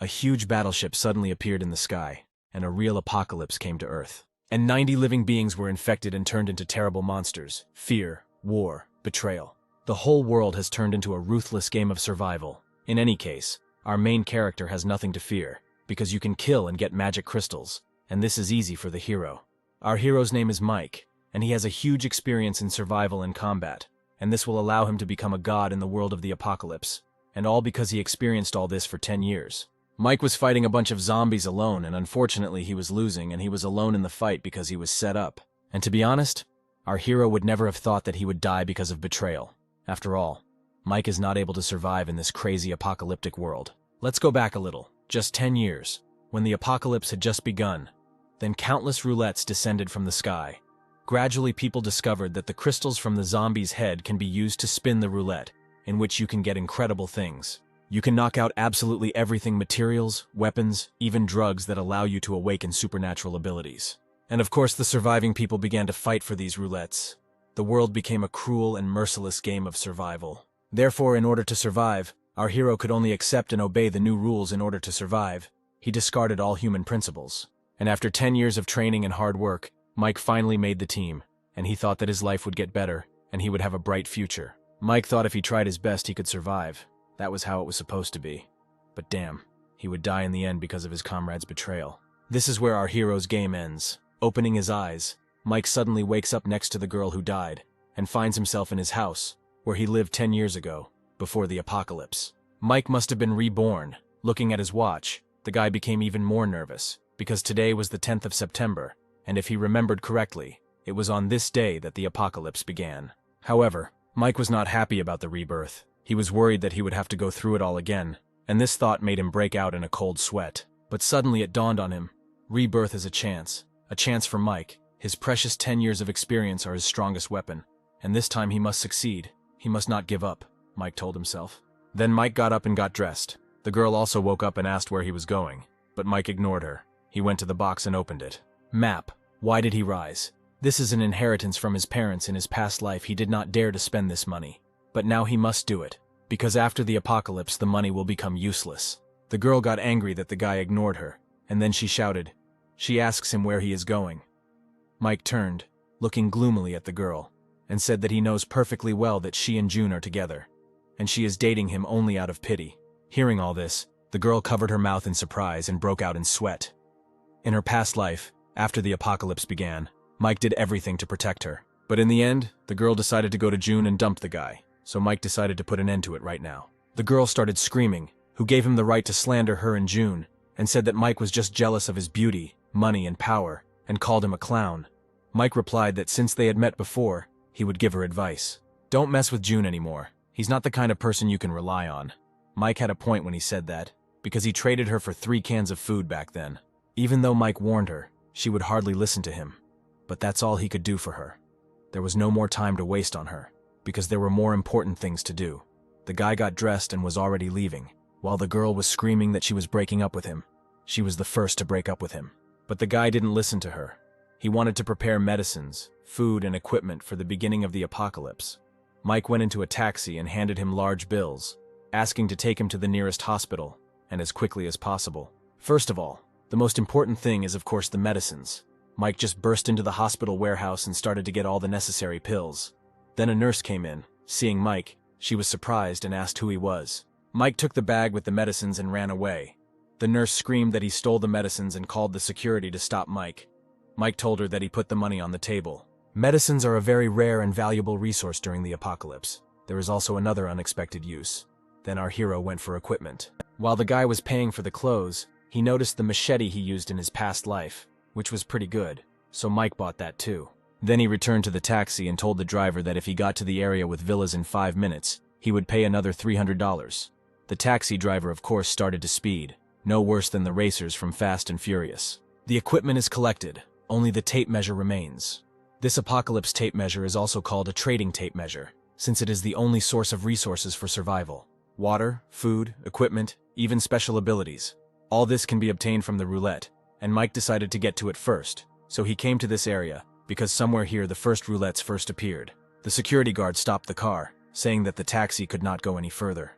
a huge battleship suddenly appeared in the sky, and a real apocalypse came to Earth. And 90 living beings were infected and turned into terrible monsters. Fear, war, betrayal. The whole world has turned into a ruthless game of survival. In any case, our main character has nothing to fear, because you can kill and get magic crystals, and this is easy for the hero. Our hero's name is Mike, and he has a huge experience in survival and combat, and this will allow him to become a god in the world of the apocalypse, and all because he experienced all this for 10 years. Mike was fighting a bunch of zombies alone, and unfortunately he was losing, and he was alone in the fight because he was set up. And to be honest, our hero would never have thought that he would die because of betrayal. After all, Mike is not able to survive in this crazy apocalyptic world. Let's go back a little, just 10 years, when the apocalypse had just begun. Then countless roulettes descended from the sky. Gradually people discovered that the crystals from the zombie's head can be used to spin the roulette, in which you can get incredible things. You can knock out absolutely everything: materials, weapons, even drugs that allow you to awaken supernatural abilities. And of course the surviving people began to fight for these roulettes. The world became a cruel and merciless game of survival. Therefore, in order to survive, our hero could only accept and obey the new rules in order to survive. He discarded all human principles. And after 10 years of training and hard work, Mike finally made the team, and he thought that his life would get better, and he would have a bright future. Mike thought if he tried his best he could survive. That was how it was supposed to be. But damn, he would die in the end because of his comrade's betrayal. This is where our hero's game ends. Opening his eyes, Mike suddenly wakes up next to the girl who died, and finds himself in his house, where he lived 10 years ago, before the apocalypse. Mike must have been reborn. Looking at his watch, the guy became even more nervous, because today was the 10th of September, and if he remembered correctly, it was on this day that the apocalypse began. However, Mike was not happy about the rebirth. He was worried that he would have to go through it all again, and this thought made him break out in a cold sweat. But suddenly it dawned on him. Rebirth is a chance for Mike. His precious 10 years of experience are his strongest weapon, and this time he must succeed. He must not give up, Mike told himself. Then Mike got up and got dressed. The girl also woke up and asked where he was going, but Mike ignored her. He went to the box and opened it. Map. Why did he rise? This is an inheritance from his parents. In his past life he did not dare to spend this money. But now he must do it, because after the apocalypse the money will become useless. The girl got angry that the guy ignored her, and then she shouted. She asks him where he is going. Mike turned, looking gloomily at the girl, and said that he knows perfectly well that she and June are together, and she is dating him only out of pity. Hearing all this, the girl covered her mouth in surprise and broke out in sweat. In her past life, after the apocalypse began, Mike did everything to protect her. But in the end, the girl decided to go to June and dump the guy, so Mike decided to put an end to it right now. The girl started screaming, who gave him the right to slander her and June, and said that Mike was just jealous of his beauty, money, and power, and called him a clown. Mike replied that since they had met before, he would give her advice. Don't mess with June anymore. He's not the kind of person you can rely on. Mike had a point when he said that, because he traded her for 3 cans of food back then. Even though Mike warned her, she would hardly listen to him. But that's all he could do for her. There was no more time to waste on her, because there were more important things to do. The guy got dressed and was already leaving, while the girl was screaming that she was breaking up with him. She was the first to break up with him. But the guy didn't listen to her. He wanted to prepare medicines, food, and equipment for the beginning of the apocalypse. Mike went into a taxi and handed him large bills, asking to take him to the nearest hospital, and as quickly as possible. First of all, the most important thing is of course the medicines. Mike just burst into the hospital warehouse and started to get all the necessary pills. Then a nurse came in. Seeing Mike, she was surprised and asked who he was. Mike took the bag with the medicines and ran away. The nurse screamed that he stole the medicines and called the security to stop Mike. Mike told her that he put the money on the table. Medicines are a very rare and valuable resource during the apocalypse. There is also another unexpected use. Then our hero went for equipment. While the guy was paying for the clothes, he noticed the machete he used in his past life, which was pretty good, so Mike bought that too. Then he returned to the taxi and told the driver that if he got to the area with villas in 5 minutes, he would pay another $300. The taxi driver of course started to speed, no worse than the racers from Fast and Furious. The equipment is collected, only the tape measure remains. This apocalypse tape measure is also called a trading tape measure, since it is the only source of resources for survival. Water, food, equipment, even special abilities. All this can be obtained from the roulette, and Mike decided to get to it first, so he came to this area, because somewhere here the first roulettes first appeared. The security guard stopped the car, saying that the taxi could not go any further.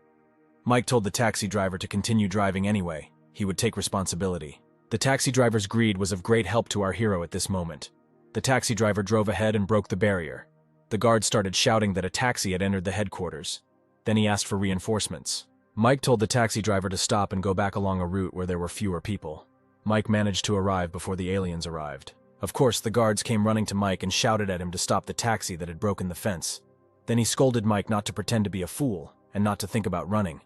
Mike told the taxi driver to continue driving anyway. he would take responsibility. The taxi driver's greed was of great help to our hero at this moment. The taxi driver drove ahead and broke the barrier. The guard started shouting that a taxi had entered the headquarters. Then he asked for reinforcements. Mike told the taxi driver to stop and go back along a route where there were fewer people. Mike managed to arrive before the aliens arrived. Of course, the guards came running to Mike and shouted at him to stop the taxi that had broken the fence. Then he scolded Mike not to pretend to be a fool and not to think about running.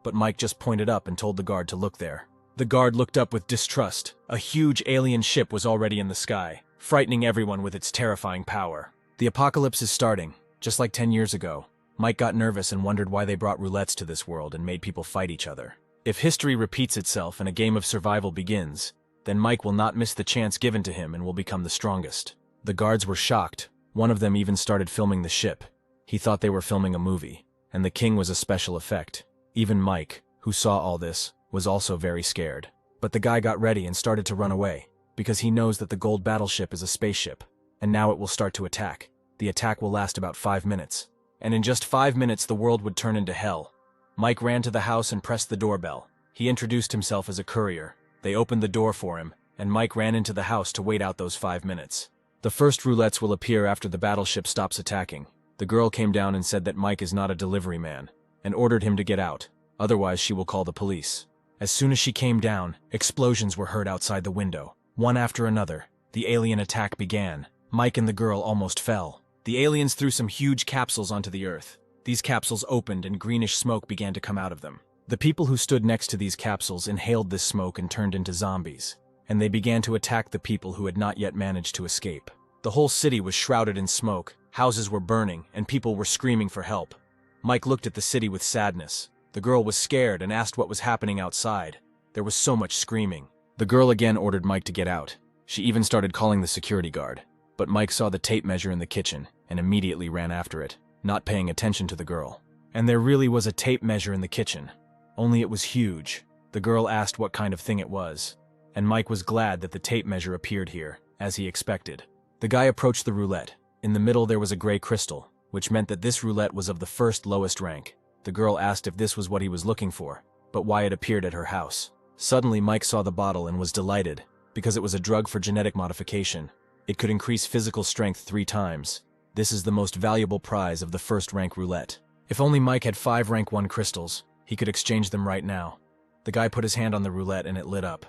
But Mike just pointed up and told the guard to look there. The guard looked up with distrust. A huge alien ship was already in the sky, frightening everyone with its terrifying power. The apocalypse is starting, just like 10 years ago. Mike got nervous and wondered why they brought roulettes to this world and made people fight each other. If history repeats itself and a game of survival begins, then Mike will not miss the chance given to him and will become the strongest. The guards were shocked. One of them even started filming the ship. He thought they were filming a movie, and the king was a special effect. Even Mike, who saw all this, was also very scared. But the guy got ready and started to run away, because he knows that the gold battleship is a spaceship, and now it will start to attack. The attack will last about 5 minutes. And in just 5 minutes the world would turn into hell. Mike ran to the house and pressed the doorbell. He introduced himself as a courier. They opened the door for him, and Mike ran into the house to wait out those 5 minutes. The first roulettes will appear after the battleship stops attacking. The girl came down and said that Mike is not a delivery man, and ordered him to get out, otherwise she will call the police. As soon as she came down, explosions were heard outside the window. One after another, the alien attack began. Mike and the girl almost fell. The aliens threw some huge capsules onto the earth. These capsules opened and greenish smoke began to come out of them. The people who stood next to these capsules inhaled this smoke and turned into zombies, and they began to attack the people who had not yet managed to escape. The whole city was shrouded in smoke, houses were burning, and people were screaming for help. Mike looked at the city with sadness. The girl was scared and asked what was happening outside. There was so much screaming. The girl again ordered Mike to get out. She even started calling the security guard. But Mike saw the tape measure in the kitchen and immediately ran after it, not paying attention to the girl. And there really was a tape measure in the kitchen. Only it was huge. The girl asked what kind of thing it was, and Mike was glad that the tape measure appeared here, as he expected. The guy approached the roulette. In the middle there was a gray crystal, which meant that this roulette was of the first lowest rank. The girl asked if this was what he was looking for, but why it appeared at her house. Suddenly Mike saw the bottle and was delighted, because it was a drug for genetic modification. It could increase physical strength 3 times. This is the most valuable prize of the first rank roulette. If only Mike had 5 rank 1 crystals, he could exchange them right now. The guy put his hand on the roulette and it lit up.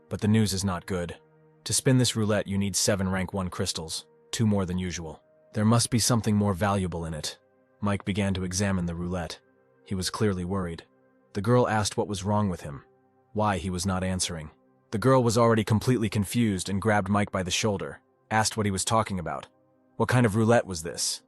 But the news is not good. To spin this roulette you need 7 rank 1 crystals, 2 more than usual. There must be something more valuable in it. Mike began to examine the roulette. He was clearly worried. The girl asked what was wrong with him, why he was not answering. The girl was already completely confused and grabbed Mike by the shoulder, asked what he was talking about. What kind of roulette was this?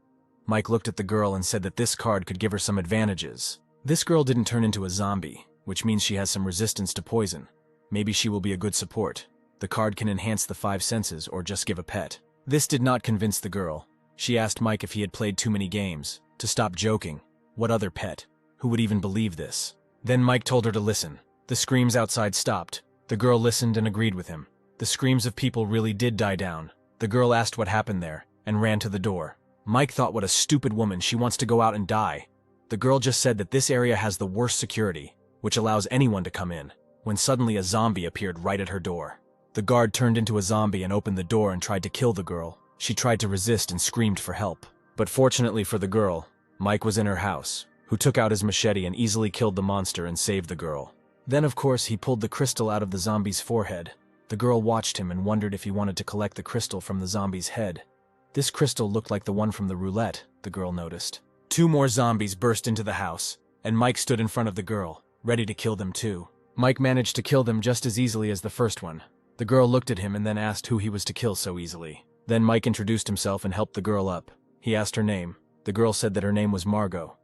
Mike looked at the girl and said that this card could give her some advantages. This girl didn't turn into a zombie, which means she has some resistance to poison. Maybe she will be a good support. The card can enhance the 5 senses or just give a pet. This did not convince the girl. She asked Mike if he had played too many games, to stop joking. What other pet? Who would even believe this? Then Mike told her to listen. The screams outside stopped. The girl listened and agreed with him. The screams of people really did die down. The girl asked what happened there, and ran to the door. Mike thought, what a stupid woman, she wants to go out and die. The girl just said that this area has the worst security, which allows anyone to come in, when suddenly a zombie appeared right at her door. The guard turned into a zombie and opened the door and tried to kill the girl. She tried to resist and screamed for help. But fortunately for the girl, Mike was in her house, who took out his machete and easily killed the monster and saved the girl. Then of course he pulled the crystal out of the zombie's forehead. The girl watched him and wondered if he wanted to collect the crystal from the zombie's head. This crystal looked like the one from the roulette, the girl noticed. 2 more zombies burst into the house, and Mike stood in front of the girl, ready to kill them too. Mike managed to kill them just as easily as the first one. The girl looked at him and then asked who he was to kill so easily. Then Mike introduced himself and helped the girl up. He asked her name. The girl said that her name was Margot.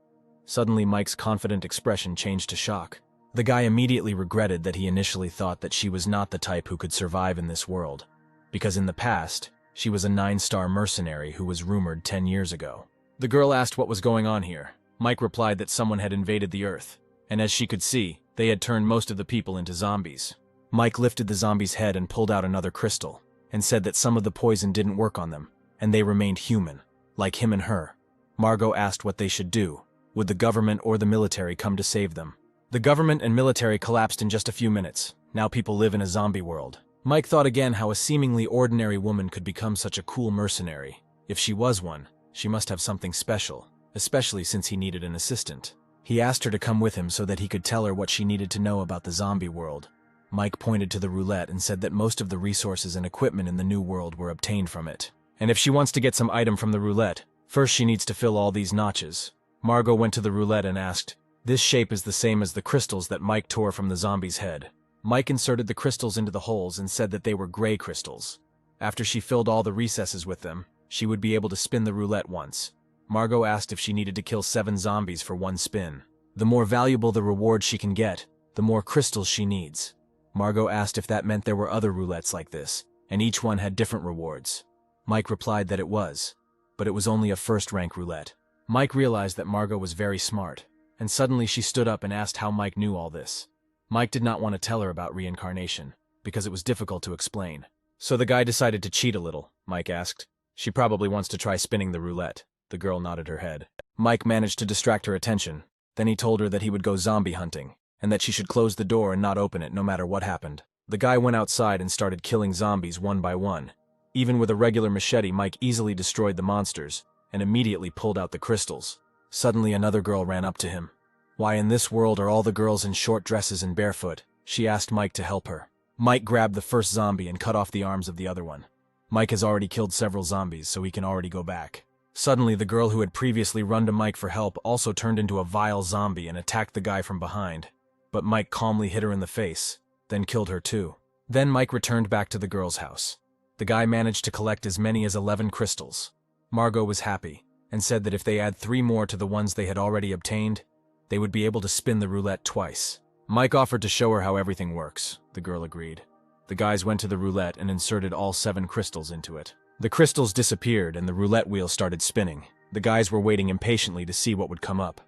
Suddenly Mike's confident expression changed to shock. The guy immediately regretted that he initially thought that she was not the type who could survive in this world, because in the past, she was a 9-star mercenary who was rumored 10 years ago. The girl asked what was going on here. Mike replied that someone had invaded the Earth, and as she could see, they had turned most of the people into zombies. Mike lifted the zombie's head and pulled out another crystal, and said that some of the poison didn't work on them, and they remained human, like him and her. Margot asked what they should do. Would the government or the military come to save them? The government and military collapsed in just a few minutes. Now people live in a zombie world. Mike thought again how a seemingly ordinary woman could become such a cool mercenary. If she was one, she must have something special, especially since he needed an assistant. He asked her to come with him so that he could tell her what she needed to know about the zombie world. Mike pointed to the roulette and said that most of the resources and equipment in the new world were obtained from it. And if she wants to get some item from the roulette, first she needs to fill all these notches. Margot went to the roulette and asked, "This shape is the same as the crystals that Mike tore from the zombie's head." Mike inserted the crystals into the holes and said that they were gray crystals. After she filled all the recesses with them, she would be able to spin the roulette once. Margot asked if she needed to kill 7 zombies for one spin. The more valuable the reward she can get, the more crystals she needs. Margot asked if that meant there were other roulettes like this, and each one had different rewards. Mike replied that it was, but it was only a first-rank roulette. Mike realized that Margot was very smart, and suddenly she stood up and asked how Mike knew all this. Mike did not want to tell her about reincarnation, because it was difficult to explain. "So the guy decided to cheat a little," Mike asked. "She probably wants to try spinning the roulette." The girl nodded her head. Mike managed to distract her attention. Then he told her that he would go zombie hunting, and that she should close the door and not open it no matter what happened. The guy went outside and started killing zombies one by one. Even with a regular machete, Mike easily destroyed the monsters, and immediately pulled out the crystals. Suddenly another girl ran up to him. "Why in this world are all the girls in short dresses and barefoot?" She asked Mike to help her. Mike grabbed the first zombie and cut off the arms of the other one. Mike has already killed several zombies, so he can already go back. Suddenly, the girl who had previously run to Mike for help also turned into a vile zombie and attacked the guy from behind. But Mike calmly hit her in the face, then killed her too. Then Mike returned back to the girl's house. The guy managed to collect as many as 11 crystals. Margot was happy, and said that if they add 3 more to the ones they had already obtained, they would be able to spin the roulette twice. Mike offered to show her how everything works. The girl agreed. The guys went to the roulette and inserted all 7 crystals into it. The crystals disappeared and the roulette wheel started spinning. The guys were waiting impatiently to see what would come up.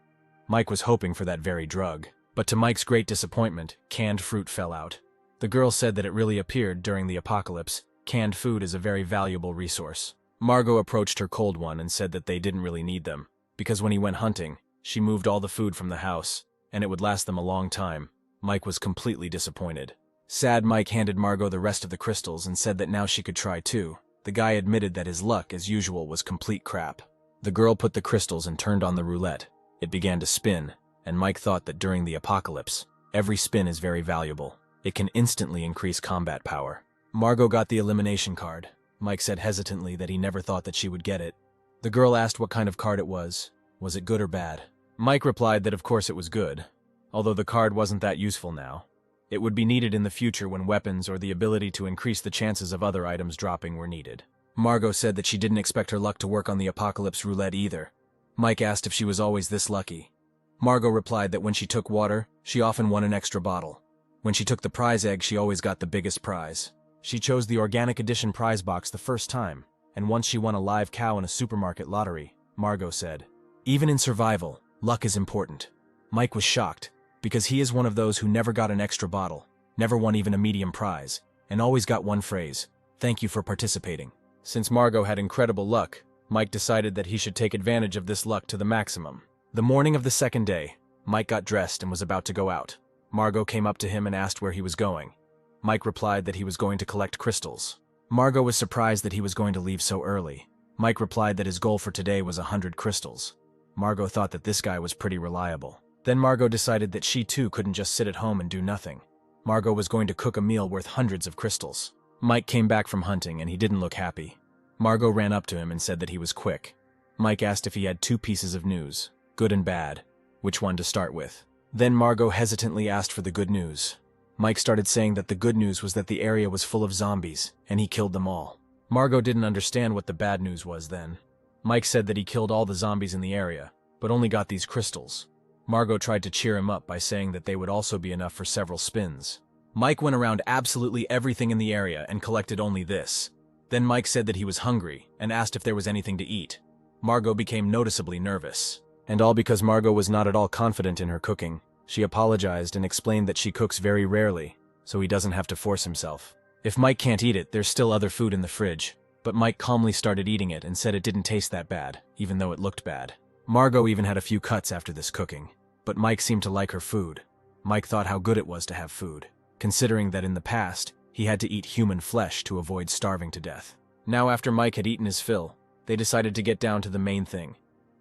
Mike was hoping for that very drug. But to Mike's great disappointment, canned fruit fell out. The girl said that it really appeared during the apocalypse. Canned food is a very valuable resource. Margot approached her cold one and said that they didn't really need them, because when he went hunting, she moved all the food from the house, and it would last them a long time. Mike was completely disappointed. Sad Mike handed Margot the rest of the crystals and said that now she could try too. The guy admitted that his luck, as usual, was complete crap. The girl put the crystals and turned on the roulette. It began to spin, and Mike thought that during the apocalypse, every spin is very valuable. It can instantly increase combat power. Margot got the elimination card. Mike said hesitantly that he never thought that she would get it. The girl asked what kind of card it was. Was it good or bad? Mike replied that of course it was good, although the card wasn't that useful now. It would be needed in the future when weapons or the ability to increase the chances of other items dropping were needed. Margot said that she didn't expect her luck to work on the apocalypse roulette either. Mike asked if she was always this lucky. Margot replied that when she took water, she often won an extra bottle. When she took the prize egg, she always got the biggest prize. She chose the organic edition prize box the first time, and once she won a live cow in a supermarket lottery. Margot said, "Even in survival, luck is important." Mike was shocked, because he is one of those who never got an extra bottle, never won even a medium prize, and always got one phrase, "Thank you for participating." Since Margot had incredible luck, Mike decided that he should take advantage of this luck to the maximum. The morning of the second day, Mike got dressed and was about to go out. Margot came up to him and asked where he was going. Mike replied that he was going to collect crystals. Margot was surprised that he was going to leave so early. Mike replied that his goal for today was 100 crystals. Margot thought that this guy was pretty reliable. Then Margot decided that she too couldn't just sit at home and do nothing. Margot was going to cook a meal worth hundreds of crystals. Mike came back from hunting and he didn't look happy. Margot ran up to him and said that he was quick. Mike asked if he had 2 pieces of news, good and bad, which one to start with. Then Margot hesitantly asked for the good news. Mike started saying that the good news was that the area was full of zombies, and he killed them all. Margot didn't understand what the bad news was then. Mike said that he killed all the zombies in the area, but only got these crystals. Margot tried to cheer him up by saying that they would also be enough for several spins. Mike went around absolutely everything in the area and collected only this. Then Mike said that he was hungry and asked if there was anything to eat. Margot became noticeably nervous. And all because Margot was not at all confident in her cooking. She apologized and explained that she cooks very rarely, so he doesn't have to force himself. If Mike can't eat it, there's still other food in the fridge. But Mike calmly started eating it and said it didn't taste that bad, even though it looked bad. Margot even had a few cuts after this cooking. But Mike seemed to like her food. Mike thought how good it was to have food. considering that in the past, he had to eat human flesh to avoid starving to death. Now after Mike had eaten his fill, they decided to get down to the main thing.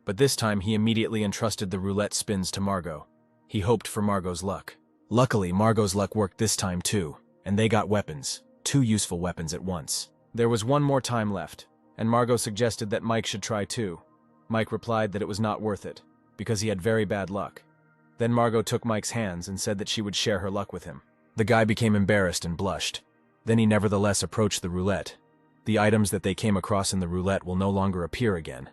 But this time he immediately entrusted the roulette spins to Margot. He hoped for Margot's luck. Luckily, Margot's luck worked this time too, and they got weapons, 2 useful weapons at once. There was one more time left, and Margot suggested that Mike should try too. Mike replied that it was not worth it, because he had very bad luck. Then Margot took Mike's hands and said that she would share her luck with him. The guy became embarrassed and blushed. Then he nevertheless approached the roulette. The items that they came across in the roulette will no longer appear again.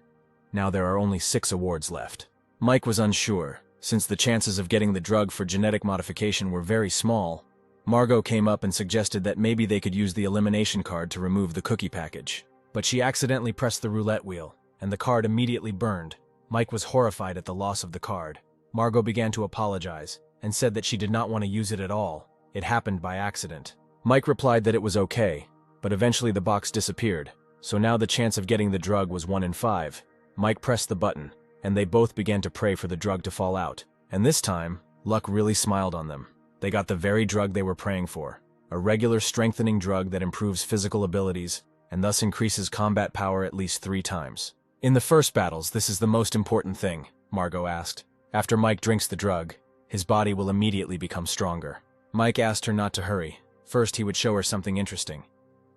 Now there are only 6 awards left. Mike was unsure, since the chances of getting the drug for genetic modification were very small. Margot came up and suggested that maybe they could use the elimination card to remove the cookie package. But she accidentally pressed the roulette wheel, and the card immediately burned. Mike was horrified at the loss of the card. Margot began to apologize, and said that she did not want to use it at all. It happened by accident. Mike replied that it was okay, but eventually the box disappeared, so now the chance of getting the drug was 1 in 5. Mike pressed the button, and they both began to pray for the drug to fall out. And this time, luck really smiled on them. They got the very drug they were praying for, a regular strengthening drug that improves physical abilities, and thus increases combat power at least 3 times. In the first battles, this is the most important thing, Margot asked. After Mike drinks the drug, his body will immediately become stronger. Mike asked her not to hurry. First, he would show her something interesting.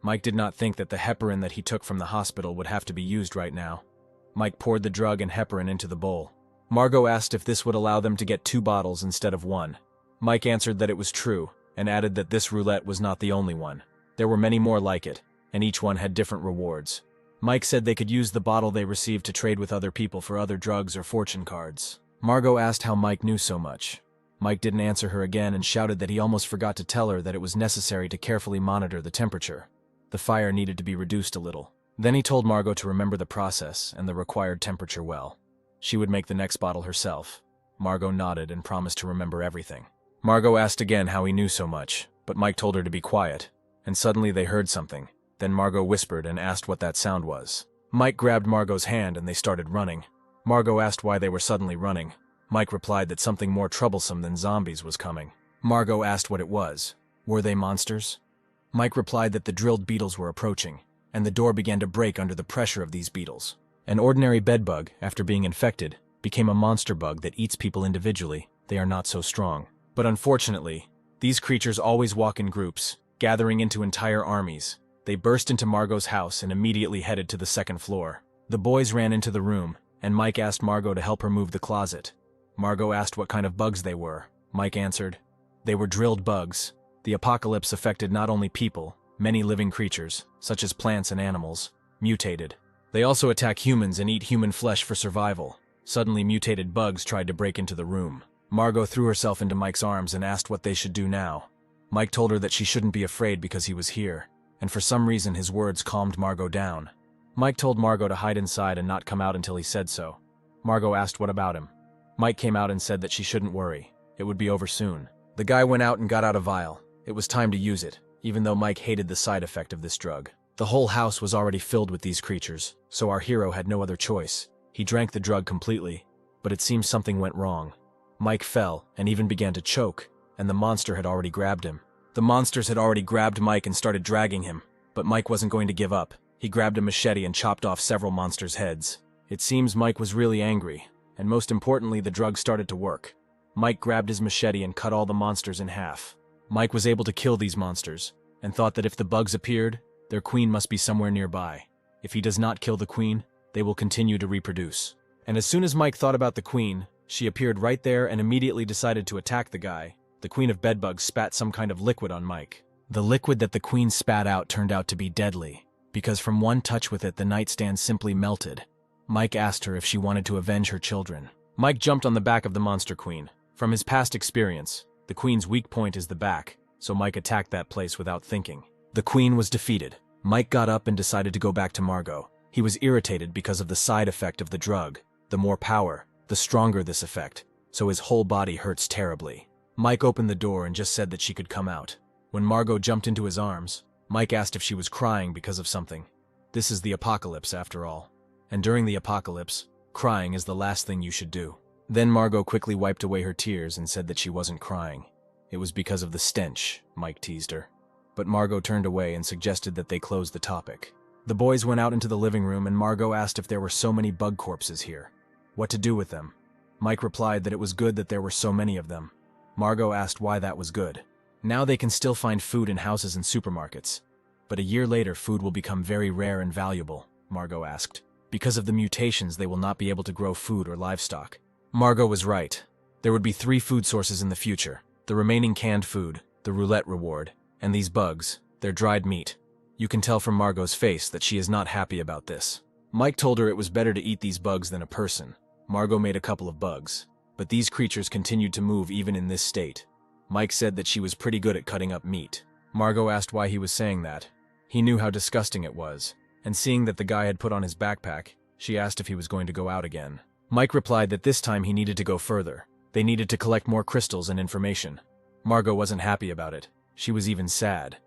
Mike did not think that the heparin that he took from the hospital would have to be used right now. Mike poured the drug and heparin into the bowl. Margot asked if this would allow them to get 2 bottles instead of 1. Mike answered that it was true, and added that this roulette was not the only one. There were many more like it, and each one had different rewards. Mike said they could use the bottle they received to trade with other people for other drugs or fortune cards. Margot asked how Mike knew so much. Mike didn't answer her again and shouted that he almost forgot to tell her that it was necessary to carefully monitor the temperature. The fire needed to be reduced a little. Then he told Margot to remember the process and the required temperature well. She would make the next bottle herself. Margot nodded and promised to remember everything. Margot asked again how he knew so much, but Mike told her to be quiet, and suddenly they heard something. Then Margot whispered and asked what that sound was. Mike grabbed Margot's hand and they started running. Margot asked why they were suddenly running. Mike replied that something more troublesome than zombies was coming. Margot asked what it was. Were they monsters? Mike replied that the drilled beetles were approaching, and the door began to break under the pressure of these beetles. An ordinary bedbug, after being infected, became a monster bug that eats people individually. They are not so strong. But unfortunately, these creatures always walk in groups, gathering into entire armies. They burst into Margot's house and immediately headed to the 2nd floor. The boys ran into the room, and Mike asked Margot to help her move the closet. Margot asked what kind of bugs they were. Mike answered, they were drilled bugs. The apocalypse affected not only people, many living creatures, such as plants and animals, mutated. They also attack humans and eat human flesh for survival. Suddenly mutated bugs tried to break into the room. Margot threw herself into Mike's arms and asked what they should do now. Mike told her that she shouldn't be afraid because he was here, and for some reason his words calmed Margot down. Mike told Margot to hide inside and not come out until he said so. Margot asked what about him. Mike came out and said that she shouldn't worry. It would be over soon. The guy went out and got out a vial. It was time to use it, even though Mike hated the side effect of this drug. The whole house was already filled with these creatures, so our hero had no other choice. He drank the drug completely, but it seems something went wrong. Mike fell and even began to choke, and the monster had already grabbed him. The monsters had already grabbed Mike and started dragging him, but Mike wasn't going to give up. He grabbed a machete and chopped off several monsters' heads. It seems Mike was really angry, and most importantly, the drug started to work. Mike grabbed his machete and cut all the monsters in half. Mike was able to kill these monsters, and thought that if the bugs appeared, their queen must be somewhere nearby. If he does not kill the queen, they will continue to reproduce. And as soon as Mike thought about the queen, she appeared right there and immediately decided to attack the guy. The queen of bedbugs spat some kind of liquid on Mike. The liquid that the queen spat out turned out to be deadly, because from one touch with it the nightstand simply melted. Mike asked her if she wanted to avenge her children. Mike jumped on the back of the monster queen. From his past experience, the queen's weak point is the back, so Mike attacked that place without thinking. The queen was defeated. Mike got up and decided to go back to Margot. He was irritated because of the side effect of the drug. The more power, the stronger this effect, so his whole body hurts terribly. Mike opened the door and just said that she could come out. When Margot jumped into his arms, Mike asked if she was crying because of something. This is the apocalypse after all. And during the apocalypse, crying is the last thing you should do. Then Margot quickly wiped away her tears and said that she wasn't crying. It was because of the stench, Mike teased her. But Margot turned away and suggested that they close the topic. The boys went out into the living room and Margot asked if there were so many bug corpses here. What to do with them? Mike replied that it was good that there were so many of them. Margot asked why that was good. Now they can still find food in houses and supermarkets. But a year later, food will become very rare and valuable, Margot asked. Because of the mutations, they will not be able to grow food or livestock. Margot was right. There would be 3 food sources in the future: the remaining canned food, the roulette reward, and these bugs, their dried meat. You can tell from Margot's face that she is not happy about this. Mike told her it was better to eat these bugs than a person. Margot made a couple of bugs, but these creatures continued to move even in this state. Mike said that she was pretty good at cutting up meat. Margot asked why he was saying that. He knew how disgusting it was, and seeing that the guy had put on his backpack, she asked if he was going to go out again. Mike replied that this time he needed to go further. They needed to collect more crystals and information. Margot wasn't happy about it. She was even sad.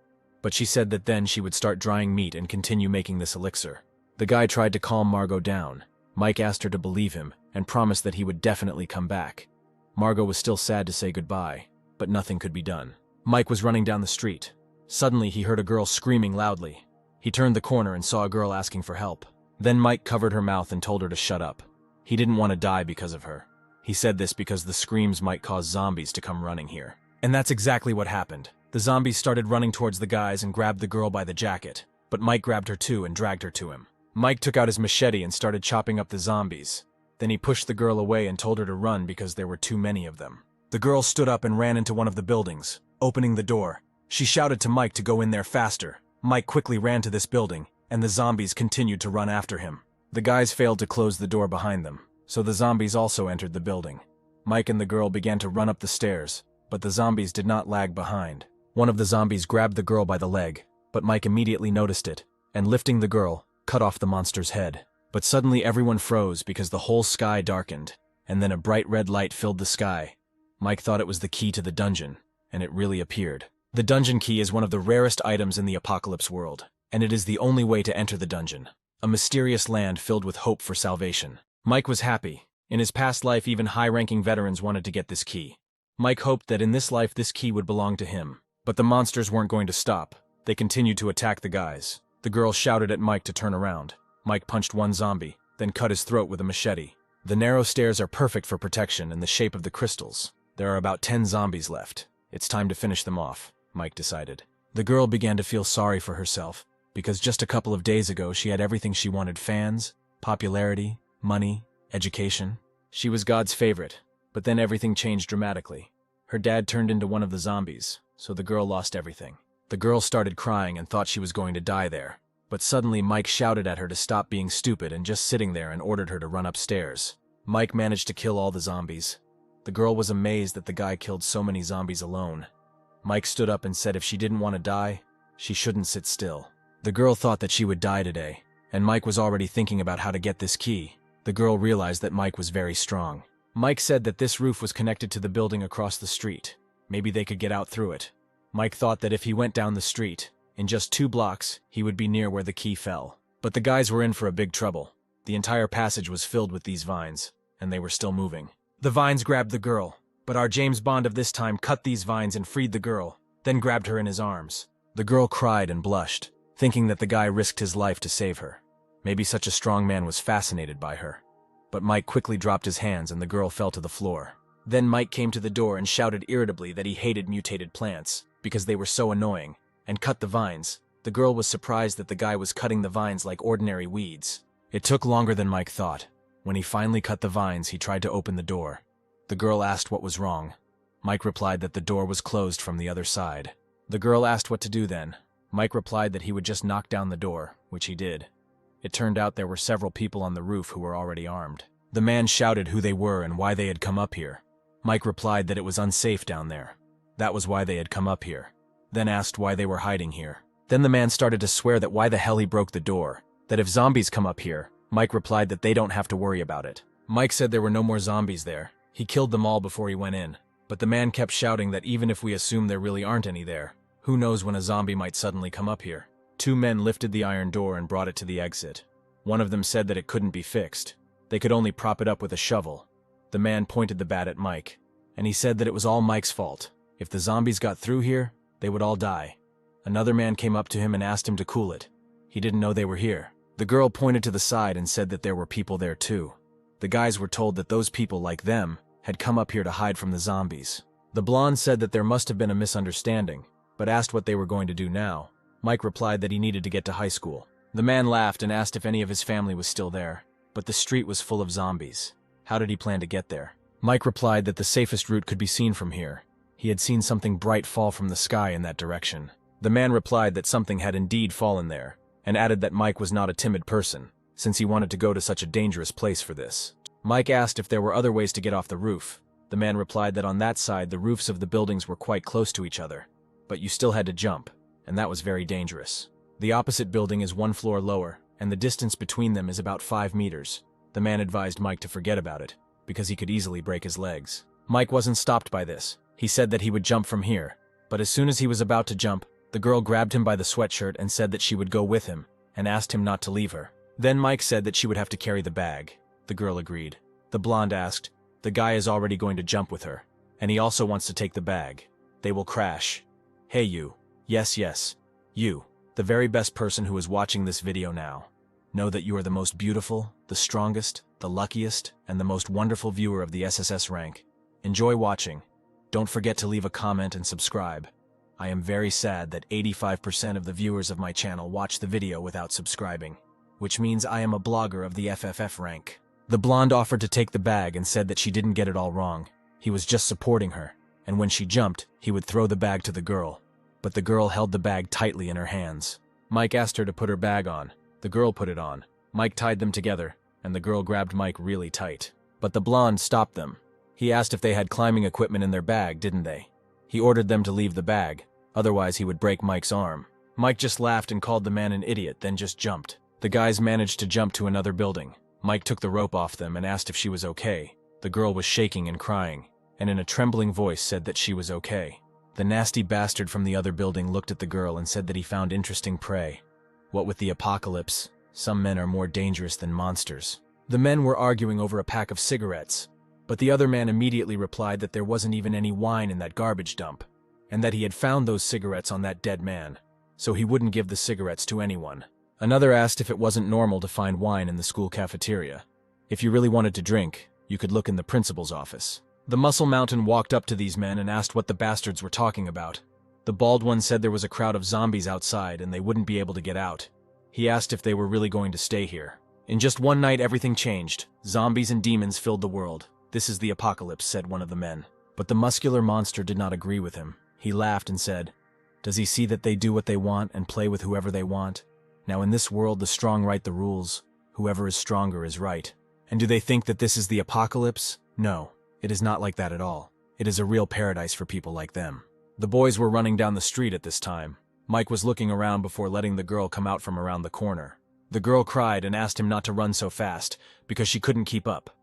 But she said that then she would start drying meat and continue making this elixir. The guy tried to calm Margot down. Mike asked her to believe him and promised that he would definitely come back. Margot was still sad to say goodbye, but nothing could be done. Mike was running down the street. Suddenly he heard a girl screaming loudly. He turned the corner and saw a girl asking for help. Then Mike covered her mouth and told her to shut up. He didn't want to die because of her. He said this because the screams might cause zombies to come running here. And that's exactly what happened. The zombies started running towards the guys and grabbed the girl by the jacket, but Mike grabbed her too and dragged her to him. Mike took out his machete and started chopping up the zombies. Then he pushed the girl away and told her to run because there were too many of them. The girl stood up and ran into one of the buildings, opening the door. She shouted to Mike to go in there faster. Mike quickly ran to this building, and the zombies continued to run after him. The guys failed to close the door behind them, so the zombies also entered the building. Mike and the girl began to run up the stairs, but the zombies did not lag behind. One of the zombies grabbed the girl by the leg, but Mike immediately noticed it, and lifting the girl, cut off the monster's head. But suddenly everyone froze because the whole sky darkened, and then a bright red light filled the sky. Mike thought it was the key to the dungeon, and it really appeared. The dungeon key is one of the rarest items in the apocalypse world, and it is the only way to enter the dungeon. A mysterious land filled with hope for salvation. Mike was happy. In his past life, even high-ranking veterans wanted to get this key. Mike hoped that in this life this key would belong to him. But the monsters weren't going to stop. They continued to attack the guys. The girl shouted at Mike to turn around. Mike punched one zombie, then cut his throat with a machete. The narrow stairs are perfect for protection in the shape of the crystals. There are about 10 zombies left. It's time to finish them off, Mike decided. The girl began to feel sorry for herself, because just a couple of days ago she had everything she wanted: fans, popularity, money, education. She was God's favorite, but then everything changed dramatically. Her dad turned into one of the zombies, so the girl lost everything. The girl started crying and thought she was going to die there. But suddenly Mike shouted at her to stop being stupid and just sitting there and ordered her to run upstairs. Mike managed to kill all the zombies. The girl was amazed that the guy killed so many zombies alone. Mike stood up and said if she didn't want to die, she shouldn't sit still. The girl thought that she would die today, and Mike was already thinking about how to get this key. The girl realized that Mike was very strong. Mike said that this roof was connected to the building across the street. Maybe they could get out through it. Mike thought that if he went down the street, in just 2 blocks, he would be near where the key fell. But the guys were in for a big trouble. The entire passage was filled with these vines, and they were still moving. The vines grabbed the girl, but our James Bond of this time cut these vines and freed the girl, then grabbed her in his arms. The girl cried and blushed, thinking that the guy risked his life to save her. Maybe such a strong man was fascinated by her. But Mike quickly dropped his hands and the girl fell to the floor. Then Mike came to the door and shouted irritably that he hated mutated plants, because they were so annoying, and cut the vines. The girl was surprised that the guy was cutting the vines like ordinary weeds. It took longer than Mike thought. When he finally cut the vines, he tried to open the door. The girl asked what was wrong. Mike replied that the door was closed from the other side. The girl asked what to do then. Mike replied that he would just knock down the door, which he did. It turned out there were several people on the roof who were already armed. The man shouted who they were and why they had come up here. Mike replied that it was unsafe down there. That was why they had come up here. Then asked why they were hiding here. Then the man started to swear that why the hell he broke the door. That if zombies come up here, Mike replied that they don't have to worry about it. Mike said there were no more zombies there. He killed them all before he went in. But the man kept shouting that even if we assume there really aren't any there, who knows when a zombie might suddenly come up here. 2 men lifted the iron door and brought it to the exit. One of them said that it couldn't be fixed. They could only prop it up with a shovel. The man pointed the bat at Mike, and he said that it was all Mike's fault. If the zombies got through here, they would all die. Another man came up to him and asked him to cool it. He didn't know they were here. The girl pointed to the side and said that there were people there too. The guys were told that those people, like them, had come up here to hide from the zombies. The blonde said that there must have been a misunderstanding, but asked what they were going to do now. Mike replied that he needed to get to high school. The man laughed and asked if any of his family was still there, but the street was full of zombies. How did he plan to get there? Mike replied that the safest route could be seen from here. He had seen something bright fall from the sky in that direction. The man replied that something had indeed fallen there, and added that Mike was not a timid person, since he wanted to go to such a dangerous place for this. Mike asked if there were other ways to get off the roof. The man replied that on that side the roofs of the buildings were quite close to each other, but you still had to jump, and that was very dangerous. The opposite building is 1 floor lower, and the distance between them is about 5 meters. The man advised Mike to forget about it, because he could easily break his legs. Mike wasn't stopped by this. He said that he would jump from here, but as soon as he was about to jump, the girl grabbed him by the sweatshirt and said that she would go with him, and asked him not to leave her. Then Mike said that she would have to carry the bag. The girl agreed. The blonde asked, "The guy is already going to jump with her, and he also wants to take the bag. They will crash. Hey you. Yes, you. The very best person who is watching this video now. Know that you are the most beautiful, the strongest, the luckiest, and the most wonderful viewer of the SSS rank. Enjoy watching. Don't forget to leave a comment and subscribe. I am very sad that 85% of the viewers of my channel watch the video without subscribing, which means I am a blogger of the FFF rank." The blonde offered to take the bag and said that she didn't get it all wrong. He was just supporting her, and when she jumped, he would throw the bag to the girl. But the girl held the bag tightly in her hands. Mike asked her to put her bag on. The girl put it on. Mike tied them together, and the girl grabbed Mike really tight. But the blonde stopped them. He asked if they had climbing equipment in their bag, didn't they? He ordered them to leave the bag, otherwise he would break Mike's arm. Mike just laughed and called the man an idiot, then just jumped. The guys managed to jump to another building. Mike took the rope off them and asked if she was okay. The girl was shaking and crying, and in a trembling voice said that she was okay. The nasty bastard from the other building looked at the girl and said that he found interesting prey. What with the apocalypse, some men are more dangerous than monsters. The men were arguing over a pack of cigarettes, but the other man immediately replied that there wasn't even any wine in that garbage dump, and that he had found those cigarettes on that dead man, so he wouldn't give the cigarettes to anyone. Another asked if it wasn't normal to find wine in the school cafeteria. If you really wanted to drink, you could look in the principal's office. The Muscle Mountain walked up to these men and asked what the bastards were talking about. The bald one said there was a crowd of zombies outside and they wouldn't be able to get out. He asked if they were really going to stay here. In just one night everything changed. Zombies and demons filled the world. "This is the apocalypse," said one of the men. But the muscular monster did not agree with him. He laughed and said, "Does he see that they do what they want and play with whoever they want? Now in this world the strong write the rules. Whoever is stronger is right. And do they think that this is the apocalypse? No, it is not like that at all. It is a real paradise for people like them." The boys were running down the street at this time. Mike was looking around before letting the girl come out from around the corner. The girl cried and asked him not to run so fast, because she couldn't keep up.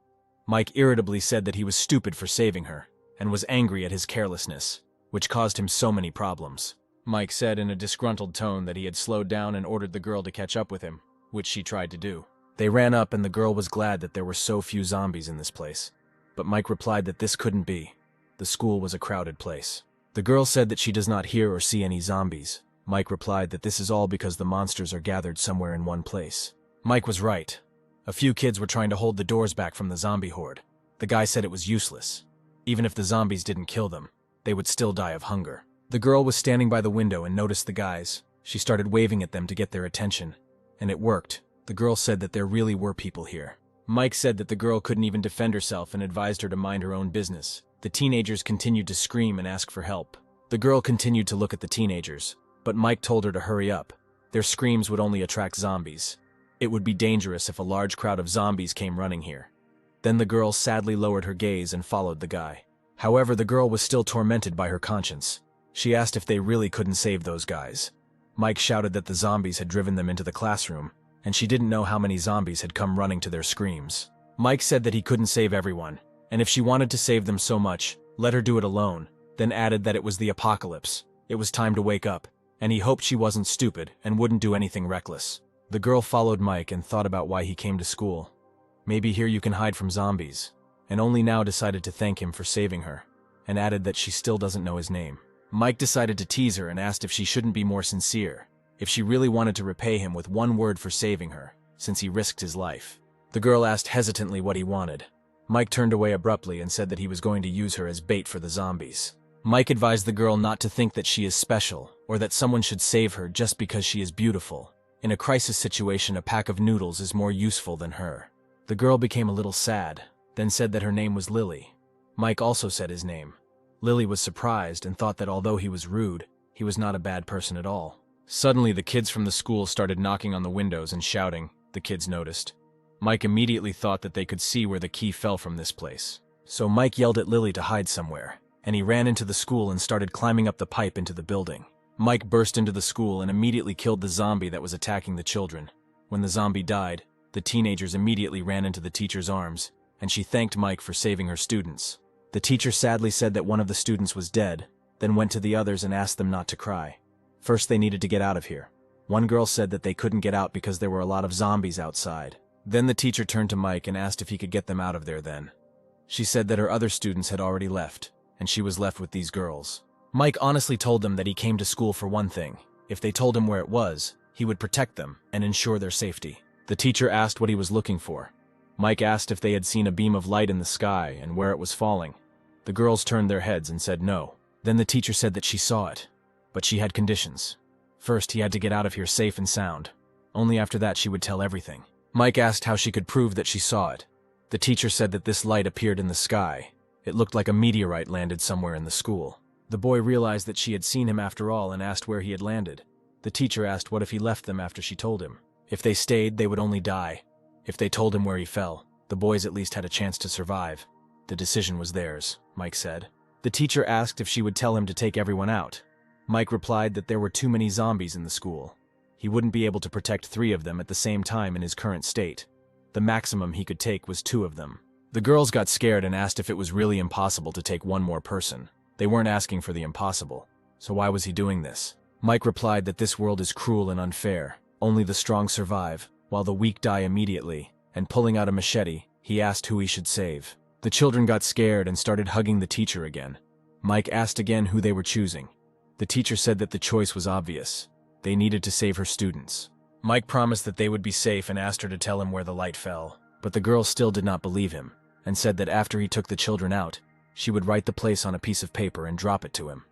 Mike irritably said that he was stupid for saving her, and was angry at his carelessness, which caused him so many problems. Mike said in a disgruntled tone that he had slowed down and ordered the girl to catch up with him, which she tried to do. They ran up and the girl was glad that there were so few zombies in this place. But Mike replied that this couldn't be. The school was a crowded place. The girl said that she does not hear or see any zombies. Mike replied that this is all because the monsters are gathered somewhere in one place. Mike was right. A few kids were trying to hold the doors back from the zombie horde. The guy said it was useless. Even if the zombies didn't kill them, they would still die of hunger. The girl was standing by the window and noticed the guys. She started waving at them to get their attention. And it worked. The girl said that there really were people here. Mike said that the girl couldn't even defend herself and advised her to mind her own business. The teenagers continued to scream and ask for help. The girl continued to look at the teenagers, but Mike told her to hurry up. Their screams would only attract zombies. It would be dangerous if a large crowd of zombies came running here. Then the girl sadly lowered her gaze and followed the guy. However, the girl was still tormented by her conscience. She asked if they really couldn't save those guys. Mike shouted that the zombies had driven them into the classroom, and she didn't know how many zombies had come running to their screams. Mike said that he couldn't save everyone, and if she wanted to save them so much, let her do it alone, then added that it was the apocalypse. It was time to wake up, and he hoped she wasn't stupid and wouldn't do anything reckless. The girl followed Mike and thought about why he came to school. Maybe here you can hide from zombies, and only now decided to thank him for saving her. and added that she still doesn't know his name. Mike decided to tease her and asked if she shouldn't be more sincere, if she really wanted to repay him with one word for saving her, since he risked his life. The girl asked hesitantly what he wanted. Mike turned away abruptly and said that he was going to use her as bait for the zombies. Mike advised the girl not to think that she is special, or that someone should save her just because she is beautiful. In a crisis situation, a pack of noodles is more useful than her. The girl became a little sad, then said that her name was Lily. Mike also said his name. Lily was surprised and thought that although he was rude, he was not a bad person at all. Suddenly, the kids from the school started knocking on the windows and shouting. The kids noticed. Mike immediately thought that they could see where the key fell from this place. So Mike yelled at Lily to hide somewhere, and he ran into the school and started climbing up the pipe into the building. Mike burst into the school and immediately killed the zombie that was attacking the children. When the zombie died, the teenagers immediately ran into the teacher's arms, and she thanked Mike for saving her students. The teacher sadly said that one of the students was dead, then went to the others and asked them not to cry. First, they needed to get out of here. One girl said that they couldn't get out because there were a lot of zombies outside. Then the teacher turned to Mike and asked if he could get them out of there then. She said that her other students had already left, and she was left with these girls. Mike honestly told them that he came to school for one thing. If they told him where it was, he would protect them and ensure their safety. The teacher asked what he was looking for. Mike asked if they had seen a beam of light in the sky and where it was falling. The girls turned their heads and said no. Then the teacher said that she saw it, but she had conditions. First, he had to get out of here safe and sound. Only after that she would tell everything. Mike asked how she could prove that she saw it. The teacher said that this light appeared in the sky. It looked like a meteorite landed somewhere in the school. The boy realized that she had seen him after all and asked where he had landed. The teacher asked what if he left them after she told him. If they stayed, they would only die. If they told him where he fell, the boys at least had a chance to survive. The decision was theirs, Mike said. The teacher asked if she would tell him to take everyone out. Mike replied that there were too many zombies in the school. He wouldn't be able to protect 3 of them at the same time in his current state. The maximum he could take was 2 of them. The girls got scared and asked if it was really impossible to take one more person. They weren't asking for the impossible, so why was he doing this? Mike replied that this world is cruel and unfair. Only the strong survive, while the weak die immediately, and pulling out a machete, he asked who he should save. The children got scared and started hugging the teacher again. Mike asked again who they were choosing. The teacher said that the choice was obvious. They needed to save her students. Mike promised that they would be safe and asked her to tell him where the light fell, but the girl still did not believe him, and said that after he took the children out, she would write the place on a piece of paper and drop it to him.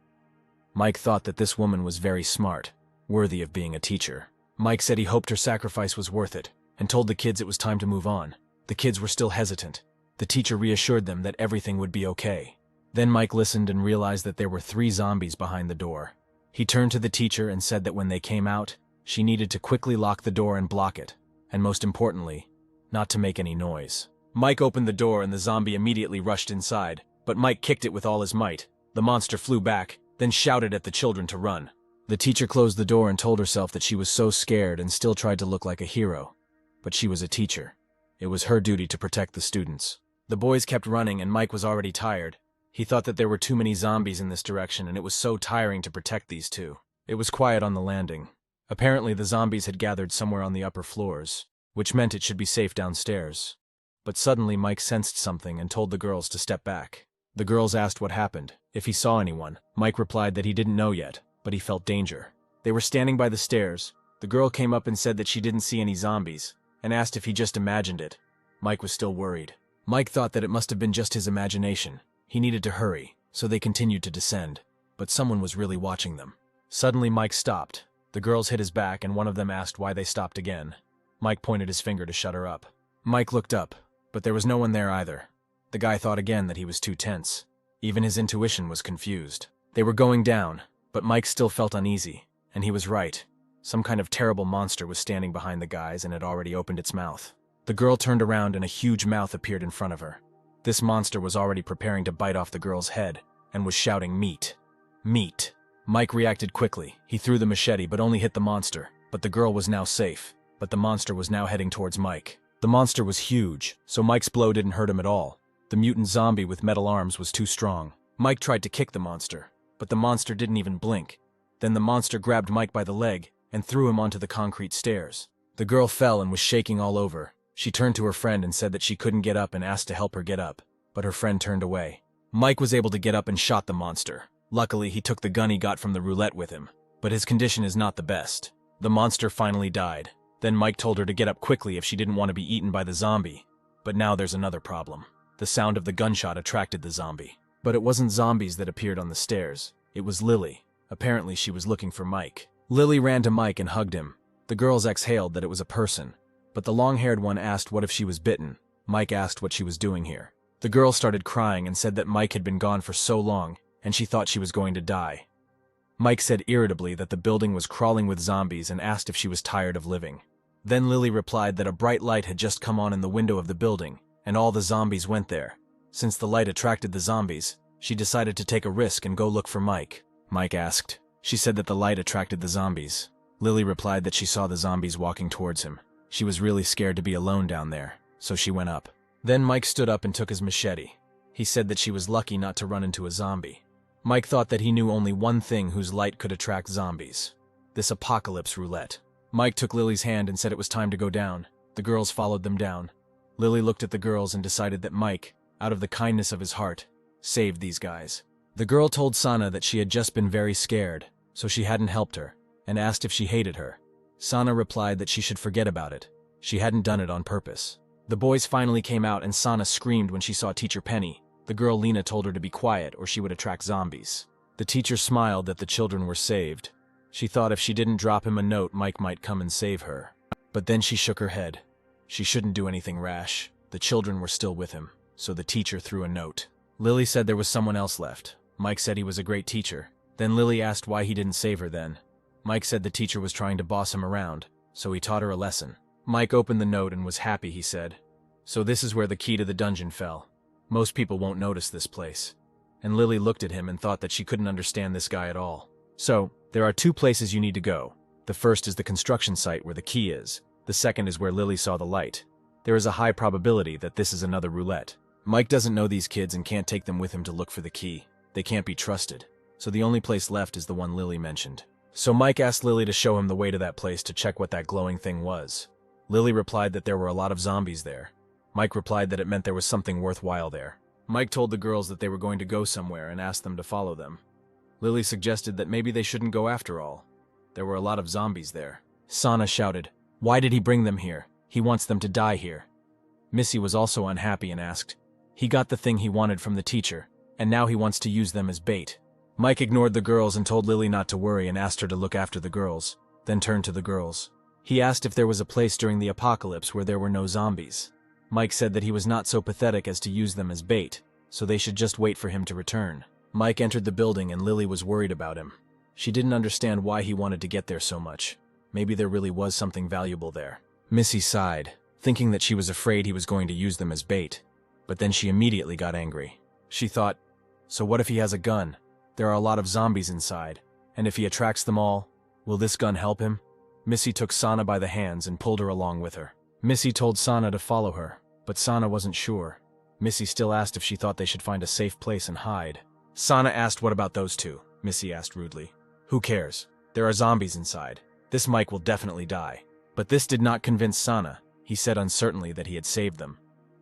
Mike thought that this woman was very smart, worthy of being a teacher. Mike said he hoped her sacrifice was worth it, and told the kids it was time to move on. The kids were still hesitant. The teacher reassured them that everything would be okay. Then Mike listened and realized that there were 3 zombies behind the door. He turned to the teacher and said that when they came out, she needed to quickly lock the door and block it, and most importantly, not to make any noise. Mike opened the door and the zombie immediately rushed inside, but Mike kicked it with all his might. The monster flew back, then shouted at the children to run. The teacher closed the door and told herself that she was so scared and still tried to look like a hero. But she was a teacher. It was her duty to protect the students. The boys kept running and Mike was already tired. He thought that there were too many zombies in this direction and it was so tiring to protect these 2. It was quiet on the landing. Apparently the zombies had gathered somewhere on the upper floors, which meant it should be safe downstairs. But suddenly Mike sensed something and told the girls to step back. The girls asked what happened, if he saw anyone. Mike replied that he didn't know yet, but he felt danger. They were standing by the stairs. The girl came up and said that she didn't see any zombies, and asked if he just imagined it. Mike was still worried. Mike thought that it must have been just his imagination. He needed to hurry, so they continued to descend, but someone was really watching them. Suddenly Mike stopped. The girls hit his back and one of them asked why they stopped again. Mike pointed his finger to shut her up. Mike looked up, but there was no one there either. The guy thought again that he was too tense. Even his intuition was confused. They were going down, but Mike still felt uneasy, and he was right. Some kind of terrible monster was standing behind the guys and had already opened its mouth. The girl turned around and a huge mouth appeared in front of her. This monster was already preparing to bite off the girl's head, and was shouting, "Meat! Meat!" Mike reacted quickly. He threw the machete but only hit the monster, but the girl was now safe. But the monster was now heading towards Mike. The monster was huge, so Mike's blow didn't hurt him at all. The mutant zombie with metal arms was too strong. Mike tried to kick the monster, but the monster didn't even blink. Then the monster grabbed Mike by the leg and threw him onto the concrete stairs. The girl fell and was shaking all over. She turned to her friend and said that she couldn't get up and asked to help her get up, but her friend turned away. Mike was able to get up and shot the monster. Luckily, he took the gun he got from the roulette with him, but his condition is not the best. The monster finally died. Then Mike told her to get up quickly if she didn't want to be eaten by the zombie. But now there's another problem. The sound of the gunshot attracted the zombie. But it wasn't zombies that appeared on the stairs. It was Lily. Apparently, she was looking for Mike. Lily ran to Mike and hugged him. The girls exhaled that it was a person. But the long-haired one asked what if she was bitten. Mike asked what she was doing here. The girl started crying and said that Mike had been gone for so long, and she thought she was going to die. Mike said irritably that the building was crawling with zombies and asked if she was tired of living. Then Lily replied that a bright light had just come on in the window of the building, and all the zombies went there. Since the light attracted the zombies, she decided to take a risk and go look for Mike. Mike asked. She said that the light attracted the zombies. Lily replied that she saw the zombies walking towards him. She was really scared to be alone down there, so she went up. Then Mike stood up and took his machete. He said that she was lucky not to run into a zombie. Mike thought that he knew only one thing whose light could attract zombies. This apocalypse roulette. Mike took Lily's hand and said it was time to go down. The girls followed them down. Lily looked at the girls and decided that Mike, out of the kindness of his heart, saved these guys. The girl told Sana that she had just been very scared, so she hadn't helped her, and asked if she hated her. Sana replied that she should forget about it. She hadn't done it on purpose. The boys finally came out and Sana screamed when she saw Teacher Penny. The girl Lena told her to be quiet or she would attract zombies. The teacher smiled that the children were saved. She thought if she didn't drop him a note, Mike might come and save her. But then she shook her head. She shouldn't do anything rash. The children were still with him, so the teacher threw a note. Lily said there was someone else left. Mike said he was a great teacher. Then Lily asked why he didn't save her then. Mike said the teacher was trying to boss him around, so he taught her a lesson. Mike opened the note and was happy, he said. So this is where the key to the dungeon fell. Most people won't notice this place. And Lily looked at him and thought that she couldn't understand this guy at all. So, there are two places you need to go. The first is the construction site where the key is. The second is where Lily saw the light. There is a high probability that this is another roulette. Mike doesn't know these kids and can't take them with him to look for the key. They can't be trusted. So the only place left is the one Lily mentioned. So Mike asked Lily to show him the way to that place to check what that glowing thing was. Lily replied that there were a lot of zombies there. Mike replied that it meant there was something worthwhile there. Mike told the girls that they were going to go somewhere and asked them to follow them. Lily suggested that maybe they shouldn't go after all. There were a lot of zombies there. Sana shouted, "Why did he bring them here? He wants them to die here." Missy was also unhappy and asked, "He got the thing he wanted from the teacher, and now he wants to use them as bait." Mike ignored the girls and told Lily not to worry and asked her to look after the girls, then turned to the girls. He asked if there was a place during the apocalypse where there were no zombies. Mike said that he was not so pathetic as to use them as bait, so they should just wait for him to return. Mike entered the building and Lily was worried about him. She didn't understand why he wanted to get there so much. Maybe there really was something valuable there. Missy sighed, thinking that she was afraid he was going to use them as bait. But then she immediately got angry. She thought, so what if he has a gun? There are a lot of zombies inside, and if he attracts them all, will this gun help him? Missy took Sana by the hands and pulled her along with her. Missy told Sana to follow her, but Sana wasn't sure. Missy still asked if she thought they should find a safe place and hide. Sana asked what about those two? Missy asked rudely. Who cares? There are zombies inside. This Mike will definitely die. But this did not convince Sana. He said uncertainly that he had saved them.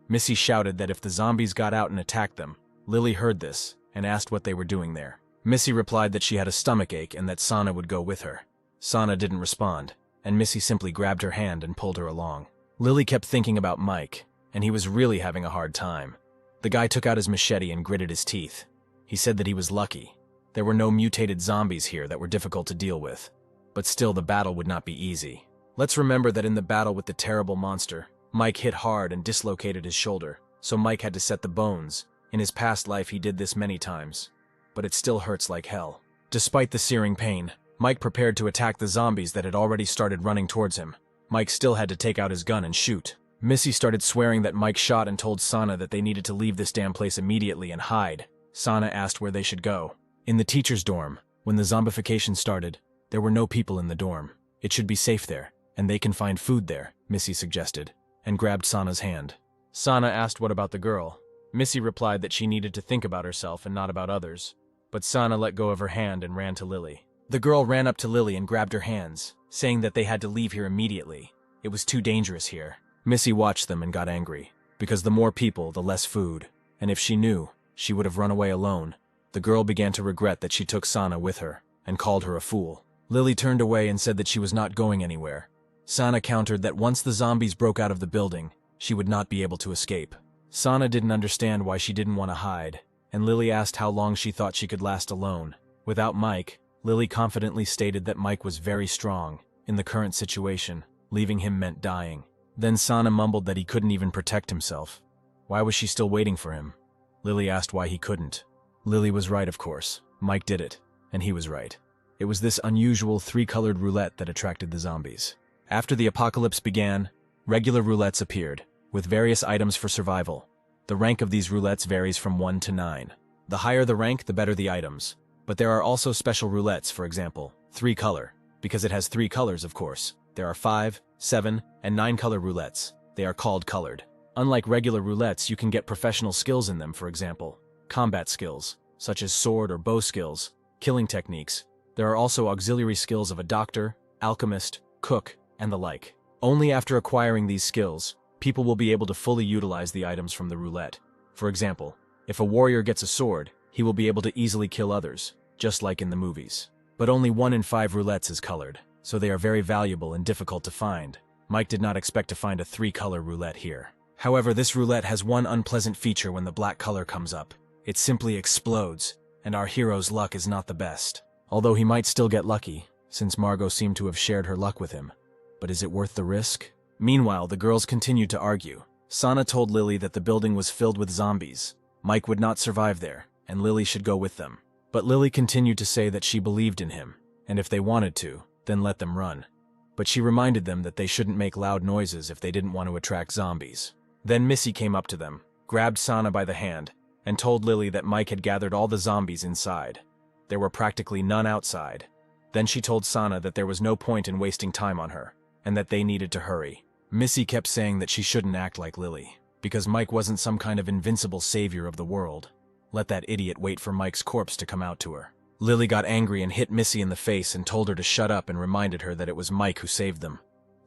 Missy shouted that if the zombies got out and attacked them, Lily heard this and asked what they were doing there. Missy replied that she had a stomachache and that Sana would go with her. Sana didn't respond, and Missy simply grabbed her hand and pulled her along. Lily kept thinking about Mike, and he was really having a hard time. The guy took out his machete and gritted his teeth. He said that he was lucky. There were no mutated zombies here that were difficult to deal with. But still, the battle would not be easy. Let's remember that in the battle with the terrible monster, Mike hit hard and dislocated his shoulder, so Mike had to set the bones. In his past life, he did this many times. But it still hurts like hell. Despite the searing pain, Mike prepared to attack the zombies that had already started running towards him. Mike still had to take out his gun and shoot. Missy started swearing that Mike shot and told Sana that they needed to leave this damn place immediately and hide. Sana asked where they should go. In the teacher's dorm, when the zombification started, there were no people in the dorm. It should be safe there, and they can find food there, Missy suggested, and grabbed Sana's hand. Sana asked what about the girl. Missy replied that she needed to think about herself and not about others. But Sana let go of her hand and ran to Lily. The girl ran up to Lily and grabbed her hands, saying that they had to leave here immediately. It was too dangerous here. Missy watched them and got angry, because the more people, the less food. And if she knew, she would have run away alone. The girl began to regret that she took Sana with her, and called her a fool. Lily turned away and said that she was not going anywhere. Sana countered that once the zombies broke out of the building, she would not be able to escape. Sana didn't understand why she didn't want to hide, and Lily asked how long she thought she could last alone. Without Mike, Lily confidently stated that Mike was very strong. In the current situation, leaving him meant dying. Then Sana mumbled that he couldn't even protect himself. Why was she still waiting for him? Lily asked why he couldn't. Lily was right, of course. Mike did it, and he was right. It was this unusual three-colored roulette that attracted the zombies. After the apocalypse began, regular roulettes appeared, with various items for survival. The rank of these roulettes varies from 1 to 9. The higher the rank, the better the items. But there are also special roulettes, for example, 3-color, because it has 3 colors, of course. There are 5, 7, and 9-color roulettes. They are called colored. Unlike regular roulettes, you can get professional skills in them, for example, combat skills, such as sword or bow skills, killing techniques. There are also auxiliary skills of a doctor, alchemist, cook, and the like. Only after acquiring these skills, people will be able to fully utilize the items from the roulette. For example, if a warrior gets a sword, he will be able to easily kill others, just like in the movies. But only 1 in 5 roulettes is colored, so they are very valuable and difficult to find. Mike did not expect to find a 3-color roulette here. However, this roulette has one unpleasant feature when the black color comes up. It simply explodes, and our hero's luck is not the best. Although he might still get lucky, since Margot seemed to have shared her luck with him. But is it worth the risk? Meanwhile, the girls continued to argue. Sana told Lily that the building was filled with zombies. Mike would not survive there, and Lily should go with them. But Lily continued to say that she believed in him, and if they wanted to, then let them run. But she reminded them that they shouldn't make loud noises if they didn't want to attract zombies. Then Missy came up to them, grabbed Sana by the hand, and told Lily that Mike had gathered all the zombies inside. There were practically none outside. Then she told Sana that there was no point in wasting time on her, and that they needed to hurry. Missy kept saying that she shouldn't act like Lily, because Mike wasn't some kind of invincible savior of the world. Let that idiot wait for Mike's corpse to come out to her. Lily got angry and hit Missy in the face and told her to shut up and reminded her that it was Mike who saved them.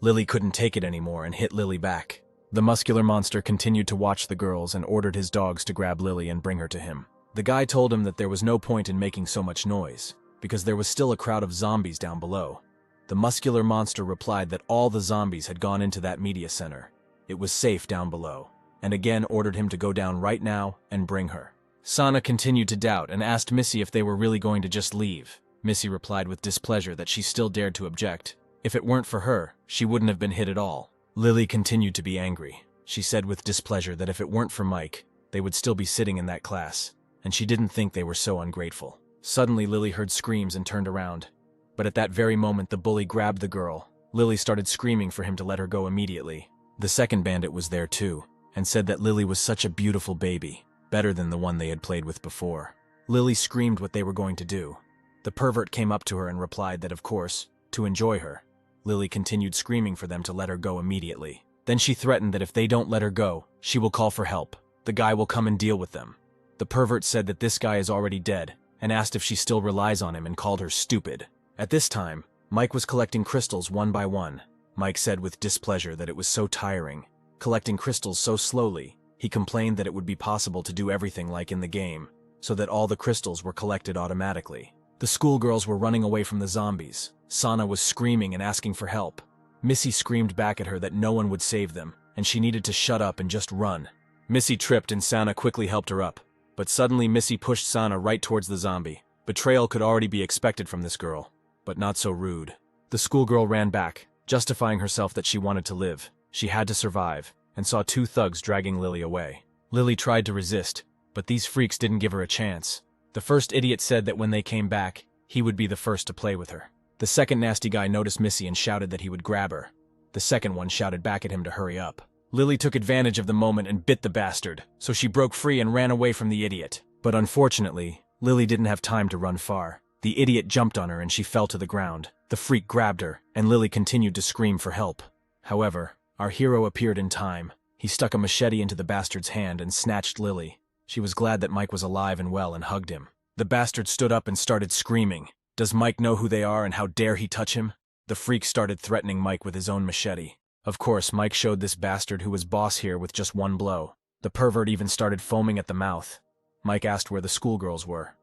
Lily couldn't take it anymore and hit Lily back. The muscular monster continued to watch the girls and ordered his dogs to grab Lily and bring her to him. The guy told him that there was no point in making so much noise, because there was still a crowd of zombies down below. The muscular monster replied that all the zombies had gone into that media center. It was safe down below, and again ordered him to go down right now and bring her. Sana continued to doubt and asked Missy if they were really going to just leave. Missy replied with displeasure that she still dared to object. If it weren't for her, she wouldn't have been hit at all. Lily continued to be angry. She said with displeasure that if it weren't for Mike, they would still be sitting in that class, and she didn't think they were so ungrateful. Suddenly, Lily heard screams and turned around. But at that very moment, the bully grabbed the girl. Lily started screaming for him to let her go immediately. The second bandit was there too, and said that Lily was such a beautiful baby, better than the one they had played with before. Lily screamed what they were going to do. The pervert came up to her and replied that, of course, to enjoy her. Lily continued screaming for them to let her go immediately. Then she threatened that if they don't let her go, she will call for help. The guy will come and deal with them. The pervert said that this guy is already dead, and asked if she still relies on him and called her stupid. At this time, Mike was collecting crystals one by one. Mike said with displeasure that it was so tiring. Collecting crystals so slowly, he complained that it would be possible to do everything like in the game, so that all the crystals were collected automatically. The schoolgirls were running away from the zombies. Sana was screaming and asking for help. Missy screamed back at her that no one would save them, and she needed to shut up and just run. Missy tripped and Sana quickly helped her up. But suddenly Missy pushed Sana right towards the zombie. Betrayal could already be expected from this girl, but not so rude. The schoolgirl ran back, justifying herself that she wanted to live. She had to survive, and saw 2 thugs dragging Lily away. Lily tried to resist, but these freaks didn't give her a chance. The first idiot said that when they came back, he would be the first to play with her. The second nasty guy noticed Missy and shouted that he would grab her. The second one shouted back at him to hurry up. Lily took advantage of the moment and bit the bastard, so she broke free and ran away from the idiot. But unfortunately, Lily didn't have time to run far. The idiot jumped on her and she fell to the ground. The freak grabbed her, and Lily continued to scream for help. However, our hero appeared in time. He stuck a machete into the bastard's hand and snatched Lily. She was glad that Mike was alive and well and hugged him. The bastard stood up and started screaming. Does Mike know who they are and how dare he touch him? The freak started threatening Mike with his own machete. Of course, Mike showed this bastard who was boss here with just one blow. The pervert even started foaming at the mouth. Mike asked where the schoolgirls were.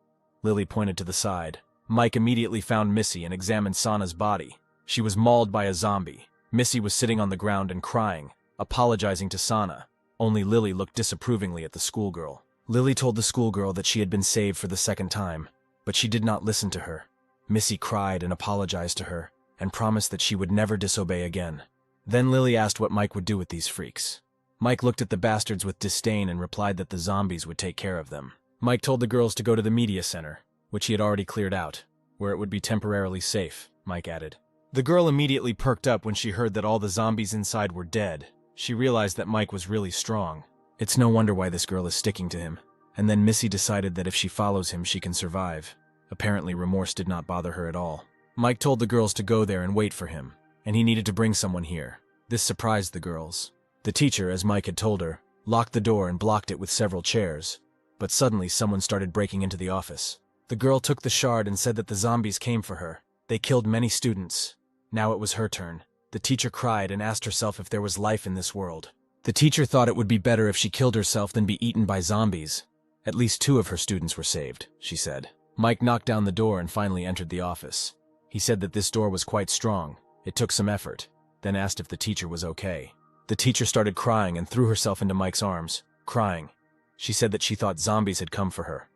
Lily pointed to the side. Mike immediately found Missy and examined Sana's body. She was mauled by a zombie. Missy was sitting on the ground and crying, apologizing to Sana. Only Lily looked disapprovingly at the schoolgirl. Lily told the schoolgirl that she had been saved for the second time, but she did not listen to her. Missy cried and apologized to her, and promised that she would never disobey again. Then Lily asked what Mike would do with these freaks. Mike looked at the bastards with disdain and replied that the zombies would take care of them. Mike told the girls to go to the media center, which he had already cleared out, where it would be temporarily safe, Mike added. The girl immediately perked up when she heard that all the zombies inside were dead. She realized that Mike was really strong. It's no wonder why this girl is sticking to him. And then Missy decided that if she follows him, she can survive. Apparently, remorse did not bother her at all. Mike told the girls to go there and wait for him, and he needed to bring someone here. This surprised the girls. The teacher, as Mike had told her, locked the door and blocked it with several chairs. But suddenly someone started breaking into the office. The girl took the shard and said that the zombies came for her. They killed many students. Now it was her turn. The teacher cried and asked herself if there was life in this world. The teacher thought it would be better if she killed herself than be eaten by zombies. At least 2 of her students were saved, she said. Mike knocked down the door and finally entered the office. He said that this door was quite strong. It took some effort, then asked if the teacher was okay. The teacher started crying and threw herself into Mike's arms, crying. She said that she thought zombies had come for her.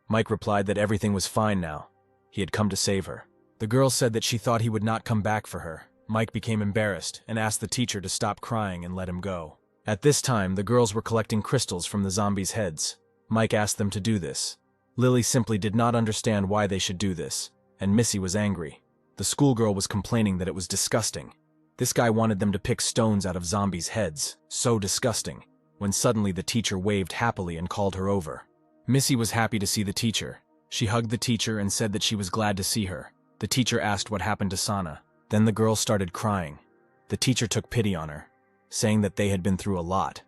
Mike replied that everything was fine now. He had come to save her. The girl said that she thought he would not come back for her. Mike became embarrassed and asked the teacher to stop crying and let him go. At this time, the girls were collecting crystals from the zombies' heads. Mike asked them to do this. Lily simply did not understand why they should do this, and Missy was angry. The schoolgirl was complaining that it was disgusting. This guy wanted them to pick stones out of zombies' heads. So disgusting. When suddenly the teacher waved happily and called her over. Missy was happy to see the teacher. She hugged the teacher and said that she was glad to see her. The teacher asked what happened to Sana. Then the girl started crying. The teacher took pity on her, saying that they had been through a lot.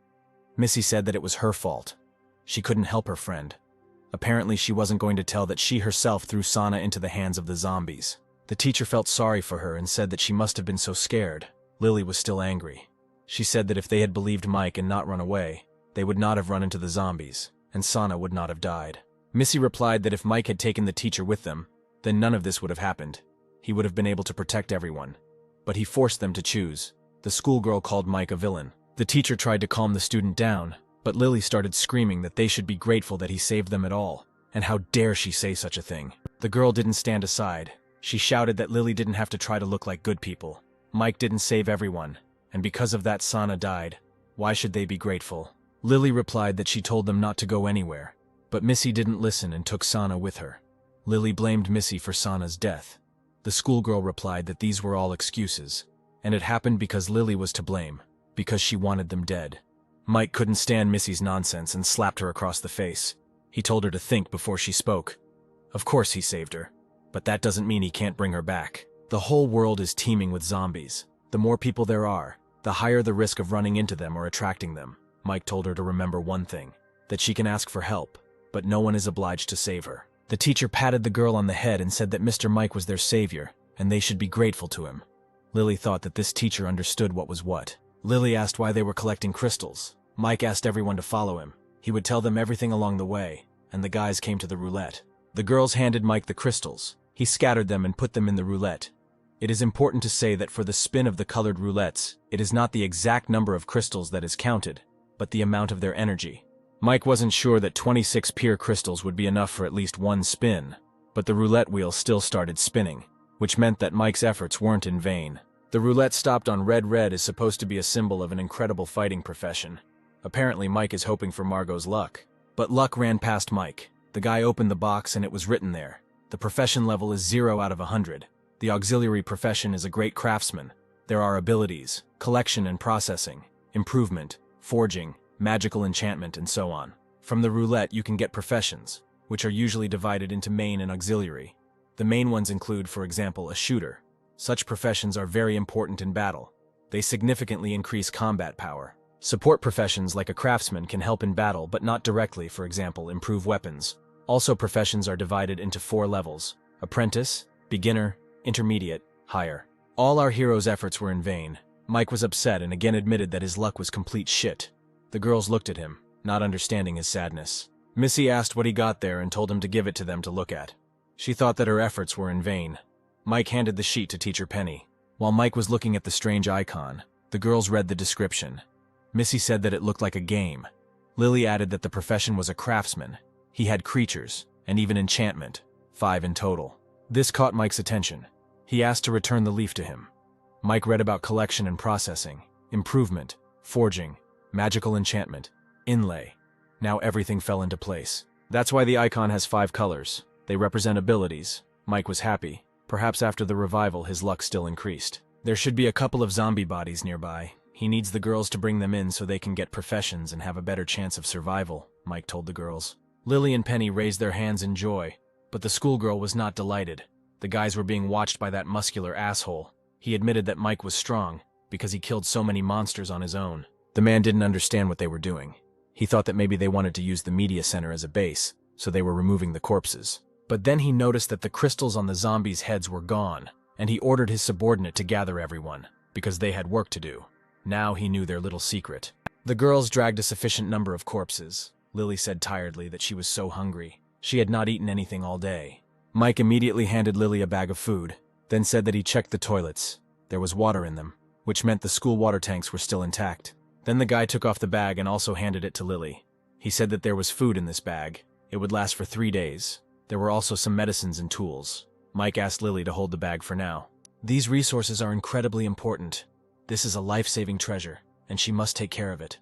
Missy said that it was her fault. She couldn't help her friend. Apparently she wasn't going to tell that she herself threw Sana into the hands of the zombies. The teacher felt sorry for her and said that she must have been so scared. Lily was still angry. She said that if they had believed Mike and not run away, they would not have run into the zombies, and Sana would not have died. Missy replied that if Mike had taken the teacher with them, then none of this would have happened. He would have been able to protect everyone. But he forced them to choose. The schoolgirl called Mike a villain. The teacher tried to calm the student down, but Lily started screaming that they should be grateful that he saved them at all. And how dare she say such a thing? The girl didn't stand aside. She shouted that Lily didn't have to try to look like good people. Mike didn't save everyone, and because of that Sana died. Why should they be grateful? Lily replied that she told them not to go anywhere, but Missy didn't listen and took Sana with her. Lily blamed Missy for Sana's death. The schoolgirl replied that these were all excuses, and it happened because Lily was to blame, because she wanted them dead. Mike couldn't stand Missy's nonsense and slapped her across the face. He told her to think before she spoke. Of course he saved her, but that doesn't mean he can't bring her back. The whole world is teeming with zombies. The more people there are, the higher the risk of running into them or attracting them. Mike told her to remember one thing, that she can ask for help, but no one is obliged to save her. The teacher patted the girl on the head and said that Mr. Mike was their savior, and they should be grateful to him. Lily thought that this teacher understood what was what. Lily asked why they were collecting crystals. Mike asked everyone to follow him. He would tell them everything along the way, and the guys came to the roulette. The girls handed Mike the crystals. He scattered them and put them in the roulette. It is important to say that for the spin of the colored roulettes, it is not the exact number of crystals that is counted, but the amount of their energy. Mike wasn't sure that 26 pure crystals would be enough for at least one spin, but the roulette wheel still started spinning, which meant that Mike's efforts weren't in vain. The roulette stopped on red. Red is supposed to be a symbol of an incredible fighting profession. Apparently Mike is hoping for Margot's luck. But luck ran past Mike. The guy opened the box and it was written there. The profession level is 0 out of 100. The auxiliary profession is a great craftsman. There are abilities, collection and processing, improvement, forging, magical enchantment, and so on. From the roulette you can get professions, which are usually divided into main and auxiliary. The main ones include, for example, a shooter. Such professions are very important in battle. They significantly increase combat power. Support professions like a craftsman can help in battle but not directly, for example, improve weapons. Also, professions are divided into 4 levels: apprentice, beginner, intermediate, higher. All our hero's efforts were in vain. Mike was upset and again admitted that his luck was complete shit. The girls looked at him, not understanding his sadness. Missy asked what he got there and told him to give it to them to look at. She thought that her efforts were in vain. Mike handed the sheet to Teacher Penny. While Mike was looking at the strange icon, the girls read the description. Missy said that it looked like a game. Lily added that the profession was a craftsman. He had creatures, and even enchantment, 5 in total. This caught Mike's attention. He asked to return the leaf to him. Mike read about collection and processing, improvement, forging, magical enchantment, inlay. Now everything fell into place. That's why the icon has 5 colors. They represent abilities. Mike was happy. Perhaps after the revival his luck still increased. There should be a couple of zombie bodies nearby. He needs the girls to bring them in so they can get professions and have a better chance of survival, Mike told the girls. Lily and Penny raised their hands in joy, but the schoolgirl was not delighted. The guys were being watched by that muscular asshole. He admitted that Mike was strong because he killed so many monsters on his own. The man didn't understand what they were doing. He thought that maybe they wanted to use the media center as a base, so they were removing the corpses. But then he noticed that the crystals on the zombies' heads were gone, and he ordered his subordinate to gather everyone, because they had work to do. Now he knew their little secret. The girls dragged a sufficient number of corpses. Lily said tiredly that she was so hungry. She had not eaten anything all day. Mike immediately handed Lily a bag of food, then said that he checked the toilets. There was water in them, which meant the school water tanks were still intact. Then the guy took off the bag and also handed it to Lily. He said that there was food in this bag. It would last for 3 days. There were also some medicines and tools. Mike asked Lily to hold the bag for now. These resources are incredibly important. This is a life-saving treasure, and she must take care of it.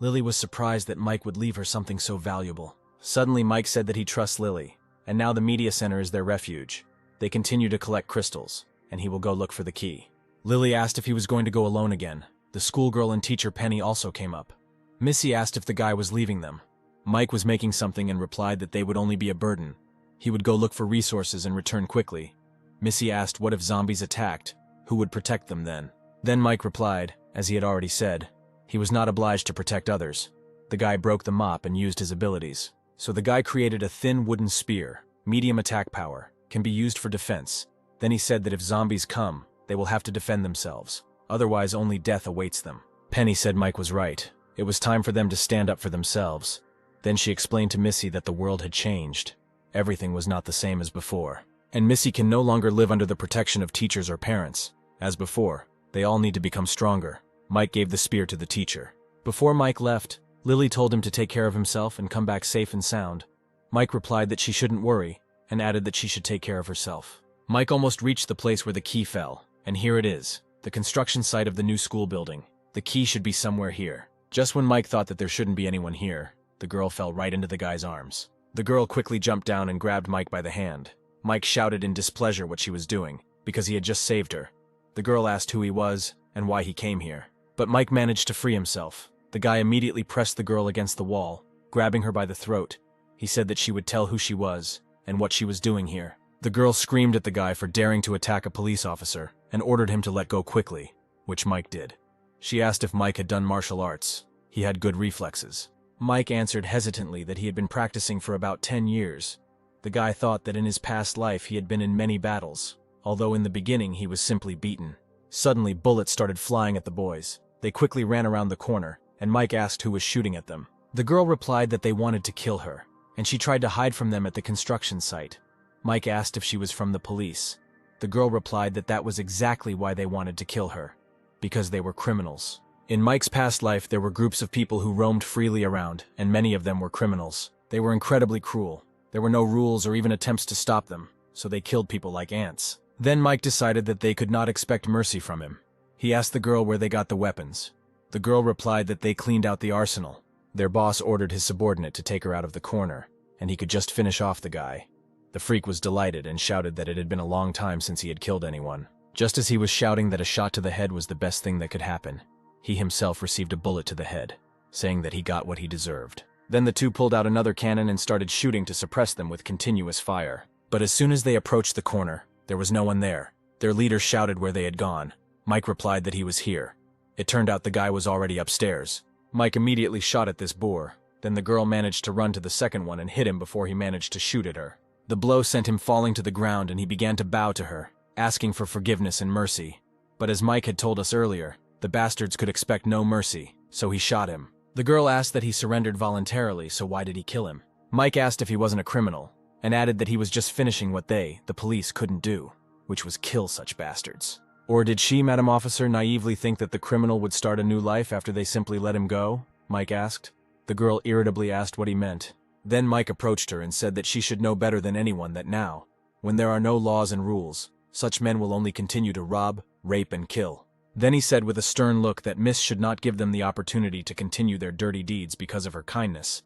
Lily was surprised that Mike would leave her something so valuable. Suddenly Mike said that he trusts Lily, and now the media center is their refuge. They continue to collect crystals, and he will go look for the key. Lily asked if he was going to go alone again. The schoolgirl and Teacher Penny also came up. Missy asked if the guy was leaving them. Mike was making something and replied that they would only be a burden. He would go look for resources and return quickly. Missy asked what if zombies attacked, who would protect them then? Then Mike replied, as he had already said, he was not obliged to protect others. The guy broke the mop and used his abilities. So the guy created a thin wooden spear, medium attack power, can be used for defense. Then he said that if zombies come, they will have to defend themselves. Otherwise only death awaits them. Penny said Mike was right. It was time for them to stand up for themselves. Then she explained to Missy that the world had changed. Everything was not the same as before. And Missy can no longer live under the protection of teachers or parents. As before, they all need to become stronger. Mike gave the spear to the teacher. Before Mike left, Lily told him to take care of himself and come back safe and sound. Mike replied that she shouldn't worry, and added that she should take care of herself. Mike almost reached the place where the key fell, and here it is, the construction site of the new school building. The key should be somewhere here. Just when Mike thought that there shouldn't be anyone here, the girl fell right into the guy's arms. The girl quickly jumped down and grabbed Mike by the hand. Mike shouted in displeasure what she was doing, because he had just saved her. The girl asked who he was and why he came here. But Mike managed to free himself. The guy immediately pressed the girl against the wall, grabbing her by the throat. He said that she would tell who she was and what she was doing here. The girl screamed at the guy for daring to attack a police officer and ordered him to let go quickly, which Mike did. She asked if Mike had done martial arts. He had good reflexes. Mike answered hesitantly that he had been practicing for about 10 years. The guy thought that in his past life he had been in many battles, although in the beginning he was simply beaten. Suddenly bullets started flying at the boys. They quickly ran around the corner, and Mike asked who was shooting at them. The girl replied that they wanted to kill her, and she tried to hide from them at the construction site. Mike asked if she was from the police. The girl replied that that was exactly why they wanted to kill her, because they were criminals. In Mike's past life, there were groups of people who roamed freely around, and many of them were criminals. They were incredibly cruel. There were no rules or even attempts to stop them, so they killed people like ants. Then Mike decided that they could not expect mercy from him. He asked the girl where they got the weapons. The girl replied that they cleaned out the arsenal. Their boss ordered his subordinate to take her out of the corner, and he could just finish off the guy. The freak was delighted and shouted that it had been a long time since he had killed anyone. Just as he was shouting that a shot to the head was the best thing that could happen, he himself received a bullet to the head, saying that he got what he deserved. Then the two pulled out another cannon and started shooting to suppress them with continuous fire. But as soon as they approached the corner, there was no one there. Their leader shouted where they had gone. Mike replied that he was here. It turned out the guy was already upstairs. Mike immediately shot at this boar. Then the girl managed to run to the second one and hit him before he managed to shoot at her. The blow sent him falling to the ground and he began to bow to her, asking for forgiveness and mercy. But as Mike had told us earlier, the bastards could expect no mercy, so he shot him. The girl asked that he surrendered voluntarily, so why did he kill him? Mike asked if he wasn't a criminal, and added that he was just finishing what they, the police, couldn't do, which was kill such bastards. Or did she, Madam Officer, naively think that the criminal would start a new life after they simply let him go? Mike asked. The girl irritably asked what he meant. Then Mike approached her and said that she should know better than anyone that now, when there are no laws and rules, such men will only continue to rob, rape, and kill. Then he said with a stern look that Miss should not give them the opportunity to continue their dirty deeds because of her kindness.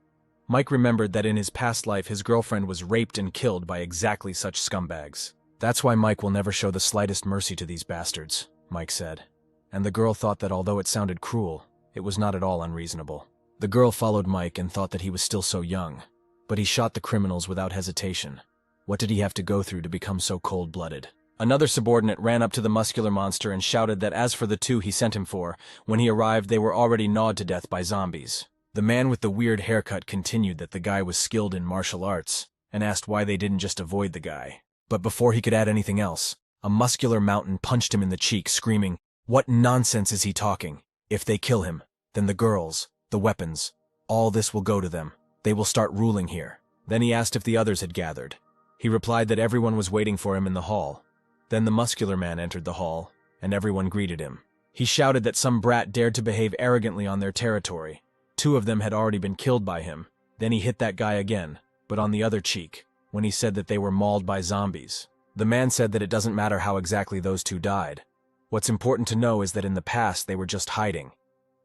Mike remembered that in his past life his girlfriend was raped and killed by exactly such scumbags. That's why Mike will never show the slightest mercy to these bastards, Mike said. And the girl thought that although it sounded cruel, it was not at all unreasonable. The girl followed Mike and thought that he was still so young, but he shot the criminals without hesitation. What did he have to go through to become so cold-blooded? Another subordinate ran up to the muscular monster and shouted that as for the two he sent him for, when he arrived they were already gnawed to death by zombies. The man with the weird haircut continued that the guy was skilled in martial arts, and asked why they didn't just avoid the guy. But before he could add anything else, a muscular mountain punched him in the cheek, screaming, "What nonsense is he talking? If they kill him, then the girls, the weapons, all this will go to them. They will start ruling here." Then he asked if the others had gathered. He replied that everyone was waiting for him in the hall. Then the muscular man entered the hall, and everyone greeted him. He shouted that some brat dared to behave arrogantly on their territory. 2 of them had already been killed by him. Then he hit that guy again, but on the other cheek, when he said that they were mauled by zombies. The man said that it doesn't matter how exactly those 2 died. What's important to know is that in the past they were just hiding.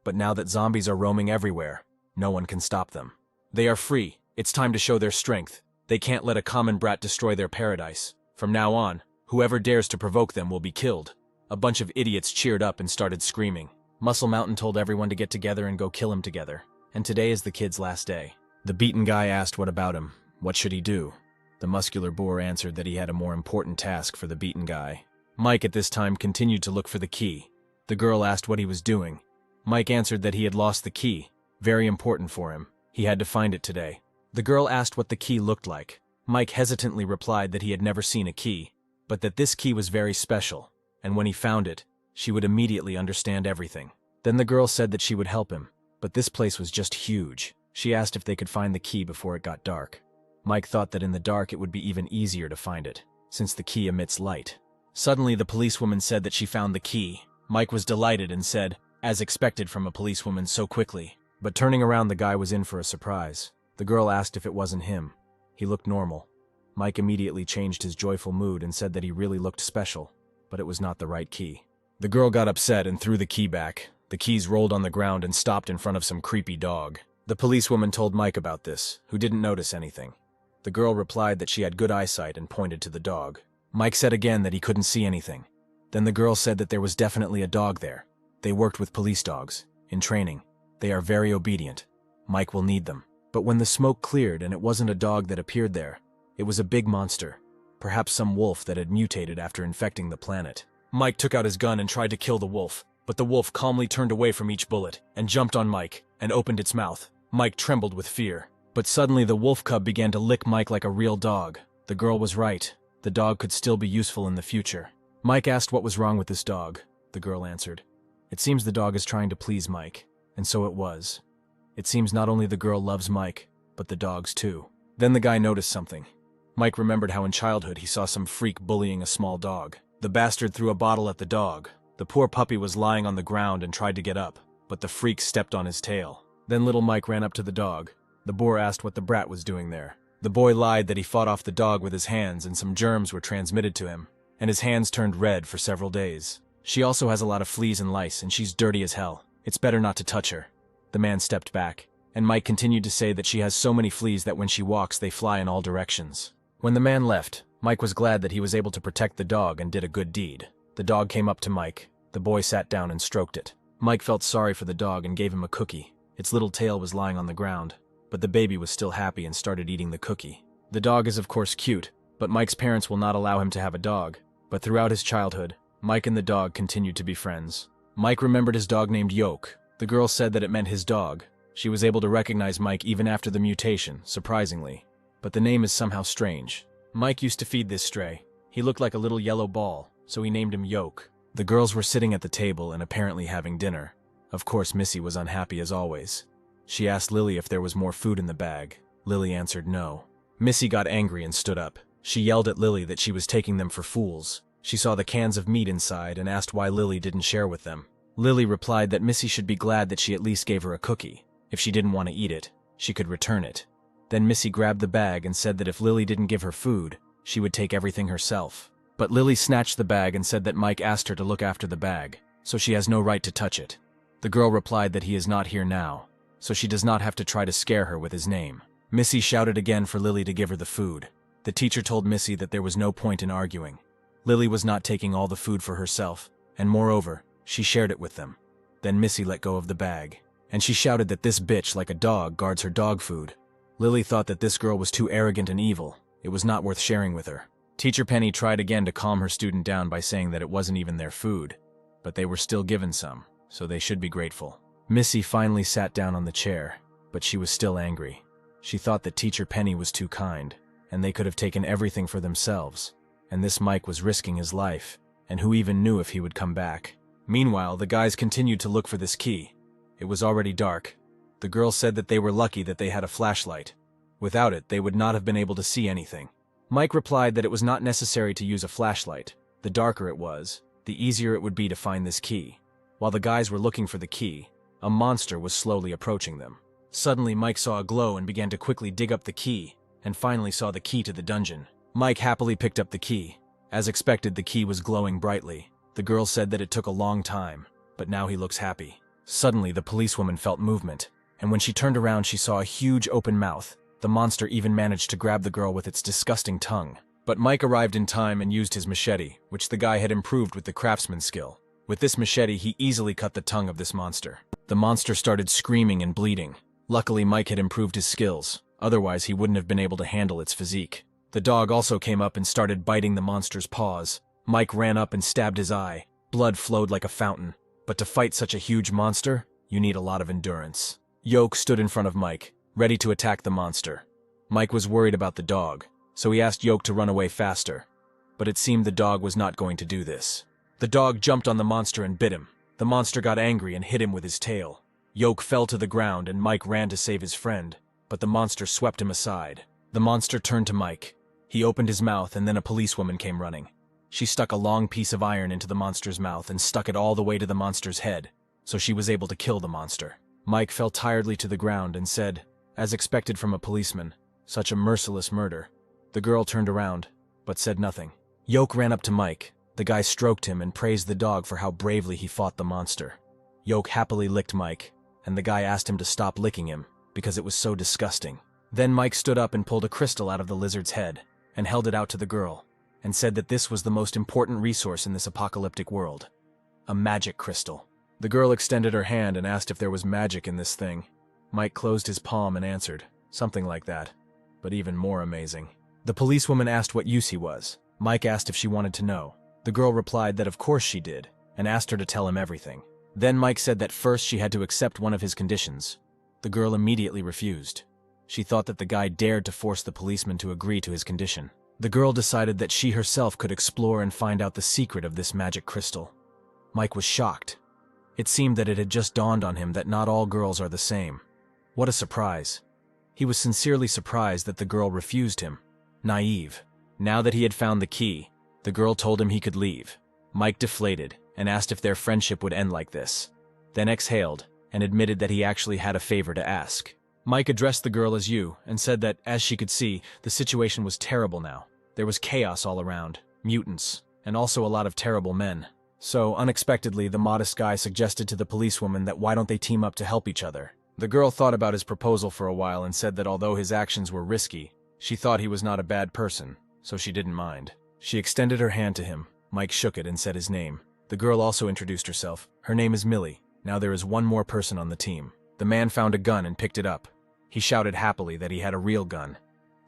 But now that zombies are roaming everywhere, no one can stop them. They are free. It's time to show their strength. They can't let a common brat destroy their paradise. From now on, whoever dares to provoke them will be killed. A bunch of idiots cheered up and started screaming. Muscle Mountain told everyone to get together and go kill him together. And today is the kid's last day. The beaten guy asked what about him. What should he do? The muscular boar answered that he had a more important task for the beaten guy. Mike at this time continued to look for the key. The girl asked what he was doing. Mike answered that he had lost the key. Very important for him. He had to find it today. The girl asked what the key looked like. Mike hesitantly replied that he had never seen a key, but that this key was very special, and when he found it, she would immediately understand everything. Then the girl said that she would help him, but this place was just huge. She asked if they could find the key before it got dark. Mike thought that in the dark it would be even easier to find it, since the key emits light. Suddenly the policewoman said that she found the key. Mike was delighted and said, as expected from a policewoman so quickly. But turning around, the guy was in for a surprise. The girl asked if it wasn't him. He looked normal. Mike immediately changed his joyful mood and said that he really looked special, but it was not the right key. The girl got upset and threw the key back. The keys rolled on the ground and stopped in front of some creepy dog. The policewoman told Mike about this, who didn't notice anything. The girl replied that she had good eyesight and pointed to the dog. Mike said again that he couldn't see anything. Then the girl said that there was definitely a dog there. They worked with police dogs, in training. They are very obedient. Mike will need them. But when the smoke cleared and it wasn't a dog that appeared there, it was a big monster, perhaps some wolf that had mutated after infecting the planet. Mike took out his gun and tried to kill the wolf, but the wolf calmly turned away from each bullet and jumped on Mike and opened its mouth. Mike trembled with fear. But suddenly the wolf cub began to lick Mike like a real dog. The girl was right. The dog could still be useful in the future. Mike asked what was wrong with this dog. The girl answered, "It seems the dog is trying to please Mike." And so it was. It seems not only the girl loves Mike, but the dogs too. Then the guy noticed something. Mike remembered how in childhood he saw some freak bullying a small dog. The bastard threw a bottle at the dog. The poor puppy was lying on the ground and tried to get up, but the freak stepped on his tail. Then little Mike ran up to the dog. The boar asked what the brat was doing there. The boy lied that he fought off the dog with his hands and some germs were transmitted to him, and his hands turned red for several days. She also has a lot of fleas and lice, and she's dirty as hell. It's better not to touch her. The man stepped back, and Mike continued to say that she has so many fleas that when she walks they fly in all directions. When the man left, Mike was glad that he was able to protect the dog and did a good deed. The dog came up to Mike. The boy sat down and stroked it. Mike felt sorry for the dog and gave him a cookie. Its little tail was lying on the ground, but the baby was still happy and started eating the cookie. The dog is of course cute, but Mike's parents will not allow him to have a dog. But throughout his childhood, Mike and the dog continued to be friends. Mike remembered his dog named Yoke. The girl said that it meant his dog. She was able to recognize Mike even after the mutation, surprisingly. But the name is somehow strange. Mike used to feed this stray. He looked like a little yellow ball, so he named him Yoke. The girls were sitting at the table and apparently having dinner. Of course, Missy was unhappy as always. She asked Lily if there was more food in the bag. Lily answered no. Missy got angry and stood up. She yelled at Lily that she was taking them for fools. She saw the cans of meat inside and asked why Lily didn't share with them. Lily replied that Missy should be glad that she at least gave her a cookie. If she didn't want to eat it, she could return it. Then Missy grabbed the bag and said that if Lily didn't give her food, she would take everything herself. But Lily snatched the bag and said that Mike asked her to look after the bag, so she has no right to touch it. The girl replied that he is not here now, so she does not have to try to scare her with his name. Missy shouted again for Lily to give her the food. The teacher told Missy that there was no point in arguing. Lily was not taking all the food for herself, and moreover, she shared it with them. Then Missy let go of the bag, and she shouted that this bitch, like a dog, guards her dog food. Lily thought that this girl was too arrogant and evil. It was not worth sharing with her. Teacher Penny tried again to calm her student down by saying that it wasn't even their food, but they were still given some, so they should be grateful. Missy finally sat down on the chair, but she was still angry. She thought that Teacher Penny was too kind, and they could have taken everything for themselves, and this Mike was risking his life, and who even knew if he would come back. Meanwhile, the guys continued to look for this key. It was already dark. The girls said that they were lucky that they had a flashlight. Without it, they would not have been able to see anything. Mike replied that it was not necessary to use a flashlight. The darker it was, the easier it would be to find this key. While the guys were looking for the key, a monster was slowly approaching them. Suddenly, Mike saw a glow and began to quickly dig up the key, and finally saw the key to the dungeon. Mike happily picked up the key. As expected, the key was glowing brightly. The girl said that it took a long time, but now he looks happy. Suddenly, the policewoman felt movement, and when she turned around, she saw a huge open mouth. The monster even managed to grab the girl with its disgusting tongue. But Mike arrived in time and used his machete, which the guy had improved with the craftsman's skill. With this machete, he easily cut the tongue of this monster. The monster started screaming and bleeding. Luckily, Mike had improved his skills, otherwise he wouldn't have been able to handle its physique. The dog also came up and started biting the monster's paws. Mike ran up and stabbed his eye. Blood flowed like a fountain. But to fight such a huge monster, you need a lot of endurance. Yoke stood in front of Mike, ready to attack the monster. Mike was worried about the dog, so he asked Yoke to run away faster. But it seemed the dog was not going to do this. The dog jumped on the monster and bit him. The monster got angry and hit him with his tail. Yoke fell to the ground and Mike ran to save his friend, but the monster swept him aside. The monster turned to Mike. He opened his mouth and then a policewoman came running. She stuck a long piece of iron into the monster's mouth and stuck it all the way to the monster's head, so she was able to kill the monster. Mike fell tiredly to the ground and said, as expected from a policeman, such a merciless murder. The girl turned around, but said nothing. Yoke ran up to Mike. The guy stroked him and praised the dog for how bravely he fought the monster. Yoke happily licked Mike, and the guy asked him to stop licking him, because it was so disgusting. Then Mike stood up and pulled a crystal out of the lizard's head, and held it out to the girl, and said that this was the most important resource in this apocalyptic world. A magic crystal. The girl extended her hand and asked if there was magic in this thing. Mike closed his palm and answered, something like that, but even more amazing. The policewoman asked what use he was. Mike asked if she wanted to know. The girl replied that of course she did, and asked her to tell him everything. Then Mike said that first she had to accept one of his conditions. The girl immediately refused. She thought that the guy dared to force the policeman to agree to his condition. The girl decided that she herself could explore and find out the secret of this magic crystal. Mike was shocked. It seemed that it had just dawned on him that not all girls are the same. What a surprise. He was sincerely surprised that the girl refused him. Naive. Now that he had found the key, the girl told him he could leave. Mike deflated and asked if their friendship would end like this, then exhaled and admitted that he actually had a favor to ask. Mike addressed the girl as you and said that, as she could see, the situation was terrible now. There was chaos all around, mutants, and also a lot of terrible men. So, unexpectedly, the modest guy suggested to the policewoman that why don't they team up to help each other. The girl thought about his proposal for a while and said that although his actions were risky, she thought he was not a bad person, so she didn't mind. She extended her hand to him. Mike shook it and said his name. The girl also introduced herself. Her name is Millie. Now there is one more person on the team. The man found a gun and picked it up. He shouted happily that he had a real gun.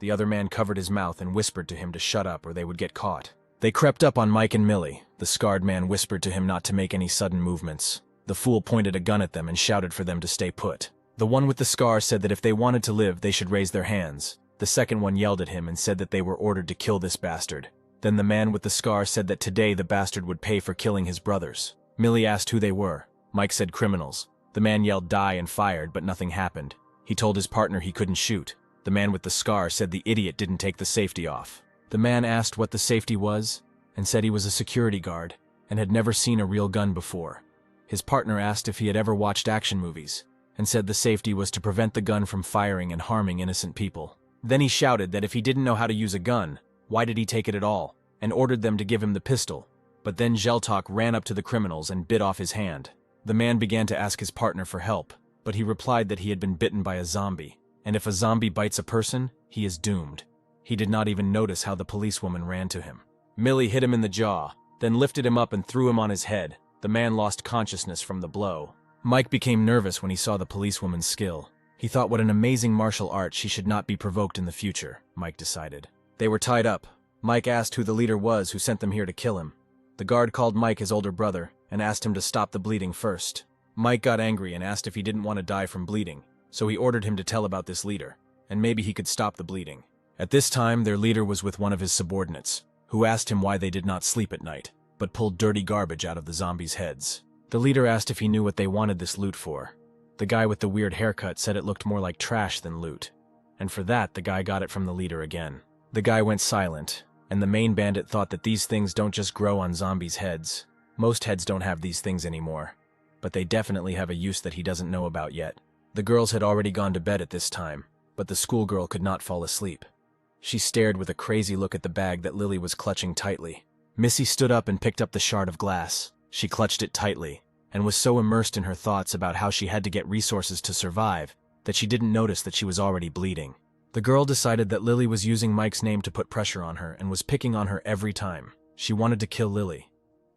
The other man covered his mouth and whispered to him to shut up or they would get caught. They crept up on Mike and Millie. The scarred man whispered to him not to make any sudden movements. The fool pointed a gun at them and shouted for them to stay put. The one with the scar said that if they wanted to live, they should raise their hands. The second one yelled at him and said that they were ordered to kill this bastard. Then the man with the scar said that today the bastard would pay for killing his brothers. Millie asked who they were. Mike said criminals. The man yelled die and fired, but nothing happened. He told his partner he couldn't shoot. The man with the scar said the idiot didn't take the safety off. The man asked what the safety was, and said he was a security guard, and had never seen a real gun before. His partner asked if he had ever watched action movies, and said the safety was to prevent the gun from firing and harming innocent people. Then he shouted that if he didn't know how to use a gun, why did he take it at all, and ordered them to give him the pistol. But then Jeltok ran up to the criminals and bit off his hand. The man began to ask his partner for help, but he replied that he had been bitten by a zombie, and if a zombie bites a person, he is doomed. He did not even notice how the policewoman ran to him. Millie hit him in the jaw, then lifted him up and threw him on his head. The man lost consciousness from the blow. Mike became nervous when he saw the policewoman's skill. He thought what an amazing martial art she should not be provoked in the future, Mike decided. They were tied up. Mike asked who the leader was who sent them here to kill him. The guard called Mike his older brother and asked him to stop the bleeding first. Mike got angry and asked if he didn't want to die from bleeding, so he ordered him to tell about this leader, and maybe he could stop the bleeding. At this time, their leader was with one of his subordinates, who asked him why they did not sleep at night, but pulled dirty garbage out of the zombies' heads. The leader asked if he knew what they wanted this loot for. The guy with the weird haircut said it looked more like trash than loot, and for that, the guy got it from the leader again. The guy went silent, and the main bandit thought that these things don't just grow on zombies' heads. Most heads don't have these things anymore, but they definitely have a use that he doesn't know about yet. The girls had already gone to bed at this time, but the schoolgirl could not fall asleep. She stared with a crazy look at the bag that Lily was clutching tightly. Missy stood up and picked up the shard of glass. She clutched it tightly, and was so immersed in her thoughts about how she had to get resources to survive that she didn't notice that she was already bleeding. The girl decided that Lily was using Mike's name to put pressure on her and was picking on her every time. She wanted to kill Lily.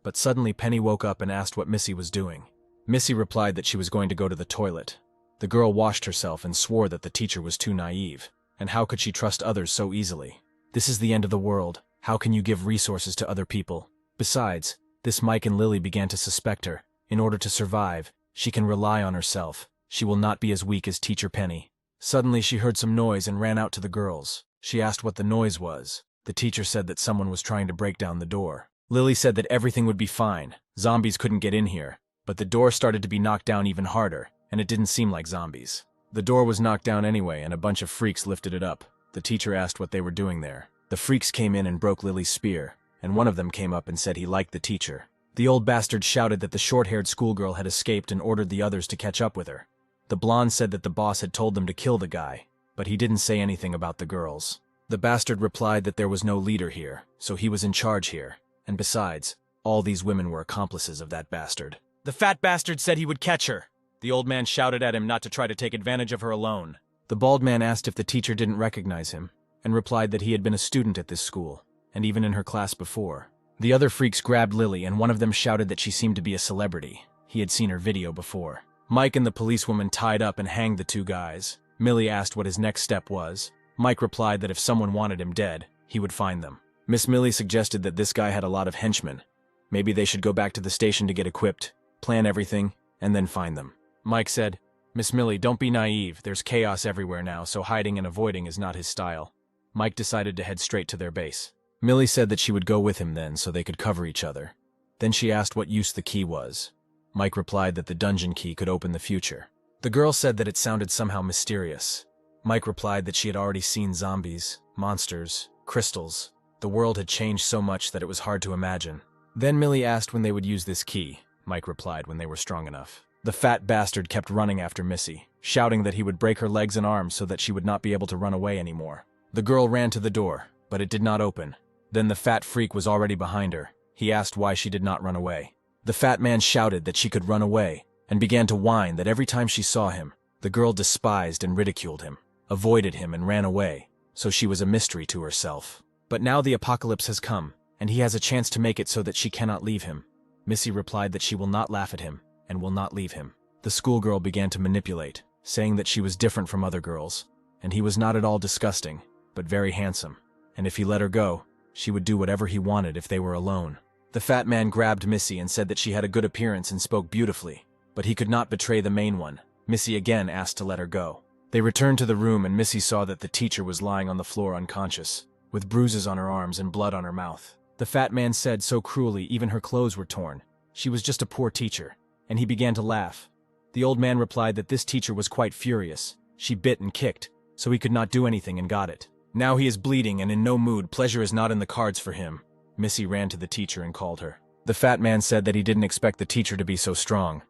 But suddenly Penny woke up and asked what Missy was doing. Missy replied that she was going to go to the toilet. The girl washed herself and swore that the teacher was too naive, and how could she trust others so easily? This is the end of the world. How can you give resources to other people? Besides, this Mike and Lily began to suspect her. In order to survive, she can rely on herself. She will not be as weak as Teacher Penny. Suddenly she heard some noise and ran out to the girls. She asked what the noise was. The teacher said that someone was trying to break down the door. Lily said that everything would be fine. Zombies couldn't get in here. But the door started to be knocked down even harder, and it didn't seem like zombies. The door was knocked down anyway, and a bunch of freaks lifted it up. The teacher asked what they were doing there. The freaks came in and broke Lily's spear, and one of them came up and said he liked the teacher. The old bastard shouted that the short-haired schoolgirl had escaped and ordered the others to catch up with her. The blonde said that the boss had told them to kill the guy, but he didn't say anything about the girls. The bastard replied that there was no leader here, so he was in charge here, and besides, all these women were accomplices of that bastard. The fat bastard said he would catch her. The old man shouted at him not to try to take advantage of her alone. The bald man asked if the teacher didn't recognize him, and replied that he had been a student at this school, and even in her class before. The other freaks grabbed Lily, and one of them shouted that she seemed to be a celebrity. He had seen her video before. Mike and the policewoman tied up and hanged the two guys. Millie asked what his next step was. Mike replied that if someone wanted him dead, he would find them. Miss Millie suggested that this guy had a lot of henchmen. Maybe they should go back to the station to get equipped, plan everything, and then find them. Mike said, "Miss Millie, don't be naive. There's chaos everywhere now, so hiding and avoiding is not his style." Mike decided to head straight to their base. Millie said that she would go with him then so they could cover each other. Then she asked what use the key was. Mike replied that the dungeon key could open the future. The girl said that it sounded somehow mysterious. Mike replied that she had already seen zombies, monsters, crystals. The world had changed so much that it was hard to imagine. Then Millie asked when they would use this key. Mike replied when they were strong enough. The fat bastard kept running after Missy, shouting that he would break her legs and arms so that she would not be able to run away anymore. The girl ran to the door, but it did not open. Then the fat freak was already behind her. He asked why she did not run away. The fat man shouted that she could run away, and began to whine that every time she saw him, the girl despised and ridiculed him, avoided him and ran away, so she was a mystery to herself. But now the apocalypse has come, and he has a chance to make it so that she cannot leave him. Missy replied that she will not laugh at him, and will not leave him. The schoolgirl began to manipulate, saying that she was different from other girls, and he was not at all disgusting, but very handsome, and if he let her go, she would do whatever he wanted if they were alone. The fat man grabbed Missy and said that she had a good appearance and spoke beautifully, but he could not betray the main one. Missy again asked to let her go. They returned to the room and Missy saw that the teacher was lying on the floor unconscious, with bruises on her arms and blood on her mouth. The fat man said so cruelly even her clothes were torn. She was just a poor teacher, and he began to laugh. The old man replied that this teacher was quite furious. She bit and kicked, so he could not do anything and got it. Now he is bleeding and in no mood. Pleasure is not in the cards for him. Missy ran to the teacher and called her. The fat man said that he didn't expect the teacher to be so strong.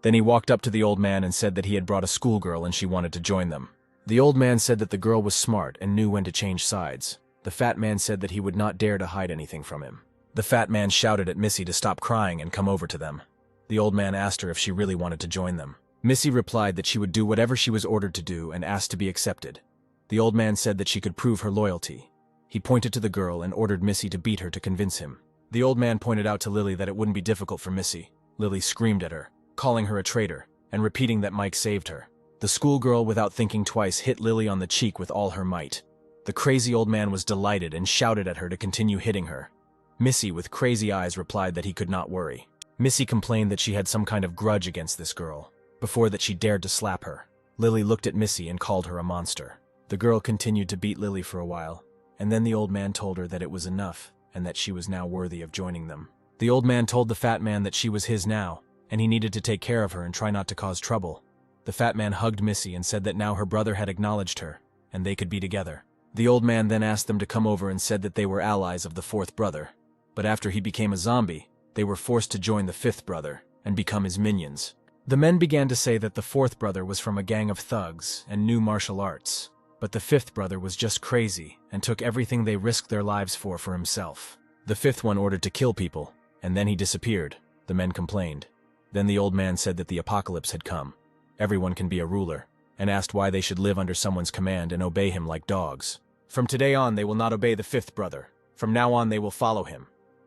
Then he walked up to the old man and said that he had brought a schoolgirl and she wanted to join them. The old man said that the girl was smart and knew when to change sides. The fat man said that he would not dare to hide anything from him. The fat man shouted at Missy to stop crying and come over to them. The old man asked her if she really wanted to join them. Missy replied that she would do whatever she was ordered to do and asked to be accepted. The old man said that she could prove her loyalty. He pointed to the girl and ordered Missy to beat her to convince him. The old man pointed out to Lily that it wouldn't be difficult for Missy. Lily screamed at her, calling her a traitor, and repeating that Mike saved her. The schoolgirl, without thinking twice, hit Lily on the cheek with all her might. The crazy old man was delighted and shouted at her to continue hitting her. Missy, with crazy eyes, replied that he could not worry. Missy complained that she had some kind of grudge against this girl, before that she dared to slap her. Lily looked at Missy and called her a monster. The girl continued to beat Lily for a while, and then the old man told her that it was enough and that she was now worthy of joining them. The old man told the fat man that she was his now, and he needed to take care of her and try not to cause trouble. The fat man hugged Missy and said that now her brother had acknowledged her, and they could be together. The old man then asked them to come over and said that they were allies of the fourth brother. But after he became a zombie, they were forced to join the fifth brother and become his minions. The men began to say that the fourth brother was from a gang of thugs and knew martial arts, but the fifth brother was just crazy and took everything they risked their lives for himself. The fifth one ordered to kill people, and then he disappeared. The men complained. Then the old man said that the apocalypse had come. Everyone can be a ruler, and asked why they should live under someone's command and obey him like dogs. From today on, they will not obey the fifth brother. From now on, they will follow him.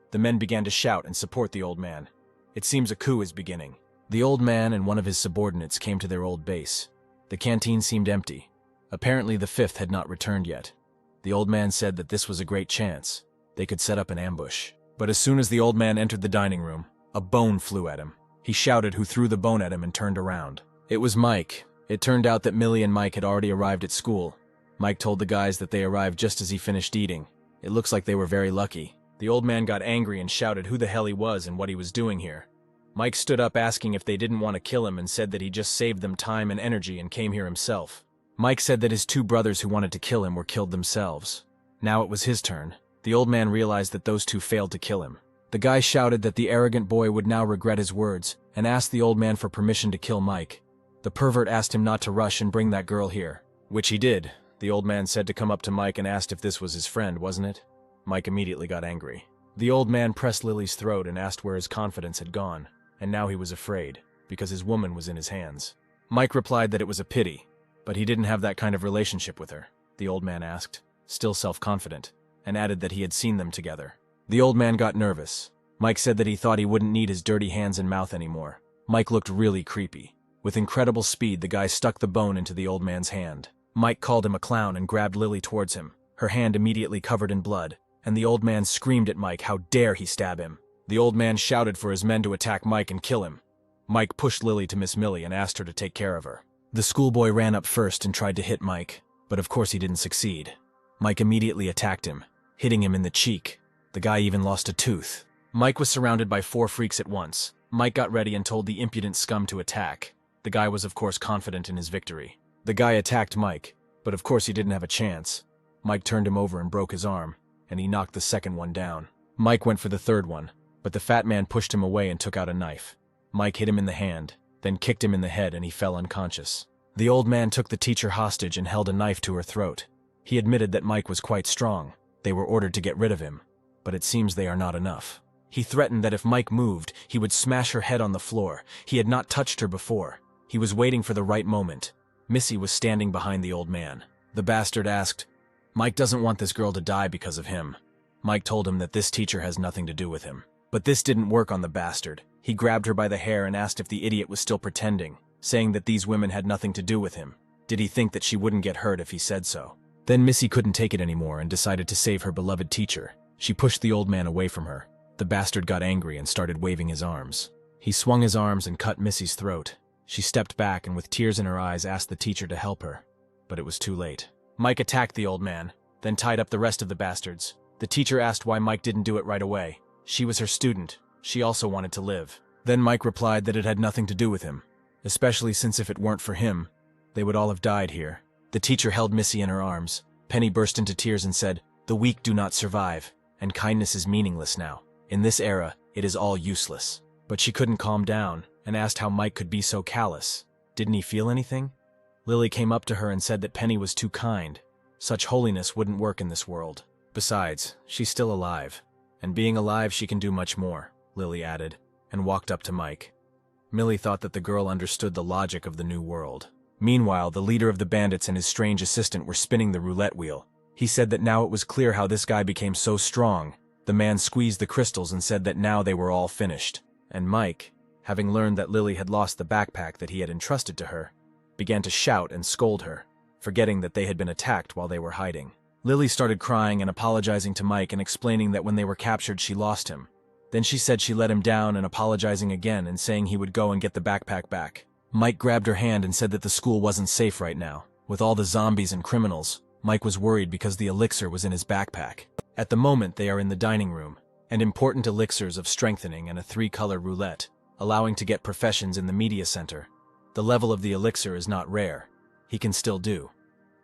The men began to shout and support the old man. It seems a coup is beginning. The old man and one of his subordinates came to their old base. The canteen seemed empty. Apparently the fifth had not returned yet. The old man said that this was a great chance. They could set up an ambush. But as soon as the old man entered the dining room, a bone flew at him. He shouted who threw the bone at him and turned around. It was Mike. It turned out that Millie and Mike had already arrived at school. Mike told the guys that they arrived just as he finished eating. It looks like they were very lucky. The old man got angry and shouted who the hell he was and what he was doing here. Mike stood up asking if they didn't want to kill him and said that he just saved them time and energy and came here himself. Mike said that his two brothers who wanted to kill him were killed themselves. Now it was his turn. The old man realized that those two failed to kill him. The guy shouted that the arrogant boy would now regret his words and asked the old man for permission to kill Mike. The pervert asked him not to rush and bring that girl here, which he did. The old man said to come up to Mike and asked if this was his friend, wasn't it? Mike immediately got angry. The old man pressed Lily's throat and asked where his confidence had gone, and now he was afraid, because his woman was in his hands. Mike replied that it was a pity, but he didn't have that kind of relationship with her, the old man asked, still self-confident, and added that he had seen them together. The old man got nervous. Mike said that he thought he wouldn't need his dirty hands and mouth anymore. Mike looked really creepy. With incredible speed, the guy stuck the bone into the old man's hand. Mike called him a clown and grabbed Lily towards him, her hand immediately covered in blood, and the old man screamed at Mike how dare he stab him. The old man shouted for his men to attack Mike and kill him. Mike pushed Lily to Miss Millie and asked her to take care of her. The schoolboy ran up first and tried to hit Mike, but of course he didn't succeed. Mike immediately attacked him, hitting him in the cheek. The guy even lost a tooth. Mike was surrounded by 4 freaks at once. Mike got ready and told the impudent scum to attack. The guy was of course confident in his victory. The guy attacked Mike, but of course he didn't have a chance. Mike turned him over and broke his arm, and he knocked the second one down. Mike went for the third one, but the fat man pushed him away and took out a knife. Mike hit him in the hand, then kicked him in the head and he fell unconscious. The old man took the teacher hostage and held a knife to her throat. He admitted that Mike was quite strong. They were ordered to get rid of him, but it seems they are not enough. He threatened that if Mike moved, he would smash her head on the floor. He had not touched her before. He was waiting for the right moment. Missy was standing behind the old man. The bastard asked, "Mike doesn't want this girl to die because of him." Mike told him that this teacher has nothing to do with him. But this didn't work on the bastard. He grabbed her by the hair and asked if the idiot was still pretending, saying that these women had nothing to do with him. Did he think that she wouldn't get hurt if he said so? Then Missy couldn't take it anymore and decided to save her beloved teacher. She pushed the old man away from her. The bastard got angry and started waving his arms. He swung his arms and cut Missy's throat. She stepped back and with tears in her eyes asked the teacher to help her, but it was too late. Mike attacked the old man, then tied up the rest of the bastards. The teacher asked why Mike didn't do it right away. She was her student. She also wanted to live. Then Mike replied that it had nothing to do with him, especially since if it weren't for him, they would all have died here. The teacher held Missy in her arms. Penny burst into tears and said, "The weak do not survive, and kindness is meaningless now. In this era, it is all useless." But she couldn't calm down and asked how Mike could be so callous. Didn't he feel anything? Lily came up to her and said that Penny was too kind. Such holiness wouldn't work in this world. Besides, she's still alive. And being alive, she can do much more, Lily added, and walked up to Mike. Millie thought that the girl understood the logic of the new world. Meanwhile, the leader of the bandits and his strange assistant were spinning the roulette wheel. He said that now it was clear how this guy became so strong. The man squeezed the crystals and said that now they were all finished. And Mike, having learned that Lily had lost the backpack that he had entrusted to her, began to shout and scold her, forgetting that they had been attacked while they were hiding. Lily started crying and apologizing to Mike and explaining that when they were captured she lost him. Then she said she let him down and apologizing again and saying he would go and get the backpack back. Mike grabbed her hand and said that the school wasn't safe right now. With all the zombies and criminals, Mike was worried because the elixir was in his backpack. At the moment they are in the dining room, and important elixirs of strengthening and a 3-color roulette, allowing to get professions in the media center. The level of the elixir is not rare. He can still do.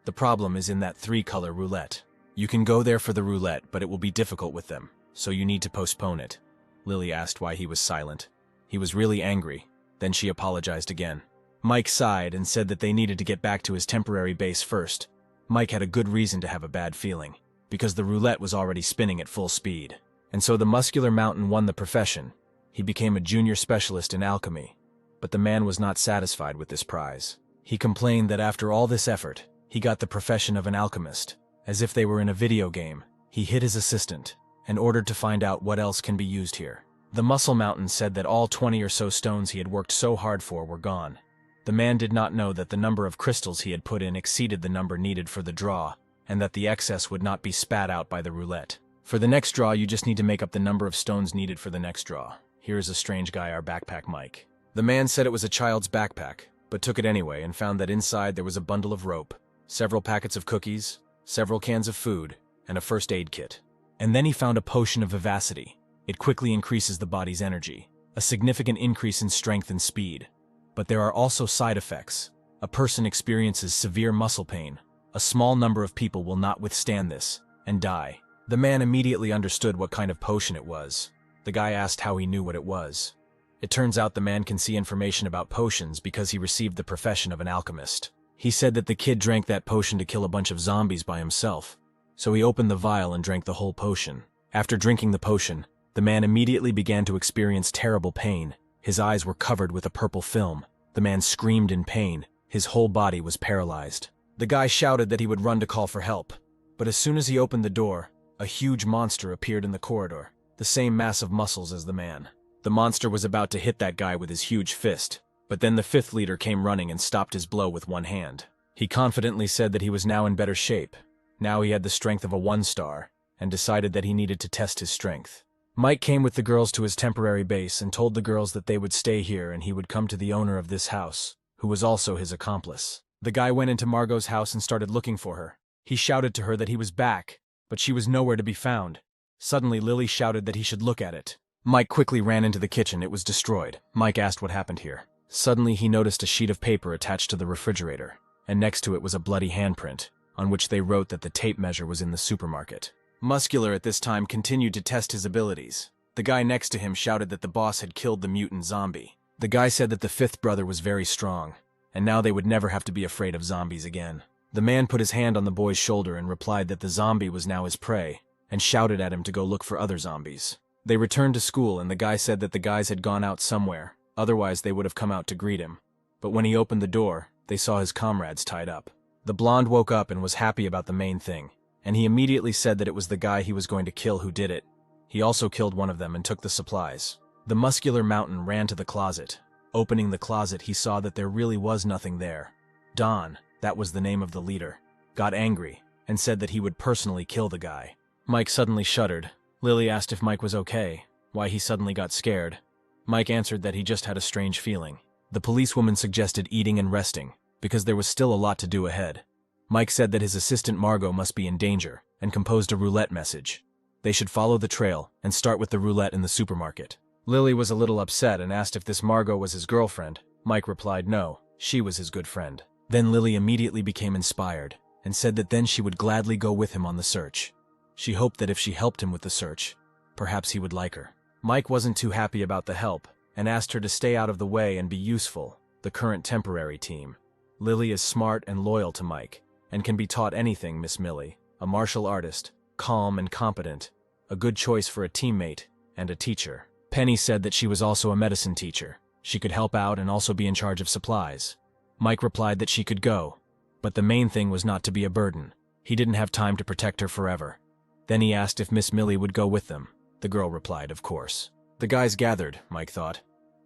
The problem is in that 3-color roulette. You can go there for the roulette, but it will be difficult with them, so you need to postpone it. Lily asked why he was silent. He was really angry. Then she apologized again. Mike sighed and said that they needed to get back to his temporary base first. Mike had a good reason to have a bad feeling, because the roulette was already spinning at full speed. And so the muscular mountain won the profession. He became a junior specialist in alchemy. But the man was not satisfied with this prize. He complained that after all this effort, he got the profession of an alchemist. As if they were in a video game, he hit his assistant and ordered to find out what else can be used here. The muscle mountain said that all 20 or so stones he had worked so hard for were gone. The man did not know that the number of crystals he had put in exceeded the number needed for the draw, and that the excess would not be spat out by the roulette. For the next draw, you just need to make up the number of stones needed for the next draw. Here is a strange guy, our backpack Mike. The man said it was a child's backpack, but took it anyway and found that inside there was a bundle of rope, several packets of cookies, several cans of food, and a first aid kit. And then he found a potion of vivacity. It quickly increases the body's energy, a significant increase in strength and speed. But there are also side effects. A person experiences severe muscle pain. A small number of people will not withstand this and die. The man immediately understood what kind of potion it was. The guy asked how he knew what it was. It turns out the man can see information about potions because he received the profession of an alchemist. He said that the kid drank that potion to kill a bunch of zombies by himself. So he opened the vial and drank the whole potion. After drinking the potion, the man immediately began to experience terrible pain. His eyes were covered with a purple film. The man screamed in pain. His whole body was paralyzed. The guy shouted that he would run to call for help. But as soon as he opened the door, a huge monster appeared in the corridor, the same mass of muscles as the man. The monster was about to hit that guy with his huge fist, but then the 5th leader came running and stopped his blow with one hand. He confidently said that he was now in better shape. Now he had the strength of a 1-star, and decided that he needed to test his strength. Mike came with the girls to his temporary base and told the girls that they would stay here and he would come to the owner of this house, who was also his accomplice. The guy went into Margot's house and started looking for her. He shouted to her that he was back, but she was nowhere to be found. Suddenly Lily shouted that he should look at it. Mike quickly ran into the kitchen. It was destroyed. Mike asked what happened here. Suddenly he noticed a sheet of paper attached to the refrigerator, and next to it was a bloody handprint, on which they wrote that the tape measure was in the supermarket. Muscular at this time continued to test his abilities. The guy next to him shouted that the boss had killed the mutant zombie. The guy said that the 5th brother was very strong, and now they would never have to be afraid of zombies again. The man put his hand on the boy's shoulder and replied that the zombie was now his prey, and shouted at him to go look for other zombies. They returned to school and the guy said that the guys had gone out somewhere, otherwise they would have come out to greet him. But when he opened the door, they saw his comrades tied up. The blonde woke up and was happy about the main thing, and he immediately said that it was the guy he was going to kill who did it. He also killed one of them and took the supplies. The muscular mountain ran to the closet. Opening the closet, he saw that there really was nothing there. Don, that was the name of the leader, got angry and said that he would personally kill the guy. Mike suddenly shuddered. Lily asked if Mike was okay, why he suddenly got scared. Mike answered that he just had a strange feeling. The policewoman suggested eating and resting, because there was still a lot to do ahead. Mike said that his assistant Margot must be in danger, and composed a roulette message. They should follow the trail and start with the roulette in the supermarket. Lily was a little upset and asked if this Margot was his girlfriend. Mike replied no, she was his good friend. Then Lily immediately became inspired and said that then she would gladly go with him on the search. She hoped that if she helped him with the search, perhaps he would like her. Mike wasn't too happy about the help and asked her to stay out of the way and be useful, the current temporary team. Lily is smart and loyal to Mike and can be taught anything, Miss Millie, a martial artist, calm and competent, a good choice for a teammate and a teacher. Penny said that she was also a medicine teacher. She could help out and also be in charge of supplies. Mike replied that she could go, but the main thing was not to be a burden. He didn't have time to protect her forever. Then he asked if Miss Millie would go with them. The girl replied, of course. The guys gathered, Mike thought.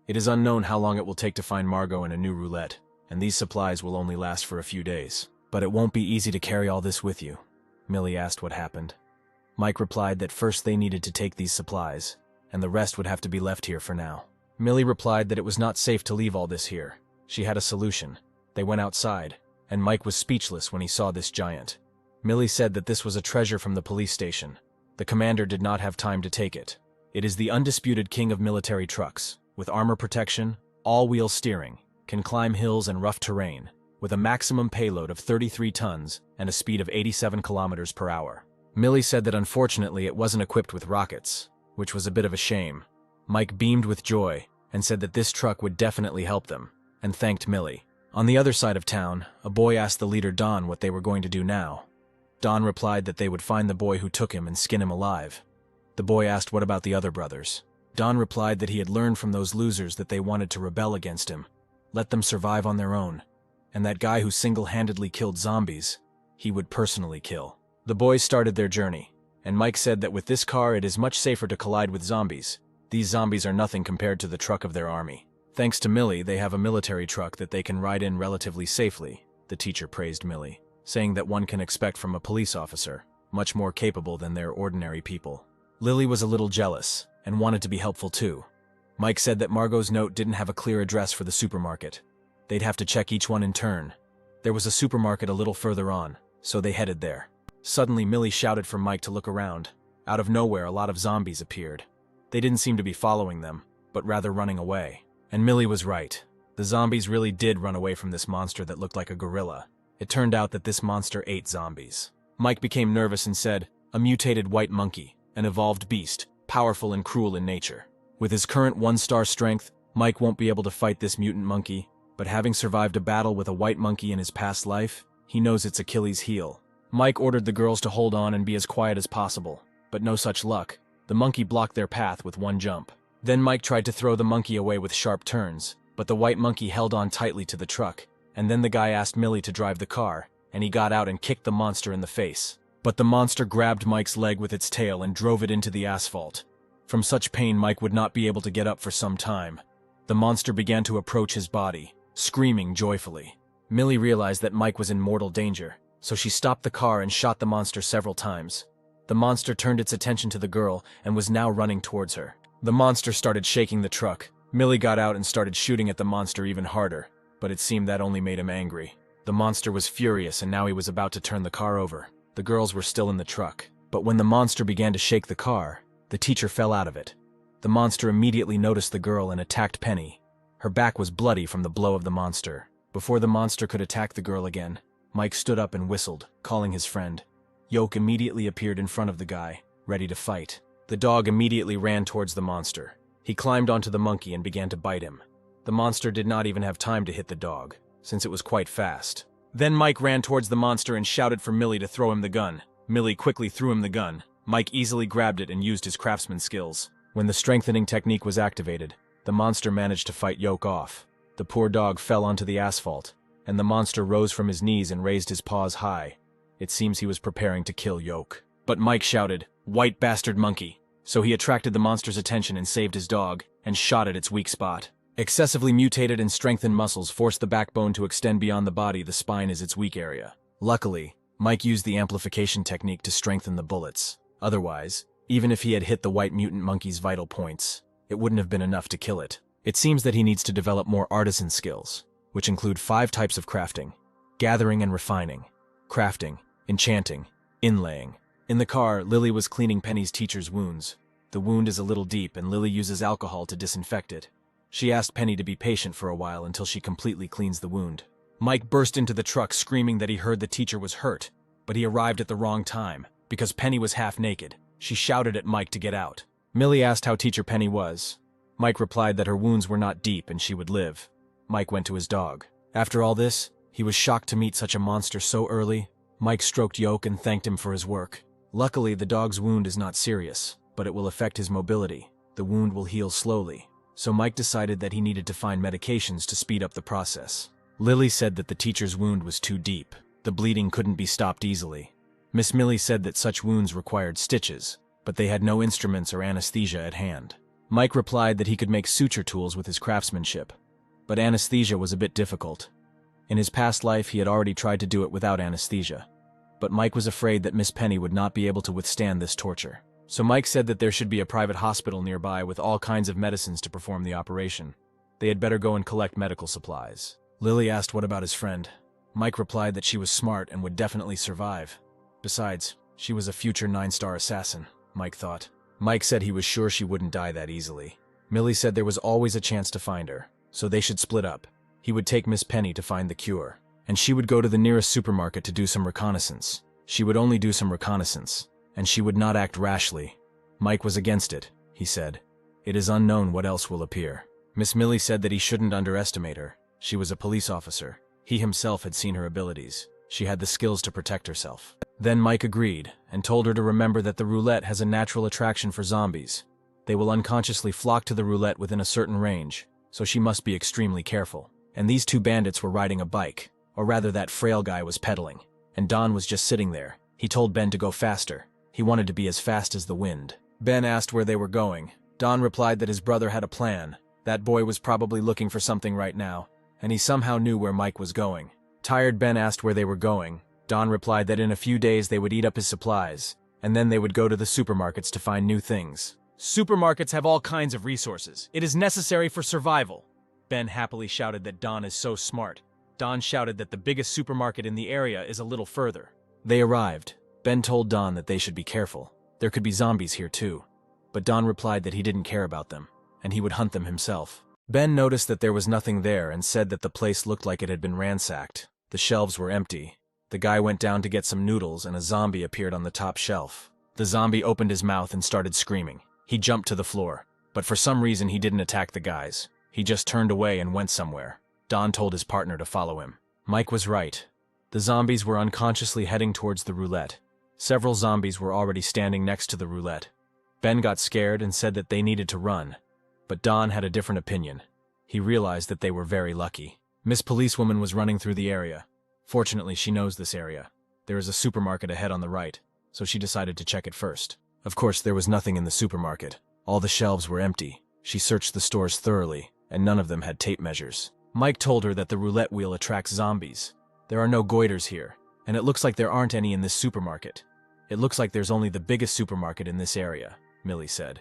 It is unknown how long it will take to find Margot and a new roulette, and these supplies will only last for a few days. But it won't be easy to carry all this with you. Millie asked what happened. Mike replied that first they needed to take these supplies, and the rest would have to be left here for now. Millie replied that it was not safe to leave all this here. She had a solution. They went outside, and Mike was speechless when he saw this giant. Millie said that this was a treasure from the police station. The commander did not have time to take it. It is the undisputed king of military trucks, with armor protection, all-wheel steering, can climb hills and rough terrain, with a maximum payload of 33 tons and a speed of 87 kilometers per hour. Millie said that unfortunately it wasn't equipped with rockets, which was a bit of a shame. Mike beamed with joy and said that this truck would definitely help them, and thanked Millie. On the other side of town, a boy asked the leader Don what they were going to do now. Don replied that they would find the boy who took him and skin him alive. The boy asked what about the other brothers. Don replied that he had learned from those losers that they wanted to rebel against him, let them survive on their own, and that guy who single-handedly killed zombies, he would personally kill. The boys started their journey, and Mike said that with this car it is much safer to collide with zombies. These zombies are nothing compared to the truck of their army. Thanks to Millie, they have a military truck that they can ride in relatively safely, the teacher praised Millie, saying that one can expect from a police officer, much more capable than their ordinary people. Lily was a little jealous, and wanted to be helpful too. Mike said that Margot's note didn't have a clear address for the supermarket. They'd have to check each one in turn. There was a supermarket a little further on, so they headed there. Suddenly, Millie shouted for Mike to look around. Out of nowhere, a lot of zombies appeared. They didn't seem to be following them, but rather running away. And Millie was right. The zombies really did run away from this monster that looked like a gorilla. It turned out that this monster ate zombies. Mike became nervous and said, "A mutated white monkey, an evolved beast, powerful and cruel in nature. With his current 1-star strength, Mike won't be able to fight this mutant monkey, but having survived a battle with a white monkey in his past life, he knows it's Achilles' heel." Mike ordered the girls to hold on and be as quiet as possible, but no such luck. The monkey blocked their path with one jump. Then Mike tried to throw the monkey away with sharp turns, but the white monkey held on tightly to the truck, and then the guy asked Millie to drive the car, and he got out and kicked the monster in the face. But the monster grabbed Mike's leg with its tail and drove it into the asphalt. From such pain, Mike would not be able to get up for some time. The monster began to approach his body, screaming joyfully. Millie realized that Mike was in mortal danger, so she stopped the car and shot the monster several times. The monster turned its attention to the girl and was now running towards her. The monster started shaking the truck. Millie got out and started shooting at the monster even harder, but it seemed that only made him angry. The monster was furious and now he was about to turn the car over. The girls were still in the truck, but when the monster began to shake the car, the teacher fell out of it. The monster immediately noticed the girl and attacked Penny. Her back was bloody from the blow of the monster. Before the monster could attack the girl again, Mike stood up and whistled, calling his friend. Yoke immediately appeared in front of the guy, ready to fight. The dog immediately ran towards the monster. He climbed onto the monkey and began to bite him. The monster did not even have time to hit the dog, since it was quite fast. Then Mike ran towards the monster and shouted for Millie to throw him the gun. Millie quickly threw him the gun. Mike easily grabbed it and used his craftsman skills. When the strengthening technique was activated, the monster managed to fight Yoke off. The poor dog fell onto the asphalt, and the monster rose from his knees and raised his paws high. It seems he was preparing to kill Yoke. But Mike shouted, "White bastard monkey!" So he attracted the monster's attention and saved his dog, and shot at its weak spot. Excessively mutated and strengthened muscles force the backbone to extend beyond the body. The spine is its weak area. Luckily, Mike used the amplification technique to strengthen the bullets. Otherwise, even if he had hit the white mutant monkey's vital points, it wouldn't have been enough to kill it. It seems that he needs to develop more artisan skills, which include 5 types of crafting: gathering and refining, crafting, enchanting, inlaying. In the car, Lily was cleaning Penny's teacher's wounds. The wound is a little deep and Lily uses alcohol to disinfect it. She asked Penny to be patient for a while until she completely cleans the wound. Mike burst into the truck screaming that he heard the teacher was hurt, but he arrived at the wrong time, because Penny was half naked. She shouted at Mike to get out. Millie asked how Teacher Penny was. Mike replied that her wounds were not deep and she would live. Mike went to his dog. After all this, he was shocked to meet such a monster so early. Mike stroked Yoke and thanked him for his work. Luckily, the dog's wound is not serious, but it will affect his mobility. The wound will heal slowly. So Mike decided that he needed to find medications to speed up the process. Lily said that the teacher's wound was too deep. The bleeding couldn't be stopped easily. Miss Millie said that such wounds required stitches, but they had no instruments or anesthesia at hand. Mike replied that he could make suture tools with his craftsmanship, but anesthesia was a bit difficult. In his past life, he had already tried to do it without anesthesia, but Mike was afraid that Miss Penny would not be able to withstand this torture. So Mike said that there should be a private hospital nearby with all kinds of medicines to perform the operation. They had better go and collect medical supplies. Lily asked what about his friend. Mike replied that she was smart and would definitely survive. Besides, she was a future 9-star assassin, Mike thought. Mike said he was sure she wouldn't die that easily. Millie said there was always a chance to find her, so they should split up. He would take Miss Penny to find the cure, and she would go to the nearest supermarket to do some reconnaissance. She would only do some reconnaissance, and she would not act rashly. Mike was against it, he said. It is unknown what else will appear. Miss Millie said that he shouldn't underestimate her. She was a police officer. He himself had seen her abilities. She had the skills to protect herself. Then Mike agreed, and told her to remember that the roulette has a natural attraction for zombies. They will unconsciously flock to the roulette within a certain range, so she must be extremely careful. And these two bandits were riding a bike, or rather that frail guy was pedaling, and Don was just sitting there. He told Ben to go faster. He wanted to be as fast as the wind. Ben asked where they were going. Don replied that his brother had a plan. That boy was probably looking for something right now, and he somehow knew where Mike was going. Tired Ben asked where they were going. Don replied that in a few days they would eat up his supplies, and then they would go to the supermarkets to find new things. Supermarkets have all kinds of resources. It is necessary for survival. Ben happily shouted that Don is so smart. Don shouted that the biggest supermarket in the area is a little further. They arrived. Ben told Don that they should be careful. There could be zombies here too. But Don replied that he didn't care about them, and he would hunt them himself. Ben noticed that there was nothing there and said that the place looked like it had been ransacked. The shelves were empty. The guy went down to get some noodles and a zombie appeared on the top shelf. The zombie opened his mouth and started screaming. He jumped to the floor, but for some reason he didn't attack the guys. He just turned away and went somewhere. Don told his partner to follow him. Mike was right. The zombies were unconsciously heading towards the roulette. Several zombies were already standing next to the roulette. Ben got scared and said that they needed to run, but Don had a different opinion. He realized that they were very lucky. Miss Policewoman was running through the area. Fortunately, she knows this area. There is a supermarket ahead on the right, so she decided to check it first. Of course, there was nothing in the supermarket. All the shelves were empty. She searched the stores thoroughly, and none of them had tape measures. Mike told her that the roulette wheel attracts zombies. There are no goiters here, and it looks like there aren't any in this supermarket. It looks like there's only the biggest supermarket in this area, Millie said.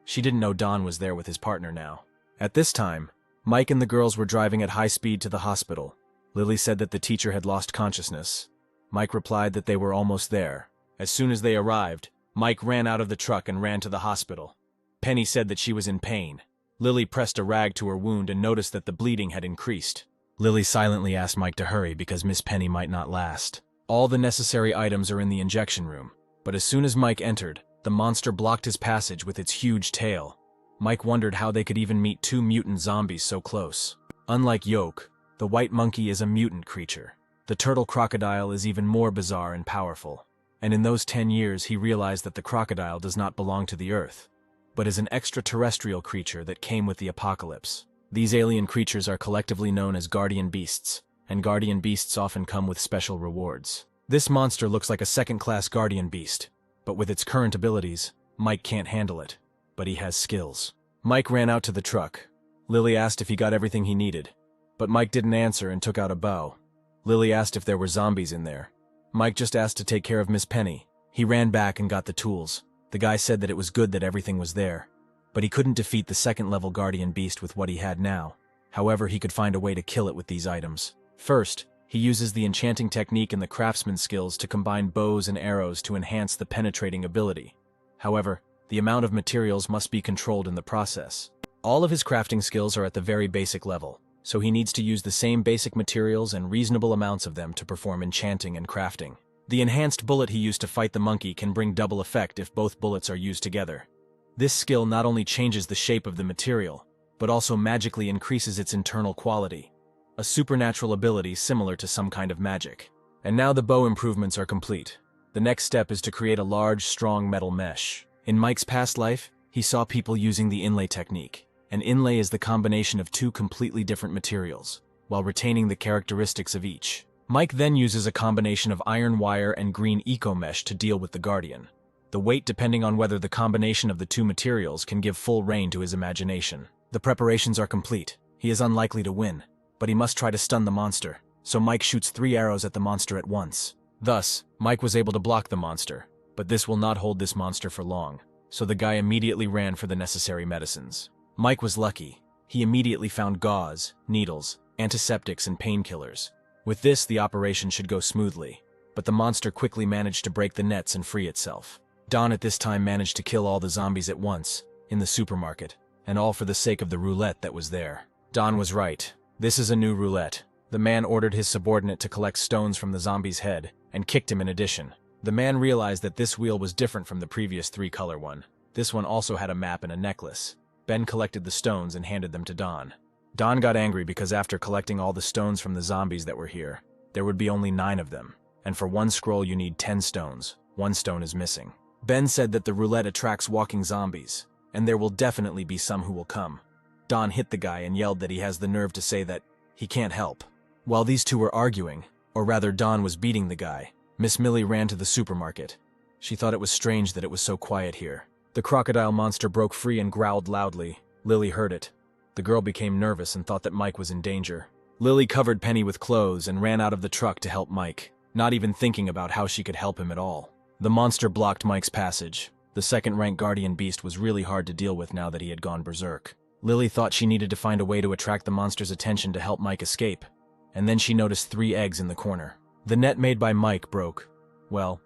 She didn't know Don was there with his partner now. At this time, Mike and the girls were driving at high speed to the hospital. Lily said that the teacher had lost consciousness. Mike replied that they were almost there. As soon as they arrived, Mike ran out of the truck and ran to the hospital. Penny said that she was in pain. Lily pressed a rag to her wound and noticed that the bleeding had increased. Lily silently asked Mike to hurry because Miss Penny might not last. All the necessary items are in the injection room, but as soon as Mike entered, the monster blocked his passage with its huge tail. Mike wondered how they could even meet two mutant zombies so close. Unlike Yoke, the white monkey is a mutant creature. The turtle crocodile is even more bizarre and powerful. And in those 10 years he realized that the crocodile does not belong to the earth, but is an extraterrestrial creature that came with the apocalypse. These alien creatures are collectively known as guardian beasts, and guardian beasts often come with special rewards. This monster looks like a second-class guardian beast, but with its current abilities, Mike can't handle it. But he has skills. Mike ran out to the truck. Lily asked if he got everything he needed, but Mike didn't answer and took out a bow. Lily asked if there were zombies in there. Mike just asked to take care of Miss Penny. He ran back and got the tools. The guy said that it was good that everything was there, but he couldn't defeat the second-level guardian beast with what he had now. However, he could find a way to kill it with these items. First, he uses the enchanting technique and the craftsman skills to combine bows and arrows to enhance the penetrating ability. However, the amount of materials must be controlled in the process. All of his crafting skills are at the very basic level. so he needs to use the same basic materials and reasonable amounts of them to perform enchanting and crafting. The enhanced bullet he used to fight the monkey can bring double effect if both bullets are used together. This skill not only changes the shape of the material, but also magically increases its internal quality, a supernatural ability similar to some kind of magic. And now the bow improvements are complete. The next step is to create a large, strong metal mesh. In Mike's past life, he saw people using the inlay technique. An inlay is the combination of two completely different materials, while retaining the characteristics of each. Mike then uses a combination of iron wire and green eco-mesh to deal with the Guardian. The weight depending on whether the combination of the two materials can give full rein to his imagination. The preparations are complete. He is unlikely to win, but he must try to stun the monster, so Mike shoots 3 arrows at the monster at once. Thus, Mike was able to block the monster, but this will not hold this monster for long, so the guy immediately ran for the necessary medicines. Mike was lucky. He immediately found gauze, needles, antiseptics, and painkillers. With this, the operation should go smoothly, but the monster quickly managed to break the nets and free itself. Don at this time managed to kill all the zombies at once, in the supermarket, and all for the sake of the roulette that was there. Don was right. This is a new roulette. The man ordered his subordinate to collect stones from the zombie's head, and kicked him in addition. The man realized that this wheel was different from the previous 3-color one. This one also had a map and a necklace. Ben collected the stones and handed them to Don. Don got angry because after collecting all the stones from the zombies that were here, there would be only 9 of them, and for 1 scroll you need 10 stones. 1 stone is missing. Ben said that the roulette attracts walking zombies, and there will definitely be some who will come. Don hit the guy and yelled that he has the nerve to say that he can't help. While these two were arguing, or rather Don was beating the guy, Miss Millie ran to the supermarket. She thought it was strange that it was so quiet here. The crocodile monster broke free and growled loudly. Lily heard it. The girl became nervous and thought that Mike was in danger. Lily covered Penny with clothes and ran out of the truck to help Mike, not even thinking about how she could help him at all. The monster blocked Mike's passage. The second-rank guardian beast was really hard to deal with now that he had gone berserk. Lily thought she needed to find a way to attract the monster's attention to help Mike escape, and then she noticed 3 eggs in the corner. The net made by Mike broke. Well,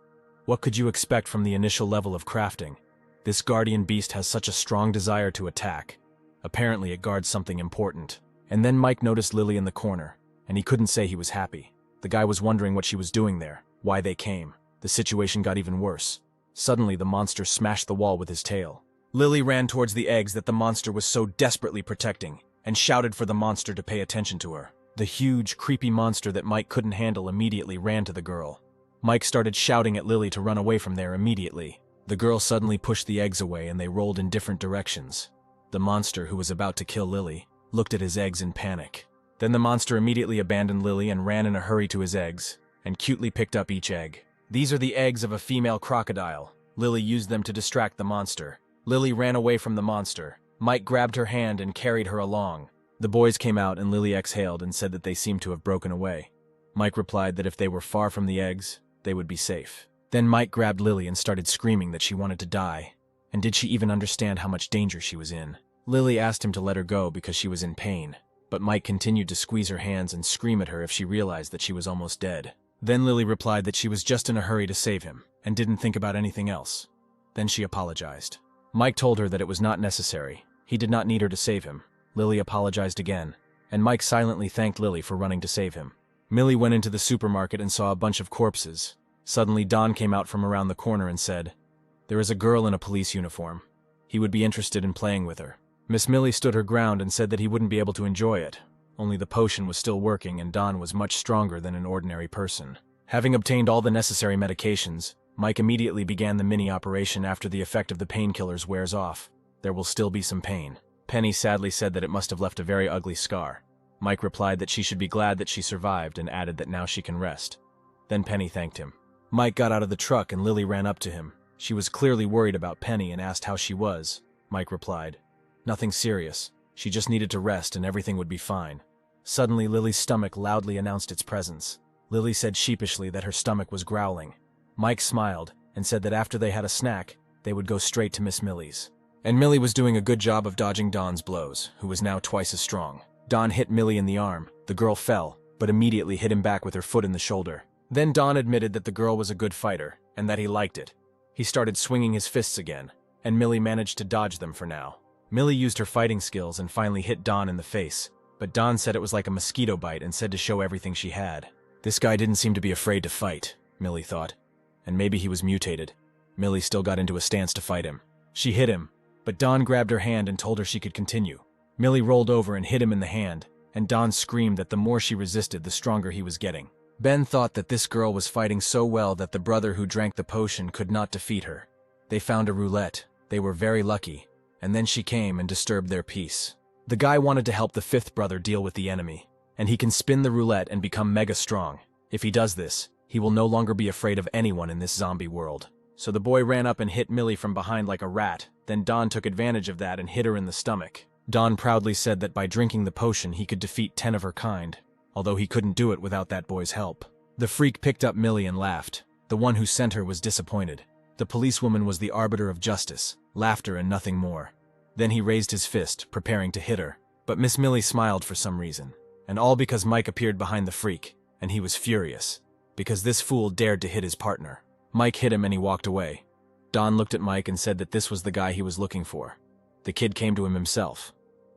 what could you expect from the initial level of crafting? This guardian beast has such a strong desire to attack. Apparently it guards something important. And then Mike noticed Lily in the corner, and he couldn't say he was happy. The guy was wondering what she was doing there, why they came. The situation got even worse. Suddenly the monster smashed the wall with his tail. Lily ran towards the eggs that the monster was so desperately protecting, and shouted for the monster to pay attention to her. The huge, creepy monster that Mike couldn't handle immediately ran to the girl. Mike started shouting at Lily to run away from there immediately. The girl suddenly pushed the eggs away and they rolled in different directions. The monster, who was about to kill Lily, looked at his eggs in panic. Then the monster immediately abandoned Lily and ran in a hurry to his eggs, and cutely picked up each egg. These are the eggs of a female crocodile. Lily used them to distract the monster. Lily ran away from the monster. Mike grabbed her hand and carried her along. The boys came out and Lily exhaled and said that they seemed to have broken away. Mike replied that if they were far from the eggs, they would be safe. Then Mike grabbed Lily and started screaming that she wanted to die. And did she even understand how much danger she was in? Lily asked him to let her go because she was in pain, but Mike continued to squeeze her hands and scream at her if she realized that she was almost dead. Then Lily replied that she was just in a hurry to save him, and didn't think about anything else. Then she apologized. Mike told her that it was not necessary. He did not need her to save him. Lily apologized again, and Mike silently thanked Lily for running to save him. Millie went into the supermarket and saw a bunch of corpses. Suddenly Don came out from around the corner and said, "There is a girl in a police uniform. He would be interested in playing with her." Miss Millie stood her ground and said that he wouldn't be able to enjoy it. Only the potion was still working and Don was much stronger than an ordinary person. Having obtained all the necessary medications, Mike immediately began the mini-operation after the effect of the painkillers wears off. There will still be some pain. Penny sadly said that it must have left a very ugly scar. Mike replied that she should be glad that she survived and added that now she can rest. Then Penny thanked him. Mike got out of the truck and Lily ran up to him. She was clearly worried about Penny and asked how she was. Mike replied, "Nothing serious. She just needed to rest and everything would be fine." Suddenly Lily's stomach loudly announced its presence. Lily said sheepishly that her stomach was growling. Mike smiled and said that after they had a snack, they would go straight to Miss Millie's. And Millie was doing a good job of dodging Don's blows, who was now twice as strong. Don hit Millie in the arm. The girl fell, but immediately hit him back with her foot in the shoulder. Then Don admitted that the girl was a good fighter, and that he liked it. He started swinging his fists again, and Millie managed to dodge them for now. Millie used her fighting skills and finally hit Don in the face, but Dawn said it was like a mosquito bite and said to show everything she had. This guy didn't seem to be afraid to fight, Millie thought. And maybe he was mutated. Millie still got into a stance to fight him. She hit him, but Dawn grabbed her hand and told her she could continue. Millie rolled over and hit him in the hand, and Dawn screamed that the more she resisted, the stronger he was getting. Ben thought that this girl was fighting so well that the brother who drank the potion could not defeat her. They found a roulette. They were very lucky, and then she came and disturbed their peace. The guy wanted to help the fifth brother deal with the enemy, and he can spin the roulette and become mega strong. If he does this, he will no longer be afraid of anyone in this zombie world. So the boy ran up and hit Millie from behind like a rat, then Dawn took advantage of that and hit her in the stomach. Dawn proudly said that by drinking the potion he could defeat 10 of her kind, although he couldn't do it without that boy's help. The freak picked up Millie and laughed. The one who sent her was disappointed. The policewoman was the arbiter of justice, laughter and nothing more. Then he raised his fist, preparing to hit her. But Miss Millie smiled for some reason. And all because Mike appeared behind the freak, and he was furious. Because this fool dared to hit his partner. Mike hit him and he walked away. Dawn looked at Mike and said that this was the guy he was looking for. The kid came to him himself.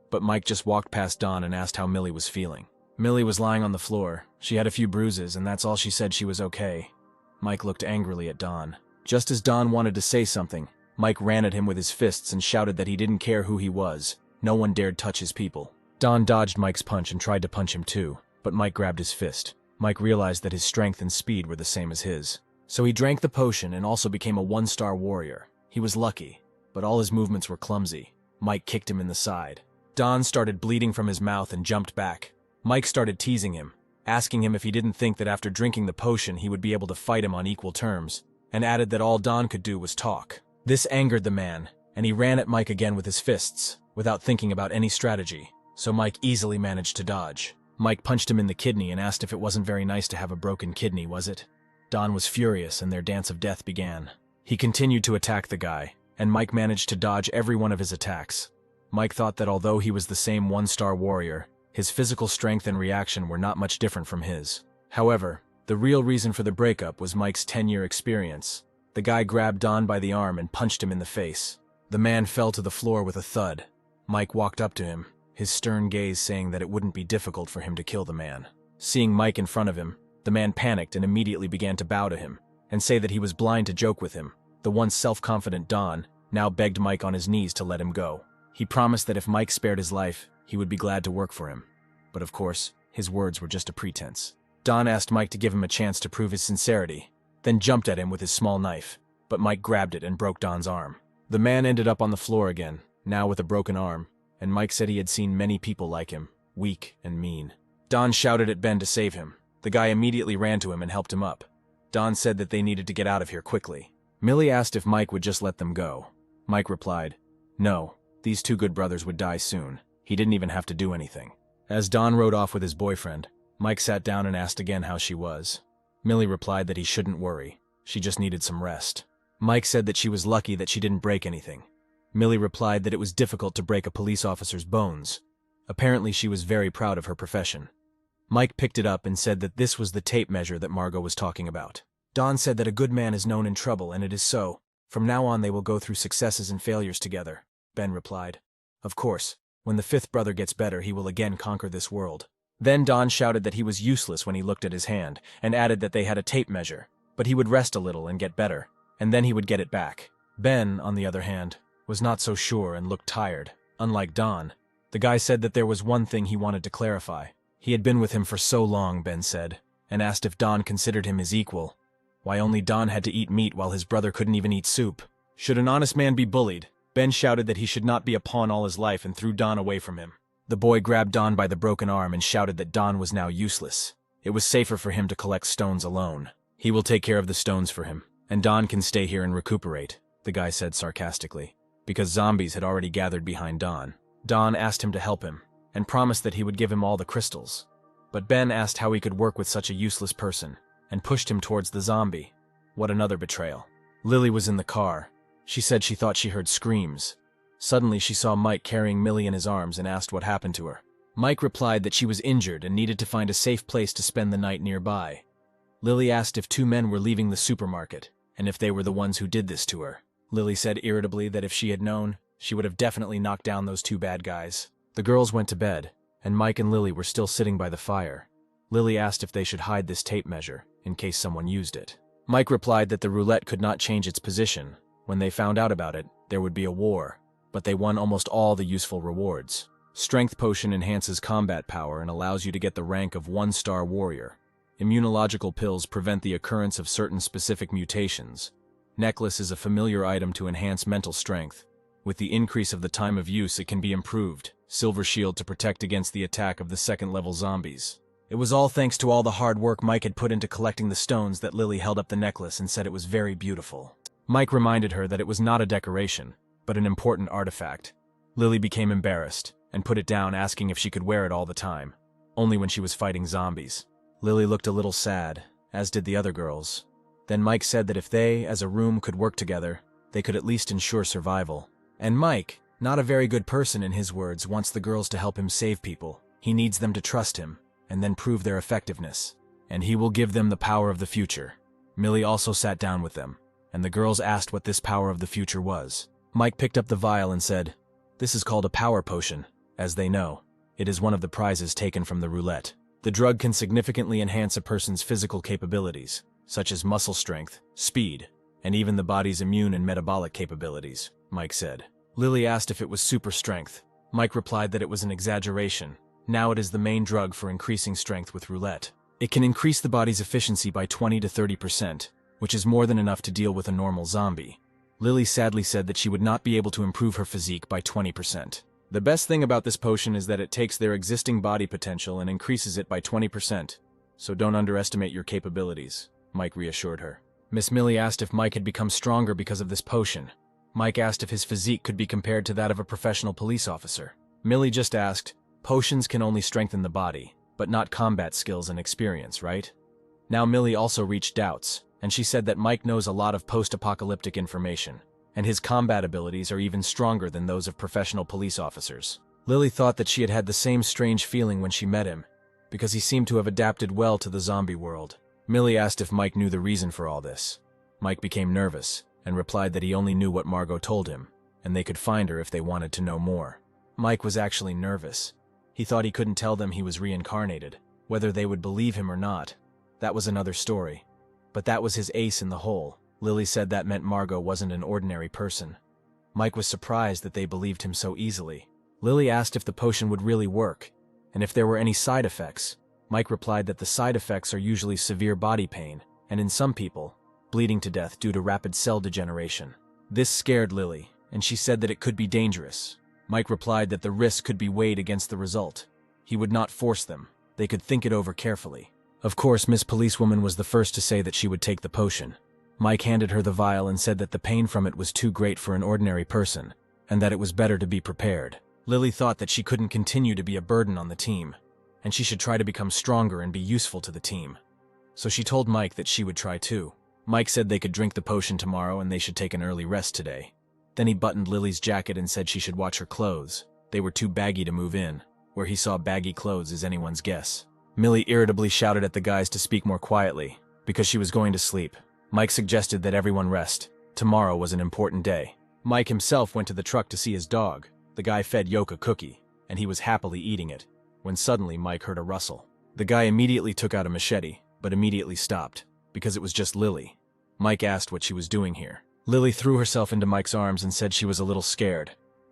But Mike just walked past Dawn and asked how Millie was feeling. Millie was lying on the floor. She had a few bruises, and that's all she said. She was okay. Mike looked angrily at Dawn. Just as Dawn wanted to say something, Mike ran at him with his fists and shouted that he didn't care who he was. No one dared touch his people. Dawn dodged Mike's punch and tried to punch him too, but Mike grabbed his fist. Mike realized that his strength and speed were the same as his. So he drank the potion and also became a one-star warrior. He was lucky, but all his movements were clumsy. Mike kicked him in the side. Dawn started bleeding from his mouth and jumped back. Mike started teasing him, asking him if he didn't think that after drinking the potion he would be able to fight him on equal terms, and added that all Dawn could do was talk. This angered the man, and he ran at Mike again with his fists, without thinking about any strategy, so Mike easily managed to dodge. Mike punched him in the kidney and asked if it wasn't very nice to have a broken kidney, was it? Dawn was furious and their dance of death began. He continued to attack the guy, and Mike managed to dodge every one of his attacks. Mike thought that although he was the same one-star warrior, his physical strength and reaction were not much different from his. However, the real reason for the breakup was Mike's 10-year experience. The guy grabbed Dawn by the arm and punched him in the face. The man fell to the floor with a thud. Mike walked up to him, his stern gaze saying that it wouldn't be difficult for him to kill the man. Seeing Mike in front of him, the man panicked and immediately began to bow to him, and say that he was blind to joke with him. The once self-confident Dawn now begged Mike on his knees to let him go. He promised that if Mike spared his life, he would be glad to work for him. But of course, his words were just a pretense. Dawn asked Mike to give him a chance to prove his sincerity, then jumped at him with his small knife, but Mike grabbed it and broke Dawn's arm. The man ended up on the floor again, now with a broken arm, and Mike said he had seen many people like him, weak and mean. Dawn shouted at Ben to save him. The guy immediately ran to him and helped him up. Dawn said that they needed to get out of here quickly. Millie asked if Mike would just let them go. Mike replied, "No, these two good brothers would die soon. He didn't even have to do anything." As Dawn rode off with his boyfriend, Mike sat down and asked again how she was. Millie replied that he shouldn't worry. She just needed some rest. Mike said that she was lucky that she didn't break anything. Millie replied that it was difficult to break a police officer's bones. Apparently she was very proud of her profession. Mike picked it up and said that this was the tape measure that Margot was talking about. Dawn said that a good man is known in trouble, and it is so. From now on they will go through successes and failures together, Ben replied. Of course, when the fifth brother gets better he will again conquer this world. Then Dawn shouted that he was useless when he looked at his hand, and added that they had a tape measure, but he would rest a little and get better, and then he would get it back. Ben, on the other hand, was not so sure and looked tired, unlike Dawn. The guy said that there was one thing he wanted to clarify. He had been with him for so long, Ben said, and asked if Dawn considered him his equal. Why only Dawn had to eat meat while his brother couldn't even eat soup? Should an honest man be bullied? Ben shouted that he should not be a pawn all his life and threw Dawn away from him. The boy grabbed Dawn by the broken arm and shouted that Dawn was now useless. It was safer for him to collect stones alone. He will take care of the stones for him, and Dawn can stay here and recuperate, the guy said sarcastically, because zombies had already gathered behind Dawn. Dawn asked him to help him, and promised that he would give him all the crystals. But Ben asked how he could work with such a useless person, and pushed him towards the zombie. What another betrayal. Lily was in the car. She said she thought she heard screams. Suddenly she saw Mike carrying Millie in his arms and asked what happened to her. Mike replied that she was injured and needed to find a safe place to spend the night nearby. Lily asked if two men were leaving the supermarket, and if they were the ones who did this to her. Lily said irritably that if she had known, she would have definitely knocked down those two bad guys. The girls went to bed, and Mike and Lily were still sitting by the fire. Lily asked if they should hide this tape measure, in case someone used it. Mike replied that the roulette could not change its position. When they found out about it, there would be a war, but they won almost all the useful rewards. Strength potion enhances combat power and allows you to get the rank of 1-star warrior. Immunological pills prevent the occurrence of certain specific mutations. Necklace is a familiar item to enhance mental strength. With the increase of the time of use, it can be improved. Silver shield to protect against the attack of the second-level zombies. It was all thanks to all the hard work Mike had put into collecting the stones that Lily held up the necklace and said it was very beautiful. Mike reminded her that it was not a decoration, but an important artifact. Lily became embarrassed and put it down, asking if she could wear it all the time, only when she was fighting zombies. Lily looked a little sad, as did the other girls. Then Mike said that if they, as a room, could work together, they could at least ensure survival. And Mike, not a very good person in his words, wants the girls to help him save people. He needs them to trust him, and then prove their effectiveness. And he will give them the power of the future. Millie also sat down with them, and the girls asked what this power of the future was. Mike picked up the vial and said, "This is called a power potion. As they know, it is one of the prizes taken from the roulette. The drug can significantly enhance a person's physical capabilities, such as muscle strength, speed, and even the body's immune and metabolic capabilities," Mike said. Lily asked if it was super strength. Mike replied that it was an exaggeration. Now it is the main drug for increasing strength with roulette. It can increase the body's efficiency by 20 to 30%, which is more than enough to deal with a normal zombie. Lily sadly said that she would not be able to improve her physique by 20%. The best thing about this potion is that it takes their existing body potential and increases it by 20%, so don't underestimate your capabilities, Mike reassured her. Miss Millie asked if Mike had become stronger because of this potion. Mike asked if his physique could be compared to that of a professional police officer. Millie just asked, "Potions can only strengthen the body, but not combat skills and experience, right?" Now Millie also reached doubts, and she said that Mike knows a lot of post-apocalyptic information, and his combat abilities are even stronger than those of professional police officers. Lily thought that she had had the same strange feeling when she met him, because he seemed to have adapted well to the zombie world. Millie asked if Mike knew the reason for all this. Mike became nervous, and replied that he only knew what Margot told him, and they could find her if they wanted to know more. Mike was actually nervous. He thought he couldn't tell them he was reincarnated. Whether they would believe him or not, that was another story. But that was his ace in the hole. Lily said that meant Margot wasn't an ordinary person. Mike was surprised that they believed him so easily. Lily asked if the potion would really work, and if there were any side effects. Mike replied that the side effects are usually severe body pain, and in some people, bleeding to death due to rapid cell degeneration. This scared Lily, and she said that it could be dangerous. Mike replied that the risk could be weighed against the result. He would not force them. They could think it over carefully. Of course, Miss Policewoman was the first to say that she would take the potion. Mike handed her the vial and said that the pain from it was too great for an ordinary person, and that it was better to be prepared. Lily thought that she couldn't continue to be a burden on the team, and she should try to become stronger and be useful to the team. So she told Mike that she would try too. Mike said they could drink the potion tomorrow and they should take an early rest today. Then he buttoned Lily's jacket and said she should watch her clothes. They were too baggy to move in. Where he saw baggy clothes is anyone's guess. Millie irritably shouted at the guys to speak more quietly, because she was going to sleep. Mike suggested that everyone rest. Tomorrow was an important day. Mike himself went to the truck to see his dog. The guy fed Yoke a cookie, and he was happily eating it, when suddenly Mike heard a rustle. The guy immediately took out a machete, but immediately stopped, because it was just Lily. Mike asked what she was doing here. Lily threw herself into Mike's arms and said she was a little scared.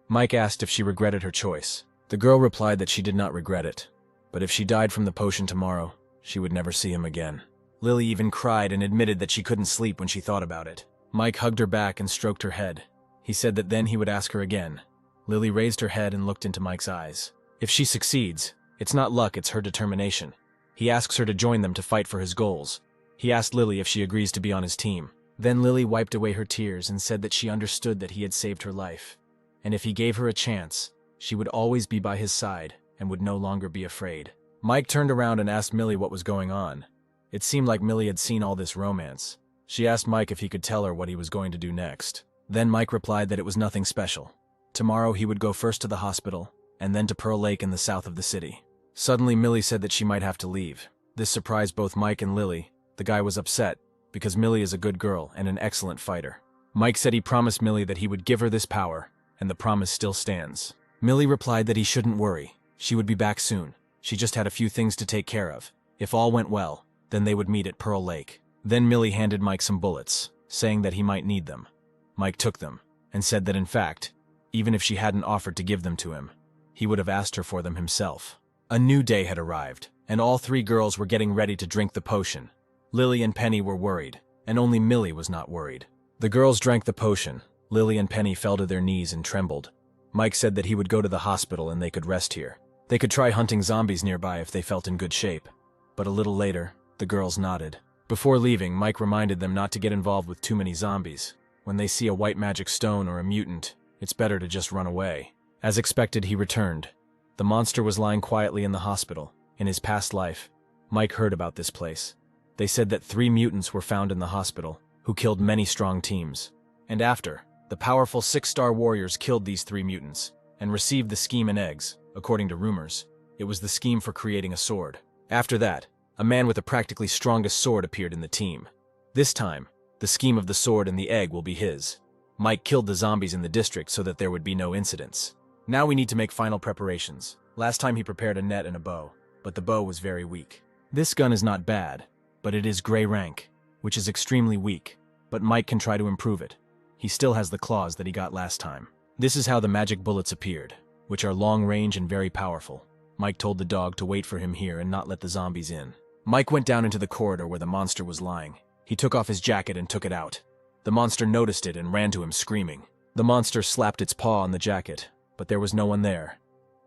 Mike asked if she regretted her choice. The girl replied that she did not regret it, but if she died from the potion tomorrow, she would never see him again. Lily even cried and admitted that she couldn't sleep when she thought about it. Mike hugged her back and stroked her head. He said that then he would ask her again. Lily raised her head and looked into Mike's eyes. If she succeeds, it's not luck, it's her determination. He asks her to join them to fight for his goals. He asked Lily if she agrees to be on his team. Then Lily wiped away her tears and said that she understood that he had saved her life, and if he gave her a chance, she would always be by his side and would no longer be afraid. Mike turned around and asked Millie what was going on. It seemed like Millie had seen all this romance. She asked Mike if he could tell her what he was going to do next. Then Mike replied that it was nothing special. Tomorrow he would go first to the hospital, and then to Pearl Lake in the south of the city. Suddenly Millie said that she might have to leave. This surprised both Mike and Lily. The guy was upset, because Millie is a good girl and an excellent fighter. Mike said he promised Millie that he would give her this power, and the promise still stands. Millie replied that he shouldn't worry. She would be back soon. She just had a few things to take care of. If all went well, then they would meet at Pearl Lake. Then Millie handed Mike some bullets, saying that he might need them. Mike took them, and said that in fact, even if she hadn't offered to give them to him, he would have asked her for them himself. A new day had arrived, and all three girls were getting ready to drink the potion. Lily and Penny were worried, and only Millie was not worried. The girls drank the potion. Lily and Penny fell to their knees and trembled. Mike said that he would go to the hospital and they could rest here. They could try hunting zombies nearby if they felt in good shape. But a little later, the girls nodded. Before leaving, Mike reminded them not to get involved with too many zombies. When they see a white magic stone or a mutant, it's better to just run away. As expected, he returned. The monster was lying quietly in the hospital. In his past life, Mike heard about this place. They said that 3 mutants were found in the hospital, who killed many strong teams. And after, the powerful 6-star warriors killed these 3 mutants, and received the scheme and eggs. According to rumors, it was the scheme for creating a sword. After that, a man with the practically strongest sword appeared in the team. This time, the scheme of the sword and the egg will be his. Mike killed the zombies in the district so that there would be no incidents. Now we need to make final preparations. Last time he prepared a net and a bow, but the bow was very weak. This gun is not bad, but it is gray rank, which is extremely weak, but Mike can try to improve it. He still has the claws that he got last time. This is how the magic bullets appeared, which are long range and very powerful. Mike told the dog to wait for him here and not let the zombies in. Mike went down into the corridor where the monster was lying. He took off his jacket and took it out. The monster noticed it and ran to him screaming. The monster slapped its paw on the jacket, but there was no one there.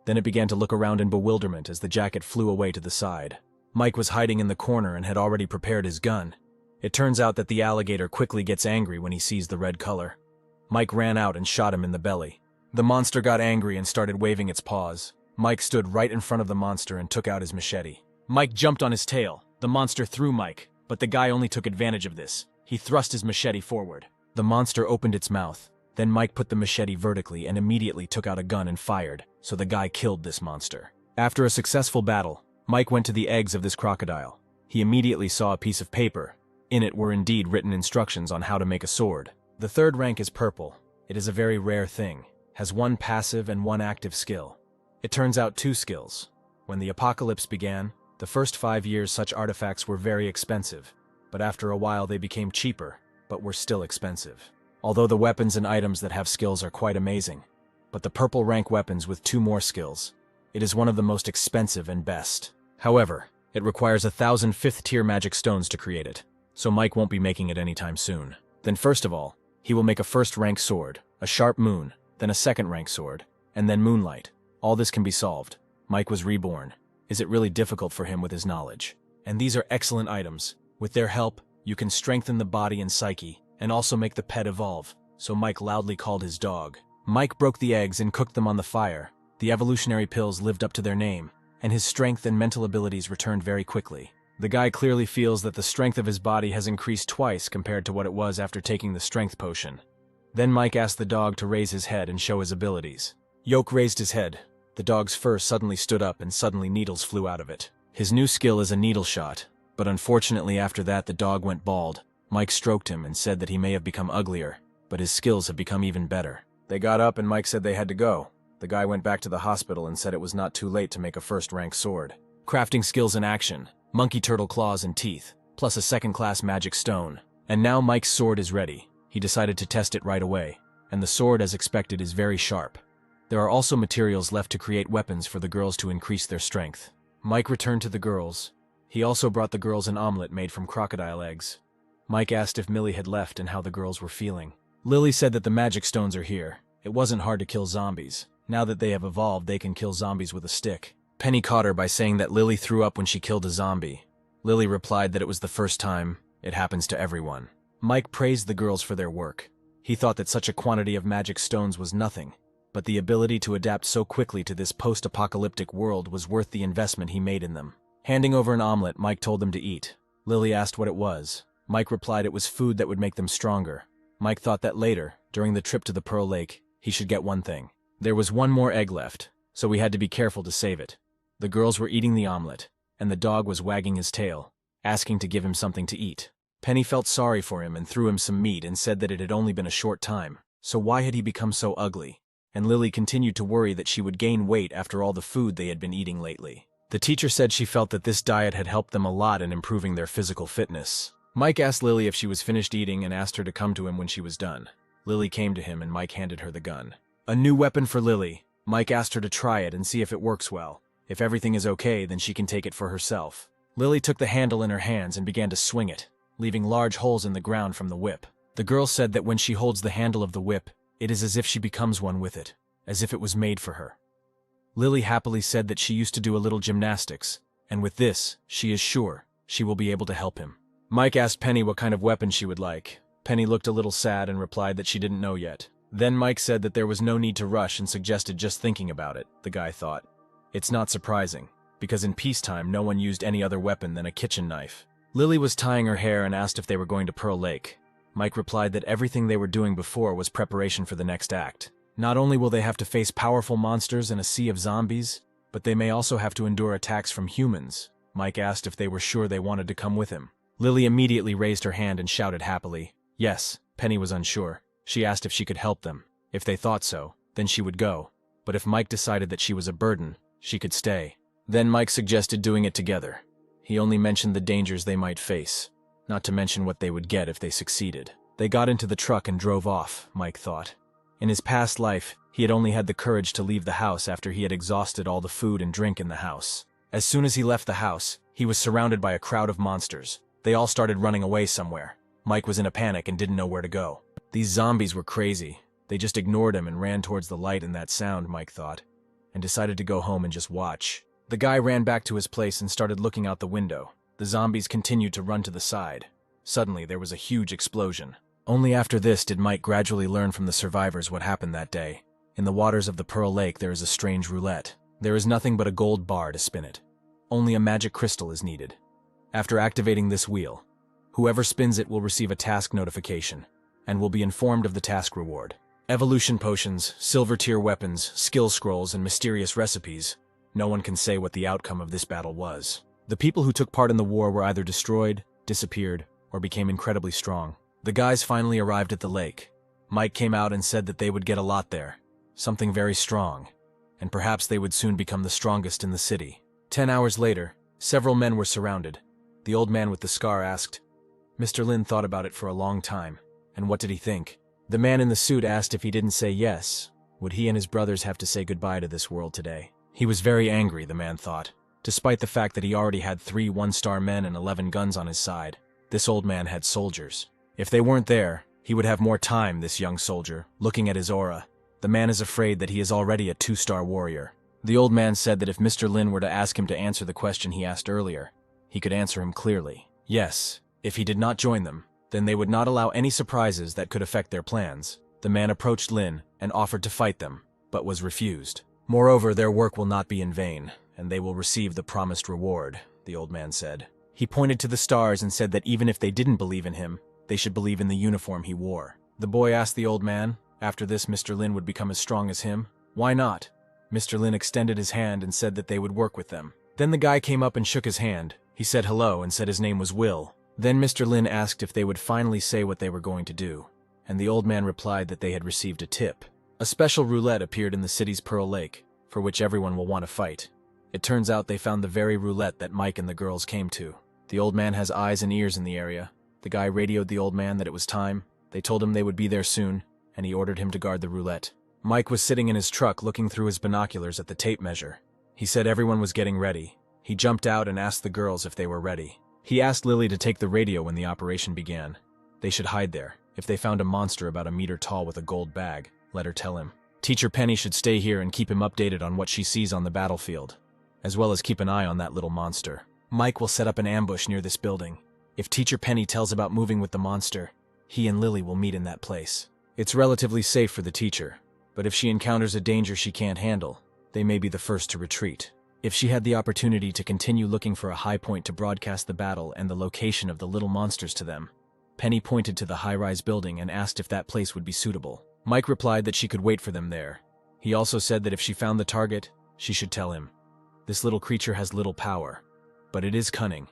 Then it began to look around in bewilderment as the jacket flew away to the side. Mike was hiding in the corner and had already prepared his gun. It turns out that the alligator quickly gets angry when he sees the red color. Mike ran out and shot him in the belly. The monster got angry and started waving its paws. Mike stood right in front of the monster and took out his machete. Mike jumped on his tail. The monster threw Mike, but the guy only took advantage of this. He thrust his machete forward. The monster opened its mouth. Then Mike put the machete vertically and immediately took out a gun and fired, so the guy killed this monster. After a successful battle, Mike went to the eggs of this crocodile. He immediately saw a piece of paper. In it were indeed written instructions on how to make a sword. The 3rd rank is purple. It is a very rare thing, has 1 passive and 1 active skill. It turns out 2 skills. When the apocalypse began, the first 5 years such artifacts were very expensive, but after a while they became cheaper, but were still expensive. Although the weapons and items that have skills are quite amazing, but the purple rank weapons with 2 more skills, it is one of the most expensive and best. However, it requires 1,000 5th-tier magic stones to create it, so Mike won't be making it anytime soon. Then first of all, he will make a 1st-rank sword, a sharp moon, then a 2nd-rank sword, and then moonlight. All this can be solved. Mike was reborn. Is it really difficult for him with his knowledge? And these are excellent items. With their help, you can strengthen the body and psyche, and also make the pet evolve, so Mike loudly called his dog. Mike broke the eggs and cooked them on the fire. The evolutionary pills lived up to their name, and his strength and mental abilities returned very quickly. The guy clearly feels that the strength of his body has increased twice compared to what it was after taking the strength potion. Then Mike asked the dog to raise his head and show his abilities. Yoke raised his head. The dog's fur suddenly stood up and suddenly needles flew out of it. His new skill is a needle shot, but unfortunately after that the dog went bald. Mike stroked him and said that he may have become uglier, but his skills have become even better. They got up and Mike said they had to go. The guy went back to the hospital and said it was not too late to make a 1st-rank sword. Crafting skills in action, monkey turtle claws and teeth, plus a 2nd-class magic stone. And now Mike's sword is ready. He decided to test it right away, and the sword as expected is very sharp. There are also materials left to create weapons for the girls to increase their strength. Mike returned to the girls. He also brought the girls an omelet made from crocodile eggs. Mike asked if Millie had left and how the girls were feeling. Lily said that the magic stones are here. It wasn't hard to kill zombies. Now that they have evolved, they can kill zombies with a stick. Penny caught her by saying that Lily threw up when she killed a zombie. Lily replied that it was the first time. It happens to everyone. Mike praised the girls for their work. He thought that such a quantity of magic stones was nothing, but the ability to adapt so quickly to this post-apocalyptic world was worth the investment he made in them. Handing over an omelet, Mike told them to eat. Lily asked what it was. Mike replied it was food that would make them stronger. Mike thought that later, during the trip to the Pearl Lake, he should get one thing. There was 1 more egg left, so we had to be careful to save it. The girls were eating the omelet, and the dog was wagging his tail, asking to give him something to eat. Penny felt sorry for him and threw him some meat and said that it had only been a short time, so why had he become so ugly? and Lily continued to worry that she would gain weight after all the food they had been eating lately. The teacher said she felt that this diet had helped them a lot in improving their physical fitness. Mike asked Lily if she was finished eating and asked her to come to him when she was done. Lily came to him and Mike handed her the gun. A new weapon for Lily. Mike asked her to try it and see if it works well. If everything is okay, then she can take it for herself. Lily took the handle in her hands and began to swing it, leaving large holes in the ground from the whip. The girl said that when she holds the handle of the whip, it is as if she becomes one with it, as if it was made for her. Lily happily said that she used to do a little gymnastics, and with this, she is sure she will be able to help him. Mike asked Penny what kind of weapon she would like. Penny looked a little sad and replied that she didn't know yet. Then Mike said that there was no need to rush and suggested just thinking about it, the guy thought. It's not surprising, because in peacetime no one used any other weapon than a kitchen knife. Lily was tying her hair and asked if they were going to Pearl Lake. Mike replied that everything they were doing before was preparation for the next act. Not only will they have to face powerful monsters and a sea of zombies, but they may also have to endure attacks from humans. Mike asked if they were sure they wanted to come with him. Lily immediately raised her hand and shouted happily. Yes. Penny was unsure. She asked if she could help them. If they thought so, then she would go. But if Mike decided that she was a burden, she could stay. Then Mike suggested doing it together. He only mentioned the dangers they might face, not to mention what they would get if they succeeded. They got into the truck and drove off, Mike thought. In his past life, he had only had the courage to leave the house after he had exhausted all the food and drink in the house. As soon as he left the house, he was surrounded by a crowd of monsters. They all started running away somewhere. Mike was in a panic and didn't know where to go. These zombies were crazy. They just ignored him and ran towards the light and that sound, Mike thought, and decided to go home and just watch. The guy ran back to his place and started looking out the window. The zombies continued to run to the side. Suddenly, there was a huge explosion. Only after this did Mike gradually learn from the survivors what happened that day. In the waters of the Pearl Lake, there is a strange roulette. There is nothing but a gold bar to spin it. Only a magic crystal is needed. After activating this wheel, whoever spins it will receive a task notification and will be informed of the task reward. Evolution potions, silver tier weapons, skill scrolls, and mysterious recipes. No one can say what the outcome of this battle was. The people who took part in the war were either destroyed, disappeared, or became incredibly strong. The guys finally arrived at the lake. Mike came out and said that they would get a lot there, something very strong, and perhaps they would soon become the strongest in the city. 10 hours later, several men were surrounded. The old man with the scar asked, Mr. Lin thought about it for a long time, and what did he think? The man in the suit asked if he didn't say yes, would he and his brothers have to say goodbye to this world today? He was very angry, the man thought. Despite the fact that he already had 3 one-star men and 11 guns on his side, this old man had soldiers. If they weren't there, he would have more time, this young soldier, looking at his aura. The man is afraid that he is already a 2-star warrior. The old man said that if Mr. Lin were to ask him to answer the question he asked earlier, he could answer him clearly. Yes, if he did not join them, then they would not allow any surprises that could affect their plans. The man approached Lin and offered to fight them, but was refused. Moreover, their work will not be in vain, and they will receive the promised reward, the old man said. He pointed to the stars and said that even if they didn't believe in him, they should believe in the uniform he wore. The boy asked the old man, after this Mr. Lin would become as strong as him. Why not? Mr. Lin extended his hand and said that they would work with them. Then the guy came up and shook his hand. He said hello and said his name was Will. Then Mr. Lin asked if they would finally say what they were going to do, and the old man replied that they had received a tip. A special roulette appeared in the city's Pearl Lake, for which everyone will want to fight. It turns out they found the very roulette that Mike and the girls came to. The old man has eyes and ears in the area. The guy radioed the old man that it was time. They told him they would be there soon, and he ordered him to guard the roulette. Mike was sitting in his truck looking through his binoculars at the tape measure. He said everyone was getting ready. He jumped out and asked the girls if they were ready. He asked Lily to take the radio when the operation began. They should hide there. If they found a monster about a meter tall with a gold bag, let her tell him. Teacher Penny should stay here and keep him updated on what she sees on the battlefield, as well as keep an eye on that little monster. Mike will set up an ambush near this building. If Teacher Penny tells about moving with the monster, he and Lily will meet in that place. It's relatively safe for the teacher, but if she encounters a danger she can't handle, they may be the first to retreat. If she had the opportunity to continue looking for a high point to broadcast the battle and the location of the little monsters to them, Penny pointed to the high-rise building and asked if that place would be suitable. Mike replied that she could wait for them there. He also said that if she found the target, she should tell him. This little creature has little power, but it is cunning,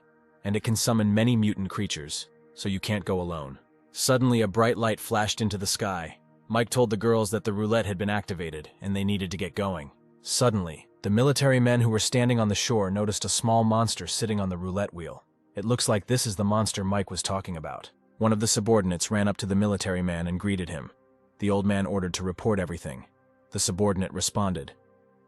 and it can summon many mutant creatures, so you can't go alone. Suddenly a bright light flashed into the sky. Mike told the girls that the roulette had been activated and they needed to get going. Suddenly, the military men who were standing on the shore noticed a small monster sitting on the roulette wheel. It looks like this is the monster Mike was talking about. One of the subordinates ran up to the military man and greeted him. The old man ordered to report everything. The subordinate responded.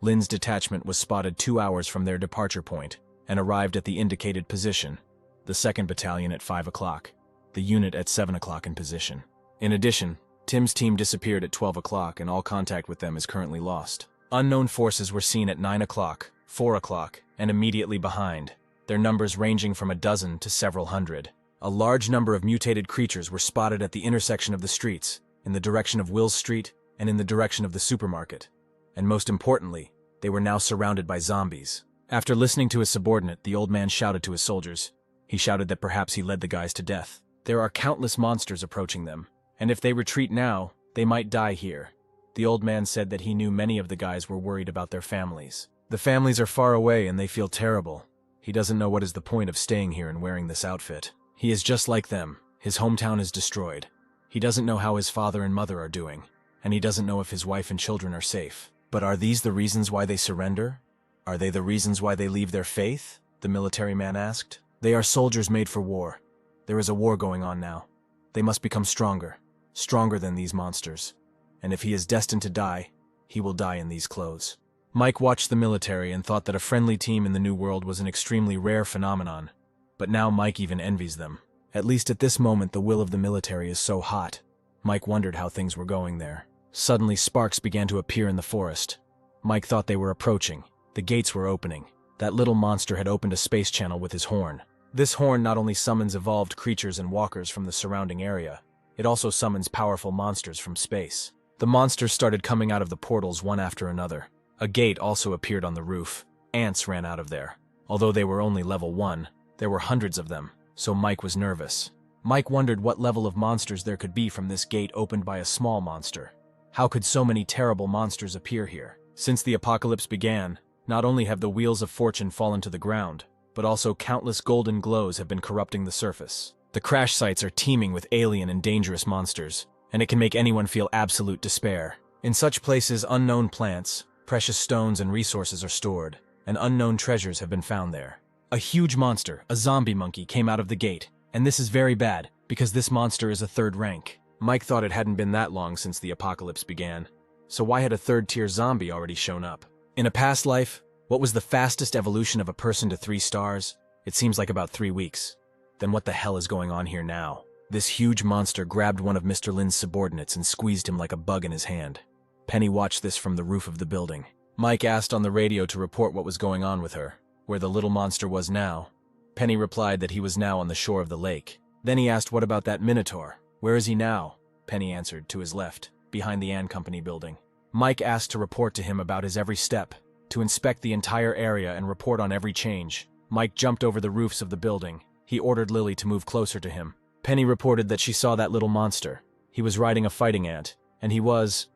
Lin's detachment was spotted 2 hours from their departure point and arrived at the indicated position. The 2nd Battalion at 5 o'clock. The unit at 7 o'clock in position. In addition, Tim's team disappeared at 12 o'clock and all contact with them is currently lost. Unknown forces were seen at 9 o'clock, 4 o'clock, and immediately behind, their numbers ranging from a dozen to several hundred. A large number of mutated creatures were spotted at the intersection of the streets, in the direction of Will's Street and in the direction of the supermarket. And most importantly, they were now surrounded by zombies. After listening to his subordinate, the old man shouted to his soldiers. He shouted that perhaps he led the guys to death. There are countless monsters approaching them, and if they retreat now, they might die here. The old man said that he knew many of the guys were worried about their families. The families are far away and they feel terrible. He doesn't know what is the point of staying here and wearing this outfit. He is just like them. His hometown is destroyed. He doesn't know how his father and mother are doing, and he doesn't know if his wife and children are safe. But are these the reasons why they surrender? Are they the reasons why they leave their faith? The military man asked. They are soldiers made for war. There is a war going on now. They must become stronger than these monsters. And if he is destined to die, he will die in these clothes. Mike watched the military and thought that a friendly team in the New World was an extremely rare phenomenon. But now Mike even envies them. At least at this moment the will of the military is so hot. Mike wondered how things were going there. Suddenly sparks began to appear in the forest. Mike thought they were approaching. The gates were opening. That little monster had opened a space channel with his horn. This horn not only summons evolved creatures and walkers from the surrounding area, it also summons powerful monsters from space. The monsters started coming out of the portals one after another. A gate also appeared on the roof. Ants ran out of there. Although they were only level 1, there were hundreds of them, so Mike was nervous. Mike wondered what level of monsters there could be from this gate opened by a small monster. How could so many terrible monsters appear here? Since the apocalypse began, not only have the wheels of fortune fallen to the ground, but also countless golden glows have been corrupting the surface. The crash sites are teeming with alien and dangerous monsters, and it can make anyone feel absolute despair. In such places, unknown plants, precious stones and resources are stored, and unknown treasures have been found there. A huge monster, a zombie monkey, came out of the gate, and this is very bad, because this monster is a 3rd rank. Mike thought it hadn't been that long since the apocalypse began, so why had a 3rd-tier zombie already shown up? In a past life, what was the fastest evolution of a person to 3 stars? It seems like about 3 weeks. Then what the hell is going on here now? This huge monster grabbed one of Mr. Lin's subordinates and squeezed him like a bug in his hand. Penny watched this from the roof of the building. Mike asked on the radio to report what was going on with her, where the little monster was now. Penny replied that he was now on the shore of the lake. Then he asked what about that Minotaur? Where is he now? Penny answered, to his left, behind the Ann Company building. Mike asked to report to him about his every step, to inspect the entire area and report on every change. Mike jumped over the roofs of the building. He ordered Lily to move closer to him. Penny reported that she saw that little monster. He was riding a fighting ant, and he was,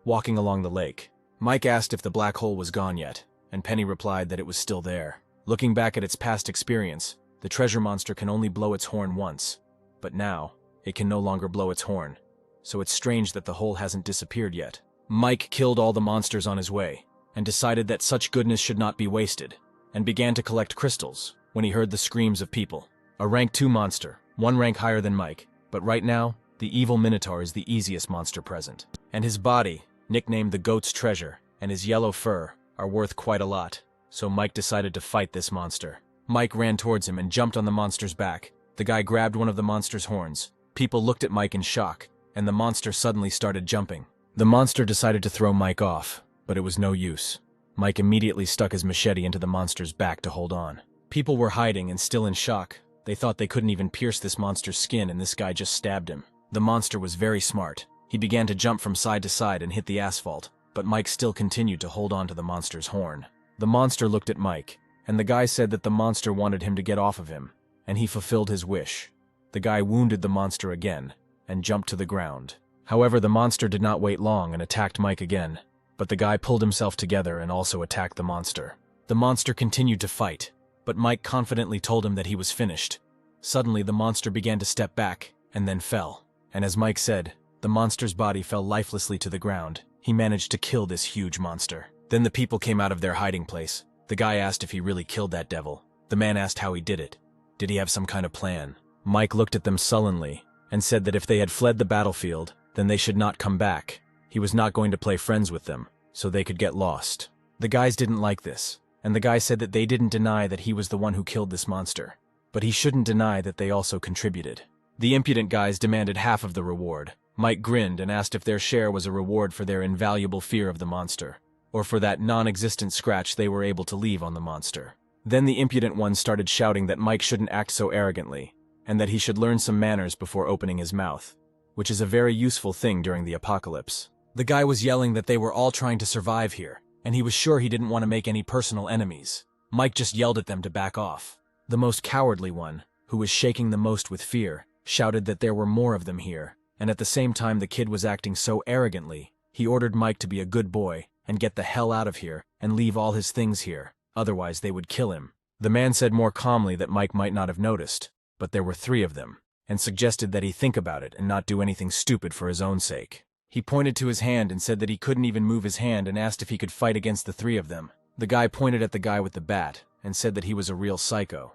walking along the lake. Mike asked if the black hole was gone yet, and Penny replied that it was still there. Looking back at its past experience, the treasure monster can only blow its horn once. But now, it can no longer blow its horn. So it's strange that the hole hasn't disappeared yet. Mike killed all the monsters on his way, and decided that such goodness should not be wasted, and began to collect crystals when he heard the screams of people. A rank 2 monster, 1 rank higher than Mike, but right now, the evil Minotaur is the easiest monster present. And his body, nicknamed the Goat's Treasure, and his yellow fur are worth quite a lot, so Mike decided to fight this monster. Mike ran towards him and jumped on the monster's back. The guy grabbed one of the monster's horns. People looked at Mike in shock, and the monster suddenly started jumping. The monster decided to throw Mike off, but it was no use. Mike immediately stuck his machete into the monster's back to hold on. People were hiding and still in shock. They thought they couldn't even pierce this monster's skin, and this guy just stabbed him. The monster was very smart. He began to jump from side to side and hit the asphalt, but Mike still continued to hold on to the monster's horn. The monster looked at Mike, and the guy said that the monster wanted him to get off of him, and he fulfilled his wish. The guy wounded the monster again, and jumped to the ground. However, the monster did not wait long and attacked Mike again, but the guy pulled himself together and also attacked the monster. The monster continued to fight, but Mike confidently told him that he was finished. Suddenly, the monster began to step back, and then fell. And as Mike said, The monster's body fell lifelessly to the ground. He managed to kill this huge monster. Then the people came out of their hiding place. The guy asked if he really killed that devil. The man asked how he did it. Did he have some kind of plan? Mike looked at them sullenly and said that if they had fled the battlefield, then they should not come back. He was not going to play friends with them, so they could get lost. The guys didn't like this, and the guy said that they didn't deny that he was the one who killed this monster, but he shouldn't deny that they also contributed. The impudent guys demanded half of the reward. Mike grinned and asked if their share was a reward for their invaluable fear of the monster, or for that non-existent scratch they were able to leave on the monster. Then the impudent ones started shouting that Mike shouldn't act so arrogantly, and that he should learn some manners before opening his mouth, which is a very useful thing during the apocalypse. The guy was yelling that they were all trying to survive here, and he was sure he didn't want to make any personal enemies. Mike just yelled at them to back off. The most cowardly one, who was shaking the most with fear, shouted that there were more of them here, and at the same time the kid was acting so arrogantly, he ordered Mike to be a good boy and get the hell out of here and leave all his things here, otherwise they would kill him. The man said more calmly that Mike might not have noticed, but there were 3 of them, and suggested that he think about it and not do anything stupid for his own sake. He pointed to his hand and said that he couldn't even move his hand and asked if he could fight against the 3 of them. The guy pointed at the guy with the bat and said that he was a real psycho.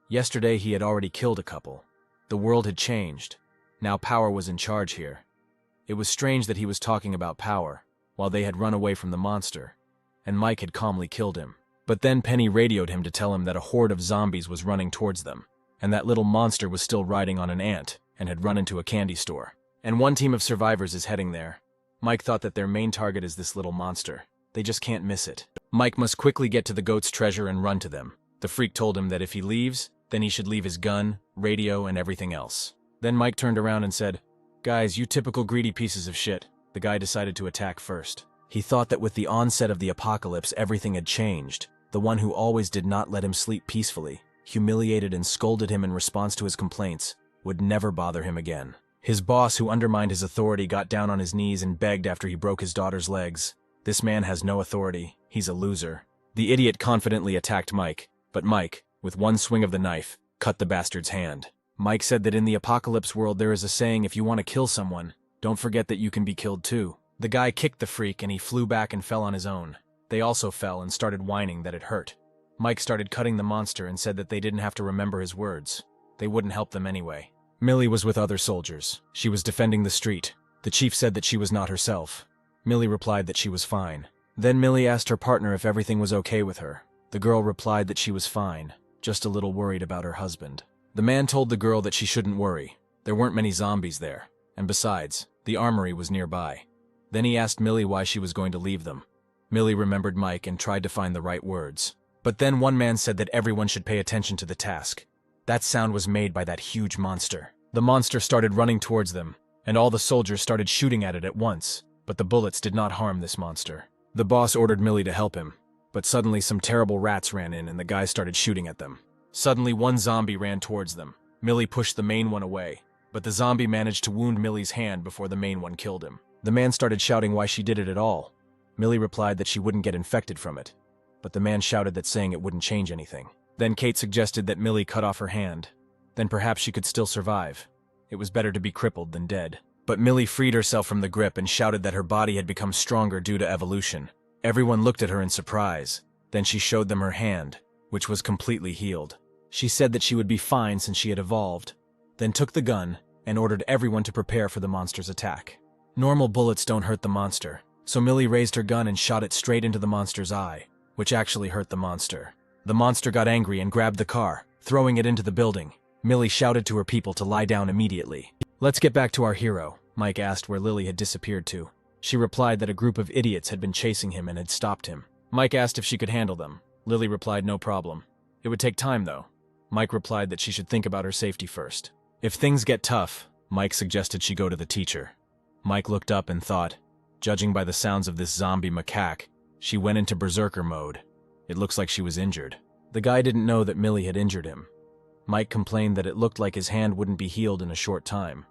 Yesterday he had already killed a couple. The world had changed. Now power was in charge here. It was strange that he was talking about power, while they had run away from the monster, and Mike had calmly killed him. But then Penny radioed him to tell him that a horde of zombies was running towards them, and that little monster was still riding on an ant and had run into a candy store. And one team of survivors is heading there. Mike thought that their main target is this little monster. They just can't miss it. Mike must quickly get to the goat's treasure and run to them. The freak told him that if he leaves, then he should leave his gun, radio, and everything else. Then Mike turned around and said, "Guys, you typical greedy pieces of shit." The guy decided to attack first. He thought that with the onset of the apocalypse, everything had changed. The one who always did not let him sleep peacefully, humiliated and scolded him in response to his complaints, would never bother him again. His boss, who undermined his authority, got down on his knees and begged after he broke his daughter's legs. This man has no authority. He's a loser. The idiot confidently attacked Mike, but Mike, with one swing of the knife, cut the bastard's hand. Mike said that in the apocalypse world there is a saying, if you want to kill someone, don't forget that you can be killed too. The guy kicked the freak and he flew back and fell on his own. They also fell and started whining that it hurt. Mike started cutting the monster and said that they didn't have to remember his words. They wouldn't help them anyway. Millie was with other soldiers. She was defending the street. The chief said that she was not herself. Millie replied that she was fine. Then Millie asked her partner if everything was okay with her. The girl replied that she was fine, just a little worried about her husband. The man told the girl that she shouldn't worry. There weren't many zombies there, and besides, the armory was nearby. Then he asked Millie why she was going to leave them. Millie remembered Mike and tried to find the right words. But then one man said that everyone should pay attention to the task. That sound was made by that huge monster. The monster started running towards them, and all the soldiers started shooting at it at once, but the bullets did not harm this monster. The boss ordered Millie to help him, but suddenly some terrible rats ran in and the guys started shooting at them. Suddenly one zombie ran towards them. Millie pushed the main one away, but the zombie managed to wound Millie's hand before the main one killed him. The man started shouting why she did it at all. Millie replied that she wouldn't get infected from it, but the man shouted that saying it wouldn't change anything. Then Kate suggested that Millie cut off her hand. Then perhaps she could still survive. It was better to be crippled than dead. But Millie freed herself from the grip and shouted that her body had become stronger due to evolution. Everyone looked at her in surprise. Then she showed them her hand, which was completely healed. She said that she would be fine since she had evolved, then took the gun and ordered everyone to prepare for the monster's attack. Normal bullets don't hurt the monster, so Millie raised her gun and shot it straight into the monster's eye, which actually hurt the monster. The monster got angry and grabbed the car, throwing it into the building. Millie shouted to her people to lie down immediately. "Let's get back to our hero," Mike asked where Lily had disappeared to. She replied that a group of idiots had been chasing him and had stopped him. Mike asked if she could handle them. Lily replied no problem. It would take time though. Mike replied that she should think about her safety first. If things get tough, Mike suggested she go to the teacher. Mike looked up and thought, judging by the sounds of this zombie macaque, she went into berserker mode. It looks like she was injured. The guy didn't know that Millie had injured him. Mike complained that it looked like his hand wouldn't be healed in a short time.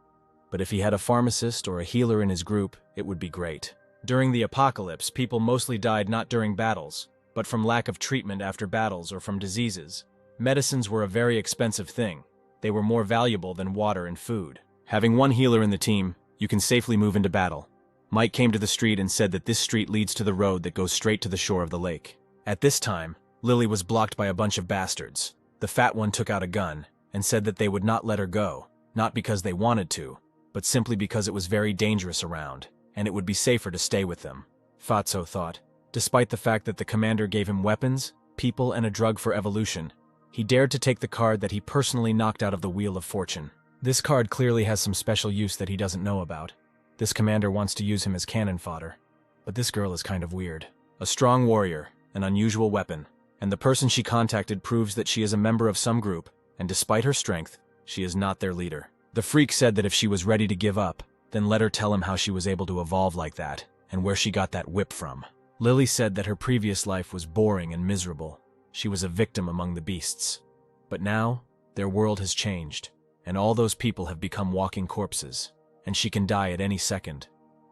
But if he had a pharmacist or a healer in his group, it would be great. During the apocalypse, people mostly died not during battles, but from lack of treatment after battles or from diseases. Medicines were a very expensive thing. They were more valuable than water and food. Having one healer in the team, You can safely move into battle. Mike came to the street and said that this street leads to the road that goes straight to the shore of the lake. At this time, Lily was blocked by a bunch of bastards. The fat one took out a gun and said that they would not let her go, not because they wanted to, but simply because it was very dangerous around, and it would be safer to stay with them. Fatso thought. Despite the fact that the commander gave him weapons, people, and a drug for evolution, he dared to take the card that he personally knocked out of the Wheel of Fortune. This card clearly has some special use that he doesn't know about. This commander wants to use him as cannon fodder. But this girl is kind of weird. A strong warrior, an unusual weapon, and the person she contacted proves that she is a member of some group, and despite her strength, she is not their leader. The freak said that if she was ready to give up, then let her tell him how she was able to evolve like that, and where she got that whip from. Lily said that her previous life was boring and miserable. She was a victim among the beasts. But now, their world has changed, and all those people have become walking corpses, and she can die at any second.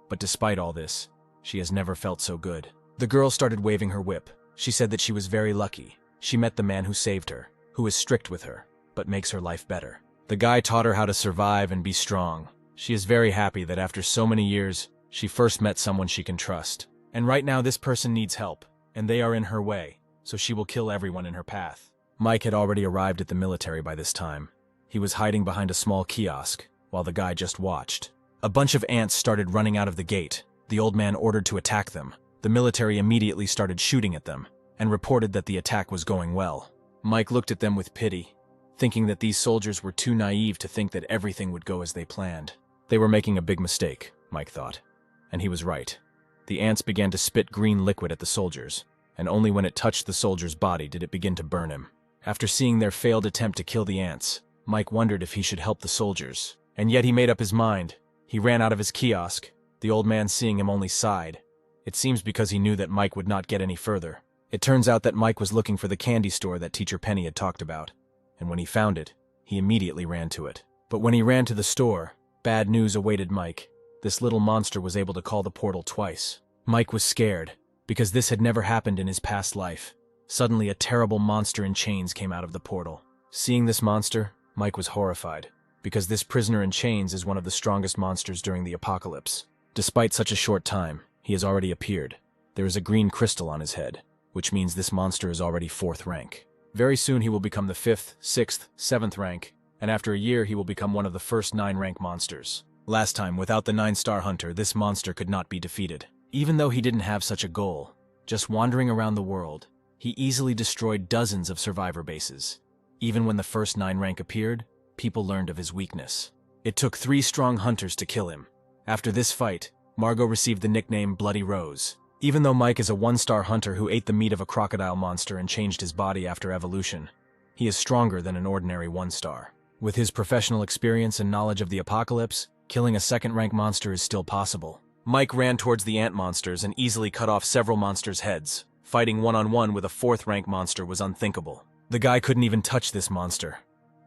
But despite all this, she has never felt so good. The girl started waving her whip. She said that she was very lucky. She met the man who saved her, who is strict with her, but makes her life better. The guy taught her how to survive and be strong. She is very happy that after so many years, she first met someone she can trust. And right now this person needs help, and they are in her way, so she will kill everyone in her path. Mike had already arrived at the military by this time. He was hiding behind a small kiosk, while the guy just watched. A bunch of ants started running out of the gate. The old man ordered to attack them. The military immediately started shooting at them, and reported that the attack was going well. Mike looked at them with pity, thinking that these soldiers were too naive to think that everything would go as they planned. They were making a big mistake, Mike thought. And he was right. The ants began to spit green liquid at the soldiers, and only when it touched the soldier's body did it begin to burn him. After seeing their failed attempt to kill the ants, Mike wondered if he should help the soldiers. And yet he made up his mind. He ran out of his kiosk. The old man, seeing him, only sighed. It seems because he knew that Mike would not get any further. It turns out that Mike was looking for the candy store that Teacher Penny had talked about, and when he found it, he immediately ran to it. But when he ran to the store, bad news awaited Mike. This little monster was able to call the portal twice. Mike was scared, because this had never happened in his past life. Suddenly, a terrible monster in chains came out of the portal. Seeing this monster, Mike was horrified, because this prisoner in chains is one of the strongest monsters during the apocalypse. Despite such a short time, he has already appeared. There is a green crystal on his head, which means this monster is already 4th rank. Very soon he will become the 5th, 6th, 7th rank, and after a year he will become one of the first 9-rank monsters. Last time, without the 9-star hunter, this monster could not be defeated. Even though he didn't have such a goal, just wandering around the world, he easily destroyed dozens of survivor bases. Even when the first 9 rank appeared, people learned of his weakness. It took 3 strong hunters to kill him. After this fight, Margot received the nickname Bloody Rose. Even though Mike is a 1-star hunter who ate the meat of a crocodile monster and changed his body after evolution, he is stronger than an ordinary 1-star. With his professional experience and knowledge of the apocalypse, killing a 2nd-rank monster is still possible. Mike ran towards the ant monsters and easily cut off several monsters' heads. Fighting one-on-one with a 4th-rank monster was unthinkable. The guy couldn't even touch this monster.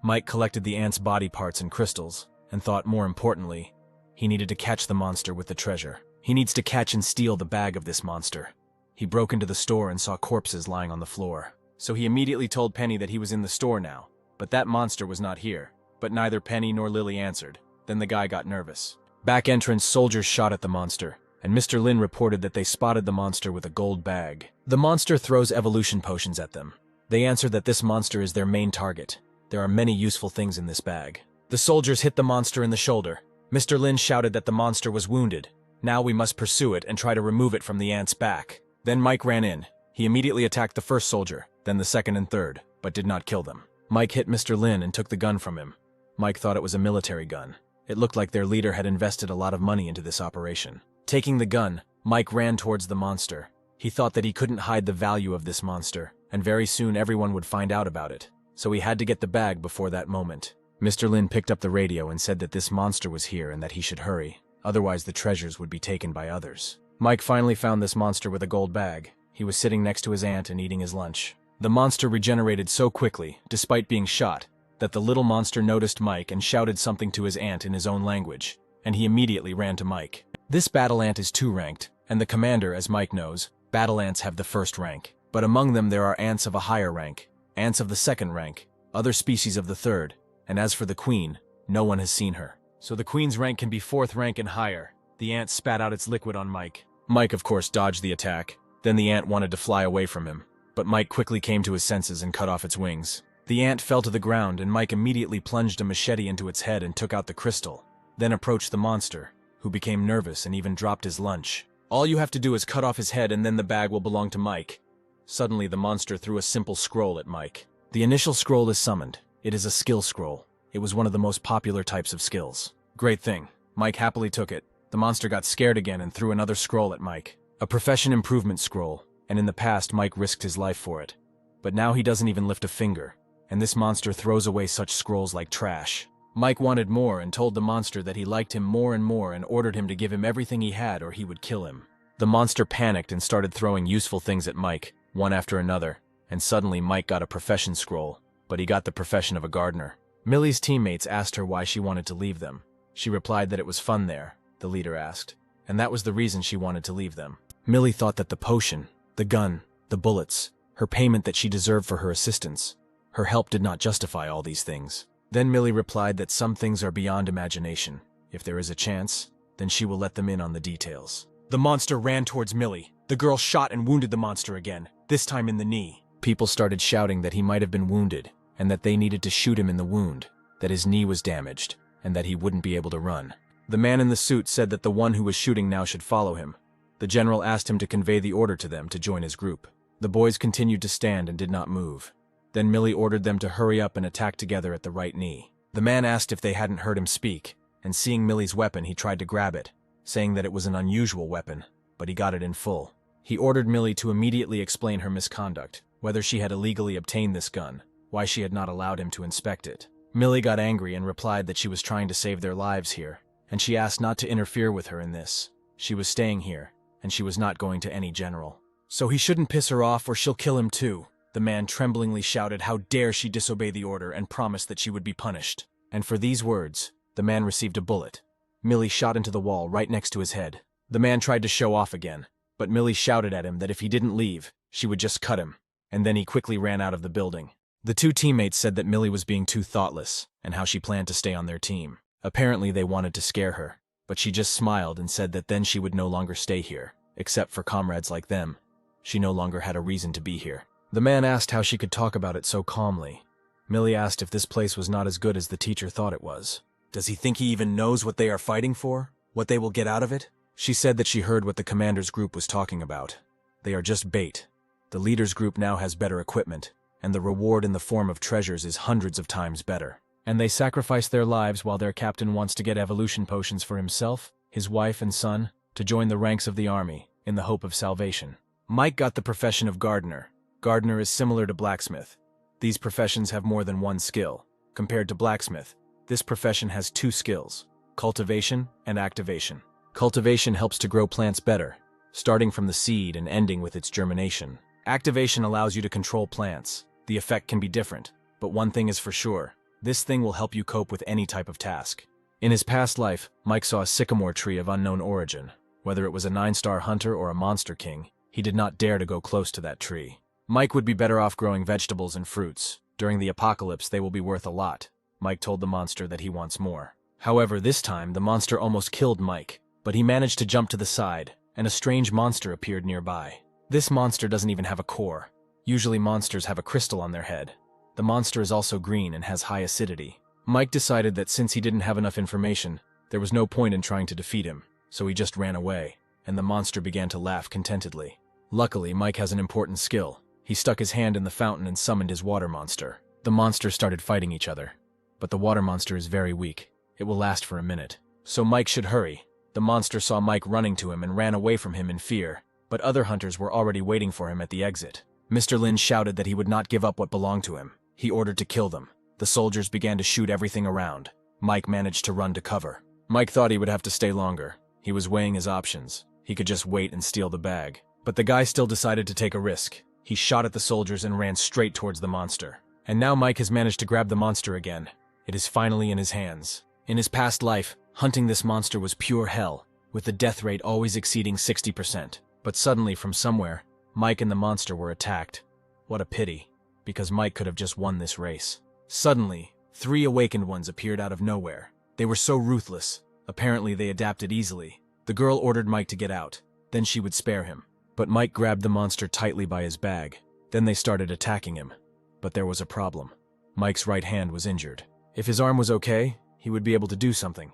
Mike collected the ant's body parts and crystals, and thought, more importantly, he needed to catch the monster with the treasure. He needs to catch and steal the bag of this monster. He broke into the store and saw corpses lying on the floor. So he immediately told Penny that he was in the store now, but that monster was not here. But neither Penny nor Lily answered. Then the guy got nervous. Back entrance, soldiers shot at the monster, and Mr. Lin reported that they spotted the monster with a gold bag. The monster throws evolution potions at them. They answer that this monster is their main target. There are many useful things in this bag. The soldiers hit the monster in the shoulder. Mr. Lin shouted that the monster was wounded. Now we must pursue it and try to remove it from the ant's back. Then Mike ran in. He immediately attacked the first soldier, then the 2nd and 3rd, but did not kill them. Mike hit Mr. Lin and took the gun from him. Mike thought it was a military gun. It looked like their leader had invested a lot of money into this operation. Taking the gun, Mike ran towards the monster. He thought that he couldn't hide the value of this monster, and very soon everyone would find out about it. So he had to get the bag before that moment. Mr. Lin picked up the radio and said that this monster was here and that he should hurry. Otherwise the treasures would be taken by others. Mike finally found this monster with a gold bag. He was sitting next to his aunt and eating his lunch. The monster regenerated so quickly, despite being shot, that the little monster noticed Mike and shouted something to his aunt in his own language, and he immediately ran to Mike. This battle ant is 2-ranked, and the commander, as Mike knows, battle ants have the 1st rank. But among them there are ants of a higher rank, ants of the 2nd rank, other species of the 3rd, and as for the queen, no one has seen her. So the queen's rank can be 4th rank and higher. The ant spat out its liquid on Mike. Mike, of course, dodged the attack. Then the ant wanted to fly away from him. But Mike quickly came to his senses and cut off its wings. The ant fell to the ground, and Mike immediately plunged a machete into its head and took out the crystal. Then approached the monster, who became nervous and even dropped his lunch. All you have to do is cut off his head, and then the bag will belong to Mike. Suddenly, the monster threw a simple scroll at Mike. The initial scroll is summoned. It is a skill scroll. It was one of the most popular types of skills. Great thing. Mike happily took it. The monster got scared again and threw another scroll at Mike. A profession improvement scroll, and in the past Mike risked his life for it. But now he doesn't even lift a finger, and this monster throws away such scrolls like trash. Mike wanted more and told the monster that he liked him more and more and ordered him to give him everything he had or he would kill him. The monster panicked and started throwing useful things at Mike, one after another, and suddenly Mike got a profession scroll, but he got the profession of a gardener. Millie's teammates asked her why she wanted to leave them. She replied that it was fun there, the leader asked, and that was the reason she wanted to leave them. Millie thought that the potion, the gun, the bullets, her payment that she deserved for her assistance, her help did not justify all these things. Then Millie replied that some things are beyond imagination. If there is a chance, then she will let them in on the details. The monster ran towards Millie. The girl shot and wounded the monster again, this time in the knee. People started shouting that he might have been wounded, and that they needed to shoot him in the wound, that his knee was damaged, and that he wouldn't be able to run. The man in the suit said that the one who was shooting now should follow him. The general asked him to convey the order to them to join his group. The boys continued to stand and did not move. Then Millie ordered them to hurry up and attack together at the right knee. The man asked if they hadn't heard him speak, and seeing Millie's weapon he tried to grab it, saying that it was an unusual weapon, but he got it in full. He ordered Millie to immediately explain her misconduct, whether she had illegally obtained this gun, why she had not allowed him to inspect it. Millie got angry and replied that she was trying to save their lives here, and she asked not to interfere with her in this. She was staying here, and she was not going to any general. So he shouldn't piss her off or she'll kill him too. The man tremblingly shouted how dare she disobey the order and promised that she would be punished. And for these words, the man received a bullet. Millie shot into the wall right next to his head. The man tried to show off again, but Millie shouted at him that if he didn't leave, she would just cut him, and then he quickly ran out of the building. The two teammates said that Millie was being too thoughtless, and how she planned to stay on their team. Apparently they wanted to scare her, but she just smiled and said that then she would no longer stay here, except for comrades like them. She no longer had a reason to be here. The man asked how she could talk about it so calmly. Millie asked if this place was not as good as the teacher thought it was. Does he think he even knows what they are fighting for? What they will get out of it? She said that she heard what the commander's group was talking about. They are just bait. The leader's group now has better equipment, and the reward in the form of treasures is hundreds of times better. And they sacrifice their lives while their captain wants to get evolution potions for himself, his wife and son, to join the ranks of the army, in the hope of salvation. Mike got the profession of gardener. Gardener is similar to blacksmith. These professions have more than one skill. Compared to blacksmith, this profession has 2 skills, cultivation and activation. Cultivation helps to grow plants better, starting from the seed and ending with its germination. Activation allows you to control plants. The effect can be different, but one thing is for sure. This thing will help you cope with any type of task. In his past life, Mike saw a sycamore tree of unknown origin. Whether it was a 9-star hunter or a monster king, he did not dare to go close to that tree. Mike would be better off growing vegetables and fruits. During the apocalypse, they will be worth a lot. Mike told the monster that he wants more. However, this time, the monster almost killed Mike, but he managed to jump to the side, and a strange monster appeared nearby. This monster doesn't even have a core. Usually monsters have a crystal on their head. The monster is also green and has high acidity. Mike decided that since he didn't have enough information, there was no point in trying to defeat him, so he just ran away, and the monster began to laugh contentedly. Luckily, Mike has an important skill. He stuck his hand in the fountain and summoned his water monster. The monsters started fighting each other. But the water monster is very weak. It will last for a minute. So Mike should hurry. The monster saw Mike running to him and ran away from him in fear, but other hunters were already waiting for him at the exit. Mr. Lin shouted that he would not give up what belonged to him. He ordered to kill them. The soldiers began to shoot everything around. Mike managed to run to cover. Mike thought he would have to stay longer. He was weighing his options. He could just wait and steal the bag. But the guy still decided to take a risk. He shot at the soldiers and ran straight towards the monster. And now Mike has managed to grab the monster again. It is finally in his hands. In his past life, hunting this monster was pure hell, with the death rate always exceeding 60%. But suddenly, from somewhere, Mike and the monster were attacked. What a pity, because Mike could have just won this race. Suddenly, 3 awakened ones appeared out of nowhere. They were so ruthless. Apparently they adapted easily. The girl ordered Mike to get out. Then she would spare him. But Mike grabbed the monster tightly by his bag. Then they started attacking him. But there was a problem. Mike's right hand was injured. If his arm was okay, he would be able to do something.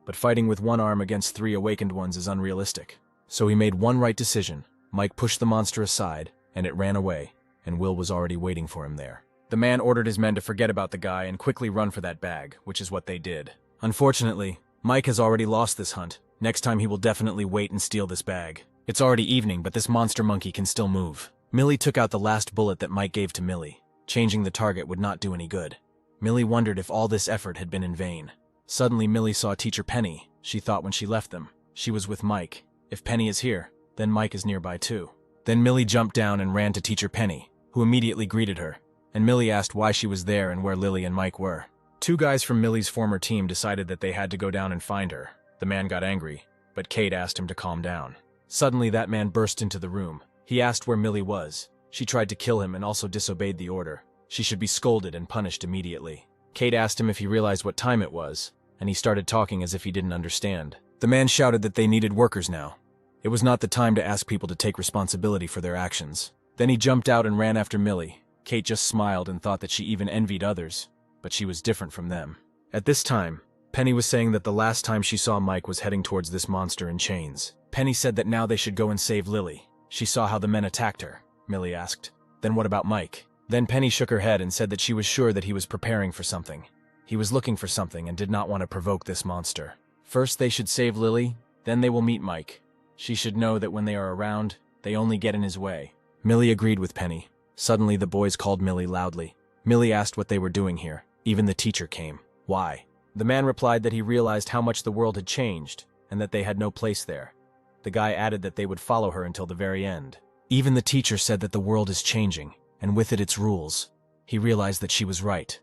But fighting with one arm against 3 awakened ones is unrealistic. So he made one right decision. Mike pushed the monster aside, and it ran away, and Will was already waiting for him there. The man ordered his men to forget about the guy and quickly run for that bag, which is what they did. Unfortunately, Mike has already lost this hunt. Next time he will definitely wait and steal this bag. It's already evening, but this monster monkey can still move. Millie took out the last bullet that Mike gave to Millie. Changing the target would not do any good. Millie wondered if all this effort had been in vain. Suddenly, Millie saw Teacher Penny. She thought when she left them, she was with Mike. If Penny is here, then Mike is nearby too. Then Millie jumped down and ran to Teacher Penny, who immediately greeted her. And Millie asked why she was there and where Lily and Mike were. 2 guys from Millie's former team decided that they had to go down and find her. The man got angry, but Kate asked him to calm down. Suddenly, that man burst into the room. He asked where Millie was. She tried to kill him and also disobeyed the order. She should be scolded and punished immediately. Kate asked him if he realized what time it was, and he started talking as if he didn't understand. The man shouted that they needed workers now. It was not the time to ask people to take responsibility for their actions. Then he jumped out and ran after Millie. Kate just smiled and thought that she even envied others, but she was different from them. At this time, Penny was saying that the last time she saw Mike was heading towards this monster in chains. Penny said that now they should go and save Lily. She saw how the men attacked her. Millie asked, "Then what about Mike?" Then Penny shook her head and said that she was sure that he was preparing for something. He was looking for something and did not want to provoke this monster. First they should save Lily, then they will meet Mike. She should know that when they are around, they only get in his way. Millie agreed with Penny. Suddenly the boys called Millie loudly. Millie asked what they were doing here. Even the teacher came. Why? The man replied that he realized how much the world had changed and that they had no place there. The guy added that they would follow her until the very end. Even the teacher said that the world is changing, and with it its rules. He realized that she was right.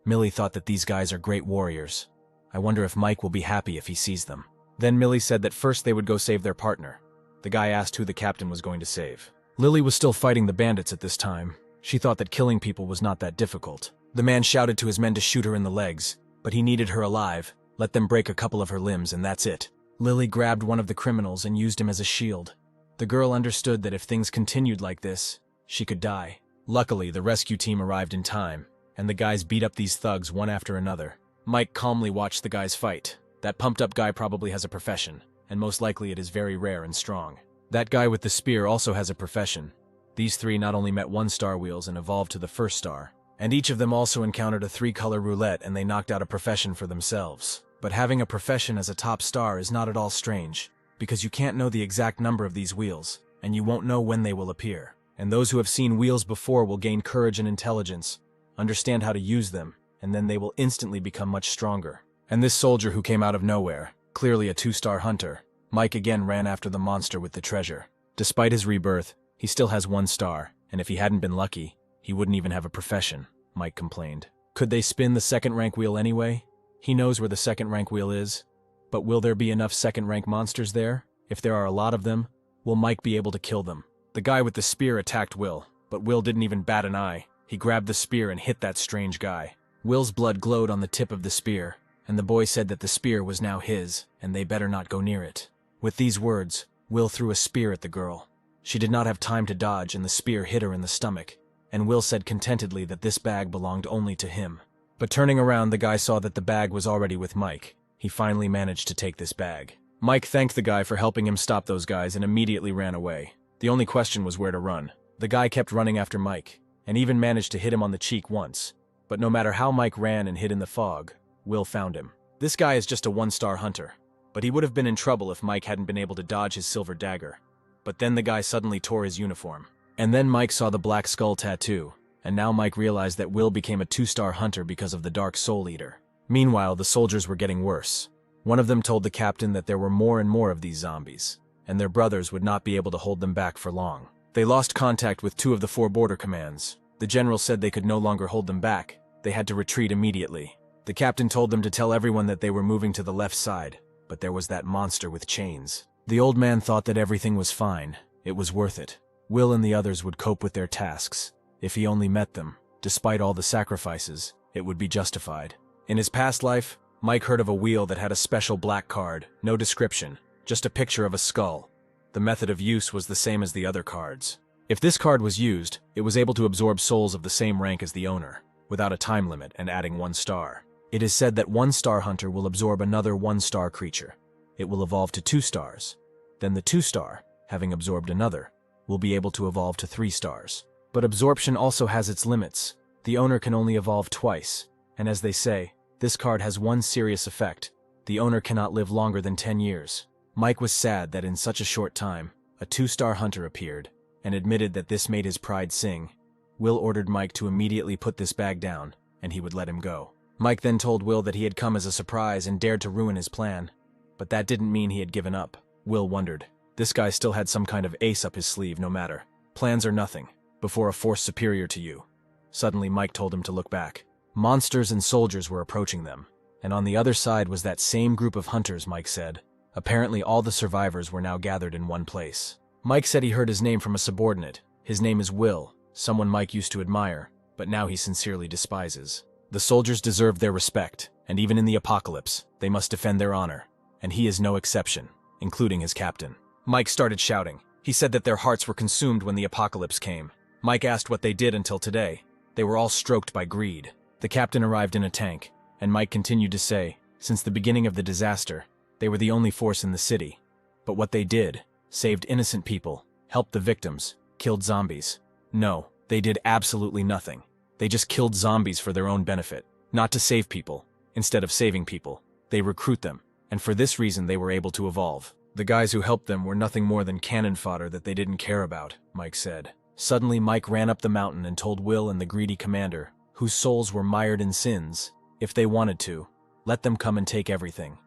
Millie thought that these guys are great warriors. I wonder if Mike will be happy if he sees them. Then Millie said that first they would go save their partner. The guy asked who the captain was going to save. Lily was still fighting the bandits at this time. She thought that killing people was not that difficult. The man shouted to his men to shoot her in the legs, but he needed her alive. Let them break a couple of her limbs and that's it. Lily grabbed one of the criminals and used him as a shield. The girl understood that if things continued like this, she could die. Luckily, the rescue team arrived in time, and the guys beat up these thugs one after another. Mike calmly watched the guys fight. That pumped-up guy probably has a profession, and most likely it is very rare and strong. That guy with the spear also has a profession. These 3 not only met 1-star wheels and evolved to the 1st star, and each of them also encountered a 3-color roulette and they knocked out a profession for themselves. But having a profession as a top star is not at all strange, because you can't know the exact number of these wheels, and you won't know when they will appear. And those who have seen wheels before will gain courage and intelligence, understand how to use them, and then they will instantly become much stronger. And this soldier who came out of nowhere, clearly a 2-star hunter, Mike again ran after the monster with the treasure. Despite his rebirth, he still has 1 star, and if he hadn't been lucky, he wouldn't even have a profession, Mike complained. Could they spin the 2nd rank wheel anyway? He knows where the 2nd rank wheel is, but will there be enough 2nd rank monsters there? If there are a lot of them, will Mike be able to kill them? The guy with the spear attacked Will, but Will didn't even bat an eye. He grabbed the spear and hit that strange guy. Will's blood glowed on the tip of the spear, and the boy said that the spear was now his, and they better not go near it. With these words, Will threw a spear at the girl. She did not have time to dodge, and the spear hit her in the stomach, and Will said contentedly that this bag belonged only to him. But turning around, the guy saw that the bag was already with Mike. He finally managed to take this bag. Mike thanked the guy for helping him stop those guys and immediately ran away. The only question was where to run. The guy kept running after Mike, and even managed to hit him on the cheek once. But no matter how Mike ran and hid in the fog, Will found him. This guy is just a 1-star hunter, but he would have been in trouble if Mike hadn't been able to dodge his silver dagger. But then the guy suddenly tore his uniform. And then Mike saw the black skull tattoo, and now Mike realized that Will became a 2-star hunter because of the Dark Soul Eater. Meanwhile, the soldiers were getting worse. One of them told the captain that there were more and more of these zombies, and their brothers would not be able to hold them back for long. They lost contact with 2 of the 4 border commands. The general said they could no longer hold them back. They had to retreat immediately. The captain told them to tell everyone that they were moving to the left side, but there was that monster with chains. The old man thought that everything was fine. It was worth it. Will and the others would cope with their tasks. If he only met them, despite all the sacrifices, it would be justified. In his past life, Mike heard of a wheel that had a special black card, no description, just a picture of a skull. The method of use was the same as the other cards. If this card was used, it was able to absorb souls of the same rank as the owner, without a time limit and adding 1 star. It is said that 1-star hunter will absorb another 1-star creature. It will evolve to 2 stars. Then the 2-star, having absorbed another, will be able to evolve to 3 stars. But absorption also has its limits. The owner can only evolve twice, and as they say, this card has one serious effect. The owner cannot live longer than 10 years. Mike was sad that in such a short time, a 2-star hunter appeared, and admitted that this made his pride sing. Will ordered Mike to immediately put this bag down, and he would let him go. Mike then told Will that he had come as a surprise and dared to ruin his plan. But that didn't mean he had given up. Will wondered. This guy still had some kind of ace up his sleeve no matter. Plans are nothing, before a force superior to you. Suddenly Mike told him to look back. Monsters and soldiers were approaching them, and on the other side was that same group of hunters, Mike said. Apparently all the survivors were now gathered in one place. Mike said he heard his name from a subordinate. His name is Will, someone Mike used to admire, but now he sincerely despises. The soldiers deserve their respect, and even in the apocalypse, they must defend their honor, and he is no exception, including his captain. Mike started shouting. He said that their hearts were consumed when the apocalypse came. Mike asked what they did until today. They were all stroked by greed. The captain arrived in a tank, and Mike continued to say, since the beginning of the disaster, they were the only force in the city. But what they did, saved innocent people, helped the victims, killed zombies. No, they did absolutely nothing. They just killed zombies for their own benefit, not to save people. Instead of saving people, they recruit them, and for this reason they were able to evolve. The guys who helped them were nothing more than cannon fodder that they didn't care about, Mike said. Suddenly Mike ran up the mountain and told Will and the greedy commander, whose souls were mired in sins, if they wanted to, let them come and take everything.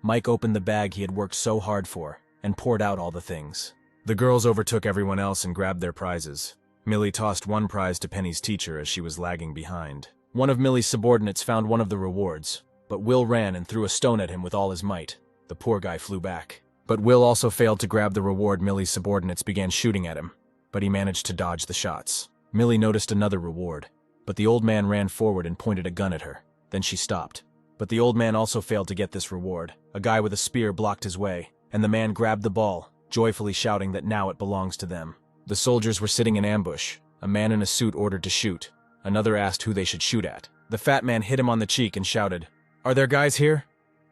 Mike opened the bag he had worked so hard for, and poured out all the things. The girls overtook everyone else and grabbed their prizes. Millie tossed one prize to Penny's teacher as she was lagging behind. One of Millie's subordinates found one of the rewards, but Will ran and threw a stone at him with all his might. The poor guy flew back. But Will also failed to grab the reward. Millie's subordinates began shooting at him, but he managed to dodge the shots. Millie noticed another reward, but the old man ran forward and pointed a gun at her. Then she stopped. But the old man also failed to get this reward. A guy with a spear blocked his way, and the man grabbed the ball, joyfully shouting that now it belongs to them. The soldiers were sitting in ambush. A man in a suit ordered to shoot. Another asked who they should shoot at. The fat man hit him on the cheek and shouted, "Are there guys here?"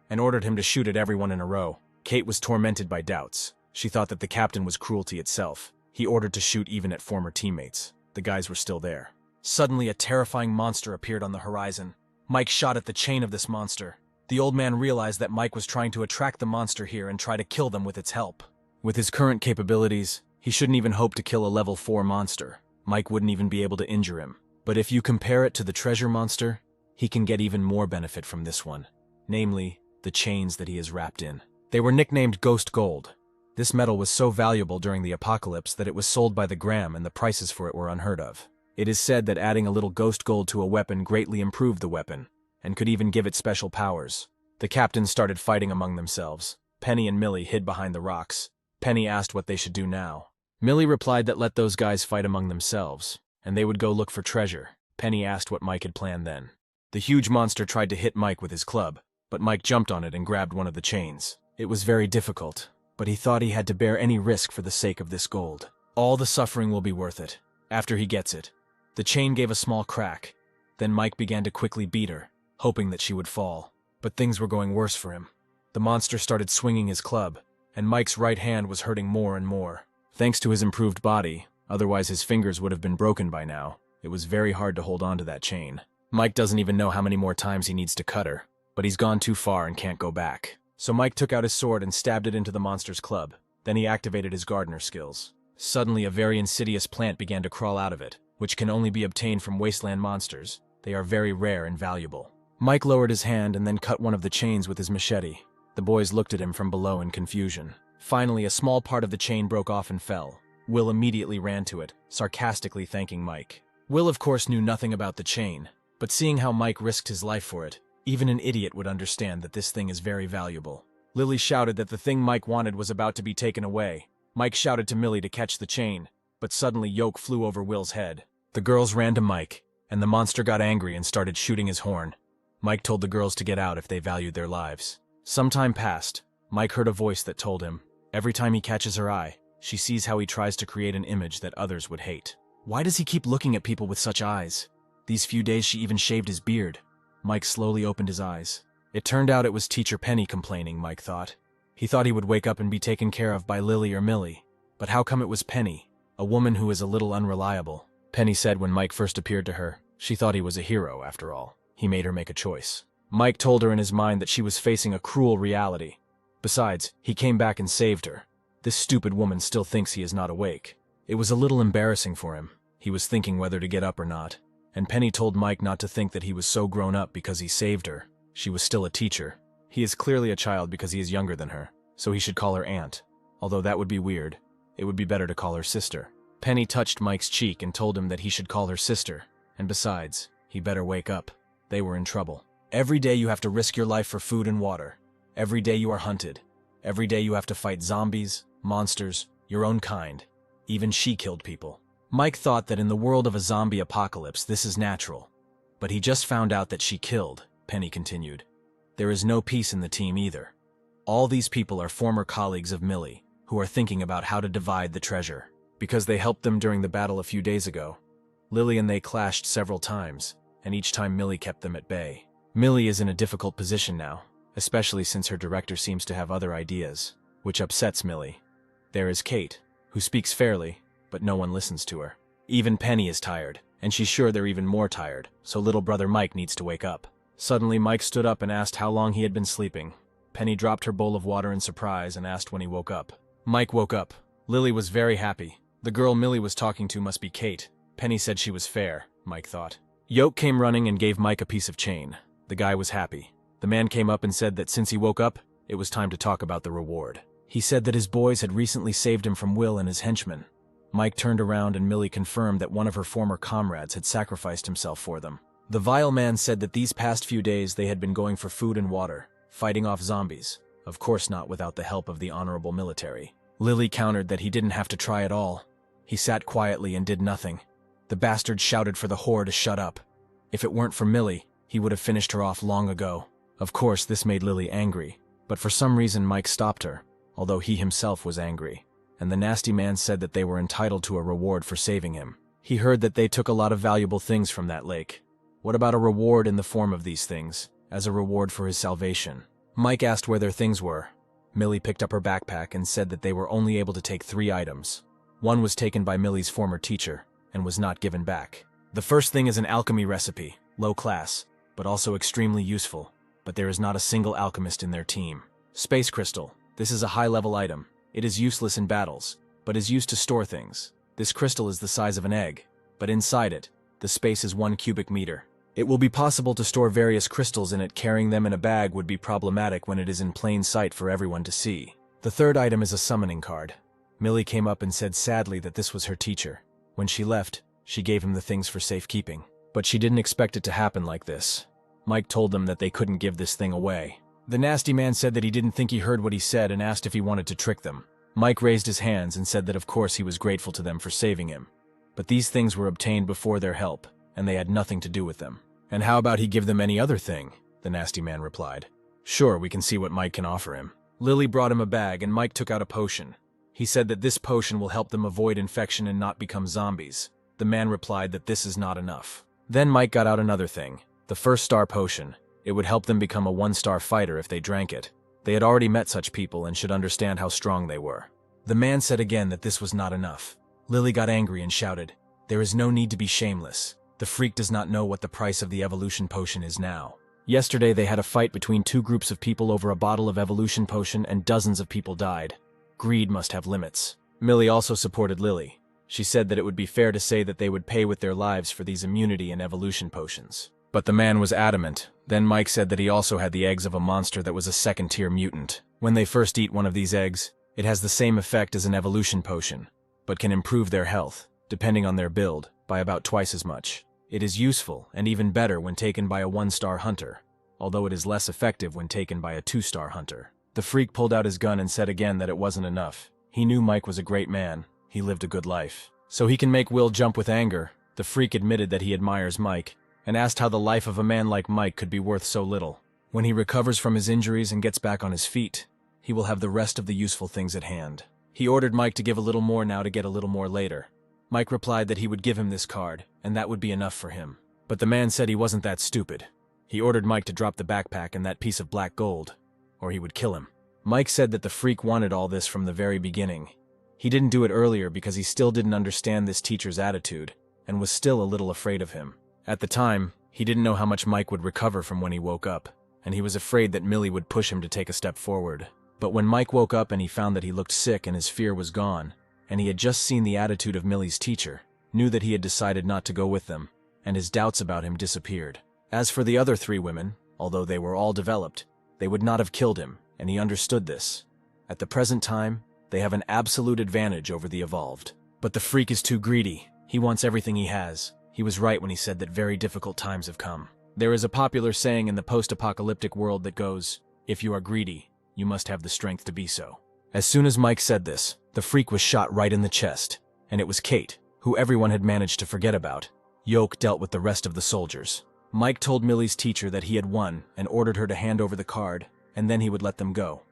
and ordered him to shoot at everyone in a row. Kate was tormented by doubts. She thought that the captain was cruelty itself. He ordered to shoot even at former teammates. The guys were still there. Suddenly a terrifying monster appeared on the horizon. Mike shot at the chain of this monster. The old man realized that Mike was trying to attract the monster here and try to kill them with its help. With his current capabilities, he shouldn't even hope to kill a level 4 monster. Mike wouldn't even be able to injure him. But if you compare it to the treasure monster, he can get even more benefit from this one. Namely, the chains that he is wrapped in. They were nicknamed Ghost Gold. This metal was so valuable during the apocalypse that it was sold by the gram and the prices for it were unheard of. It is said that adding a little ghost gold to a weapon greatly improved the weapon, and could even give it special powers. The captains started fighting among themselves. Penny and Millie hid behind the rocks. Penny asked what they should do now. Millie replied that let those guys fight among themselves, and they would go look for treasure. Penny asked what Mike had planned then. The huge monster tried to hit Mike with his club, but Mike jumped on it and grabbed one of the chains. It was very difficult, but he thought he had to bear any risk for the sake of this gold. All the suffering will be worth it, after he gets it. The chain gave a small crack. Then Mike began to quickly beat her, hoping that she would fall. But things were going worse for him. The monster started swinging his club, and Mike's right hand was hurting more and more. Thanks to his improved body, otherwise his fingers would have been broken by now, it was very hard to hold on to that chain. Mike doesn't even know how many more times he needs to cut her, but he's gone too far and can't go back. So Mike took out his sword and stabbed it into the monster's club. Then he activated his gardener skills. Suddenly a very insidious plant began to crawl out of it, which can only be obtained from wasteland monsters. They are very rare and valuable. Mike lowered his hand and then cut one of the chains with his machete. The boys looked at him from below in confusion. Finally, a small part of the chain broke off and fell. Will immediately ran to it, sarcastically thanking Mike. Will, of course, knew nothing about the chain, but seeing how Mike risked his life for it, even an idiot would understand that this thing is very valuable. Lily shouted that the thing Mike wanted was about to be taken away. Mike shouted to Millie to catch the chain, but suddenly Yoke flew over Will's head. The girls ran to Mike, and the monster got angry and started shooting his horn. Mike told the girls to get out if they valued their lives. Some time passed. Mike heard a voice that told him, every time he catches her eye, she sees how he tries to create an image that others would hate. Why does he keep looking at people with such eyes? These few days she even shaved his beard. Mike slowly opened his eyes. It turned out it was Teacher Penny complaining, Mike thought. He thought he would wake up and be taken care of by Lily or Millie. But how come it was Penny, a woman who is a little unreliable? Penny said when Mike first appeared to her, she thought he was a hero after all. He made her make a choice. Mike told her in his mind that she was facing a cruel reality. Besides, he came back and saved her. This stupid woman still thinks he is not awake. It was a little embarrassing for him. He was thinking whether to get up or not. And Penny told Mike not to think that he was so grown up because he saved her. She was still a teacher. He is clearly a child because he is younger than her, so he should call her aunt. Although that would be weird. It would be better to call her sister. Penny touched Mike's cheek and told him that he should call her sister. And besides, he better wake up. They were in trouble. Every day you have to risk your life for food and water. Every day you are hunted. Every day you have to fight zombies, monsters, your own kind. Even she killed people. Mike thought that in the world of a zombie apocalypse this is natural. But he just found out that she killed, Penny continued. There is no peace in the team either. All these people are former colleagues of Millie, who are thinking about how to divide the treasure. Because they helped them during the battle a few days ago, Lily and they clashed several times, and each time Millie kept them at bay. Millie is in a difficult position now, especially since her director seems to have other ideas, which upsets Millie. There is Kate, who speaks fairly, but no one listens to her. Even Penny is tired, and she's sure they're even more tired, so little brother Mike needs to wake up. Suddenly Mike stood up and asked how long he had been sleeping. Penny dropped her bowl of water in surprise and asked when he woke up. Mike woke up. Lily was very happy. The girl Millie was talking to must be Kate. Penny said she was fair, Mike thought. Yoke came running and gave Mike a piece of chain. The guy was happy. The man came up and said that since he woke up, it was time to talk about the reward. He said that his boys had recently saved him from Will and his henchmen. Mike turned around and Millie confirmed that one of her former comrades had sacrificed himself for them. The vile man said that these past few days they had been going for food and water, fighting off zombies, of course not without the help of the honorable military. Lily countered that he didn't have to try at all. He sat quietly and did nothing. The bastard shouted for the whore to shut up. If it weren't for Millie, he would have finished her off long ago. Of course, this made Lily angry, but for some reason Mike stopped her, although he himself was angry. And the nasty man said that they were entitled to a reward for saving him. He heard that they took a lot of valuable things from that lake. What about a reward in the form of these things, as a reward for his salvation? Mike asked where their things were. Millie picked up her backpack and said that they were only able to take 3 items. One was taken by Millie's former teacher, and was not given back. The first thing is an alchemy recipe, low class, but also extremely useful. But there is not a single alchemist in their team. Space crystal. This is a high-level item. It is useless in battles, but is used to store things. This crystal is the size of an egg, but inside it, the space is 1 cubic meter. It will be possible to store various crystals in it. Carrying them in a bag would be problematic when it is in plain sight for everyone to see. The third item is a summoning card. Millie came up and said sadly that this was her teacher. When she left, she gave him the things for safekeeping. But she didn't expect it to happen like this. Mike told them that they couldn't give this thing away. The nasty man said that he didn't think he heard what he said and asked if he wanted to trick them. Mike raised his hands and said that of course he was grateful to them for saving him. But these things were obtained before their help, and they had nothing to do with them. And how about he give them any other thing? The nasty man replied. Sure, we can see what Mike can offer him. Lily brought him a bag and Mike took out a potion. He said that this potion will help them avoid infection and not become zombies. The man replied that this is not enough. Then Mike got out another thing, the first star potion. It would help them become a 1-star fighter if they drank it. They had already met such people and should understand how strong they were. The man said again that this was not enough. Lily got angry and shouted, "There is no need to be shameless. The freak does not know what the price of the evolution potion is now." Yesterday they had a fight between 2 groups of people over a bottle of evolution potion and dozens of people died. Greed must have limits. Millie also supported Lily. She said that it would be fair to say that they would pay with their lives for these immunity and evolution potions. But the man was adamant. Then Mike said that he also had the eggs of a monster that was a 2nd-tier mutant. When they first eat one of these eggs, it has the same effect as an evolution potion, but can improve their health, depending on their build, by about twice as much. It is useful and even better when taken by a 1-star hunter, although it is less effective when taken by a 2-star hunter. The freak pulled out his gun and said again that it wasn't enough. He knew Mike was a great man. He lived a good life. So he can make Will jump with anger. The freak admitted that he admires Mike, and asked how the life of a man like Mike could be worth so little. When he recovers from his injuries and gets back on his feet, he will have the rest of the useful things at hand. He ordered Mike to give a little more now to get a little more later. Mike replied that he would give him this card, and that would be enough for him. But the man said he wasn't that stupid. He ordered Mike to drop the backpack and that piece of black gold, or he would kill him. Mike said that the freak wanted all this from the very beginning. He didn't do it earlier because he still didn't understand this teacher's attitude, and was still a little afraid of him. At the time, he didn't know how much Mike would recover from when he woke up, and he was afraid that Millie would push him to take a step forward. But when Mike woke up and he found that he looked sick and his fear was gone, and he had just seen the attitude of Millie's teacher, knew that he had decided not to go with them, and his doubts about him disappeared. As for the other 3 women, although they were all developed, they would not have killed him, and he understood this. At the present time, they have an absolute advantage over the evolved. But the freak is too greedy. He wants everything he has. He was right when he said that very difficult times have come. There is a popular saying in the post-apocalyptic world that goes, "If you are greedy, you must have the strength to be so." As soon as Mike said this, the freak was shot right in the chest, and it was Kate, who everyone had managed to forget about. Yoke dealt with the rest of the soldiers. Mike told Millie's teacher that he had won and ordered her to hand over the card, and then he would let them go.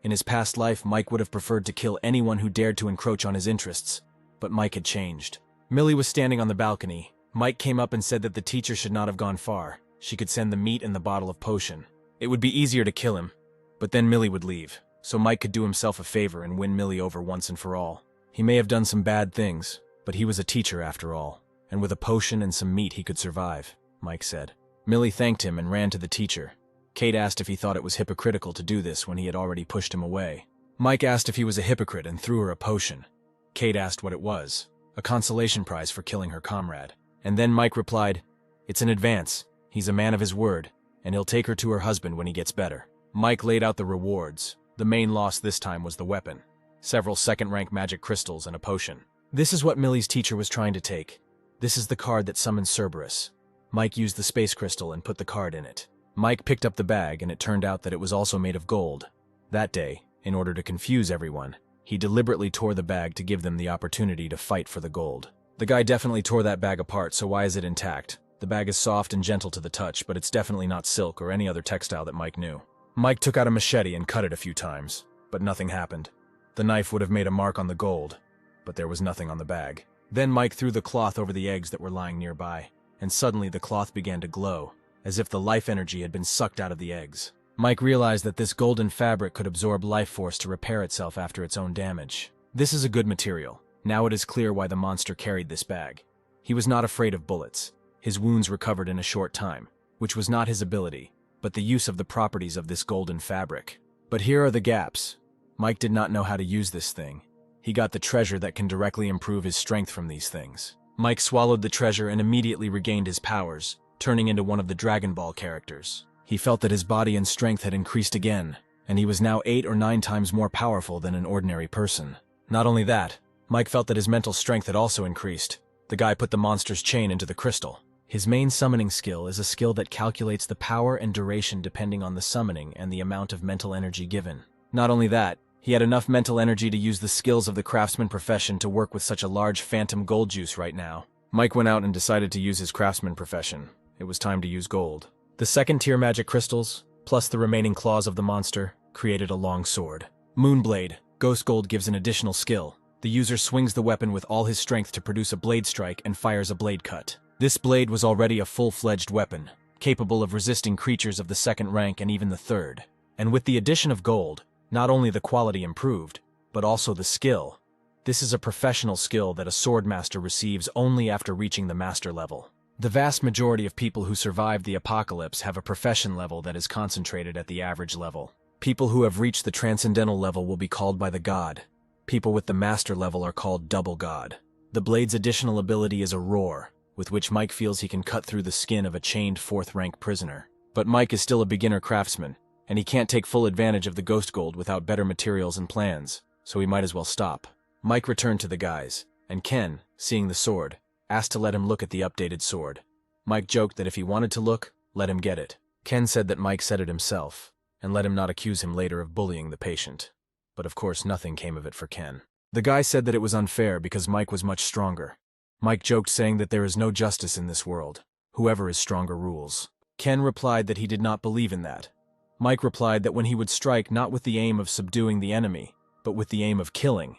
In his past life, Mike would have preferred to kill anyone who dared to encroach on his interests, but Mike had changed. Millie was standing on the balcony. Mike came up and said that the teacher should not have gone far. She could send the meat and the bottle of potion. It would be easier to kill him, but then Millie would leave, so Mike could do himself a favor and win Millie over once and for all. He may have done some bad things, but he was a teacher after all, and with a potion and some meat he could survive, Mike said. Millie thanked him and ran to the teacher. Kate asked if he thought it was hypocritical to do this when he had already pushed him away. Mike asked if he was a hypocrite and threw her a potion. Kate asked what it was, a consolation prize for killing her comrade. And then Mike replied, "It's an advance. He's a man of his word, and he'll take her to her husband when he gets better." Mike laid out the rewards. The main loss this time was the weapon, several second-rank magic crystals and a potion. This is what Millie's teacher was trying to take. This is the card that summoned Cerberus. Mike used the space crystal and put the card in it. Mike picked up the bag, and it turned out that it was also made of gold. That day, in order to confuse everyone, he deliberately tore the bag to give them the opportunity to fight for the gold. The guy definitely tore that bag apart, so why is it intact? The bag is soft and gentle to the touch, but it's definitely not silk or any other textile that Mike knew. Mike took out a machete and cut it a few times, but nothing happened. The knife would have made a mark on the gold, but there was nothing on the bag. Then Mike threw the cloth over the eggs that were lying nearby, and suddenly the cloth began to glow, as if the life energy had been sucked out of the eggs. Mike realized that this golden fabric could absorb life force to repair itself after its own damage. This is a good material. Now it is clear why the monster carried this bag. He was not afraid of bullets. His wounds recovered in a short time, which was not his ability, but the use of the properties of this golden fabric. But here are the gaps. Mike did not know how to use this thing. He got the treasure that can directly improve his strength from these things. Mike swallowed the treasure and immediately regained his powers, turning into one of the Dragon Ball characters. He felt that his body and strength had increased again, and he was now 8 or 9 times more powerful than an ordinary person. Not only that, Mike felt that his mental strength had also increased. The guy put the monster's chain into the crystal. His main summoning skill is a skill that calculates the power and duration depending on the summoning and the amount of mental energy given. Not only that, he had enough mental energy to use the skills of the craftsman profession to work with such a large phantom gold juice right now. Mike went out and decided to use his craftsman profession. It was time to use gold. The second-tier magic crystals, plus the remaining claws of the monster, created a long sword. Moonblade, ghost gold gives an additional skill. The user swings the weapon with all his strength to produce a blade strike and fires a blade cut. This blade was already a full-fledged weapon, capable of resisting creatures of the second rank and even the third. And with the addition of gold, not only the quality improved, but also the skill. This is a professional skill that a swordmaster receives only after reaching the master level. The vast majority of people who survive the apocalypse have a profession level that is concentrated at the average level. People who have reached the transcendental level will be called by the god. People with the master level are called double god. The blade's additional ability is a roar, with which Mike feels he can cut through the skin of a chained 4th-rank prisoner. But Mike is still a beginner craftsman, and he can't take full advantage of the ghost gold without better materials and plans, so he might as well stop. Mike returned to the guys, and Ken, seeing the sword, asked to let him look at the updated sword. Mike joked that if he wanted to look, let him get it. Ken said that Mike said it himself, and let him not accuse him later of bullying the patient. But of course nothing came of it for Ken. The guy said that it was unfair because Mike was much stronger. Mike joked saying that there is no justice in this world. Whoever is stronger rules. Ken replied that he did not believe in that. Mike replied that when he would strike not with the aim of subduing the enemy, but with the aim of killing,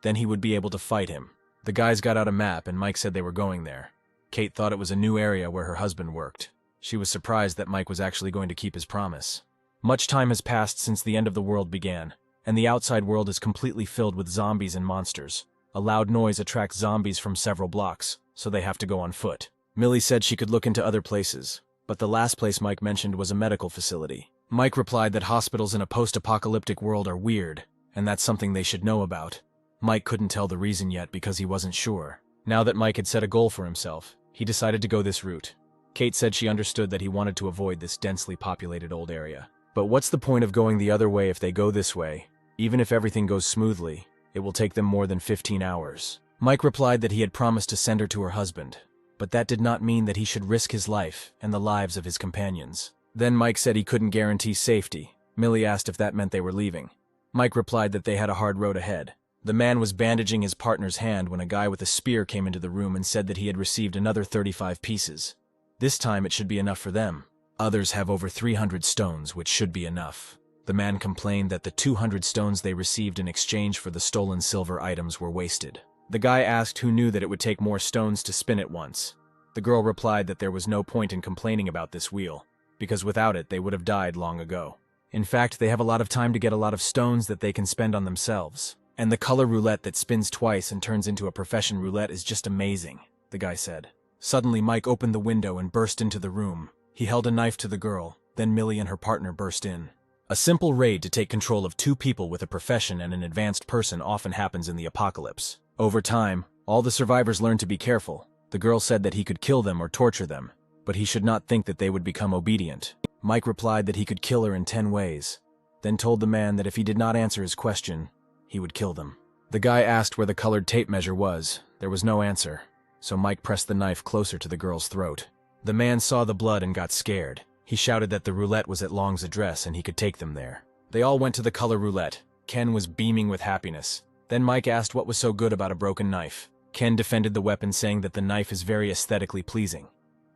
then he would be able to fight him. The guys got out a map and Mike said they were going there. Kate thought it was a new area where her husband worked. She was surprised that Mike was actually going to keep his promise. Much time has passed since the end of the world began, and the outside world is completely filled with zombies and monsters. A loud noise attracts zombies from several blocks, so they have to go on foot. Millie said she could look into other places, but the last place Mike mentioned was a medical facility. Mike replied that hospitals in a post-apocalyptic world are weird, and that's something they should know about. Mike couldn't tell the reason yet because he wasn't sure. Now that Mike had set a goal for himself, he decided to go this route. Kate said she understood that he wanted to avoid this densely populated old area. But what's the point of going the other way if they go this way? Even if everything goes smoothly, it will take them more than 15 hours. Mike replied that he had promised to send her to her husband, but that did not mean that he should risk his life and the lives of his companions. Then Mike said he couldn't guarantee safety. Millie asked if that meant they were leaving. Mike replied that they had a hard road ahead. The man was bandaging his partner's hand when a guy with a spear came into the room and said that he had received another 35 pieces. This time it should be enough for them. Others have over 300 stones, which should be enough. The man complained that the 200 stones they received in exchange for the stolen silver items were wasted. The guy asked who knew that it would take more stones to spin it once. The girl replied that there was no point in complaining about this wheel, because without it they would have died long ago. In fact, they have a lot of time to get a lot of stones that they can spend on themselves. And the color roulette that spins twice and turns into a profession roulette is just amazing, the guy said. Suddenly Mike opened the window and burst into the room. He held a knife to the girl, then Millie and her partner burst in. A simple raid to take control of two people with a profession and an advanced person often happens in the apocalypse. Over time, all the survivors learned to be careful. The girl said that he could kill them or torture them, but he should not think that they would become obedient. Mike replied that he could kill her in 10 ways, then told the man that if he did not answer his question, he would kill them. The guy asked where the colored tape measure was. There was no answer, so Mike pressed the knife closer to the girl's throat. The man saw the blood and got scared. He shouted that the roulette was at Long's address and he could take them there. They all went to the color roulette. Ken was beaming with happiness. Then Mike asked what was so good about a broken knife. Ken defended the weapon, saying that the knife is very aesthetically pleasing.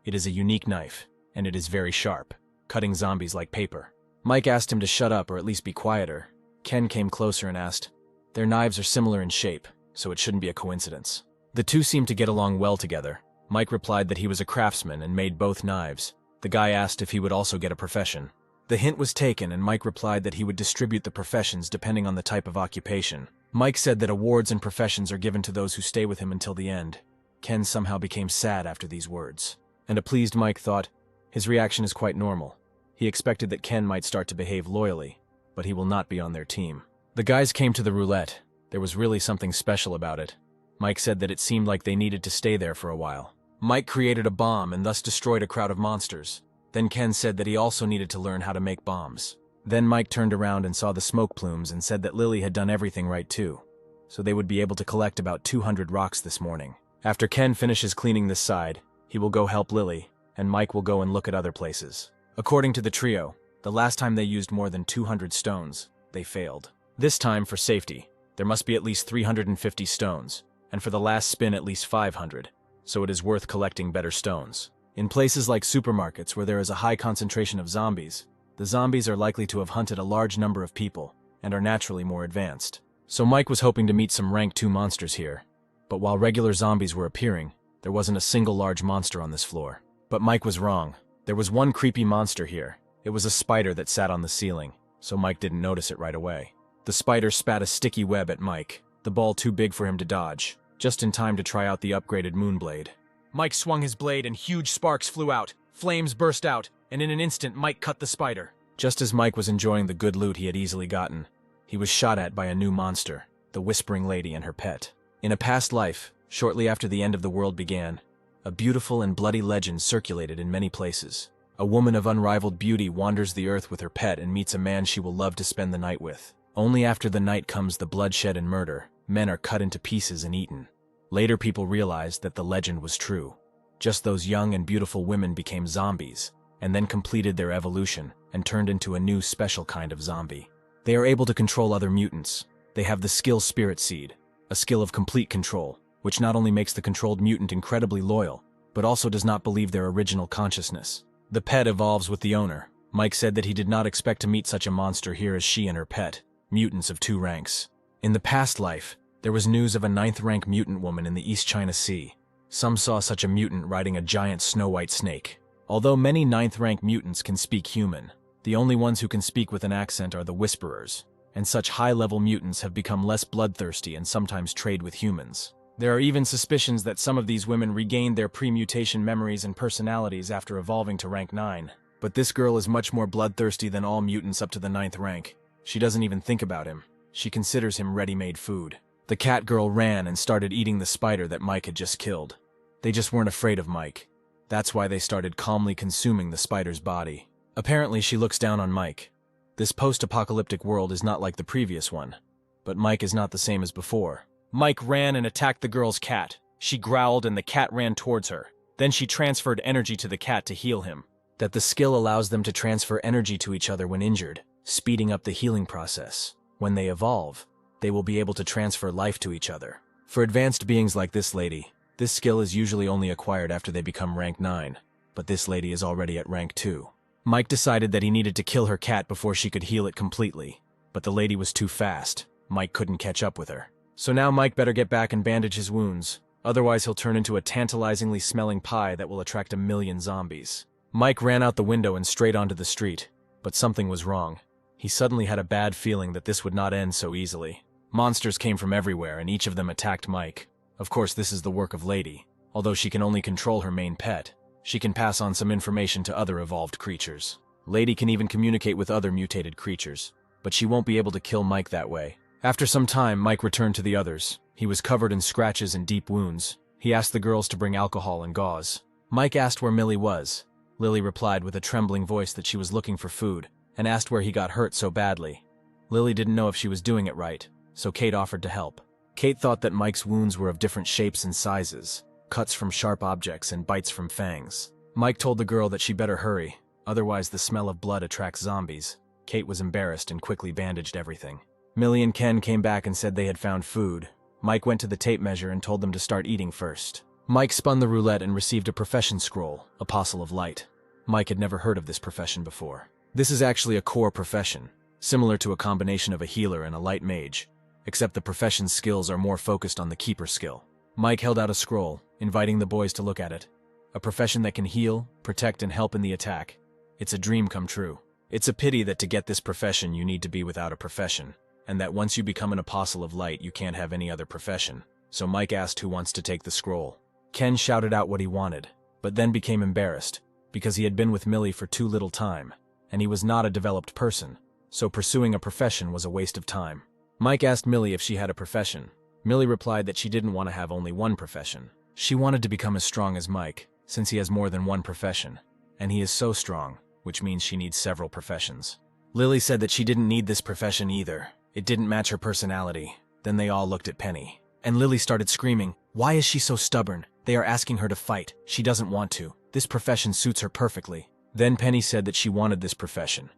It is a unique knife, and it is very sharp, cutting zombies like paper. Mike asked him to shut up or at least be quieter. Ken came closer and asked, "Their knives are similar in shape, so it shouldn't be a coincidence." The two seemed to get along well together. Mike replied that he was a craftsman and made both knives. The guy asked if he would also get a profession. The hint was taken, and Mike replied that he would distribute the professions depending on the type of occupation. Mike said that awards and professions are given to those who stay with him until the end. Ken somehow became sad after these words. And a pleased Mike thought, his reaction is quite normal. He expected that Ken might start to behave loyally, but he will not be on their team. The guys came to the roulette. There was really something special about it. Mike said that it seemed like they needed to stay there for a while. Mike created a bomb and thus destroyed a crowd of monsters. Then Ken said that he also needed to learn how to make bombs. Then Mike turned around and saw the smoke plumes and said that Lily had done everything right too, so they would be able to collect about 200 rocks this morning. After Ken finishes cleaning this side, he will go help Lily, and Mike will go and look at other places. According to the trio, the last time they used more than 200 stones, they failed. This time, for safety, there must be at least 350 stones, and for the last spin at least 500, so it is worth collecting better stones. In places like supermarkets where there is a high concentration of zombies, the zombies are likely to have hunted a large number of people and are naturally more advanced. So Mike was hoping to meet some rank 2 monsters here. But while regular zombies were appearing, there wasn't a single large monster on this floor. But Mike was wrong. There was one creepy monster here. It was a spider that sat on the ceiling, so Mike didn't notice it right away. The spider spat a sticky web at Mike, the ball too big for him to dodge, just in time to try out the upgraded moonblade. Mike swung his blade and huge sparks flew out, flames burst out, and in an instant Mike cut the spider. Just as Mike was enjoying the good loot he had easily gotten, he was shot at by a new monster, the Whispering Lady and her pet. In a past life, shortly after the end of the world began, a beautiful and bloody legend circulated in many places. A woman of unrivaled beauty wanders the earth with her pet and meets a man she will love to spend the night with. Only after the night comes the bloodshed and murder. Men are cut into pieces and eaten. Later people realized that the legend was true. Just those young and beautiful women became zombies, and then completed their evolution and turned into a new special kind of zombie. They are able to control other mutants. They have the skill Spirit Seed, a skill of complete control, which not only makes the controlled mutant incredibly loyal, but also does not believe their original consciousness. The pet evolves with the owner. Mike said that he did not expect to meet such a monster here as she and her pet, mutants of 2 ranks. In the past life, there was news of a 9th-rank mutant woman in the East China Sea. Some saw such a mutant riding a giant snow-white snake. Although many 9th-rank mutants can speak human, the only ones who can speak with an accent are the Whisperers, and such high-level mutants have become less bloodthirsty and sometimes trade with humans. There are even suspicions that some of these women regained their pre-mutation memories and personalities after evolving to rank 9. But this girl is much more bloodthirsty than all mutants up to the 9th rank. She doesn't even think about him. She considers him ready-made food. The cat girl ran and started eating the spider that Mike had just killed. They just weren't afraid of Mike. That's why they started calmly consuming the spider's body. Apparently, she looks down on Mike. This post-apocalyptic world is not like the previous one. But Mike is not the same as before. Mike ran and attacked the girl's cat. She growled and the cat ran towards her. Then she transferred energy to the cat to heal him. That the skill allows them to transfer energy to each other when injured, speeding up the healing process. When they evolve, they will be able to transfer life to each other. For advanced beings like this lady, this skill is usually only acquired after they become rank 9, but this lady is already at rank 2. Mike decided that he needed to kill her cat before she could heal it completely, but the lady was too fast. Mike couldn't catch up with her. So now Mike better get back and bandage his wounds, otherwise he'll turn into a tantalizingly smelling pie that will attract 1,000,000 zombies. Mike ran out the window and straight onto the street, but something was wrong. He suddenly had a bad feeling that this would not end so easily. Monsters came from everywhere and each of them attacked Mike. Of course, this is the work of Lady. Although she can only control her main pet, she can pass on some information to other evolved creatures. Lady can even communicate with other mutated creatures, but she won't be able to kill Mike that way. After some time, Mike returned to the others. He was covered in scratches and deep wounds. He asked the girls to bring alcohol and gauze. Mike asked where Millie was. Lily replied with a trembling voice that she was looking for food, and asked where he got hurt so badly. Lily didn't know if she was doing it right, so Kate offered to help. Kate thought that Mike's wounds were of different shapes and sizes, cuts from sharp objects and bites from fangs. Mike told the girl that she better hurry, otherwise the smell of blood attracts zombies. Kate was embarrassed and quickly bandaged everything. Millie and Ken came back and said they had found food. Mike went to the tape measure and told them to start eating first. Mike spun the roulette and received a profession scroll, Apostle of Light. Mike had never heard of this profession before. This is actually a core profession, similar to a combination of a healer and a light mage, except the profession's skills are more focused on the keeper skill. Mike held out a scroll, inviting the boys to look at it. A profession that can heal, protect, and help in the attack. It's a dream come true. It's a pity that to get this profession you need to be without a profession, and that once you become an Apostle of Light you can't have any other profession. So Mike asked who wants to take the scroll. Ken shouted out what he wanted, but then became embarrassed, because he had been with Millie for too little time, and he was not a developed person, so pursuing a profession was a waste of time. Mike asked Millie if she had a profession. Millie replied that she didn't want to have only one profession. She wanted to become as strong as Mike, since he has more than one profession, and he is so strong, which means she needs several professions. Lily said that she didn't need this profession either. It didn't match her personality. Then they all looked at Penny, and Lily started screaming, "Why is she so stubborn? They are asking her to fight. She doesn't want to. This profession suits her perfectly." Then Penny said that she wanted this profession.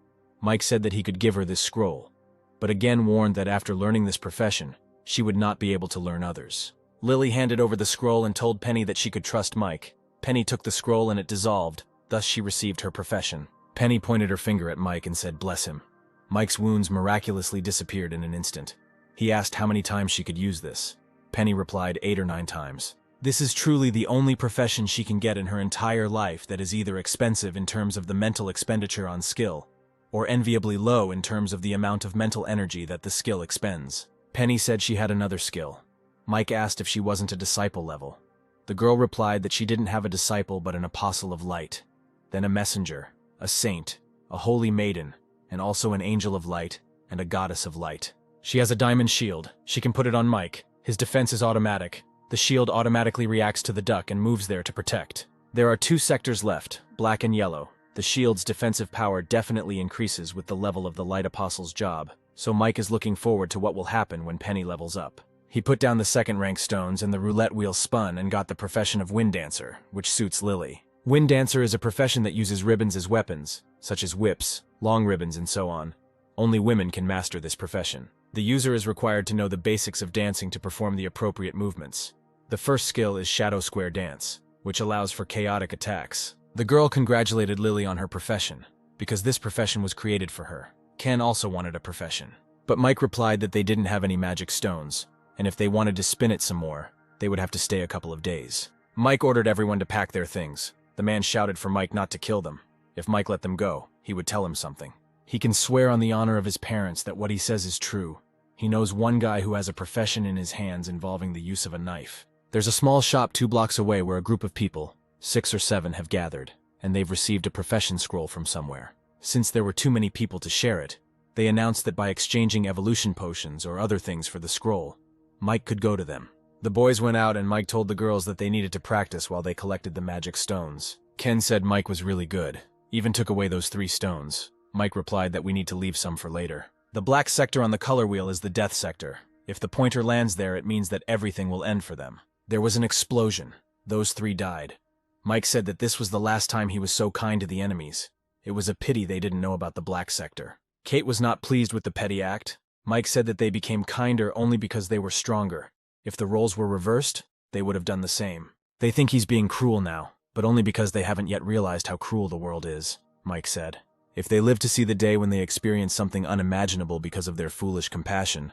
Mike said that he could give her this scroll, but again warned that after learning this profession, she would not be able to learn others. Lily handed over the scroll and told Penny that she could trust Mike. Penny took the scroll and it dissolved, thus she received her profession. Penny pointed her finger at Mike and said, "Bless him." Mike's wounds miraculously disappeared in an instant. He asked how many times she could use this. Penny replied 8 or 9 times. This is truly the only profession she can get in her entire life that is either expensive in terms of the mental expenditure on skill, or enviably low in terms of the amount of mental energy that the skill expends. Penny said she had another skill. Mike asked if she wasn't a disciple level. The girl replied that she didn't have a disciple but an apostle of light, then a messenger, a saint, a holy maiden, and also an angel of light and a goddess of light. She has a diamond shield. She can put it on Mike. His defense is automatic. The shield automatically reacts to the duck and moves there to protect. There are 2 sectors left, black and yellow. The shield's defensive power definitely increases with the level of the light apostle's job, so Mike is looking forward to what will happen when Penny levels up. He put down the 2nd rank stones and the roulette wheel spun and got the profession of wind dancer, which suits Lily. Wind dancer is a profession that uses ribbons as weapons, such as whips, long ribbons, and so on. Only women can master this profession. The user is required to know the basics of dancing to perform the appropriate movements. The first skill is shadow square dance. which allows for chaotic attacks. The girl congratulated Lily on her profession, because this profession was created for her. Ken also wanted a profession. But Mike replied that they didn't have any magic stones, and if they wanted to spin it some more, they would have to stay a couple of days. Mike ordered everyone to pack their things. The man shouted for Mike not to kill them. If Mike let them go, he would tell him something. He can swear on the honor of his parents that what he says is true. He knows one guy who has a profession in his hands involving the use of a knife. There's a small shop 2 blocks away where a group of people, 6 or 7, have gathered, and they've received a profession scroll from somewhere. Since there were too many people to share it, they announced that by exchanging evolution potions or other things for the scroll, Mike could go to them. The boys went out and Mike told the girls that they needed to practice while they collected the magic stones. Ken said Mike was really good, even took away those 3 stones. Mike replied that we need to leave some for later. The black sector on the color wheel is the death sector. If the pointer lands there, it means that everything will end for them. There was an explosion. Those 3 died. Mike said that this was the last time he was so kind to the enemies. It was a pity they didn't know about the black sector. Kate was not pleased with the petty act. Mike said that they became kinder only because they were stronger. If the roles were reversed, they would have done the same. They think he's being cruel now, but only because they haven't yet realized how cruel the world is, Mike said. If they live to see the day when they experience something unimaginable because of their foolish compassion,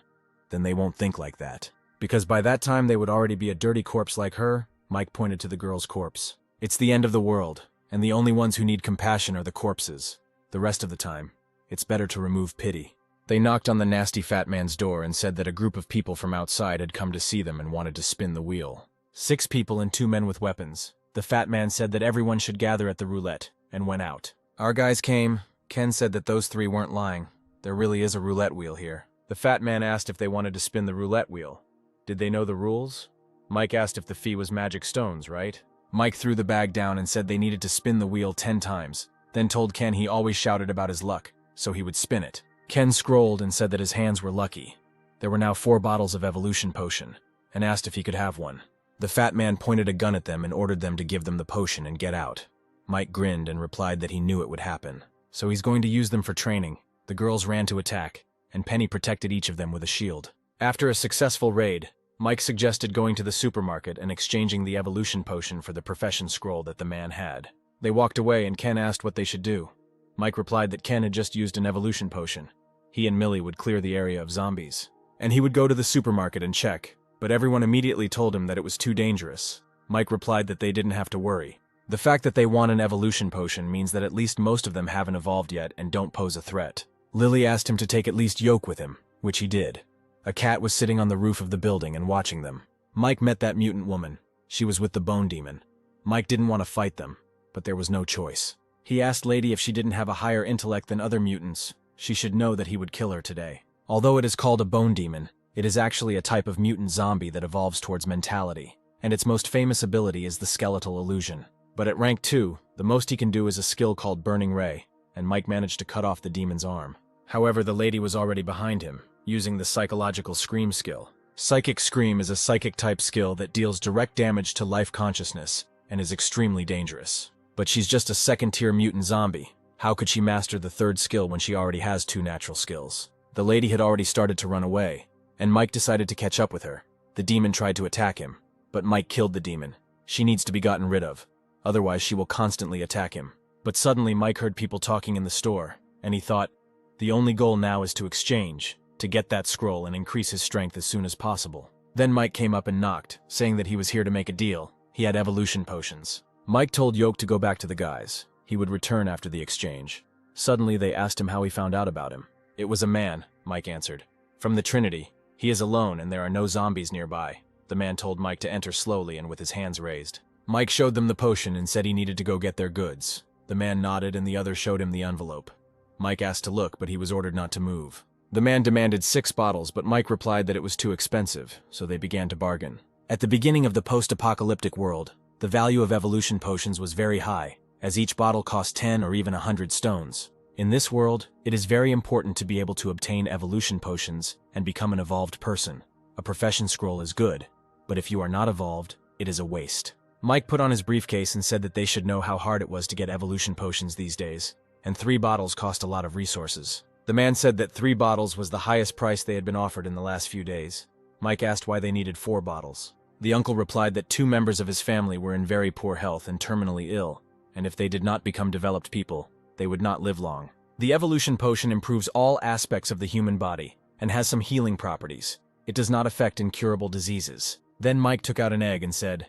then they won't think like that. Because by that time they would already be a dirty corpse like her. Mike pointed to the girl's corpse. It's the end of the world, and the only ones who need compassion are the corpses. The rest of the time, it's better to remove pity. They knocked on the nasty fat man's door and said that a group of people from outside had come to see them and wanted to spin the wheel. 6 people and 2 men with weapons. The fat man said that everyone should gather at the roulette, and went out. Our guys came. Ken said that those 3 weren't lying. There really is a roulette wheel here. The fat man asked if they wanted to spin the roulette wheel. Did they know the rules? Mike asked if the fee was magic stones, right? Mike threw the bag down and said they needed to spin the wheel 10 times, then told Ken he always shouted about his luck, so he would spin it. Ken scrolled and said that his hands were lucky. There were now 4 bottles of evolution potion, and asked if he could have one. The fat man pointed a gun at them and ordered them to give them the potion and get out. Mike grinned and replied that he knew it would happen. So he's going to use them for training. The girls ran to attack, and Penny protected each of them with a shield. After a successful raid, Mike suggested going to the supermarket and exchanging the evolution potion for the profession scroll that the man had. They walked away and Ken asked what they should do. Mike replied that Ken had just used an evolution potion. He and Millie would clear the area of zombies. And he would go to the supermarket and check, but everyone immediately told him that it was too dangerous. Mike replied that they didn't have to worry. The fact that they want an evolution potion means that at least most of them haven't evolved yet and don't pose a threat. Lily asked him to take at least Yoke with him, which he did. A cat was sitting on the roof of the building and watching them. Mike met that mutant woman. She was with the bone demon. Mike didn't want to fight them, but there was no choice. He asked Lady if she didn't have a higher intellect than other mutants. She should know that he would kill her today. Although it is called a bone demon, it is actually a type of mutant zombie that evolves towards mentality, and its most famous ability is the skeletal illusion. But at rank 2, the most he can do is a skill called Burning Ray, and Mike managed to cut off the demon's arm. However, the lady was already behind him, using the psychological scream skill. Psychic Scream is a psychic-type skill that deals direct damage to life consciousness and is extremely dangerous. But she's just a second-tier mutant zombie. How could she master the 3rd skill when she already has 2 natural skills? The lady had already started to run away, and Mike decided to catch up with her. The demon tried to attack him, but Mike killed the demon. She needs to be gotten rid of, otherwise she will constantly attack him. But suddenly Mike heard people talking in the store, and he thought, the only goal now is to exchange, to get that scroll and increase his strength as soon as possible. Then Mike came up and knocked, saying that he was here to make a deal. He had evolution potions. Mike told Yoke to go back to the guys. He would return after the exchange. Suddenly they asked him how he found out about him. It was a man, Mike answered. From the Trinity. He is alone and there are no zombies nearby. The man told Mike to enter slowly and with his hands raised. Mike showed them the potion and said he needed to go get their goods. The man nodded and the other showed him the envelope. Mike asked to look, but he was ordered not to move. The man demanded 6 bottles, but Mike replied that it was too expensive, so they began to bargain. At the beginning of the post-apocalyptic world, the value of evolution potions was very high, as each bottle cost 10 or even 100 stones. In this world, it is very important to be able to obtain evolution potions and become an evolved person. A profession scroll is good, but if you are not evolved, it is a waste. Mike put on his briefcase and said that they should know how hard it was to get evolution potions these days, and 3 bottles cost a lot of resources. The man said that 3 bottles was the highest price they had been offered in the last few days. Mike asked why they needed 4 bottles. The uncle replied that 2 members of his family were in very poor health and terminally ill, and if they did not become developed people, they would not live long. The evolution potion improves all aspects of the human body and has some healing properties. It does not affect incurable diseases. Then Mike took out an egg and said,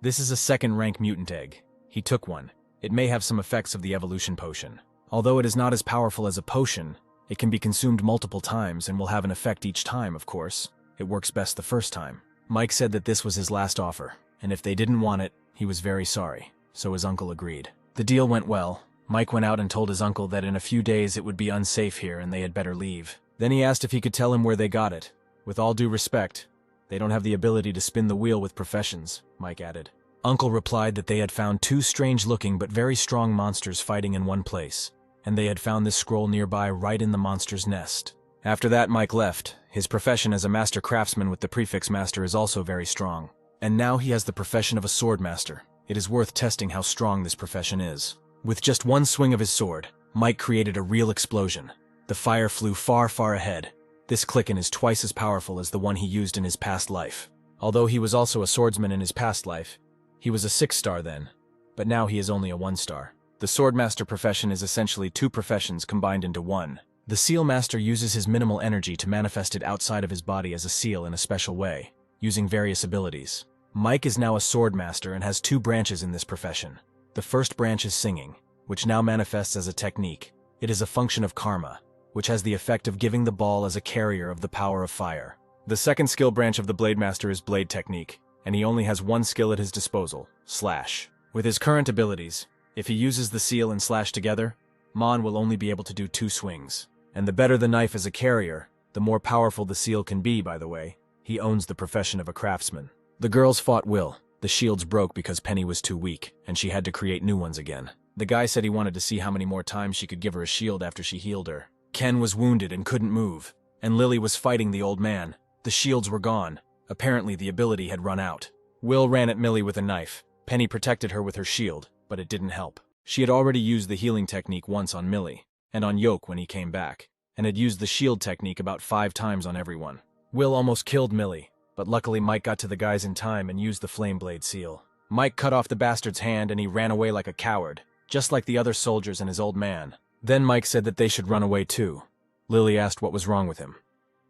"This is a second-rank mutant egg." He took one. It may have some effects of the evolution potion. Although it is not as powerful as a potion, it can be consumed multiple times and will have an effect each time, of course. It works best the first time. Mike said that this was his last offer, and if they didn't want it, he was very sorry, so his uncle agreed. The deal went well. Mike went out and told his uncle that in a few days it would be unsafe here and they had better leave. Then he asked if he could tell him where they got it. With all due respect, they don't have the ability to spin the wheel with professions, Mike added. Uncle replied that they had found 2 strange-looking but very strong monsters fighting in one place, and they had found this scroll nearby right in the monster's nest. After that, Mike left. His profession as a master craftsman with the prefix master is also very strong. And now he has the profession of a sword master. It is worth testing how strong this profession is. With just one swing of his sword, Mike created a real explosion. The fire flew far, far ahead. This Klicken is twice as powerful as the one he used in his past life. Although he was also a swordsman in his past life, he was a 6-star then, but now he is only a 1-star. The swordmaster profession is essentially 2 professions combined into one. The seal master uses his minimal energy to manifest it outside of his body as a seal in a special way, using various abilities. Mike is now a sword master and has 2 branches in this profession. The first branch is singing, which now manifests as a technique. It is a function of karma, which has the effect of giving the ball as a carrier of the power of fire. The second skill branch of the blade master is blade technique, and he only has 1 skill at his disposal, slash. With his current abilities, if he uses the seal and slash together, Mon will only be able to do 2 swings. And the better the knife as a carrier, the more powerful the seal can be, by the way. He owns the profession of a craftsman. The girls fought Will. The shields broke because Penny was too weak, and she had to create new ones again. The guy said he wanted to see how many more times she could give her a shield after she healed her. Ken was wounded and couldn't move, and Lily was fighting the old man. The shields were gone. Apparently the ability had run out. Will ran at Millie with a knife. Penny protected her with her shield, but it didn't help. She had already used the healing technique once on Millie, and on Yoke when he came back, and had used the shield technique about 5 times on everyone. Will almost killed Millie, but luckily Mike got to the guys in time and used the flame blade seal. Mike cut off the bastard's hand and he ran away like a coward, just like the other soldiers and his old man. Then Mike said that they should run away too. Lily asked what was wrong with him.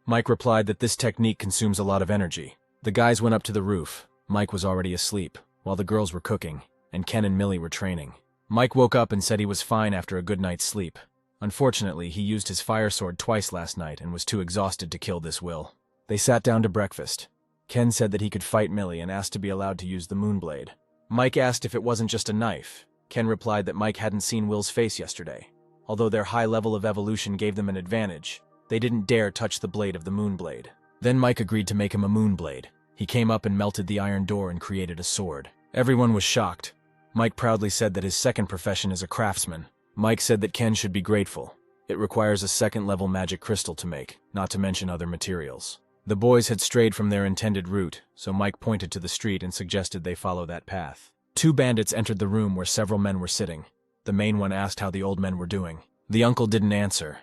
Mike replied that this technique consumes a lot of energy. The guys went up to the roof. Mike was already asleep, while the girls were cooking, and Ken and Millie were training. Mike woke up and said he was fine after a good night's sleep. Unfortunately, he used his fire sword twice last night and was too exhausted to kill this Will. They sat down to breakfast. Ken said that he could fight Millie and asked to be allowed to use the moonblade. Mike asked if it wasn't just a knife. Ken replied that Mike hadn't seen Will's face yesterday. Although their high level of evolution gave them an advantage, they didn't dare touch the blade of the moonblade. Then Mike agreed to make him a moonblade. He came up and melted the iron door and created a sword. Everyone was shocked. Mike proudly said that his second profession is a craftsman. Mike said that Ken should be grateful. It requires a second-level magic crystal to make, not to mention other materials. The boys had strayed from their intended route, so Mike pointed to the street and suggested they follow that path. 2 bandits entered the room where several men were sitting. The main one asked how the old men were doing. The uncle didn't answer.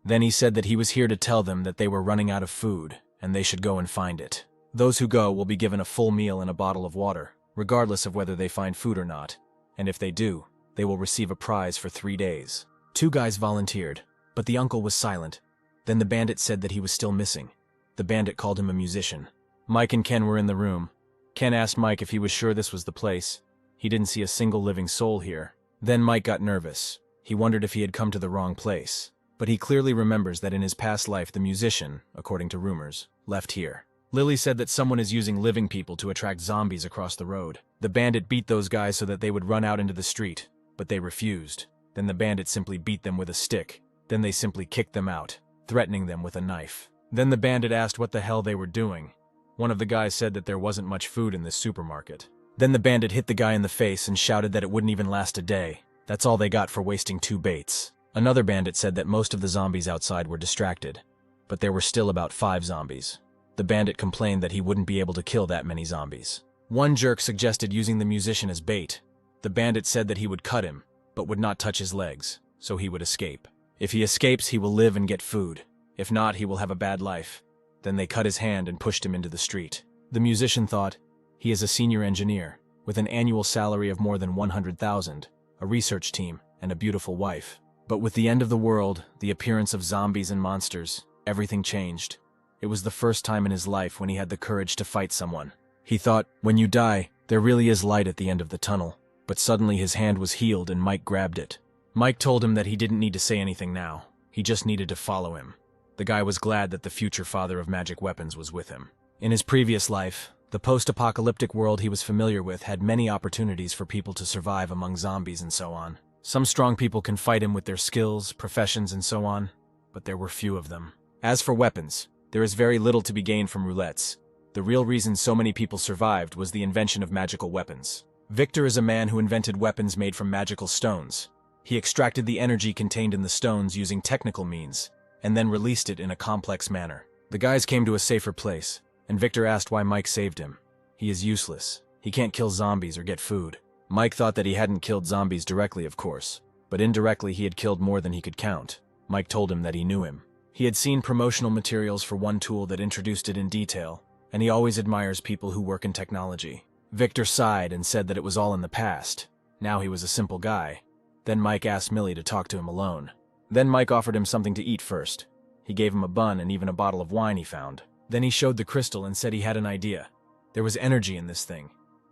Then he said that he was here to tell them that they were running out of food, and they should go and find it. Those who go will be given a full meal and a bottle of water, regardless of whether they find food or not, and if they do, they will receive a prize for 3 days. 2 guys volunteered, but the uncle was silent. Then the bandit said that he was still missing. The bandit called him a musician. Mike and Ken were in the room. Ken asked Mike if he was sure this was the place. He didn't see a single living soul here. Then Mike got nervous. He wondered if he had come to the wrong place. But he clearly remembers that in his past life the musician, according to rumors, left here. Lily said that someone is using living people to attract zombies across the road. The bandit beat those guys so that they would run out into the street, but they refused. Then the bandit simply beat them with a stick. Then they simply kicked them out, threatening them with a knife. Then the bandit asked what the hell they were doing. One of the guys said that there wasn't much food in this supermarket. Then the bandit hit the guy in the face and shouted that it wouldn't even last a day. That's all they got for wasting 2 baits. Another bandit said that most of the zombies outside were distracted, but there were still about 5 zombies. The bandit complained that he wouldn't be able to kill that many zombies. One jerk suggested using the musician as bait. The bandit said that he would cut him, but would not touch his legs, so he would escape. If he escapes, he will live and get food. If not, he will have a bad life. Then they cut his hand and pushed him into the street. The musician thought, He is a senior engineer, with an annual salary of more than 100,000, a research team, and a beautiful wife. But with the end of the world, the appearance of zombies and monsters, everything changed. It was the first time in his life when he had the courage to fight someone. He thought, when you die, there really is light at the end of the tunnel. But suddenly his hand was healed and Mike grabbed it. Mike told him that he didn't need to say anything now. He just needed to follow him. The guy was glad that the future father of magic weapons was with him. In his previous life, the post-apocalyptic world he was familiar with had many opportunities for people to survive among zombies and so on. Some strong people can fight him with their skills, professions, and so on, but there were few of them. As for weapons, there is very little to be gained from roulettes. The real reason so many people survived was the invention of magical weapons. Victor is a man who invented weapons made from magical stones. He extracted the energy contained in the stones using technical means, and then released it in a complex manner. The guys came to a safer place, and Victor asked why Mike saved him. He is useless. He can't kill zombies or get food. Mike thought that he hadn't killed zombies directly, of course, but indirectly he had killed more than he could count. Mike told him that he knew him. He had seen promotional materials for one tool that introduced it in detail, and he always admires people who work in technology. Victor sighed and said that it was all in the past. Now he was a simple guy. Then Mike asked Millie to talk to him alone. Then Mike offered him something to eat first. He gave him a bun and even a bottle of wine he found. Then he showed the crystal and said he had an idea. There was energy in this thing,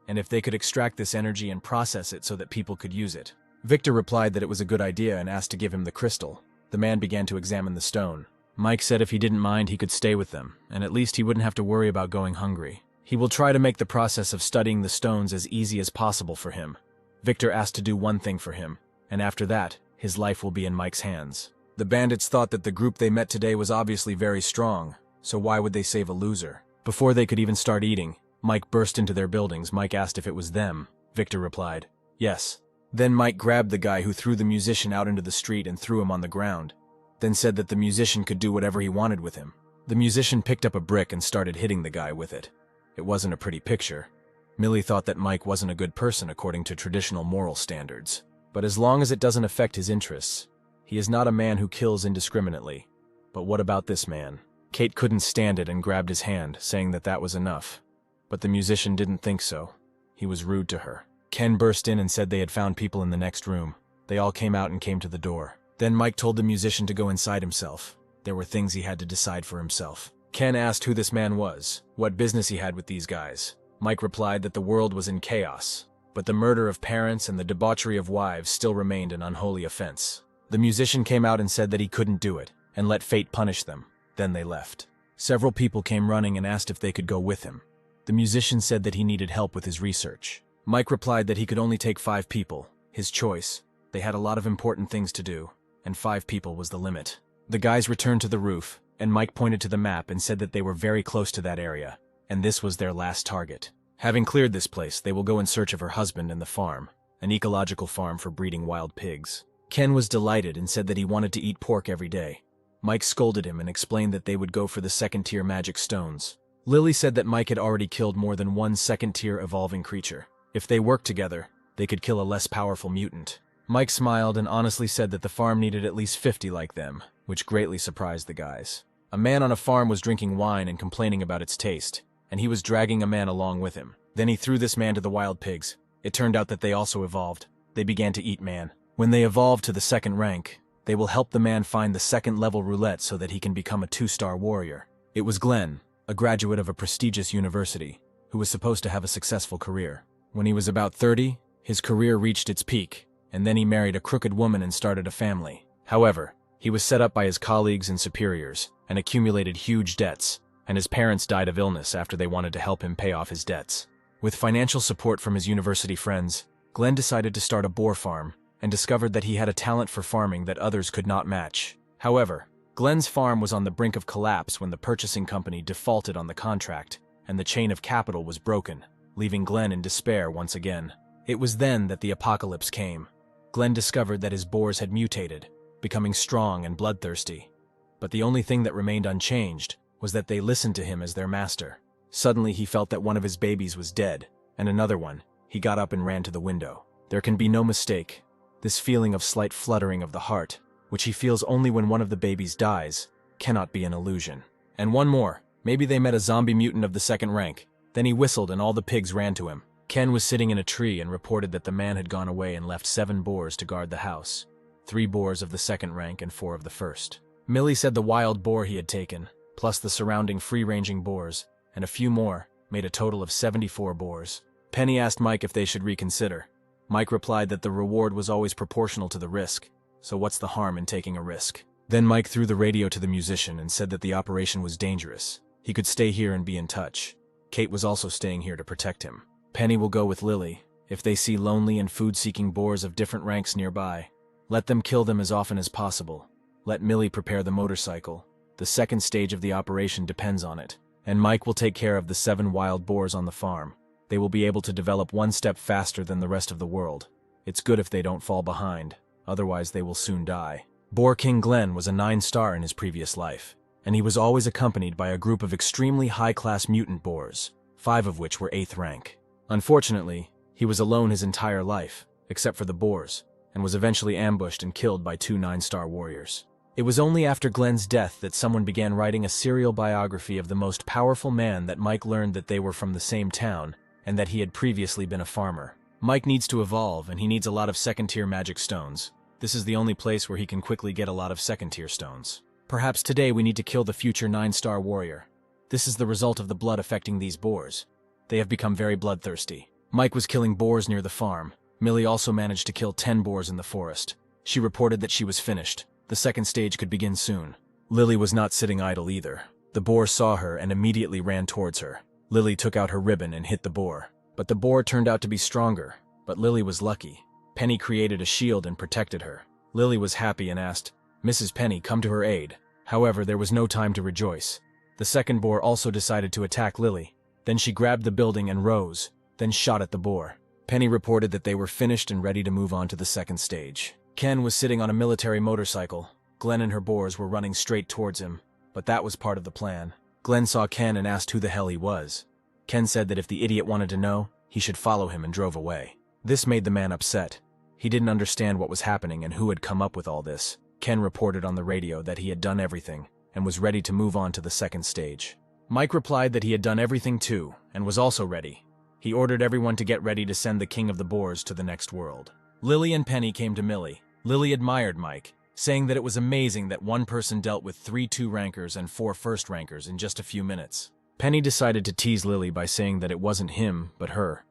and if they could extract this energy and process it so that people could use it. Victor replied that it was a good idea and asked to give him the crystal. The man began to examine the stone. Mike said if he didn't mind, he could stay with them, and at least he wouldn't have to worry about going hungry. He will try to make the process of studying the stones as easy as possible for him. Victor asked to do one thing for him, and after that, his life will be in Mike's hands. The bandits thought that the group they met today was obviously very strong, so why would they save a loser? Before they could even start eating, Mike burst into their buildings. Mike asked if it was them. Victor replied, yes. Then Mike grabbed the guy who threw the musician out into the street and threw him on the ground, then said that the musician could do whatever he wanted with him. The musician picked up a brick and started hitting the guy with it. It wasn't a pretty picture. Millie thought that Mike wasn't a good person according to traditional moral standards. But as long as it doesn't affect his interests, he is not a man who kills indiscriminately. But what about this man? Kate couldn't stand it and grabbed his hand, saying that that was enough. But the musician didn't think so. He was rude to her. Ken burst in and said they had found people in the next room. They all came out and came to the door. Then Mike told the musician to go inside himself. There were things he had to decide for himself. Ken asked who this man was, what business he had with these guys. Mike replied that the world was in chaos, but the murder of parents and the debauchery of wives still remained an unholy offense. The musician came out and said that he couldn't do it, and let fate punish them. Then they left. Several people came running and asked if they could go with him. The musician said that he needed help with his research. Mike replied that he could only take 5 people, his choice. They had a lot of important things to do, and 5 people was the limit. The guys returned to the roof, and Mike pointed to the map and said that they were very close to that area, and this was their last target. Having cleared this place, they will go in search of her husband and the farm, an ecological farm for breeding wild pigs. Ken was delighted and said that he wanted to eat pork every day. Mike scolded him and explained that they would go for the second-tier magic stones. Lily said that Mike had already killed more than one second-tier evolving creature. If they worked together, they could kill a less powerful mutant. Mike smiled and honestly said that the farm needed at least 50 like them, which greatly surprised the guys. A man on a farm was drinking wine and complaining about its taste, and he was dragging a man along with him. Then he threw this man to the wild pigs. It turned out that they also evolved. They began to eat man. When they evolved to the second rank, they will help the man find the second-level roulette so that he can become a 2-star warrior. It was Glenn, a graduate of a prestigious university, who was supposed to have a successful career. When he was about 30, his career reached its peak, and then he married a crooked woman and started a family. However, he was set up by his colleagues and superiors, and accumulated huge debts, and his parents died of illness after they wanted to help him pay off his debts. With financial support from his university friends, Glenn decided to start a boar farm, and discovered that he had a talent for farming that others could not match. However, Glenn's farm was on the brink of collapse when the purchasing company defaulted on the contract, and the chain of capital was broken, leaving Glenn in despair once again. It was then that the apocalypse came. Glenn discovered that his boars had mutated, becoming strong and bloodthirsty. But the only thing that remained unchanged was that they listened to him as their master. Suddenly he felt that one of his babies was dead, and another one. He got up and ran to the window. There can be no mistake. This feeling of slight fluttering of the heart, which he feels only when one of the babies dies, cannot be an illusion. And one more. Maybe they met a zombie mutant of the second rank. Then he whistled and all the pigs ran to him. Ken was sitting in a tree and reported that the man had gone away and left 7 boars to guard the house. 3 boars of the second rank and 4 of the first. Millie said the wild boar he had taken, plus the surrounding free-ranging boars, and a few more, made a total of 74 boars. Penny asked Mike if they should reconsider. Mike replied that the reward was always proportional to the risk, so what's the harm in taking a risk? Then Mike threw the radio to the musician and said that the operation was dangerous. He could stay here and be in touch. Kate was also staying here to protect him. Penny will go with Lily. If they see lonely and food-seeking boars of different ranks nearby, let them kill them as often as possible. Let Millie prepare the motorcycle. The second stage of the operation depends on it. And Mike will take care of the 7 wild boars on the farm. They will be able to develop 1 step faster than the rest of the world. It's good if they don't fall behind, otherwise they will soon die. Boar King Glenn was a 9-star in his previous life, and he was always accompanied by a group of extremely high-class mutant boars, 5 of which were 8th rank. Unfortunately, he was alone his entire life, except for the boars, and was eventually ambushed and killed by 2 9-star warriors. It was only after Glenn's death that someone began writing a serial biography of the most powerful man that Mike learned that they were from the same town, and that he had previously been a farmer. Mike needs to evolve, and he needs a lot of second-tier magic stones. This is the only place where he can quickly get a lot of second-tier stones. Perhaps today we need to kill the future 9-star warrior. This is the result of the blood affecting these boars. They have become very bloodthirsty. Mike was killing boars near the farm. Millie also managed to kill 10 boars in the forest. She reported that she was finished. The second stage could begin soon. Lily was not sitting idle either. The boar saw her and immediately ran towards her. Lily took out her ribbon and hit the boar. But the boar turned out to be stronger, but Lily was lucky. Penny created a shield and protected her. Lily was happy and asked, "Mrs. Penny, come to her aid." However, there was no time to rejoice. The second boar also decided to attack Lily. Then she grabbed the building and rose, then shot at the boar. Penny reported that they were finished and ready to move on to the second stage. Ken was sitting on a military motorcycle. Glenn and her boars were running straight towards him, but that was part of the plan. Glenn saw Ken and asked who the hell he was. Ken said that if the idiot wanted to know, he should follow him and drove away. This made the man upset. He didn't understand what was happening and who had come up with all this. Ken reported on the radio that he had done everything and was ready to move on to the second stage. Mike replied that he had done everything too and was also ready. He ordered everyone to get ready to send the king of the boars to the next world. Lily and Penny came to Millie. Lily admired Mike, saying that it was amazing that one person dealt with 3 2-rankers and 4 1st-rankers in just a few minutes. Penny decided to tease Lily by saying that it wasn't him, but her.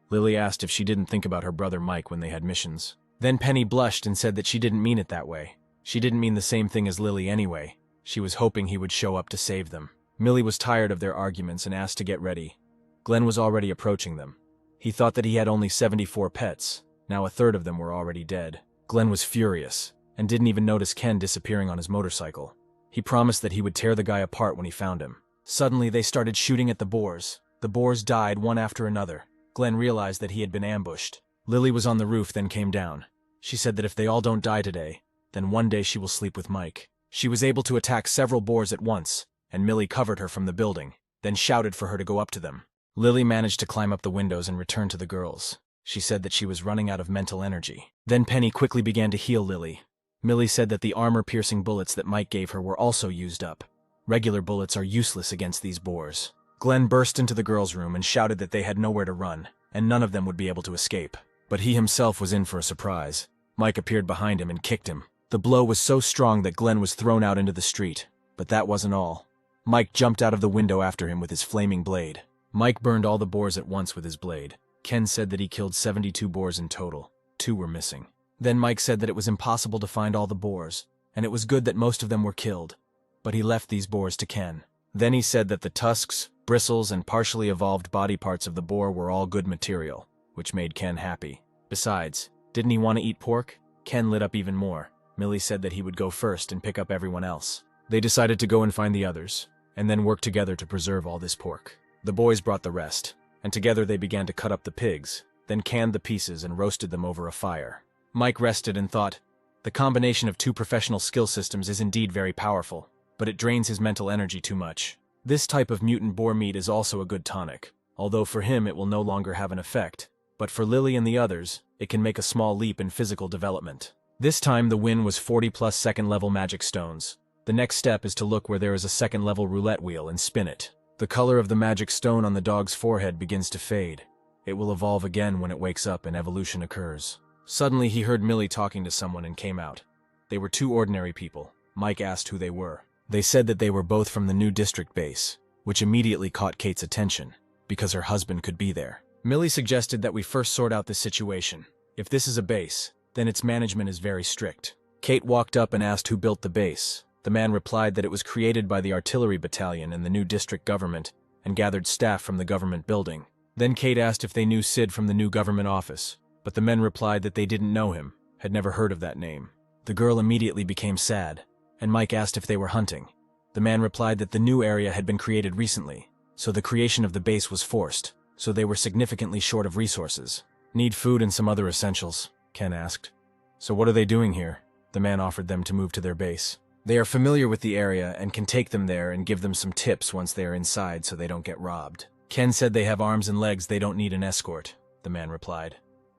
Lily asked if she didn't think about her brother Mike when they had missions. Then Penny blushed and said that she didn't mean it that way. She didn't mean the same thing as Lily anyway. She was hoping he would show up to save them. Millie was tired of their arguments and asked to get ready. Glenn was already approaching them. He thought that he had only 74 pets. Now a third of them were already dead. Glenn was furious, and didn't even notice Ken disappearing on his motorcycle. He promised that he would tear the guy apart when he found him. Suddenly they started shooting at the boars. The boars died one after another. Glenn realized that he had been ambushed. Lily was on the roof, then came down. She said that if they all don't die today, then one day she will sleep with Mike. She was able to attack several boars at once, and Millie covered her from the building, then shouted for her to go up to them. Lily managed to climb up the windows and return to the girls. She said that she was running out of mental energy. Then Penny quickly began to heal Lily. Millie said that the armor-piercing bullets that Mike gave her were also used up. Regular bullets are useless against these boars. Glenn burst into the girls' room and shouted that they had nowhere to run, and none of them would be able to escape. But he himself was in for a surprise. Mike appeared behind him and kicked him. The blow was so strong that Glenn was thrown out into the street. But that wasn't all. Mike jumped out of the window after him with his flaming blade. Mike burned all the boars at once with his blade. Ken said that he killed 72 boars in total. 2 were missing. Then Mike said that it was impossible to find all the boars, and it was good that most of them were killed. But he left these boars to Ken. Then he said that the tusks, bristles, and partially evolved body parts of the boar were all good material, which made Ken happy. Besides, didn't he want to eat pork? Ken lit up even more. Millie said that he would go first and pick up everyone else. They decided to go and find the others, and then work together to preserve all this pork. The boys brought the rest, and together they began to cut up the pigs, then canned the pieces and roasted them over a fire. Mike rested and thought, the combination of 2 professional skill systems is indeed very powerful, but it drains his mental energy too much. This type of mutant boar meat is also a good tonic, although for him it will no longer have an effect. But for Lily and the others, it can make a small leap in physical development. This time the win was 40+ second-level magic stones. The next step is to look where there is a second-level roulette wheel and spin it. The color of the magic stone on the dog's forehead begins to fade. It will evolve again when it wakes up and evolution occurs. Suddenly he heard Millie talking to someone and came out. They were two ordinary people. Mike asked who they were. They said that they were both from the new district base, which immediately caught Kate's attention, because her husband could be there. Millie suggested that we first sort out this situation. If this is a base, then its management is very strict. Kate walked up and asked who built the base. The man replied that it was created by the artillery battalion and the new district government, and gathered staff from the government building. Then Kate asked if they knew Sid from the new government office, but the men replied that they didn't know him, had never heard of that name. The girl immediately became sad, and Mike asked if they were hunting. The man replied that the new area had been created recently, so the creation of the base was forced, so they were significantly short of resources. Need food and some other essentials, Ken asked. So what are they doing here? The man offered them to move to their base. They are familiar with the area and can take them there and give them some tips once they are inside so they don't get robbed. Ken said they have arms and legs, they don't need an escort, the man replied.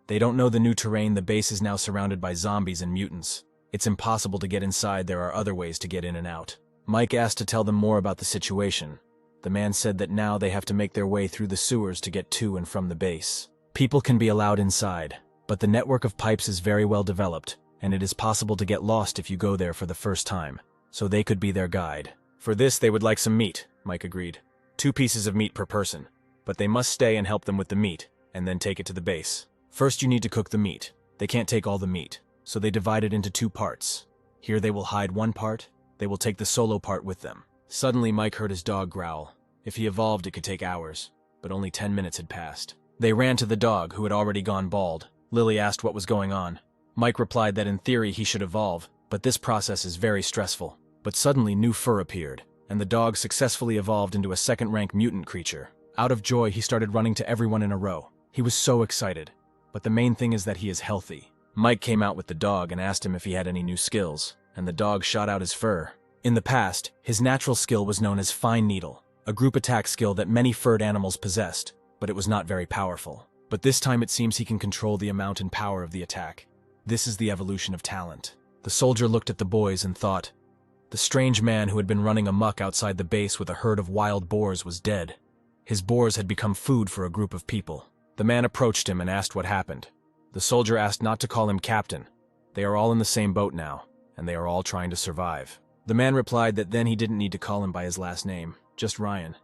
They don't know the new terrain, the base is now surrounded by zombies and mutants. It's impossible to get inside, there are other ways to get in and out. Mike asked to tell them more about the situation. The man said that now they have to make their way through the sewers to get to and from the base. People can be allowed inside, but the network of pipes is very well developed, and it is possible to get lost if you go there for the first time, so they could be their guide. For this, they would like some meat, Mike agreed. 2 pieces of meat per person, but they must stay and help them with the meat, and then take it to the base. First you need to cook the meat. They can't take all the meat, so they divide it into 2 parts. Here they will hide one part, they will take the solo part with them. Suddenly Mike heard his dog growl. If he evolved, it could take hours, but only 10 minutes had passed. They ran to the dog, who had already gone bald. Lily asked what was going on. Mike replied that in theory he should evolve, but this process is very stressful. But suddenly new fur appeared, and the dog successfully evolved into a second-rank mutant creature. Out of joy, he started running to everyone in a row. He was so excited. But the main thing is that he is healthy. Mike came out with the dog and asked him if he had any new skills, and the dog shot out his fur. In the past, his natural skill was known as Fine Needle, a group attack skill that many furred animals possessed, but it was not very powerful. But this time it seems he can control the amount and power of the attack. This is the evolution of talent. The soldier looked at the boys and thought, the strange man who had been running amok outside the base with a herd of wild boars was dead. His boars had become food for a group of people. The man approached him and asked what happened. The soldier asked not to call him captain. They are all in the same boat now, and they are all trying to survive. The man replied that then he didn't need to call him by his last name, just Ryan.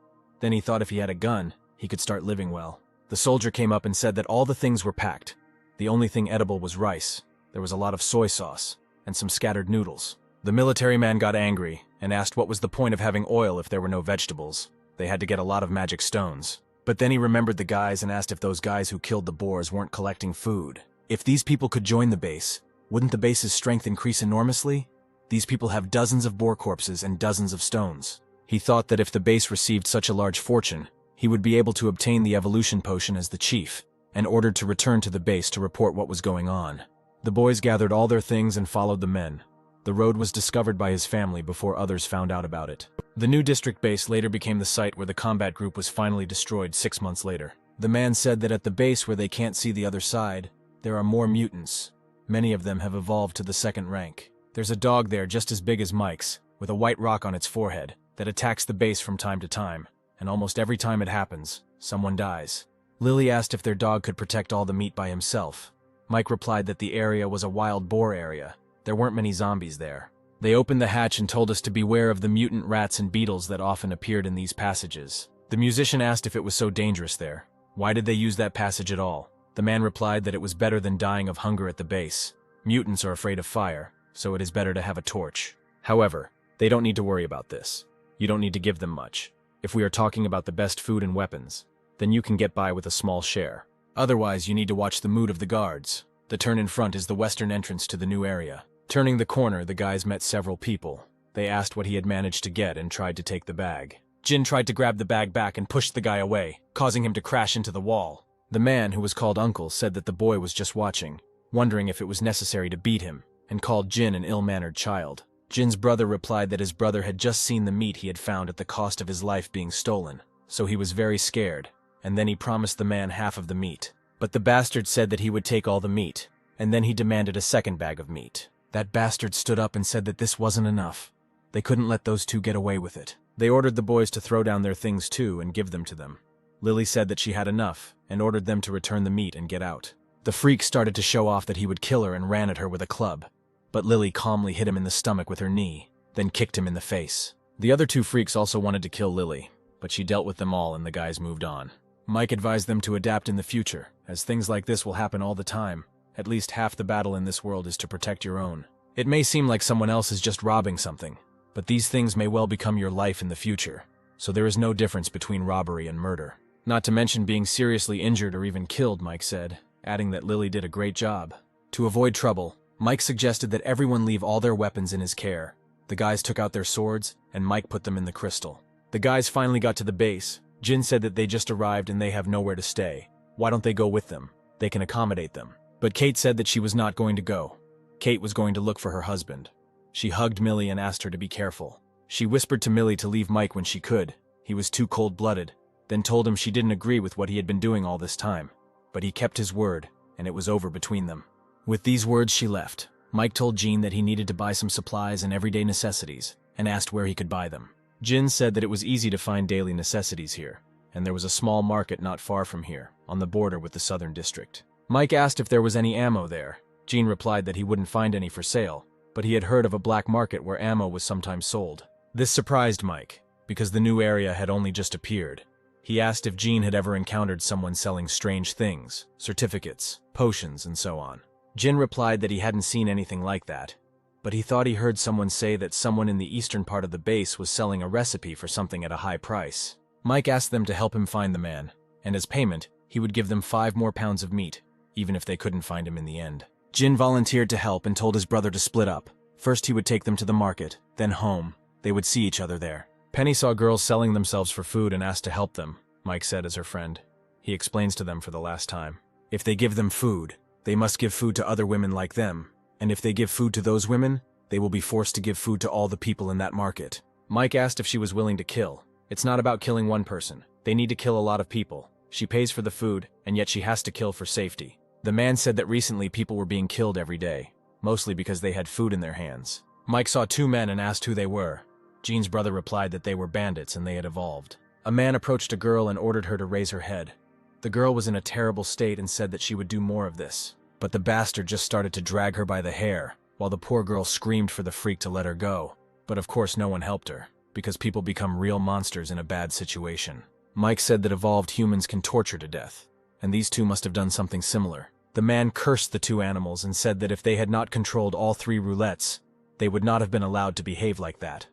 Then he thought if he had a gun, he could start living well. The soldier came up and said that all the things were packed. The only thing edible was rice. There was a lot of soy sauce, and some scattered noodles. The military man got angry and asked what was the point of having oil if there were no vegetables. They had to get a lot of magic stones. But then he remembered the guys and asked if those guys who killed the boars weren't collecting food. If these people could join the base, wouldn't the base's strength increase enormously? These people have dozens of boar corpses and dozens of stones. He thought that if the base received such a large fortune, he would be able to obtain the evolution potion as the chief, and ordered to return to the base to report what was going on. The boys gathered all their things and followed the men. The road was discovered by his family before others found out about it. The new district base later became the site where the combat group was finally destroyed 6 months later. The man said that at the base where they can't see the other side, there are more mutants. Many of them have evolved to the second rank. There's a dog there just as big as Mike's, with a white rock on its forehead, that attacks the base from time to time, and almost every time it happens, someone dies. Lily asked if their dog could protect all the meat by himself. Mike replied that the area was a wild boar area. There weren't many zombies there. They opened the hatch and told us to beware of the mutant rats and beetles that often appeared in these passages. The musician asked if it was so dangerous there. Why did they use that passage at all? The man replied that it was better than dying of hunger at the base. Mutants are afraid of fire, so it is better to have a torch. However, they don't need to worry about this. You don't need to give them much. If we are talking about the best food and weapons, then you can get by with a small share. Otherwise, you need to watch the mood of the guards. The turn in front is the western entrance to the new area. Turning the corner, the guys met several people. They asked what he had managed to get and tried to take the bag. Jin tried to grab the bag back and pushed the guy away, causing him to crash into the wall. The man, who was called Uncle, said that the boy was just watching, wondering if it was necessary to beat him, and called Jin an ill-mannered child. Jin's brother replied that his brother had just seen the meat he had found at the cost of his life being stolen, so he was very scared, and then he promised the man half of the meat. But the bastard said that he would take all the meat, and then he demanded a second bag of meat. That bastard stood up and said that this wasn't enough. They couldn't let those two get away with it. They ordered the boys to throw down their things too and give them to them. Lily said that she had enough and ordered them to return the meat and get out. The freak started to show off that he would kill her and ran at her with a club, but Lily calmly hit him in the stomach with her knee, then kicked him in the face. The other two freaks also wanted to kill Lily, but she dealt with them all and the guys moved on. Mike advised them to adapt in the future, as things like this will happen all the time. At least half the battle in this world is to protect your own. It may seem like someone else is just robbing something, but these things may well become your life in the future, so there is no difference between robbery and murder. Not to mention being seriously injured or even killed, Mike said, adding that Lily did a great job. To avoid trouble, Mike suggested that everyone leave all their weapons in his care. The guys took out their swords, and Mike put them in the crystal. The guys finally got to the base. Jin said that they just arrived and they have nowhere to stay. Why don't they go with them? They can accommodate them. But Kate said that she was not going to go. Kate was going to look for her husband. She hugged Millie and asked her to be careful. She whispered to Millie to leave Mike when she could. He was too cold-blooded, then told him she didn't agree with what he had been doing all this time. But he kept his word, and it was over between them. With these words, she left. Mike told Jean that he needed to buy some supplies and everyday necessities, and asked where he could buy them. Jin said that it was easy to find daily necessities here, and there was a small market not far from here, on the border with the southern district. Mike asked if there was any ammo there. Jean replied that he wouldn't find any for sale, but he had heard of a black market where ammo was sometimes sold. This surprised Mike, because the new area had only just appeared. He asked if Jean had ever encountered someone selling strange things, certificates, potions, and so on. Jin replied that he hadn't seen anything like that, but he thought he heard someone say that someone in the eastern part of the base was selling a recipe for something at a high price. Mike asked them to help him find the man, and as payment, he would give them 5 more pounds of meat, even if they couldn't find him in the end. Jin volunteered to help and told his brother to split up. First he would take them to the market, then home. They would see each other there. Penny saw girls selling themselves for food and asked to help them, Mike said as her friend. He explains to them for the last time. If they give them food, they must give food to other women like them, and if they give food to those women, they will be forced to give food to all the people in that market. Mike asked if she was willing to kill. It's not about killing one person. They need to kill a lot of people. She pays for the food, and yet she has to kill for safety. The man said that recently people were being killed every day, mostly because they had food in their hands. Mike saw 2 men and asked who they were. Jean's brother replied that they were bandits and they had evolved. A man approached a girl and ordered her to raise her head. The girl was in a terrible state and said that she would do more of this. But the bastard just started to drag her by the hair, while the poor girl screamed for the freak to let her go. But of course no one helped her, because people become real monsters in a bad situation. Mike said that evolved humans can torture to death, and these two must have done something similar. The man cursed the 2 animals and said that if they had not controlled all 3 roulettes, they would not have been allowed to behave like that.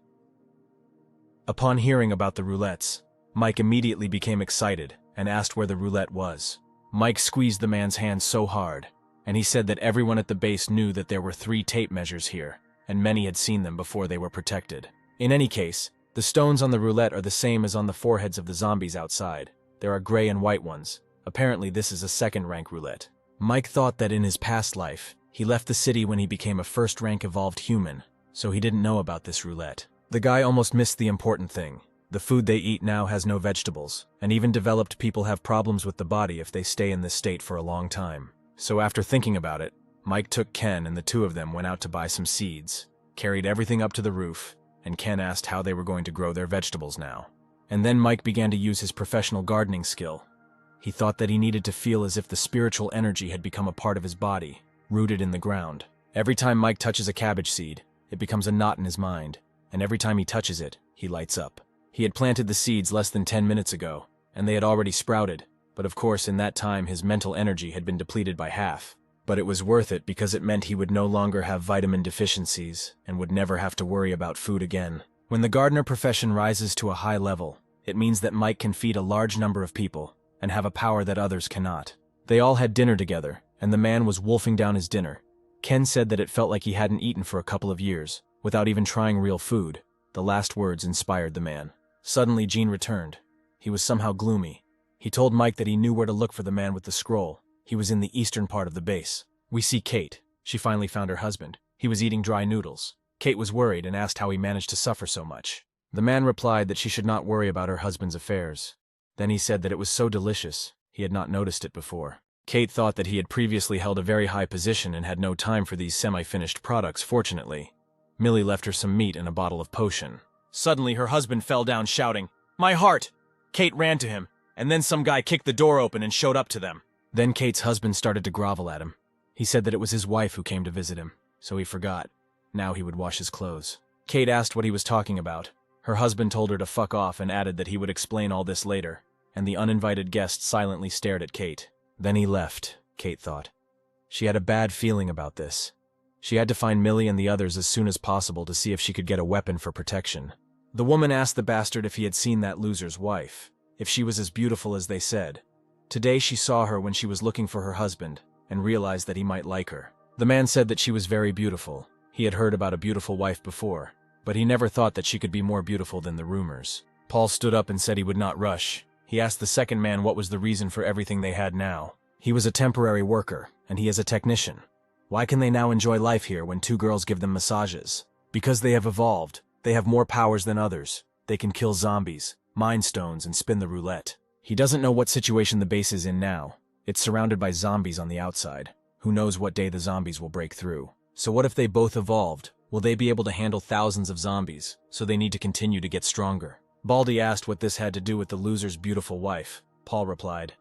Upon hearing about the roulettes, Mike immediately became excited and asked where the roulette was. Mike squeezed the man's hand so hard, and he said that everyone at the base knew that there were 3 tape measures here, and many had seen them before they were protected. In any case, the stones on the roulette are the same as on the foreheads of the zombies outside. There are gray and white ones. Apparently this is a second-rank roulette. Mike thought that in his past life, he left the city when he became a first-rank evolved human, so he didn't know about this roulette. The guy almost missed the important thing. The food they eat now has no vegetables, and even developed people have problems with the body if they stay in this state for a long time. So after thinking about it, Mike took Ken and the 2 of them went out to buy some seeds, carried everything up to the roof, and Ken asked how they were going to grow their vegetables now. And then Mike began to use his professional gardening skill. He thought that he needed to feel as if the spiritual energy had become a part of his body, rooted in the ground. Every time Mike touches a cabbage seed, it becomes a knot in his mind, and every time he touches it, he lights up. He had planted the seeds less than 10 minutes ago, and they had already sprouted, but of course in that time his mental energy had been depleted by half. But it was worth it because it meant he would no longer have vitamin deficiencies and would never have to worry about food again. When the gardener profession rises to a high level, it means that Mike can feed a large number of people and have a power that others cannot. They all had dinner together, and the man was wolfing down his dinner. Ken said that it felt like he hadn't eaten for a couple of years, without even trying real food. The last words inspired the man. Suddenly Jean returned. He was somehow gloomy. He told Mike that he knew where to look for the man with the scroll. He was in the eastern part of the base. We see Kate. She finally found her husband. He was eating dry noodles. Kate was worried and asked how he managed to suffer so much. The man replied that she should not worry about her husband's affairs. Then he said that it was so delicious, he had not noticed it before. Kate thought that he had previously held a very high position and had no time for these semi-finished products, fortunately. Millie left her some meat and a bottle of potion. Suddenly, her husband fell down shouting, "My heart!" Kate ran to him, and then some guy kicked the door open and showed up to them. Then Kate's husband started to grovel at him. He said that it was his wife who came to visit him, so he forgot. Now he would wash his clothes. Kate asked what he was talking about. Her husband told her to fuck off and added that he would explain all this later, and the uninvited guest silently stared at Kate. Then he left, Kate thought. She had a bad feeling about this. She had to find Millie and the others as soon as possible to see if she could get a weapon for protection. The woman asked the bastard if he had seen that loser's wife, if she was as beautiful as they said. Today she saw her when she was looking for her husband, and realized that he might like her. The man said that she was very beautiful. He had heard about a beautiful wife before, but he never thought that she could be more beautiful than the rumors. Paul stood up and said he would not rush. He asked the second man what was the reason for everything they had now. He was a temporary worker, and he is a technician. Why can they now enjoy life here when two girls give them massages? Because they have evolved. They have more powers than others. They can kill zombies, mine stones, and spin the roulette. He doesn't know what situation the base is in now. It's surrounded by zombies on the outside. Who knows what day the zombies will break through? So what if they both evolved? Will they be able to handle thousands of zombies? So they need to continue to get stronger. Baldy asked what this had to do with the loser's beautiful wife. Paul replied,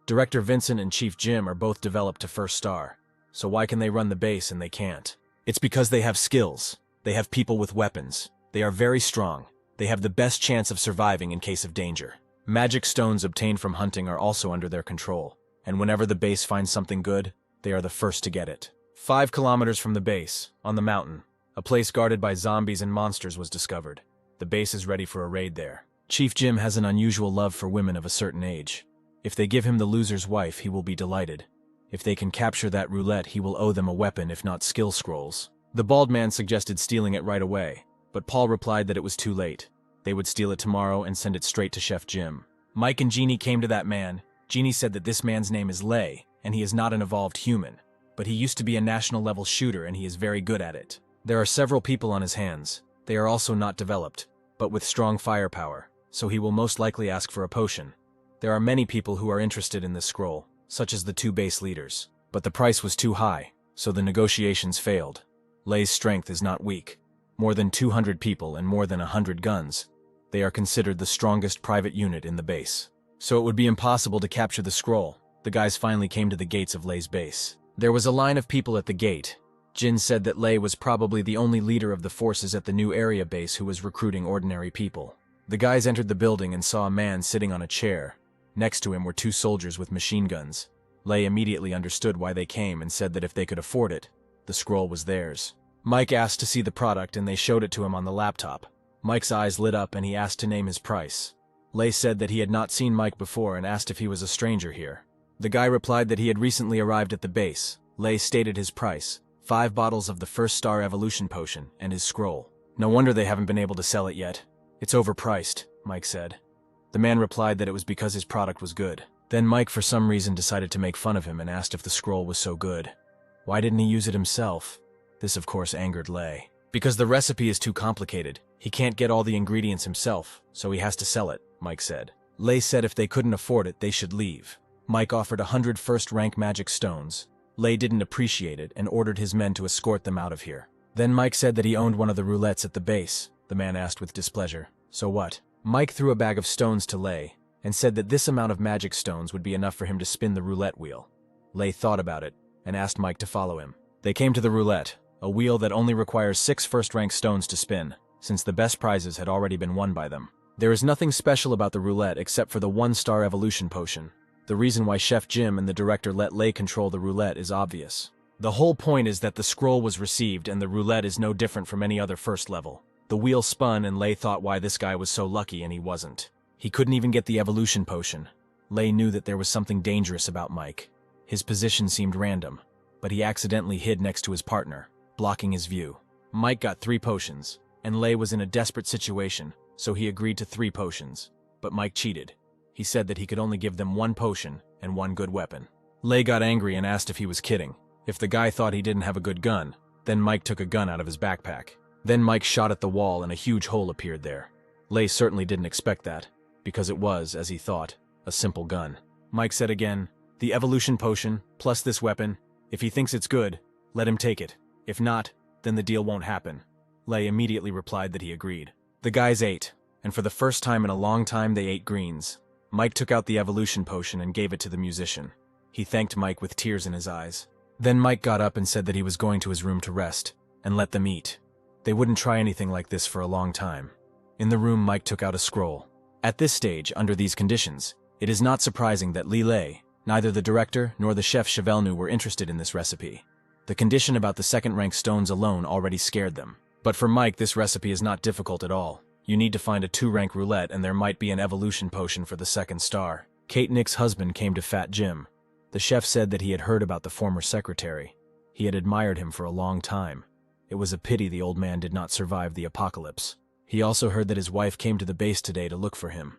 Director Vincent and Chief Jim are both developed to first star. So why can they run the base and they can't? It's because they have skills. They have people with weapons. They are very strong. They have the best chance of surviving in case of danger. Magic stones obtained from hunting are also under their control, and whenever the base finds something good, they are the first to get it. 5 kilometers from the base, on the mountain, a place guarded by zombies and monsters was discovered. The base is ready for a raid there. Chief Jim has an unusual love for women of a certain age. If they give him the loser's wife, he will be delighted. If they can capture that roulette, he will owe them a weapon, if not skill scrolls. The bald man suggested stealing it right away, but Paul replied that it was too late. They would steal it tomorrow and send it straight to Chef Jim. Mike and Jeannie came to that man. Jeannie said that this man's name is Lei, and he is not an evolved human, but he used to be a national-level shooter and he is very good at it. There are several people on his hands. They are also not developed, but with strong firepower, so he will most likely ask for a potion. There are many people who are interested in this scroll, such as the 2 base leaders, but the price was too high, so the negotiations failed. Lei's strength is not weak. More than 200 people and more than 100 guns. They are considered the strongest private unit in the base. So it would be impossible to capture the scroll. The guys finally came to the gates of Lei's base. There was a line of people at the gate. Jin said that Lei was probably the only leader of the forces at the new area base who was recruiting ordinary people. The guys entered the building and saw a man sitting on a chair. Next to him were 2 soldiers with machine guns. Lei immediately understood why they came and said that if they could afford it, the scroll was theirs. Mike asked to see the product and they showed it to him on the laptop. Mike's eyes lit up and he asked to name his price. Lei said that he had not seen Mike before and asked if he was a stranger here. The guy replied that he had recently arrived at the base. Lei stated his price, 5 bottles of the first star evolution potion and his scroll. No wonder they haven't been able to sell it yet. It's overpriced, Mike said. The man replied that it was because his product was good. Then Mike for some reason decided to make fun of him and asked if the scroll was so good. Why didn't he use it himself? This of course angered Lei. Because the recipe is too complicated. He can't get all the ingredients himself, so he has to sell it, Mike said. Lei said if they couldn't afford it, they should leave. Mike offered 100 first-rank magic stones. Lei didn't appreciate it and ordered his men to escort them out of here. Then Mike said that he owned one of the roulettes at the base. The man asked with displeasure. So what? Mike threw a bag of stones to Lei and said that this amount of magic stones would be enough for him to spin the roulette wheel. Lei thought about it and asked Mike to follow him. They came to the roulette, a wheel that only requires 6 first-rank stones to spin, since the best prizes had already been won by them. There is nothing special about the roulette except for the 1-star evolution potion. The reason why Chef Jim and the director let Lei control the roulette is obvious. The whole point is that the scroll was received and the roulette is no different from any other first level. The wheel spun and Lei thought why this guy was so lucky and he wasn't. He couldn't even get the evolution potion. Lei knew that there was something dangerous about Mike. His position seemed random, but he accidentally hid next to his partner, blocking his view. Mike got 3 potions, and Lei was in a desperate situation, so he agreed to 3 potions. But Mike cheated. He said that he could only give them 1 potion and 1 good weapon. Lei got angry and asked if he was kidding. If the guy thought he didn't have a good gun, then Mike took a gun out of his backpack. Then Mike shot at the wall and a huge hole appeared there. Lei certainly didn't expect that, because it was, as he thought, a simple gun. Mike said again, the evolution potion, plus this weapon, if he thinks it's good, let him take it. If not, then the deal won't happen. Lei immediately replied that he agreed. The guys ate, and for the first time in a long time they ate greens. Mike took out the evolution potion and gave it to the musician. He thanked Mike with tears in his eyes. Then Mike got up and said that he was going to his room to rest, and let them eat. They wouldn't try anything like this for a long time. In the room, Mike took out a scroll. At this stage, under these conditions, it is not surprising that Lillet, neither the director nor the chef Chevelnu were interested in this recipe. The condition about the second-rank stones alone already scared them. But for Mike, this recipe is not difficult at all. You need to find a 2-rank roulette and there might be an evolution potion for the second star. Kate Nick's husband came to Fat Jim. The chef said that he had heard about the former secretary. He had admired him for a long time. It was a pity the old man did not survive the apocalypse. He also heard that his wife came to the base today to look for him.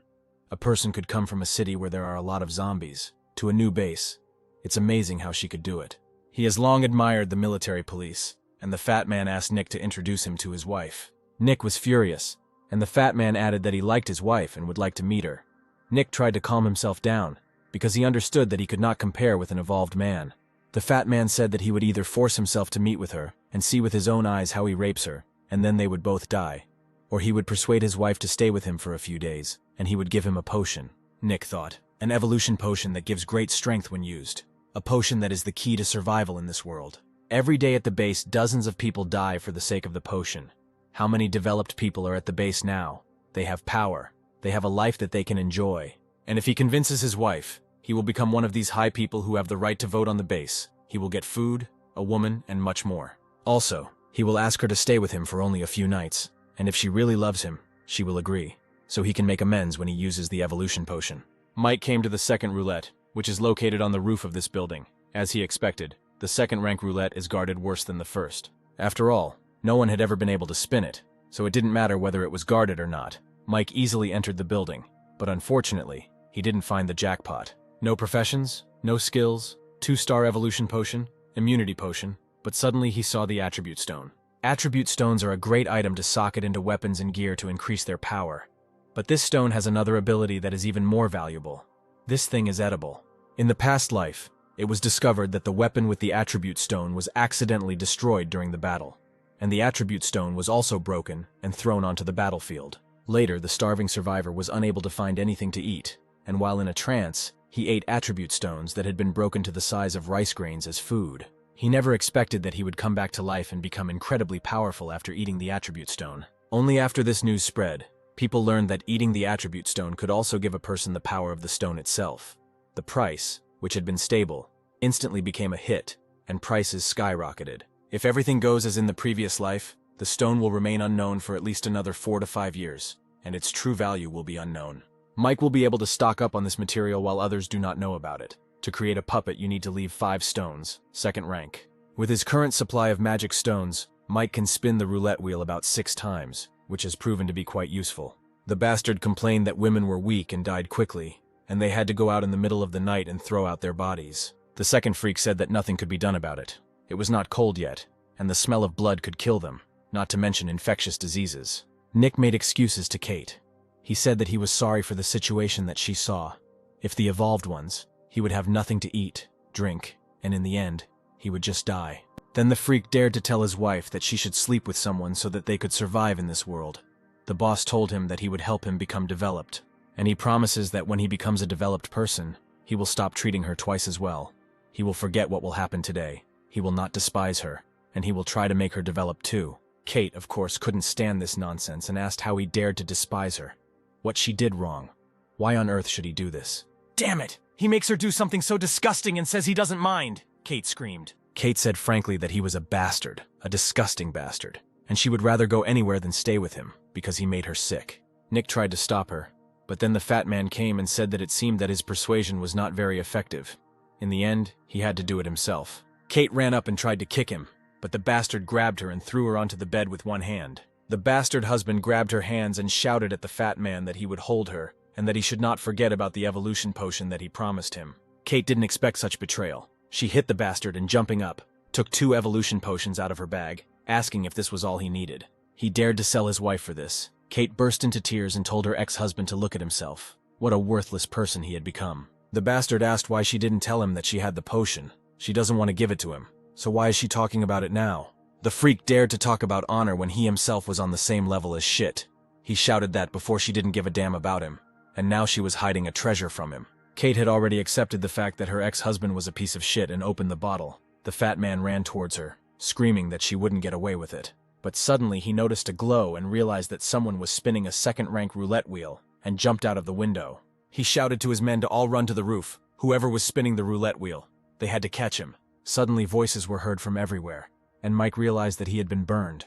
A person could come from a city where there are a lot of zombies to a new base. It's amazing how she could do it. He has long admired the military police, and the fat man asked Nick to introduce him to his wife. Nick was furious, and the fat man added that he liked his wife and would like to meet her. Nick tried to calm himself down, because he understood that he could not compare with an evolved man. The fat man said that he would either force himself to meet with her and see with his own eyes how he rapes her, and then they would both die, or he would persuade his wife to stay with him for a few days, and he would give him a potion. Nick thought, an evolution potion that gives great strength when used. A potion that is the key to survival in this world. Every day at the base, dozens of people die for the sake of the potion. How many developed people are at the base now? They have power. They have a life that they can enjoy. And if he convinces his wife, he will become one of these high people who have the right to vote on the base. He will get food, a woman, and much more. Also, he will ask her to stay with him for only a few nights, and if she really loves him, she will agree, so he can make amends when he uses the evolution potion. Mike came to the second roulette, which is located on the roof of this building. As he expected, the second-rank roulette is guarded worse than the first. After all, no one had ever been able to spin it, so it didn't matter whether it was guarded or not. Mike easily entered the building, but unfortunately, he didn't find the jackpot. No professions, no skills, 2-star evolution potion, immunity potion, but suddenly he saw the attribute stone. Attribute stones are a great item to socket into weapons and gear to increase their power. But this stone has another ability that is even more valuable. This thing is edible. In the past life, it was discovered that the weapon with the attribute stone was accidentally destroyed during the battle, and the attribute stone was also broken and thrown onto the battlefield. Later, the starving survivor was unable to find anything to eat, and while in a trance, he ate attribute stones that had been broken to the size of rice grains as food. He never expected that he would come back to life and become incredibly powerful after eating the attribute stone. Only after this news spread, people learned that eating the attribute stone could also give a person the power of the stone itself. The price, which had been stable, instantly became a hit, and prices skyrocketed. If everything goes as in the previous life, the stone will remain unknown for at least another 4 to 5 years, and its true value will be unknown. Mike will be able to stock up on this material while others do not know about it. To create a puppet, you need to leave 5 stones, second rank. With his current supply of magic stones, Mike can spin the roulette wheel about 6 times, which has proven to be quite useful. The bastard complained that women were weak and died quickly, and they had to go out in the middle of the night and throw out their bodies. The second freak said that nothing could be done about it. It was not cold yet, and the smell of blood could kill them, not to mention infectious diseases. Nick made excuses to Kate. He said that he was sorry for the situation that she saw. If the evolved ones, he would have nothing to eat, drink, and in the end, he would just die. Then the freak dared to tell his wife that she should sleep with someone so that they could survive in this world. The boss told him that he would help him become developed, and he promises that when he becomes a developed person, he will stop treating her twice as well. He will forget what will happen today. He will not despise her, and he will try to make her develop too. Kate, of course, couldn't stand this nonsense and asked how he dared to despise her. What she did wrong. Why on earth should he do this? Damn it! He makes her do something so disgusting and says he doesn't mind, Kate screamed. Kate said frankly that he was a bastard, a disgusting bastard, and she would rather go anywhere than stay with him, because he made her sick. Nick tried to stop her, but then the fat man came and said that it seemed that his persuasion was not very effective. In the end, he had to do it himself. Kate ran up and tried to kick him, but the bastard grabbed her and threw her onto the bed with one hand. The bastard husband grabbed her hands and shouted at the fat man that he would hold her, and that he should not forget about the evolution potion that he promised him. Kate didn't expect such betrayal. She hit the bastard and, jumping up, took 2 evolution potions out of her bag, asking if this was all he needed. He dared to sell his wife for this. Kate burst into tears and told her ex-husband to look at himself. What a worthless person he had become. The bastard asked why she didn't tell him that she had the potion. She doesn't want to give it to him, so why is she talking about it now? The freak dared to talk about honor when he himself was on the same level as shit. He shouted that before she didn't give a damn about him, and now she was hiding a treasure from him. Kate had already accepted the fact that her ex-husband was a piece of shit and opened the bottle. The fat man ran towards her, screaming that she wouldn't get away with it. But suddenly he noticed a glow and realized that someone was spinning a second-rank roulette wheel, and jumped out of the window. He shouted to his men to all run to the roof, whoever was spinning the roulette wheel. They had to catch him. Suddenly voices were heard from everywhere, and Mike realized that he had been burned.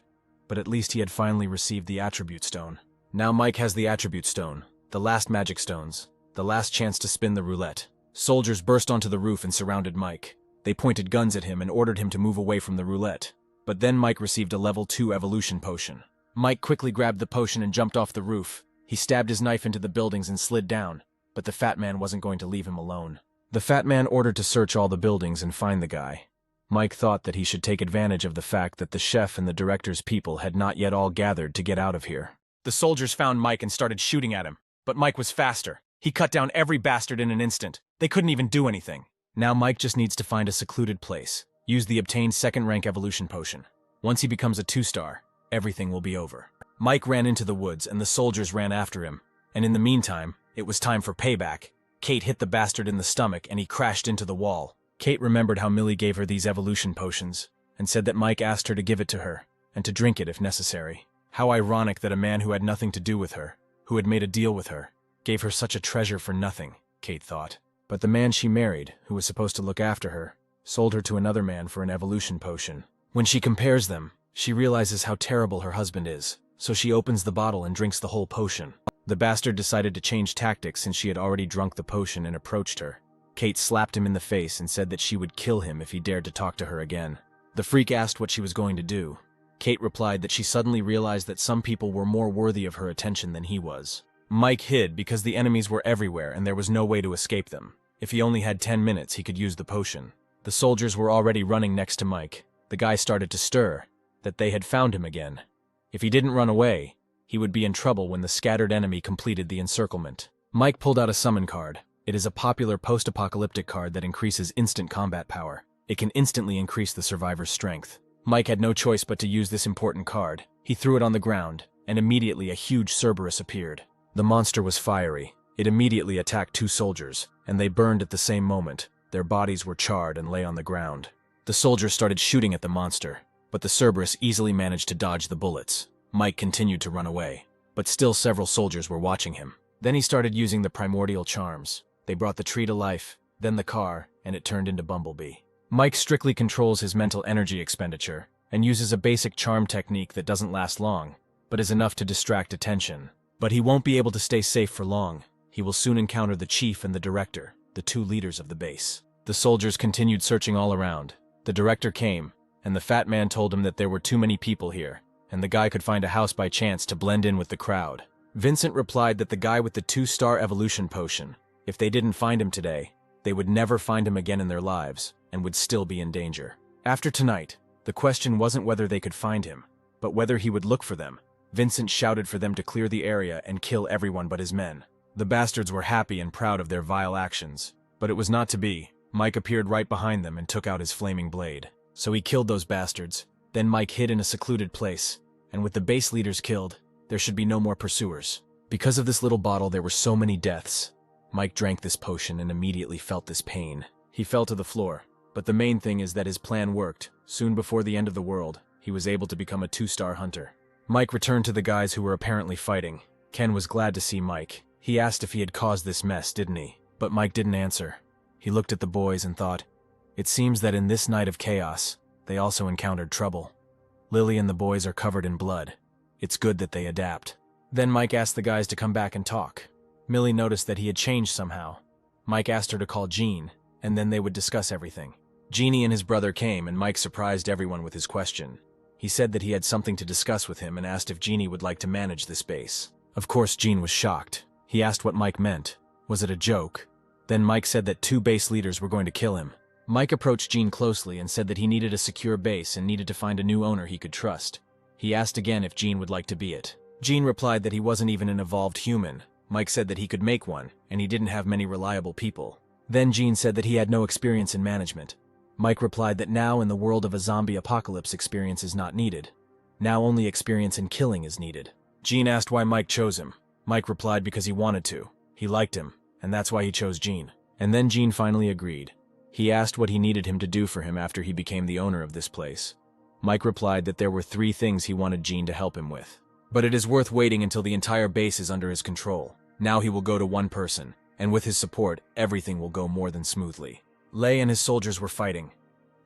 But at least he had finally received the attribute stone. Now Mike has the attribute stone, the last magic stones, the last chance to spin the roulette. Soldiers burst onto the roof and surrounded Mike. They pointed guns at him and ordered him to move away from the roulette. But then Mike received a level 2 evolution potion. Mike quickly grabbed the potion and jumped off the roof. He stabbed his knife into the buildings and slid down, but the fat man wasn't going to leave him alone. The fat man ordered to search all the buildings and find the guy. Mike thought that he should take advantage of the fact that the chef and the director's people had not yet all gathered to get out of here. The soldiers found Mike and started shooting at him, but Mike was faster. He cut down every bastard in an instant. They couldn't even do anything. Now Mike just needs to find a secluded place, use the obtained second-rank evolution potion. Once he becomes a 2-star, everything will be over. Mike ran into the woods and the soldiers ran after him, and in the meantime, it was time for payback. Kate hit the bastard in the stomach and he crashed into the wall. Kate remembered how Millie gave her these evolution potions, and said that Mike asked her to give it to her, and to drink it if necessary. How ironic that a man who had nothing to do with her, who had made a deal with her, gave her such a treasure for nothing, Kate thought. But the man she married, who was supposed to look after her, sold her to another man for an evolution potion. When she compares them, she realizes how terrible her husband is, so she opens the bottle and drinks the whole potion. The bastard decided to change tactics since she had already drunk the potion and approached her. Kate slapped him in the face and said that she would kill him if he dared to talk to her again. The freak asked what she was going to do. Kate replied that she suddenly realized that some people were more worthy of her attention than he was. Mike hid because the enemies were everywhere and there was no way to escape them. If he only had 10 minutes, he could use the potion. The soldiers were already running next to Mike. The guy started to stir, that they had found him again. If he didn't run away, he would be in trouble when the scattered enemy completed the encirclement. Mike pulled out a summon card. It is a popular post-apocalyptic card that increases instant combat power. It can instantly increase the survivor's strength. Mike had no choice but to use this important card. He threw it on the ground, and immediately a huge Cerberus appeared. The monster was fiery. It immediately attacked 2 soldiers, and they burned at the same moment. Their bodies were charred and lay on the ground. The soldiers started shooting at the monster, but the Cerberus easily managed to dodge the bullets. Mike continued to run away, but still several soldiers were watching him. Then he started using the primordial charms. They brought the tree to life, then the car, and it turned into Bumblebee. Mike strictly controls his mental energy expenditure, and uses a basic charm technique that doesn't last long, but is enough to distract attention. But he won't be able to stay safe for long. He will soon encounter the chief and the director, the 2 leaders of the base. The soldiers continued searching all around. The director came, and the fat man told him that there were too many people here, and the guy could find a house by chance to blend in with the crowd. Vincent replied that the guy with the 2-star evolution potion, if they didn't find him today, they would never find him again in their lives, and would still be in danger. After tonight, the question wasn't whether they could find him, but whether he would look for them. Vincent shouted for them to clear the area and kill everyone but his men. The bastards were happy and proud of their vile actions, but it was not to be. Mike appeared right behind them and took out his flaming blade. So he killed those bastards. Then Mike hid in a secluded place, and with the base leaders killed, there should be no more pursuers. Because of this little bottle, there were so many deaths. Mike drank this potion and immediately felt this pain. He fell to the floor, but the main thing is that his plan worked. Soon before the end of the world, he was able to become a 2-star hunter. Mike returned to the guys who were apparently fighting. Ken was glad to see Mike. He asked if he had caused this mess, didn't he? But Mike didn't answer. He looked at the boys and thought, it seems that in this night of chaos, they also encountered trouble. Lily and the boys are covered in blood. It's good that they adapt. Then Mike asked the guys to come back and talk. Millie noticed that he had changed somehow. Mike asked her to call Jean, and then they would discuss everything. Jeannie and his brother came, and Mike surprised everyone with his question. He said that he had something to discuss with him and asked if Jeannie would like to manage this base. Of course, Jean was shocked. He asked what Mike meant. Was it a joke? Then Mike said that 2 base leaders were going to kill him. Mike approached Jean closely and said that he needed a secure base and needed to find a new owner he could trust. He asked again if Jean would like to be it. Jean replied that he wasn't even an evolved human. Mike said that he could make one, and he didn't have many reliable people. Then Jean said that he had no experience in management. Mike replied that now in the world of a zombie apocalypse, experience is not needed. Now only experience in killing is needed. Gene asked why Mike chose him. Mike replied because he wanted to. He liked him, and that's why he chose Gene. And then Gene finally agreed. He asked what he needed him to do for him after he became the owner of this place. Mike replied that there were 3 things he wanted Gene to help him with. But it is worth waiting until the entire base is under his control. Now he will go to one person, and with his support, everything will go more than smoothly. Lei and his soldiers were fighting.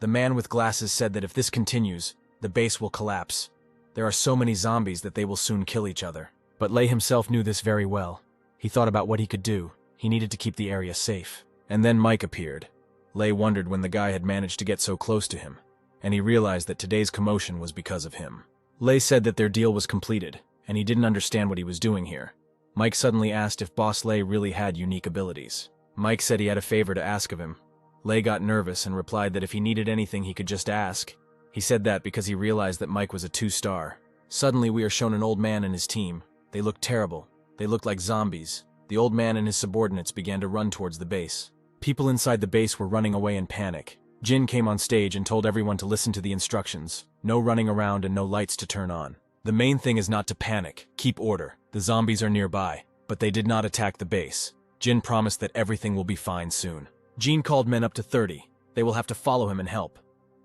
The man with glasses said that if this continues, the base will collapse. There are so many zombies that they will soon kill each other. But Lei himself knew this very well. He thought about what he could do. He needed to keep the area safe. And then Mike appeared. Lei wondered when the guy had managed to get so close to him, and he realized that today's commotion was because of him. Lei said that their deal was completed, and he didn't understand what he was doing here. Mike suddenly asked if Boss Lei really had unique abilities. Mike said he had a favor to ask of him. Lei got nervous and replied that if he needed anything he could just ask. He said that because he realized that Mike was a 2-star. Suddenly we are shown an old man and his team. They looked terrible. They looked like zombies. The old man and his subordinates began to run towards the base. People inside the base were running away in panic. Jin came on stage and told everyone to listen to the instructions. No running around and no lights to turn on. The main thing is not to panic. Keep order. The zombies are nearby. But they did not attack the base. Jin promised that everything will be fine soon. Jin called men up to 30. They will have to follow him and help.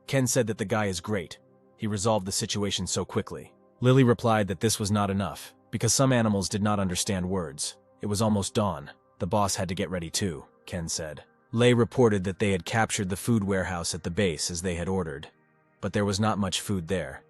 Ken said that the guy is great. He resolved the situation so quickly. Lily replied that this was not enough, because some animals did not understand words. It was almost dawn. The boss had to get ready too, Ken said. Lei reported that they had captured the food warehouse at the base as they had ordered. But there was not much food there.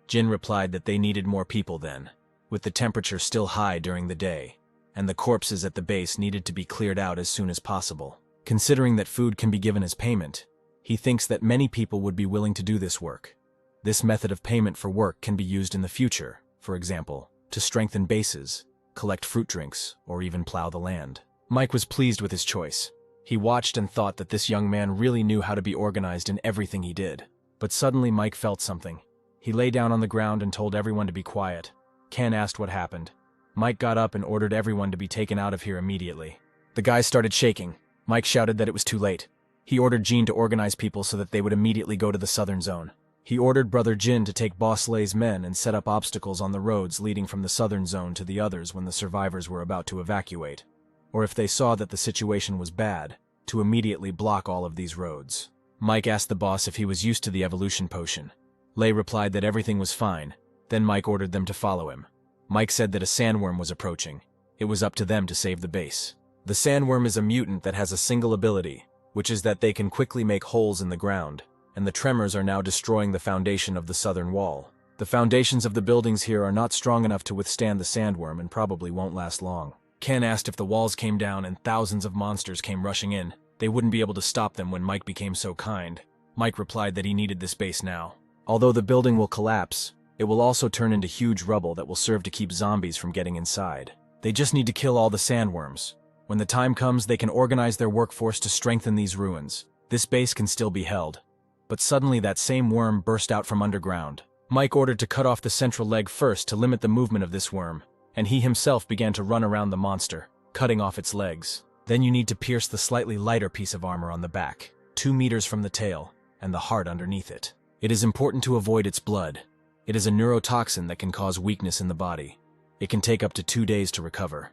Jin replied that they needed more people then, with the temperature still high during the day, and the corpses at the base needed to be cleared out as soon as possible. Considering that food can be given as payment, he thinks that many people would be willing to do this work. This method of payment for work can be used in the future, for example, to strengthen bases, collect fruit drinks, or even plow the land. Mike was pleased with his choice. He watched and thought that this young man really knew how to be organized in everything he did. But suddenly Mike felt something. He lay down on the ground and told everyone to be quiet. Ken asked what happened. Mike got up and ordered everyone to be taken out of here immediately. The guys started shaking. Mike shouted that it was too late. He ordered Gene to organize people so that they would immediately go to the southern zone. He ordered Brother Jin to take Boss Lei's men and set up obstacles on the roads leading from the southern zone to the others when the survivors were about to evacuate, or if they saw that the situation was bad, to immediately block all of these roads. Mike asked the boss if he was used to the evolution potion. Lei replied that everything was fine. Then Mike ordered them to follow him. Mike said that a sandworm was approaching. It was up to them to save the base. The sandworm is a mutant that has a single ability, which is that they can quickly make holes in the ground, and the tremors are now destroying the foundation of the southern wall. The foundations of the buildings here are not strong enough to withstand the sandworm and probably won't last long. Ken asked if the walls came down and thousands of monsters came rushing in. They wouldn't be able to stop them when Mike became so kind. Mike replied that he needed this base now. Although the building will collapse, it will also turn into huge rubble that will serve to keep zombies from getting inside. They just need to kill all the sandworms. When the time comes, they can organize their workforce to strengthen these ruins. This base can still be held. But suddenly that same worm burst out from underground. Mike ordered to cut off the central leg first to limit the movement of this worm, and he himself began to run around the monster, cutting off its legs. Then you need to pierce the slightly lighter piece of armor on the back, 2 meters from the tail, and the heart underneath it. It is important to avoid its blood. It is a neurotoxin that can cause weakness in the body. It can take up to 2 days to recover.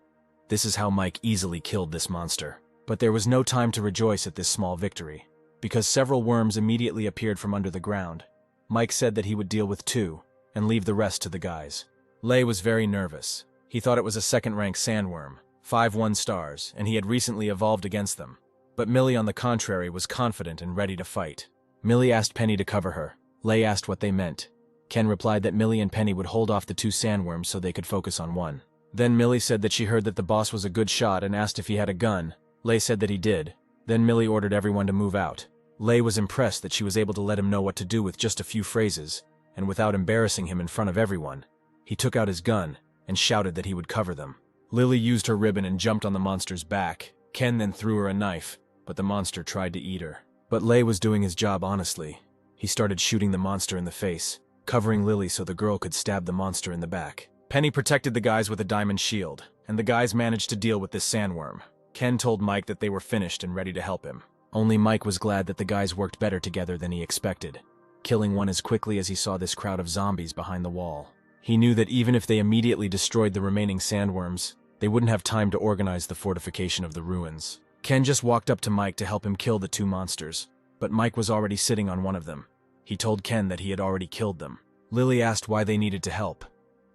This is how Mike easily killed this monster. But there was no time to rejoice at this small victory, because several worms immediately appeared from under the ground. Mike said that he would deal with 2, and leave the rest to the guys. Lei was very nervous. He thought it was a second-rank sandworm, 5 1-stars, and he had recently evolved against them. But Millie, on the contrary, was confident and ready to fight. Millie asked Penny to cover her. Lei asked what they meant. Ken replied that Millie and Penny would hold off the 2 sandworms so they could focus on one. Then Millie said that she heard that the boss was a good shot and asked if he had a gun. Lei said that he did. Then Millie ordered everyone to move out. Lei was impressed that she was able to let him know what to do with just a few phrases, and without embarrassing him in front of everyone. He took out his gun and shouted that he would cover them. Lily used her ribbon and jumped on the monster's back. Ken then threw her a knife, but the monster tried to eat her. But Lei was doing his job honestly. He started shooting the monster in the face, covering Lily so the girl could stab the monster in the back. Penny protected the guys with a diamond shield, and the guys managed to deal with this sandworm. Ken told Mike that they were finished and ready to help him. Only Mike was glad that the guys worked better together than he expected, killing one as quickly as he saw this crowd of zombies behind the wall. He knew that even if they immediately destroyed the remaining sandworms, they wouldn't have time to organize the fortification of the ruins. Ken just walked up to Mike to help him kill the two monsters, but Mike was already sitting on one of them. He told Ken that he had already killed them. Lily asked why they needed to help.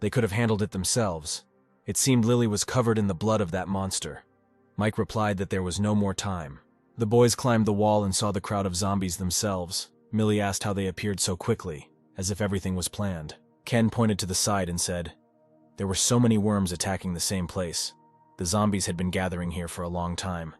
They could have handled it themselves. It seemed Lily was covered in the blood of that monster. Mike replied that there was no more time. The boys climbed the wall and saw the crowd of zombies themselves. Millie asked how they appeared so quickly, as if everything was planned. Ken pointed to the side and said, "There were so many worms attacking the same place. The zombies had been gathering here for a long time.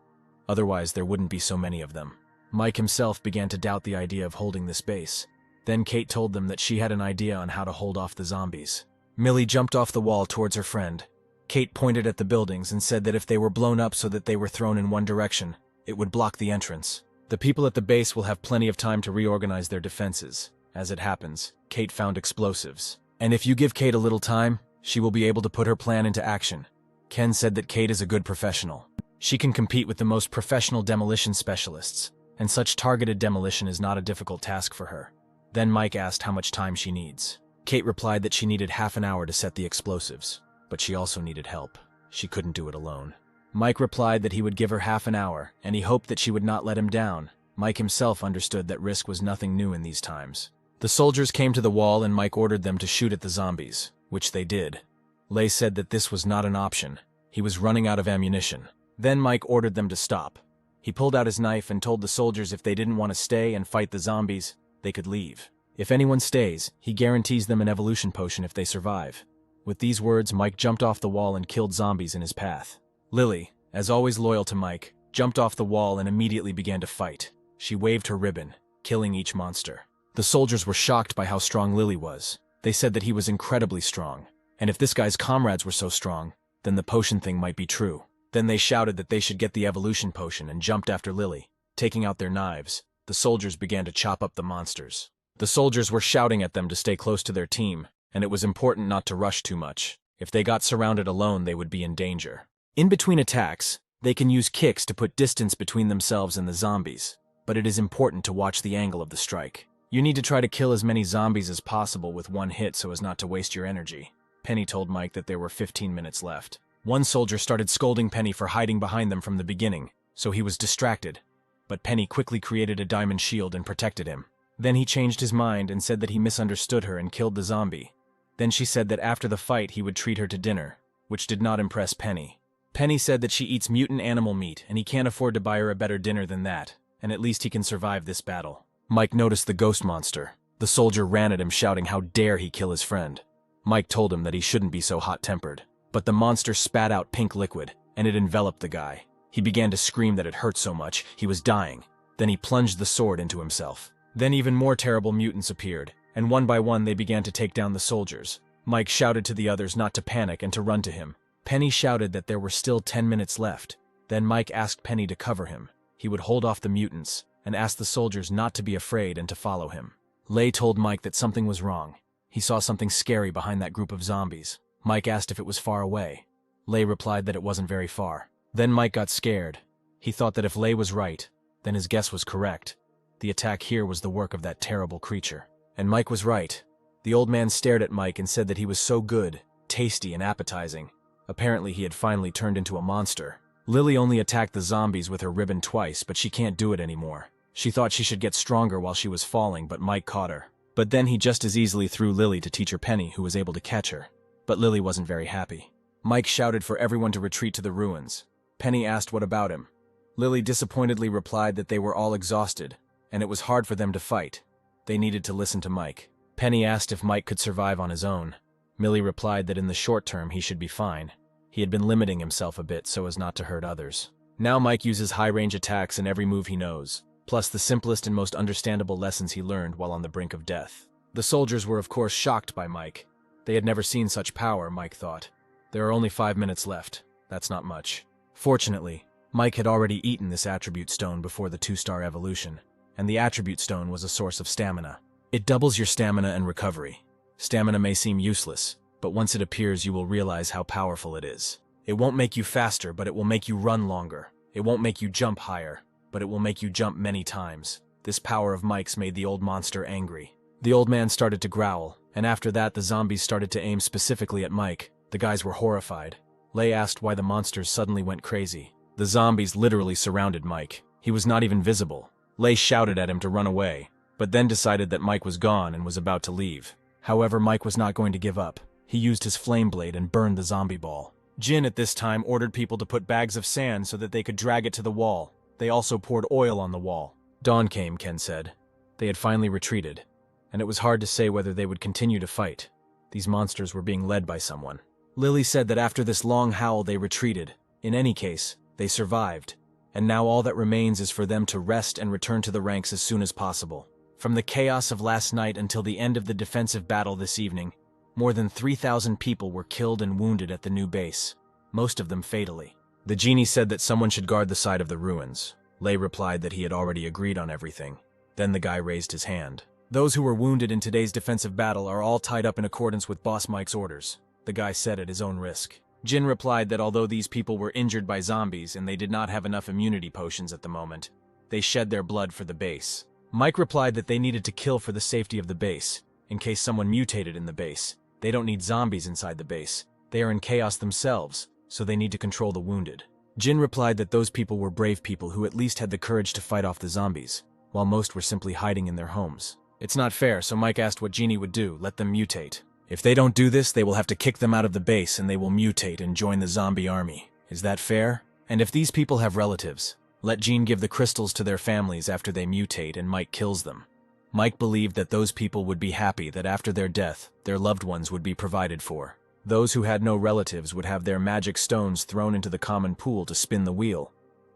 Otherwise, there wouldn't be so many of them." Mike himself began to doubt the idea of holding this base. Then Kate told them that she had an idea on how to hold off the zombies. Millie jumped off the wall towards her friend. Kate pointed at the buildings and said that if they were blown up so that they were thrown in one direction, it would block the entrance. The people at the base will have plenty of time to reorganize their defenses. As it happens, Kate found explosives. And if you give Kate a little time, she will be able to put her plan into action. Ken said that Kate is a good professional. She can compete with the most professional demolition specialists, and such targeted demolition is not a difficult task for her. Then Mike asked how much time she needs. Kate replied that she needed half an hour to set the explosives, but she also needed help. She couldn't do it alone. Mike replied that he would give her half an hour, and he hoped that she would not let him down. Mike himself understood that risk was nothing new in these times. The soldiers came to the wall and Mike ordered them to shoot at the zombies, which they did. Lei said that this was not an option. He was running out of ammunition. Then Mike ordered them to stop. He pulled out his knife and told the soldiers if they didn't want to stay and fight the zombies, they could leave. If anyone stays, he guarantees them an evolution potion if they survive. With these words, Mike jumped off the wall and killed zombies in his path. Lily, as always loyal to Mike, jumped off the wall and immediately began to fight. She waved her ribbon, killing each monster. The soldiers were shocked by how strong Lily was. They said that he was incredibly strong. And if this guy's comrades were so strong, then the potion thing might be true. Then they shouted that they should get the evolution potion and jumped after Lily. Taking out their knives, the soldiers began to chop up the monsters. The soldiers were shouting at them to stay close to their team, and it was important not to rush too much. If they got surrounded alone, they would be in danger. In between attacks, they can use kicks to put distance between themselves and the zombies, but it is important to watch the angle of the strike. You need to try to kill as many zombies as possible with one hit so as not to waste your energy. Penny told Mike that there were 15 minutes left. One soldier started scolding Penny for hiding behind them from the beginning, so he was distracted. But Penny quickly created a diamond shield and protected him. Then he changed his mind and said that he misunderstood her and killed the zombie. Then she said that after the fight he would treat her to dinner, which did not impress Penny. Penny said that she eats mutant animal meat and he can't afford to buy her a better dinner than that, and at least he can survive this battle. Mike noticed the ghost monster. The soldier ran at him shouting how dare he kill his friend. Mike told him that he shouldn't be so hot-tempered. But the monster spat out pink liquid, and it enveloped the guy. He began to scream that it hurt so much, he was dying. Then he plunged the sword into himself. Then even more terrible mutants appeared, and one by one they began to take down the soldiers. Mike shouted to the others not to panic and to run to him. Penny shouted that there were still 10 minutes left. Then Mike asked Penny to cover him. He would hold off the mutants, and asked the soldiers not to be afraid and to follow him. Lei told Mike that something was wrong. He saw something scary behind that group of zombies. Mike asked if it was far away. Lei replied that it wasn't very far. Then Mike got scared. He thought that if Lei was right, then his guess was correct. The attack here was the work of that terrible creature. And Mike was right. The old man stared at Mike and said that he was so good, tasty, and appetizing. Apparently he had finally turned into a monster. Lily only attacked the zombies with her ribbon twice, but she can't do it anymore. She thought she should get stronger while she was falling, but Mike caught her. But then he just as easily threw Lily to teach her Penny, who was able to catch her. But Lily wasn't very happy. Mike shouted for everyone to retreat to the ruins. Penny asked what about him. Lily disappointedly replied that they were all exhausted, and it was hard for them to fight. They needed to listen to Mike. Penny asked if Mike could survive on his own. Millie replied that in the short term he should be fine. He had been limiting himself a bit so as not to hurt others. Now Mike uses high-range attacks in every move he knows, plus the simplest and most understandable lessons he learned while on the brink of death. The soldiers were of course shocked by Mike. They had never seen such power, Mike thought. There are only 5 minutes left. That's not much. Fortunately, Mike had already eaten this attribute stone before the 2-star evolution, and the attribute stone was a source of stamina. It doubles your stamina and recovery. Stamina may seem useless, but once it appears you will realize how powerful it is. It won't make you faster, but it will make you run longer. It won't make you jump higher, but it will make you jump many times. This power of Mike's made the old monster angry. The old man started to growl, And after that, the zombies started to aim specifically at Mike. The guys were horrified. Lei asked why the monsters suddenly went crazy. The zombies literally surrounded Mike. He was not even visible. Lei shouted at him to run away, but then decided that Mike was gone and was about to leave. However, Mike was not going to give up. He used his flame blade and burned the zombie ball. Jin at this time ordered people to put bags of sand so that they could drag it to the wall. They also poured oil on the wall. Dawn came, Ken said. They had finally retreated, and it was hard to say whether they would continue to fight. These monsters were being led by someone. Lily said that after this long howl they retreated. In any case, they survived, and now all that remains is for them to rest and return to the ranks as soon as possible. From the chaos of last night until the end of the defensive battle this evening, more than 3,000 people were killed and wounded at the new base, most of them fatally. The genie said that someone should guard the side of the ruins. Lei replied that he had already agreed on everything. Then the guy raised his hand. Those who were wounded in today's defensive battle are all tied up in accordance with Boss Mike's orders, the guy said at his own risk. Jin replied that although these people were injured by zombies and they did not have enough immunity potions at the moment, they shed their blood for the base. Mike replied that they needed to kill for the safety of the base, in case someone mutated in the base. They don't need zombies inside the base. They are in chaos themselves, so they need to control the wounded. Jin replied that those people were brave people who at least had the courage to fight off the zombies, while most were simply hiding in their homes. It's not fair, so Mike asked what Genie would do, let them mutate. If they don't do this, they will have to kick them out of the base and they will mutate and join the zombie army. Is that fair? And if these people have relatives, let Jean give the crystals to their families after they mutate and Mike kills them. Mike believed that those people would be happy that after their death, their loved ones would be provided for. Those who had no relatives would have their magic stones thrown into the common pool to spin the wheel,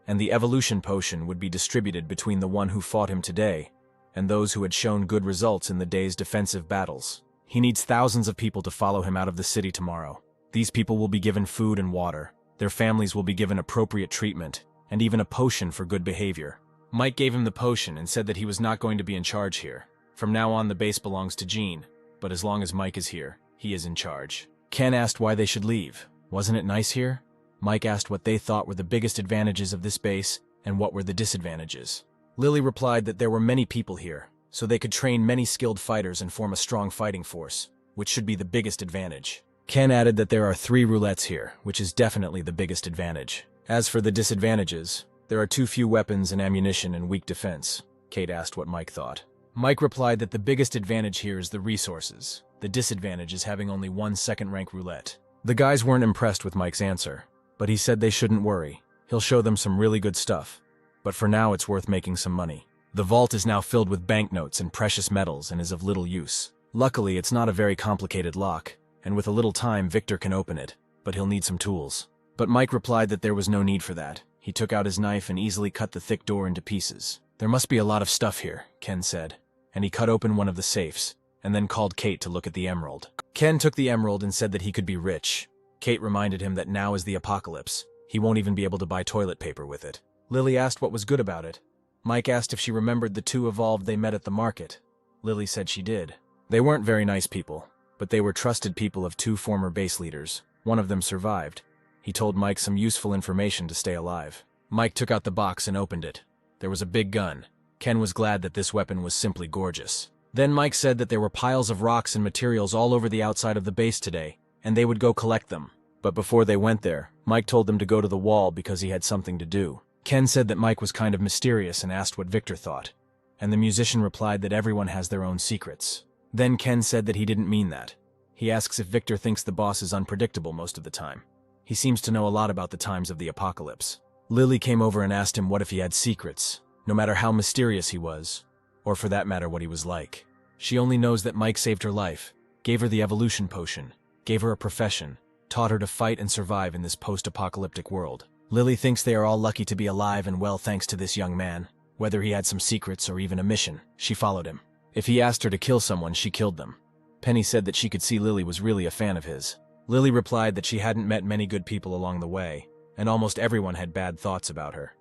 and the evolution potion would be distributed between the one who fought him today and those who had shown good results in the day's defensive battles. He needs thousands of people to follow him out of the city tomorrow. These people will be given food and water. Their families will be given appropriate treatment, and even a potion for good behavior. Mike gave him the potion and said that he was not going to be in charge here. From now on, the base belongs to Jean, but as long as Mike is here, he is in charge. Ken asked why they should leave. Wasn't it nice here? Mike asked what they thought were the biggest advantages of this base and what were the disadvantages. Lily replied that there were many people here, so they could train many skilled fighters and form a strong fighting force, which should be the biggest advantage. Ken added that there are 3 roulettes here, which is definitely the biggest advantage. As for the disadvantages, there are too few weapons and ammunition and weak defense. Kate asked what Mike thought. Mike replied that the biggest advantage here is the resources. The disadvantage is having only 1 second-rank roulette. The guys weren't impressed with Mike's answer, but he said they shouldn't worry. He'll show them some really good stuff. But for now, it's worth making some money. The vault is now filled with banknotes and precious metals and is of little use. Luckily, it's not a very complicated lock, and with a little time, Victor can open it, but he'll need some tools. But Mike replied that there was no need for that. He took out his knife and easily cut the thick door into pieces. There must be a lot of stuff here, Ken said, and he cut open one of the safes, and then called Kate to look at the emerald. Ken took the emerald and said that he could be rich. Kate reminded him that now is the apocalypse. He won't even be able to buy toilet paper with it. Lily asked what was good about it. Mike asked if she remembered the 2 evolved they met at the market. Lily said she did. They weren't very nice people, but they were trusted people of 2 former base leaders. One of them survived. He told Mike some useful information to stay alive. Mike took out the box and opened it. There was a big gun. Ken was glad that this weapon was simply gorgeous. Then Mike said that there were piles of rocks and materials all over the outside of the base today, and they would go collect them. But before they went there, Mike told them to go to the wall because he had something to do. Ken said that Mike was kind of mysterious and asked what Victor thought, and the musician replied that everyone has their own secrets. Then Ken said that he didn't mean that. He asks if Victor thinks the boss is unpredictable most of the time. He seems to know a lot about the times of the apocalypse. Lily came over and asked him what if he had secrets, no matter how mysterious he was, or for that matter what he was like. She only knows that Mike saved her life, gave her the evolution potion, gave her a profession, taught her to fight and survive in this post-apocalyptic world. Lily thinks they are all lucky to be alive and well thanks to this young man. Whether he had some secrets or even a mission, she followed him. If he asked her to kill someone, she killed them. Penny said that she could see Lily was really a fan of his. Lily replied that she hadn't met many good people along the way, and almost everyone had bad thoughts about her.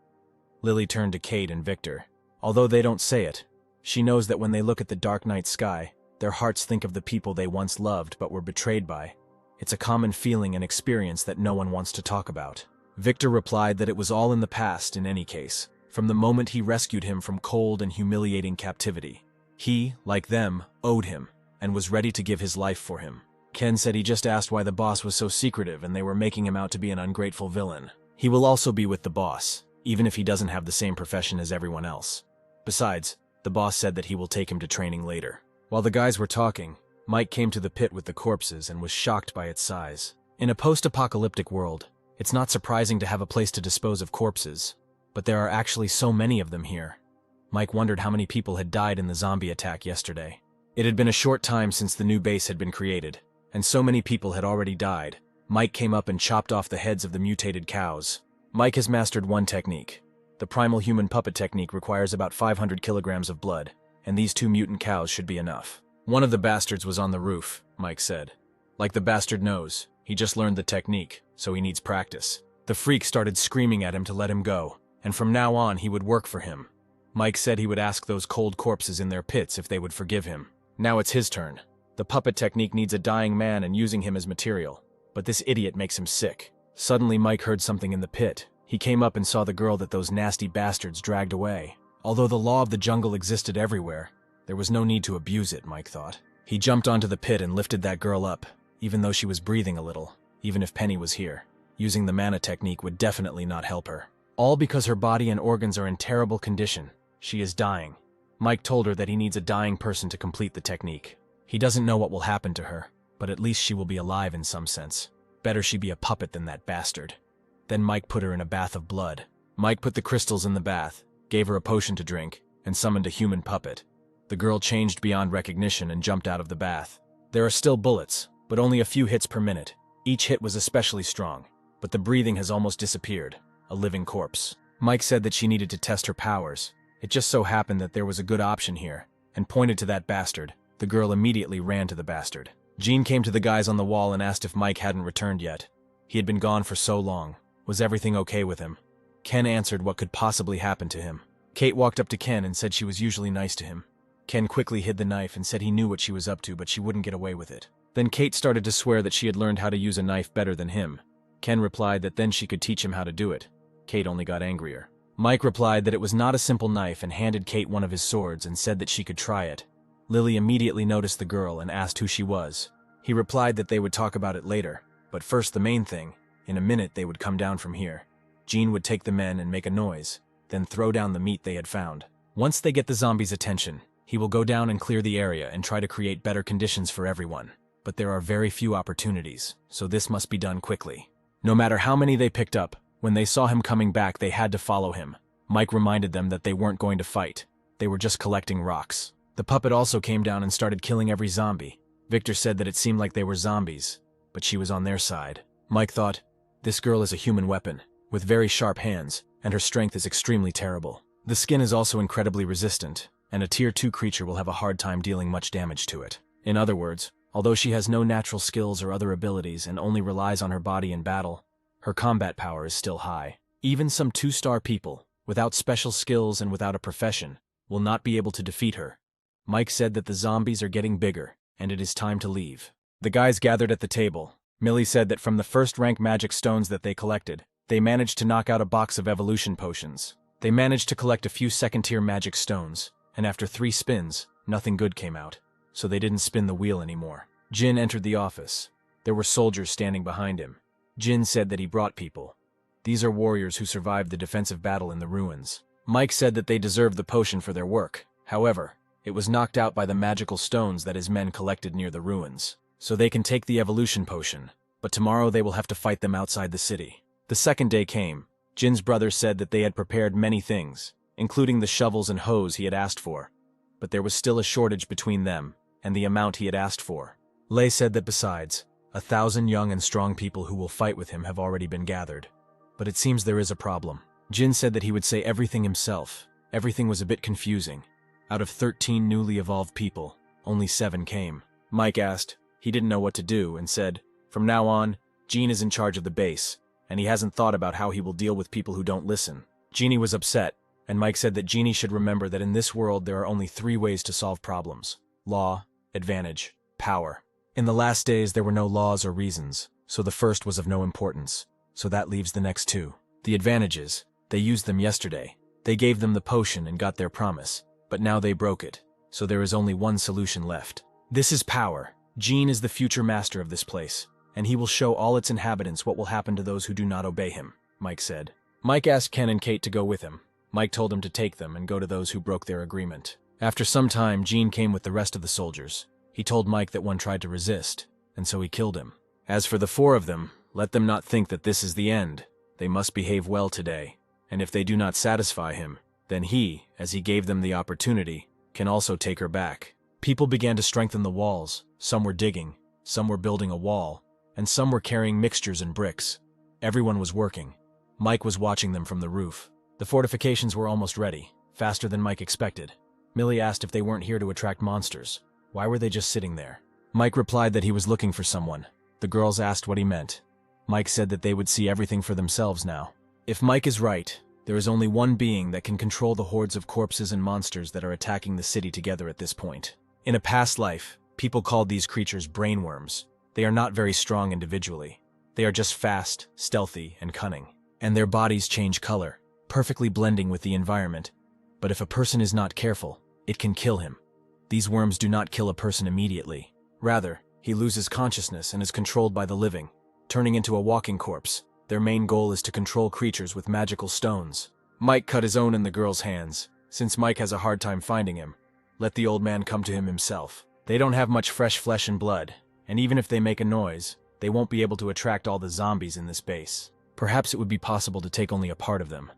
Lily turned to Kate and Victor. Although they don't say it, she knows that when they look at the dark night sky, their hearts think of the people they once loved but were betrayed by. It's a common feeling and experience that no one wants to talk about. Victor replied that it was all in the past in any case, from the moment he rescued him from cold and humiliating captivity. He, like them, owed him, and was ready to give his life for him. Ken said he just asked why the boss was so secretive and they were making him out to be an ungrateful villain. He will also be with the boss, even if he doesn't have the same profession as everyone else. Besides, the boss said that he will take him to training later. While the guys were talking, Mike came to the pit with the corpses and was shocked by its size. In a post-apocalyptic world, it's not surprising to have a place to dispose of corpses, but there are actually so many of them here. Mike wondered how many people had died in the zombie attack yesterday. It had been a short time since the new base had been created, and so many people had already died. Mike came up and chopped off the heads of the mutated cows. Mike has mastered one technique. The primal human puppet technique requires about 500 kilograms of blood, and these 2 mutant cows should be enough. One of the bastards was on the roof, Mike said. Like the bastard knows, he just learned the technique, so he needs practice. The freak started screaming at him to let him go, and from now on he would work for him. Mike said he would ask those cold corpses in their pits if they would forgive him. Now it's his turn. The puppet technique needs a dying man and using him as material, but this idiot makes him sick. Suddenly Mike heard something in the pit. He came up and saw the girl that those nasty bastards dragged away. Although the law of the jungle existed everywhere, there was no need to abuse it, Mike thought. He jumped onto the pit and lifted that girl up, even though she was breathing a little, even if Penny was here. Using the mana technique would definitely not help her. All because her body and organs are in terrible condition. She is dying. Mike told her that he needs a dying person to complete the technique. He doesn't know what will happen to her, but at least she will be alive in some sense. Better she be a puppet than that bastard. Then Mike put her in a bath of blood. Mike put the crystals in the bath, gave her a potion to drink, and summoned a human puppet. The girl changed beyond recognition and jumped out of the bath. There are still bullets, but only a few hits per minute. Each hit was especially strong, but the breathing has almost disappeared. A living corpse. Mike said that she needed to test her powers. It just so happened that there was a good option here, and pointed to that bastard. The girl immediately ran to the bastard. Jean came to the guys on the wall and asked if Mike hadn't returned yet. He had been gone for so long. Was everything okay with him? Ken answered what could possibly happen to him. Kate walked up to Ken and said she was usually nice to him. Ken quickly hid the knife and said he knew what she was up to, but she wouldn't get away with it. Then Kate started to swear that she had learned how to use a knife better than him. Ken replied that then she could teach him how to do it. Kate only got angrier. Mike replied that it was not a simple knife and handed Kate one of his swords and said that she could try it. Lily immediately noticed the girl and asked who she was. He replied that they would talk about it later, but first the main thing, in a minute they would come down from here. Jean would take the men and make a noise, then throw down the meat they had found. Once they get the zombies' attention, he will go down and clear the area and try to create better conditions for everyone. But there are very few opportunities, so this must be done quickly. No matter how many they picked up, when they saw him coming back they had to follow him. Mike reminded them that they weren't going to fight. They were just collecting rocks. The puppet also came down and started killing every zombie. Victor said that it seemed like they were zombies, but she was on their side. Mike thought, this girl is a human weapon, with very sharp hands, and her strength is extremely terrible. The skin is also incredibly resistant, and a Tier 2 creature will have a hard time dealing much damage to it. In other words, although she has no natural skills or other abilities and only relies on her body in battle, her combat power is still high. Even some 2-star people, without special skills and without a profession, will not be able to defeat her. Mike said that the zombies are getting bigger, and it is time to leave. The guys gathered at the table. Millie said that from the first rank magic stones that they collected, they managed to knock out a box of evolution potions. They managed to collect a few second-tier magic stones, and after 3 spins, nothing good came out, so they didn't spin the wheel anymore. Jin entered the office. There were soldiers standing behind him. Jin said that he brought people. These are warriors who survived the defensive battle in the ruins. Mike said that they deserved the potion for their work. However, it was knocked out by the magical stones that his men collected near the ruins. So they can take the evolution potion, but tomorrow they will have to fight them outside the city. The second day came. Jin's brother said that they had prepared many things, including the shovels and hoes he had asked for, but there was still a shortage between them and the amount he had asked for. Lei said that besides, 1,000 young and strong people who will fight with him have already been gathered. But it seems there is a problem. Jin said that he would say everything himself. Everything was a bit confusing. Out of 13 newly evolved people, only 7 came. Mike asked. He didn't know what to do and said, from now on, Jin is in charge of the base, and he hasn't thought about how he will deal with people who don't listen. Jeannie was upset, and Mike said that Jeannie should remember that in this world there are only 3 ways to solve problems: law, advantage, power. In the last days there were no laws or reasons, so the first was of no importance, so that leaves the next 2. The advantages, they used them yesterday. They gave them the potion and got their promise, but now they broke it, so there is only one solution left. This is power. Gene is the future master of this place, and he will show all its inhabitants what will happen to those who do not obey him, Mike said. Mike asked Ken and Kate to go with him. Mike told him to take them and go to those who broke their agreement. After some time, Gene came with the rest of the soldiers. He told Mike that one tried to resist, and so he killed him. As for the 4 of them, let them not think that this is the end. They must behave well today, and if they do not satisfy him, then he, as he gave them the opportunity, can also take her back. People began to strengthen the walls. Some were digging, some were building a wall, and some were carrying mixtures and bricks. Everyone was working. Mike was watching them from the roof. The fortifications were almost ready, faster than Mike expected. Millie asked if they weren't here to attract monsters. Why were they just sitting there? Mike replied that he was looking for someone. The girls asked what he meant. Mike said that they would see everything for themselves now. If Mike is right, there is only one being that can control the hordes of corpses and monsters that are attacking the city together at this point. In a past life, people called these creatures brainworms. They are not very strong individually. They are just fast, stealthy, and cunning. And their bodies change color, perfectly blending with the environment. But if a person is not careful, it can kill him. These worms do not kill a person immediately. Rather, he loses consciousness and is controlled by the living, turning into a walking corpse. Their main goal is to control creatures with magical stones. Mike cut his own in the girl's hands. Since Mike has a hard time finding him, let the old man come to him himself. They don't have much fresh flesh and blood, and even if they make a noise, they won't be able to attract all the zombies in this base. Perhaps it would be possible to take only a part of them,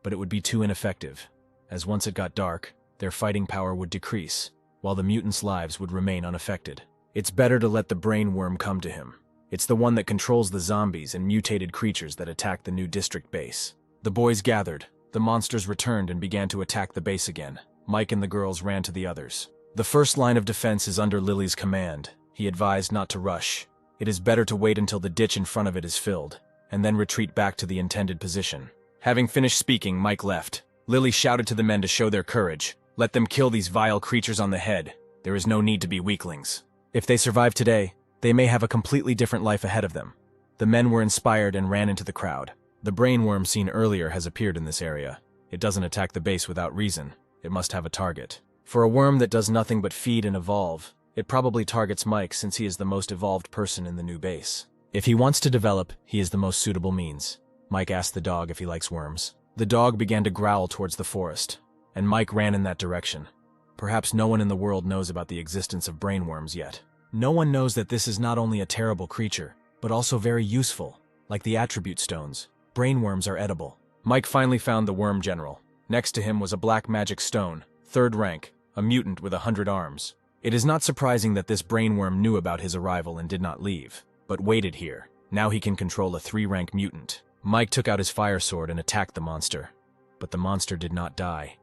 but it would be too ineffective, as once it got dark, their fighting power would decrease, while the mutants' lives would remain unaffected. It's better to let the brain worm come to him. It's the one that controls the zombies and mutated creatures that attack the new district base. The boys gathered. The monsters returned and began to attack the base again. Mike and the girls ran to the others. The first line of defense is under Lily's command. He advised not to rush. It is better to wait until the ditch in front of it is filled, and then retreat back to the intended position. Having finished speaking, Mike left. Lily shouted to the men to show their courage. Let them kill these vile creatures on the head. There is no need to be weaklings. If they survive today, they may have a completely different life ahead of them. The men were inspired and ran into the crowd. The brainworm seen earlier has appeared in this area. It doesn't attack the base without reason. It must have a target. For a worm that does nothing but feed and evolve, it probably targets Mike since he is the most evolved person in the new base. If he wants to develop, he is the most suitable means. Mike asked the dog if he likes worms. The dog began to growl towards the forest, and Mike ran in that direction. Perhaps no one in the world knows about the existence of brainworms yet. No one knows that this is not only a terrible creature, but also very useful. Like the attribute stones, brainworms are edible. Mike finally found the worm general. Next to him was a black magic stone, 3rd rank, a mutant with 100 arms. It is not surprising that this brainworm knew about his arrival and did not leave, but waited here. Now he can control a 3-rank mutant. Mike took out his fire sword and attacked the monster. But the monster did not die.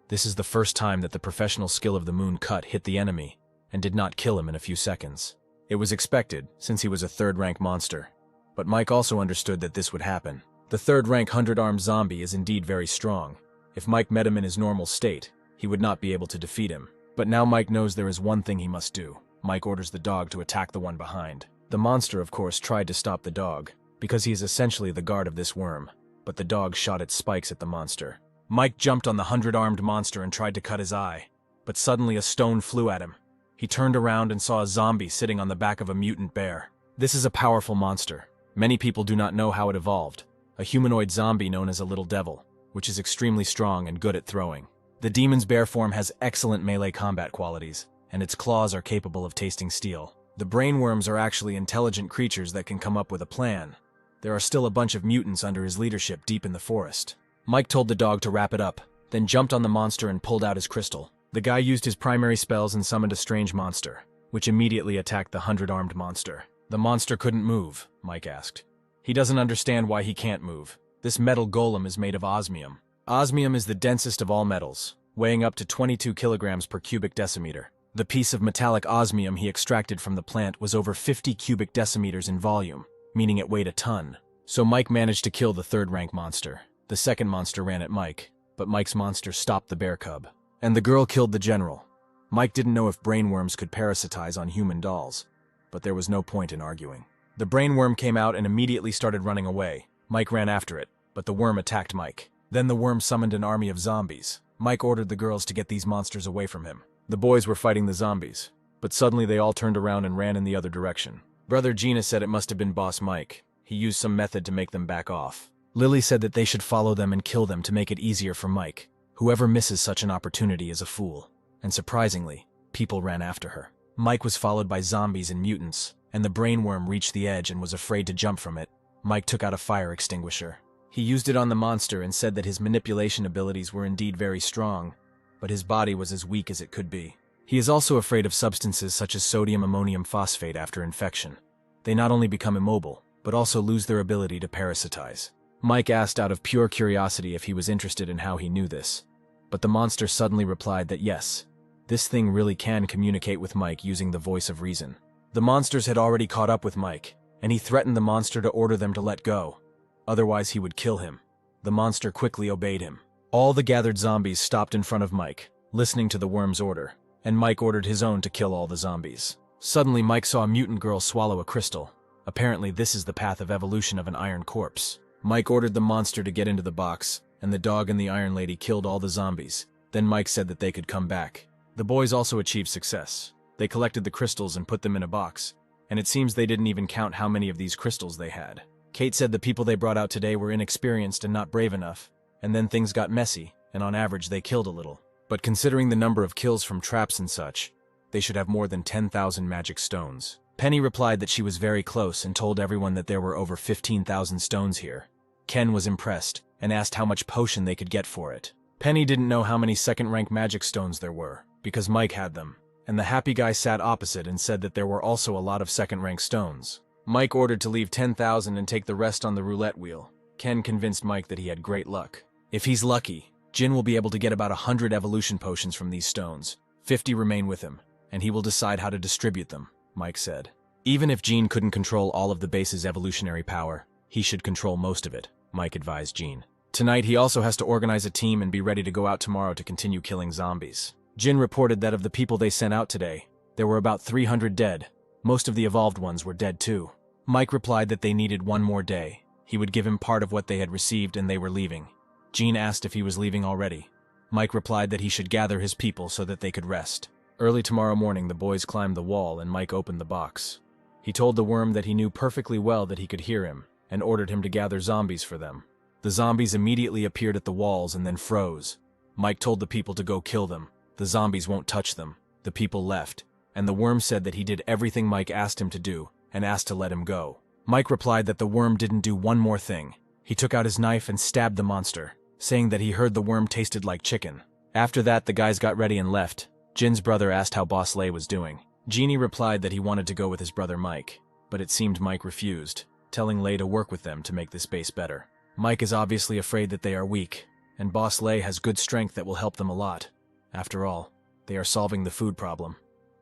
This is the first time that the professional skill of the moon cut hit the enemy, and did not kill him in a few seconds. It was expected, since he was a 3rd-rank monster. But Mike also understood that this would happen. The 3rd-rank 100-armed zombie is indeed very strong. If Mike met him in his normal state, he would not be able to defeat him. But now Mike knows there is one thing he must do. Mike orders the dog to attack the one behind. The monster, of course, tried to stop the dog, because he is essentially the guard of this worm. But the dog shot its spikes at the monster. Mike jumped on the 100-armed monster and tried to cut his eye. But suddenly a stone flew at him. He turned around and saw a zombie sitting on the back of a mutant bear. This is a powerful monster. Many people do not know how it evolved. A humanoid zombie known as a little devil, which is extremely strong and good at throwing. The demon's bear form has excellent melee combat qualities, and its claws are capable of tasting steel. The brainworms are actually intelligent creatures that can come up with a plan. There are still a bunch of mutants under his leadership deep in the forest. Mike told the dog to wrap it up, then jumped on the monster and pulled out his crystal. The guy used his primary spells and summoned a strange monster, which immediately attacked the 100-armed monster. The monster couldn't move, Mike asked. He doesn't understand why he can't move. This metal golem is made of osmium. Osmium is the densest of all metals, weighing up to 22 kilograms per cubic decimeter. The piece of metallic osmium he extracted from the plant was over 50 cubic decimeters in volume, meaning it weighed a ton. So Mike managed to kill the 3rd-rank monster. The second monster ran at Mike, but Mike's monster stopped the bear cub. And the girl killed the general. Mike didn't know if brainworms could parasitize on human dolls, but there was no point in arguing. The brainworm came out and immediately started running away. Mike ran after it, but the worm attacked Mike. Then the worm summoned an army of zombies. Mike ordered the girls to get these monsters away from him. The boys were fighting the zombies. but suddenly they all turned around and ran in the other direction. Brother Gina said it must have been Boss Mike. He used some method to make them back off. Lily said that they should follow them and kill them to make it easier for Mike. Whoever misses such an opportunity is a fool. And surprisingly, people ran after her. Mike was followed by zombies and mutants, and the brainworm reached the edge and was afraid to jump from it. Mike took out a fire extinguisher. He used it on the monster and said that his manipulation abilities were indeed very strong, but his body was as weak as it could be. He is also afraid of substances such as sodium ammonium phosphate after infection. They not only become immobile, but also lose their ability to parasitize. Mike asked out of pure curiosity if he was interested in how he knew this, but the monster suddenly replied that yes, this thing really can communicate with Mike using the voice of reason. The monsters had already caught up with Mike, and he threatened the monster to order them to let go. Otherwise he would kill him. The monster quickly obeyed him. All the gathered zombies stopped in front of Mike, listening to the worm's order, and Mike ordered his own to kill all the zombies. Suddenly Mike saw a mutant girl swallow a crystal. Apparently this is the path of evolution of an iron corpse. Mike ordered the monster to get into the box, and the dog and the Iron Lady killed all the zombies. Then Mike said that they could come back. The boys also achieved success. They collected the crystals and put them in a box, and it seems they didn't even count how many of these crystals they had. Kate said the people they brought out today were inexperienced and not brave enough, and then things got messy, and on average they killed a little. But considering the number of kills from traps and such, they should have more than 10,000 magic stones. Penny replied that she was very close and told everyone that there were over 15,000 stones here. Ken was impressed and asked how much potion they could get for it. Penny didn't know how many second-rank magic stones there were, because Mike had them, and the happy guy sat opposite and said that there were also a lot of second-rank stones. Mike ordered to leave 10,000 and take the rest on the roulette wheel. Ken convinced Mike that he had great luck. If he's lucky, Jin will be able to get about 100 evolution potions from these stones. 50 remain with him, and he will decide how to distribute them, Mike said. Even if Gene couldn't control all of the base's evolutionary power, he should control most of it, Mike advised Gene. Tonight he also has to organize a team and be ready to go out tomorrow to continue killing zombies. Jin reported that of the people they sent out today, there were about 300 dead. Most of the evolved ones were dead too. Mike replied that they needed one more day. He would give him part of what they had received and they were leaving. Gene asked if he was leaving already. Mike replied that he should gather his people so that they could rest. Early tomorrow morning the boys climbed the wall and Mike opened the box. He told the worm that he knew perfectly well that he could hear him, and ordered him to gather zombies for them. The zombies immediately appeared at the walls and then froze. Mike told the people to go kill them. The zombies won't touch them. The people left, and the worm said that he did everything Mike asked him to do, and asked to let him go. Mike replied that the worm didn't do one more thing. He took out his knife and stabbed the monster, saying that he heard the worm tasted like chicken. After that, the guys got ready and left. Jin's brother asked how Boss Lay was doing. Genie replied that he wanted to go with his brother Mike, but it seemed Mike refused, telling Lay to work with them to make this base better. Mike is obviously afraid that they are weak, and Boss Lay has good strength that will help them a lot. After all, they are solving the food problem.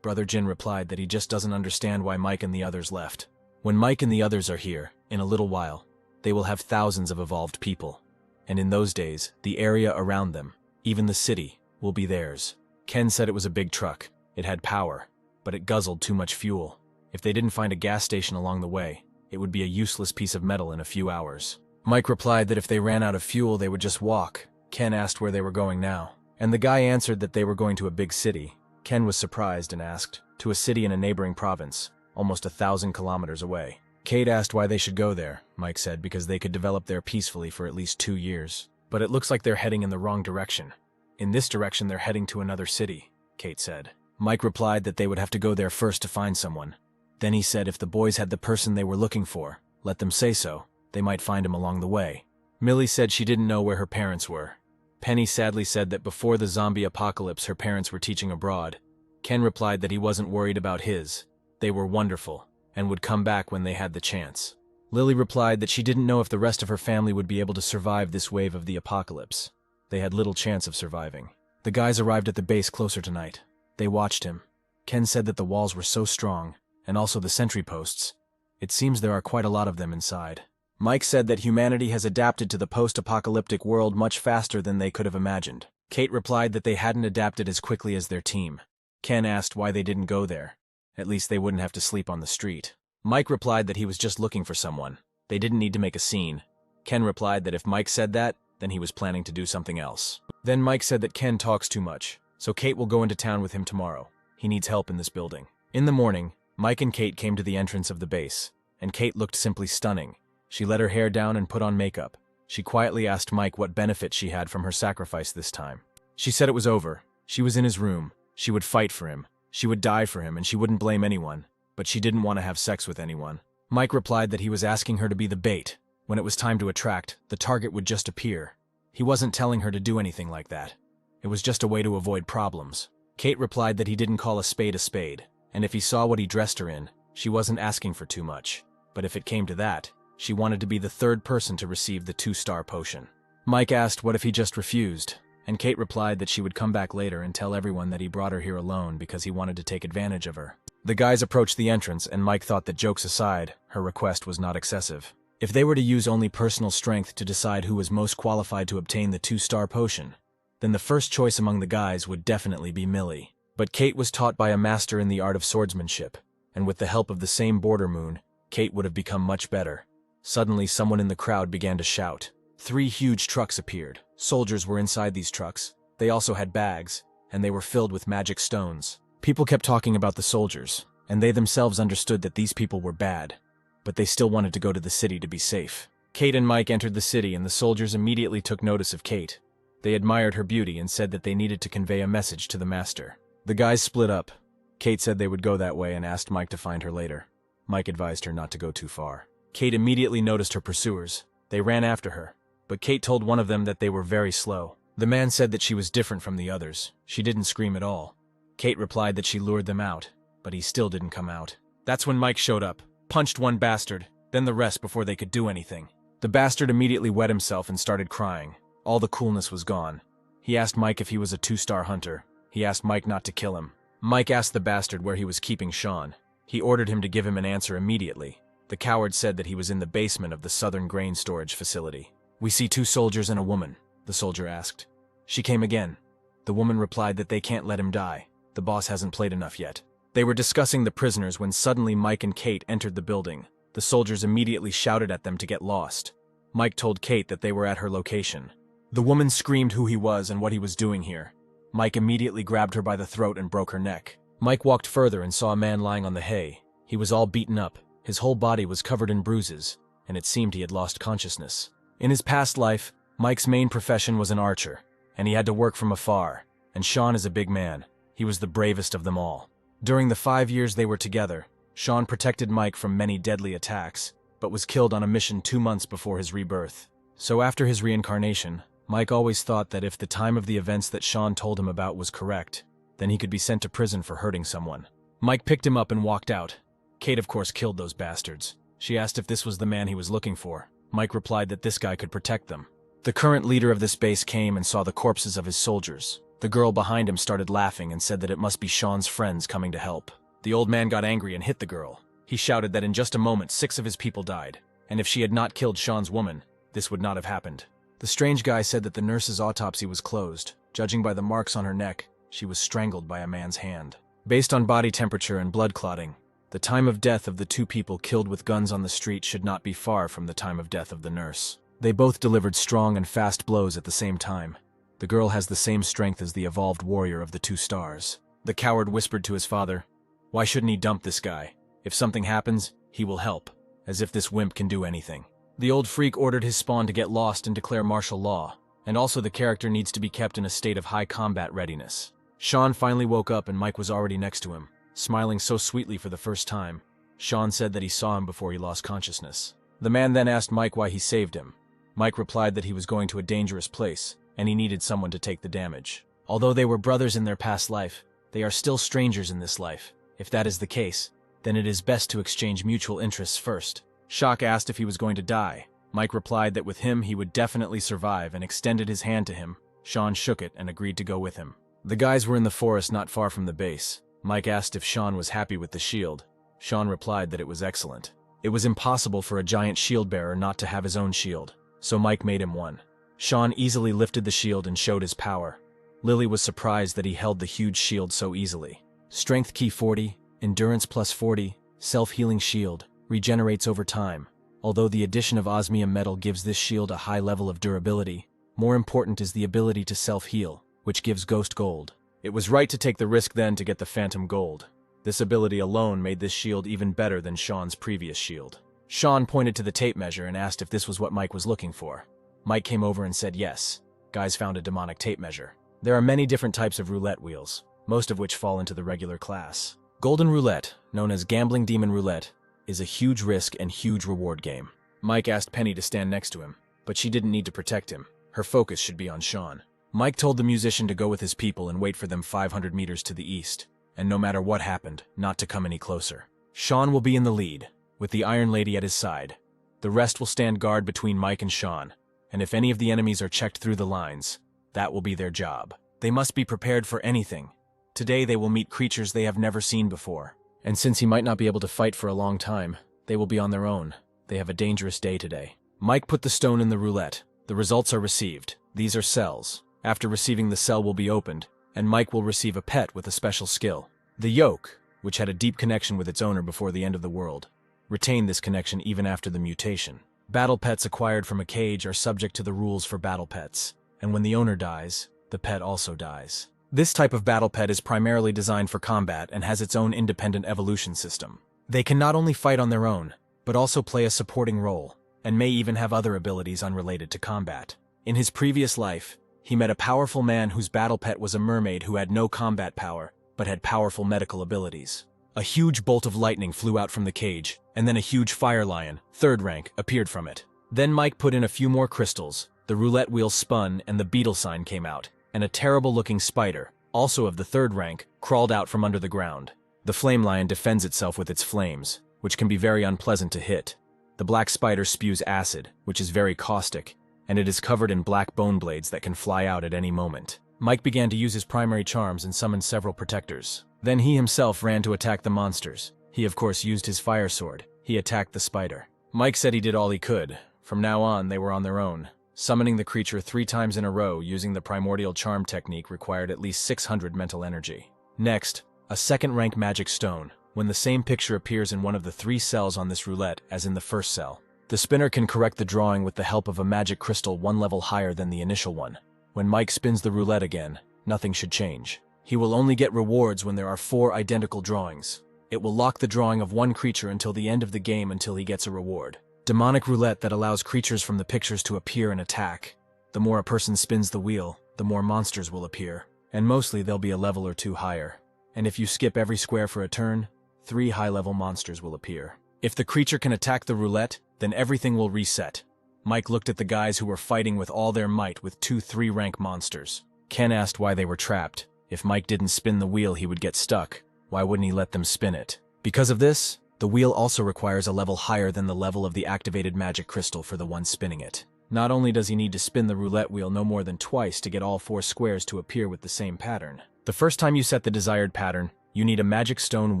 Brother Jin replied that he just doesn't understand why Mike and the others left. When Mike and the others are here, in a little while, they will have thousands of evolved people. And in those days, the area around them, even the city, will be theirs. Ken said it was a big truck. It had power, but it guzzled too much fuel. If they didn't find a gas station along the way, it would be a useless piece of metal in a few hours. Mike replied that if they ran out of fuel, they would just walk. Ken asked where they were going now, and the guy answered that they were going to a big city. Ken was surprised and asked, to a city in a neighboring province, almost 1,000 kilometers away. Kate asked why they should go there, Mike said, because they could develop there peacefully for at least 2 years. But it looks like they're heading in the wrong direction. In this direction, they're heading to another city, Kate said. Mike replied that they would have to go there first to find someone. Then he said if the boys had the person they were looking for, let them say so. They might find him along the way. Millie said she didn't know where her parents were. Penny sadly said that before the zombie apocalypse her parents were teaching abroad. Ken replied that he wasn't worried about his. They were wonderful, and would come back when they had the chance. Lily replied that she didn't know if the rest of her family would be able to survive this wave of the apocalypse. They had little chance of surviving. The guys arrived at the base closer tonight. They watched him. Ken said that the walls were so strong, and also the sentry posts. It seems there are quite a lot of them inside. Mike said that humanity has adapted to the post-apocalyptic world much faster than they could have imagined. Kate replied that they hadn't adapted as quickly as their team. Ken asked why they didn't go there. At least they wouldn't have to sleep on the street. Mike replied that he was just looking for someone. They didn't need to make a scene. Ken replied that if Mike said that, then he was planning to do something else. Then Mike said that Ken talks too much, so Kate will go into town with him tomorrow. He needs help in this building. In the morning, Mike and Kate came to the entrance of the base, and Kate looked simply stunning. She let her hair down and put on makeup. She quietly asked Mike what benefit she had from her sacrifice this time. She said it was over. She was in his room. She would fight for him. She would die for him, and she wouldn't blame anyone. But she didn't want to have sex with anyone. Mike replied that he was asking her to be the bait. When it was time to attract, the target would just appear. He wasn't telling her to do anything like that. It was just a way to avoid problems. Kate replied that he didn't call a spade, and if he saw what he dressed her in, she wasn't asking for too much. But if it came to that, she wanted to be the third person to receive the 2-star potion. Mike asked what if he just refused, and Kate replied that she would come back later and tell everyone that he brought her here alone because he wanted to take advantage of her. The guys approached the entrance, and Mike thought that, jokes aside, her request was not excessive. If they were to use only personal strength to decide who was most qualified to obtain the 2-star potion, then the first choice among the guys would definitely be Millie. But Kate was taught by a master in the art of swordsmanship, and with the help of the same border moon, Kate would have become much better. Suddenly, someone in the crowd began to shout. 3 huge trucks appeared. Soldiers were inside these trucks. They also had bags, and they were filled with magic stones. People kept talking about the soldiers, and they themselves understood that these people were bad, but they still wanted to go to the city to be safe. Kate and Mike entered the city, and the soldiers immediately took notice of Kate. They admired her beauty and said that they needed to convey a message to the master. The guys split up. Kate said they would go that way and asked Mike to find her later. Mike advised her not to go too far. Kate immediately noticed her pursuers. They ran after her, but Kate told one of them that they were very slow. The man said that she was different from the others. She didn't scream at all. Kate replied that she lured them out, but he still didn't come out. That's when Mike showed up, punched one bastard, then the rest before they could do anything. The bastard immediately wet himself and started crying. All the coolness was gone. He asked Mike if he was a 2-star hunter. He asked Mike not to kill him. Mike asked the bastard where he was keeping Sean. He ordered him to give him an answer immediately. The coward said that he was in the basement of the Southern Grain Storage Facility. "We see 2 soldiers and a woman," the soldier asked. She came again. The woman replied that they can't let him die. The boss hasn't played enough yet. They were discussing the prisoners when suddenly Mike and Kate entered the building. The soldiers immediately shouted at them to get lost. Mike told Kate that they were at her location. The woman screamed who he was and what he was doing here. Mike immediately grabbed her by the throat and broke her neck. Mike walked further and saw a man lying on the hay. He was all beaten up. His whole body was covered in bruises, and it seemed he had lost consciousness. In his past life, Mike's main profession was an archer, and he had to work from afar, and Sean is a big man. He was the bravest of them all. During the 5 years they were together, Sean protected Mike from many deadly attacks, but was killed on a mission 2 months before his rebirth. So after his reincarnation, Mike always thought that if the time of the events that Sean told him about was correct, then he could be sent to prison for hurting someone. Mike picked him up and walked out. Kate, of course, killed those bastards. She asked if this was the man he was looking for. Mike replied that this guy could protect them. The current leader of this base came and saw the corpses of his soldiers. The girl behind him started laughing and said that it must be Sean's friends coming to help. The old man got angry and hit the girl. He shouted that in just a moment 6 of his people died, and if she had not killed Sean's woman, this would not have happened. The strange guy said that the nurse's autopsy was closed. Judging by the marks on her neck, she was strangled by a man's hand. Based on body temperature and blood clotting, the time of death of the 2 people killed with guns on the street should not be far from the time of death of the nurse. They both delivered strong and fast blows at the same time. The girl has the same strength as the evolved warrior of the 2 stars. The coward whispered to his father, "Why shouldn't he dump this guy? If something happens, he will help. As if this wimp can do anything." The old freak ordered his spawn to get lost and declare martial law, and also the character needs to be kept in a state of high combat readiness. Sean finally woke up and Mike was already next to him, smiling so sweetly for the first time. Sean said that he saw him before he lost consciousness. The man then asked Mike why he saved him. Mike replied that he was going to a dangerous place, and he needed someone to take the damage. Although they were brothers in their past life, they are still strangers in this life. If that is the case, then it is best to exchange mutual interests first. Shock asked if he was going to die. Mike replied that with him he would definitely survive and extended his hand to him. Sean shook it and agreed to go with him. The guys were in the forest not far from the base. Mike asked if Sean was happy with the shield. Sean replied that it was excellent. It was impossible for a giant shield bearer not to have his own shield, so Mike made him one. Sean easily lifted the shield and showed his power. Lily was surprised that he held the huge shield so easily. Strength key 40, endurance plus 40, self-healing shield, regenerates over time. Although the addition of osmium metal gives this shield a high level of durability, more important is the ability to self-heal, which gives ghost gold. It was right to take the risk then to get the Phantom Gold. This ability alone made this shield even better than Sean's previous shield. Sean pointed to the tape measure and asked if this was what Mike was looking for. Mike came over and said yes. Guys found a demonic tape measure. There are many different types of roulette wheels, most of which fall into the regular class. Golden Roulette, known as Gambling Demon Roulette, is a huge risk and huge reward game. Mike asked Penny to stand next to him, but she didn't need to protect him. Her focus should be on Sean. Mike told the musician to go with his people and wait for them 500 meters to the east, and no matter what happened, not to come any closer. Sean will be in the lead, with the Iron Lady at his side. The rest will stand guard between Mike and Sean, and if any of the enemies are checked through the lines, that will be their job. They must be prepared for anything. Today they will meet creatures they have never seen before. And since he might not be able to fight for a long time, they will be on their own. They have a dangerous day today. Mike put the stone in the roulette. The results are received. These are cells. After receiving the cell will be opened, and Mike will receive a pet with a special skill. The yoke, which had a deep connection with its owner before the end of the world, retained this connection even after the mutation. Battle pets acquired from a cage are subject to the rules for battle pets, and when the owner dies, the pet also dies. This type of battle pet is primarily designed for combat and has its own independent evolution system. They can not only fight on their own, but also play a supporting role, and may even have other abilities unrelated to combat. In his previous life, he met a powerful man whose battle pet was a mermaid who had no combat power, but had powerful medical abilities. A huge bolt of lightning flew out from the cage, and then a huge fire lion, 3rd rank, appeared from it. Then Mike put in a few more crystals, the roulette wheel spun, and the beetle sign came out, and a terrible-looking spider, also of the 3rd rank, crawled out from under the ground. The flame lion defends itself with its flames, which can be very unpleasant to hit. The black spider spews acid, which is very caustic, and it is covered in black bone blades that can fly out at any moment. Mike began to use his primary charms and summoned several protectors. Then he himself ran to attack the monsters. He of course used his fire sword. He attacked the spider. Mike said he did all he could. From now on, they were on their own. Summoning the creature 3 times in a row using the primordial charm technique required at least 600 mental energy. Next, a 2nd rank magic stone, when the same picture appears in one of the 3 cells on this roulette as in the first cell. The spinner can correct the drawing with the help of a magic crystal 1 level higher than the initial one. When Mike spins the roulette again, nothing should change. He will only get rewards when there are 4 identical drawings. It will lock the drawing of one creature until the end of the game until he gets a reward. Demonic roulette that allows creatures from the pictures to appear and attack. The more a person spins the wheel, the more monsters will appear, and mostly they'll be a level or 2 higher. And if you skip every square for a turn, 3 high-level monsters will appear. If the creature can attack the roulette, then everything will reset. Mike looked at the guys who were fighting with all their might with 2 3-rank monsters. Ken asked why they were trapped. If Mike didn't spin the wheel, he would get stuck. Why wouldn't he let them spin it? Because of this, the wheel also requires a level higher than the level of the activated magic crystal for the one spinning it. Not only does he need to spin the roulette wheel no more than twice to get all 4 squares to appear with the same pattern. The first time you set the desired pattern, you need a magic stone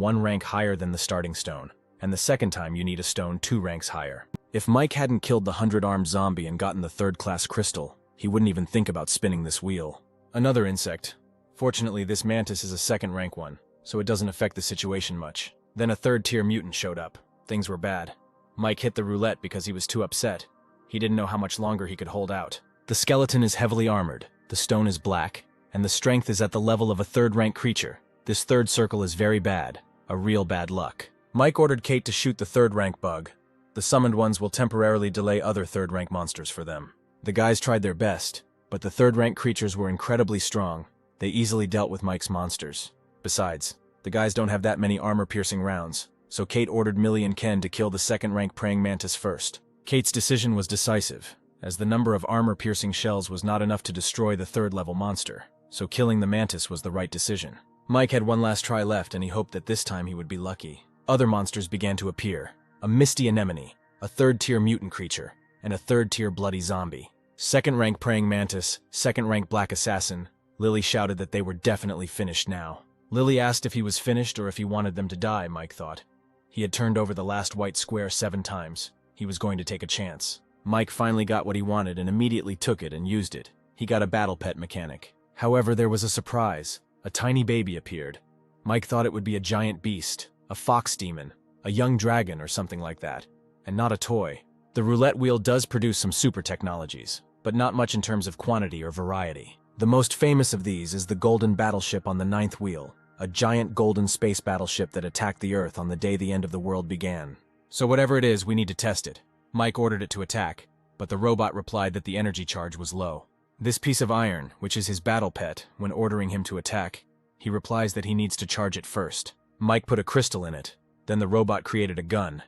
1 rank higher than the starting stone, and the second time you need a stone 2 ranks higher. If Mike hadn't killed the 100-armed zombie and gotten the 3rd-class crystal, he wouldn't even think about spinning this wheel. Another insect. Fortunately, this mantis is a 2nd-rank one, so it doesn't affect the situation much. Then a 3rd-tier mutant showed up. Things were bad. Mike hit the roulette because he was too upset. He didn't know how much longer he could hold out. The skeleton is heavily armored, the stone is black, and the strength is at the level of a 3rd-rank creature. This 3rd circle is very bad, a real bad luck. Mike ordered Kate to shoot the 3rd-rank bug. The summoned ones will temporarily delay other 3rd-rank monsters for them. The guys tried their best, but the 3rd-rank creatures were incredibly strong. They easily dealt with Mike's monsters. Besides, the guys don't have that many armor-piercing rounds, so Kate ordered Millie and Ken to kill the 2nd-rank praying mantis first. Kate's decision was decisive, as the number of armor-piercing shells was not enough to destroy the 3rd-level monster, so killing the mantis was the right decision. Mike had one last try left and he hoped that this time he would be lucky. Other monsters began to appear. A misty anemone, a 3rd-tier mutant creature, and a 3rd-tier bloody zombie. 2nd-rank praying mantis, 2nd-rank black assassin. Lily shouted that they were definitely finished now. Lily asked if he was finished or if he wanted them to die, Mike thought. He had turned over the last white square 7 times. He was going to take a chance. Mike finally got what he wanted and immediately took it and used it. He got a battle pet mechanic. However, there was a surprise. A tiny baby appeared. Mike thought it would be a giant beast, a fox demon, a young dragon or something like that, and not a toy. The roulette wheel does produce some super technologies, but not much in terms of quantity or variety. The most famous of these is the Golden Battleship on the Ninth Wheel, a giant golden space battleship that attacked the Earth on the day the end of the world began. So whatever it is, we need to test it. Mike ordered it to attack, but the robot replied that the energy charge was low. This piece of iron, which is his battle pet, when ordering him to attack, he replies that he needs to charge it first. Mike put a crystal in it, then the robot created a gun.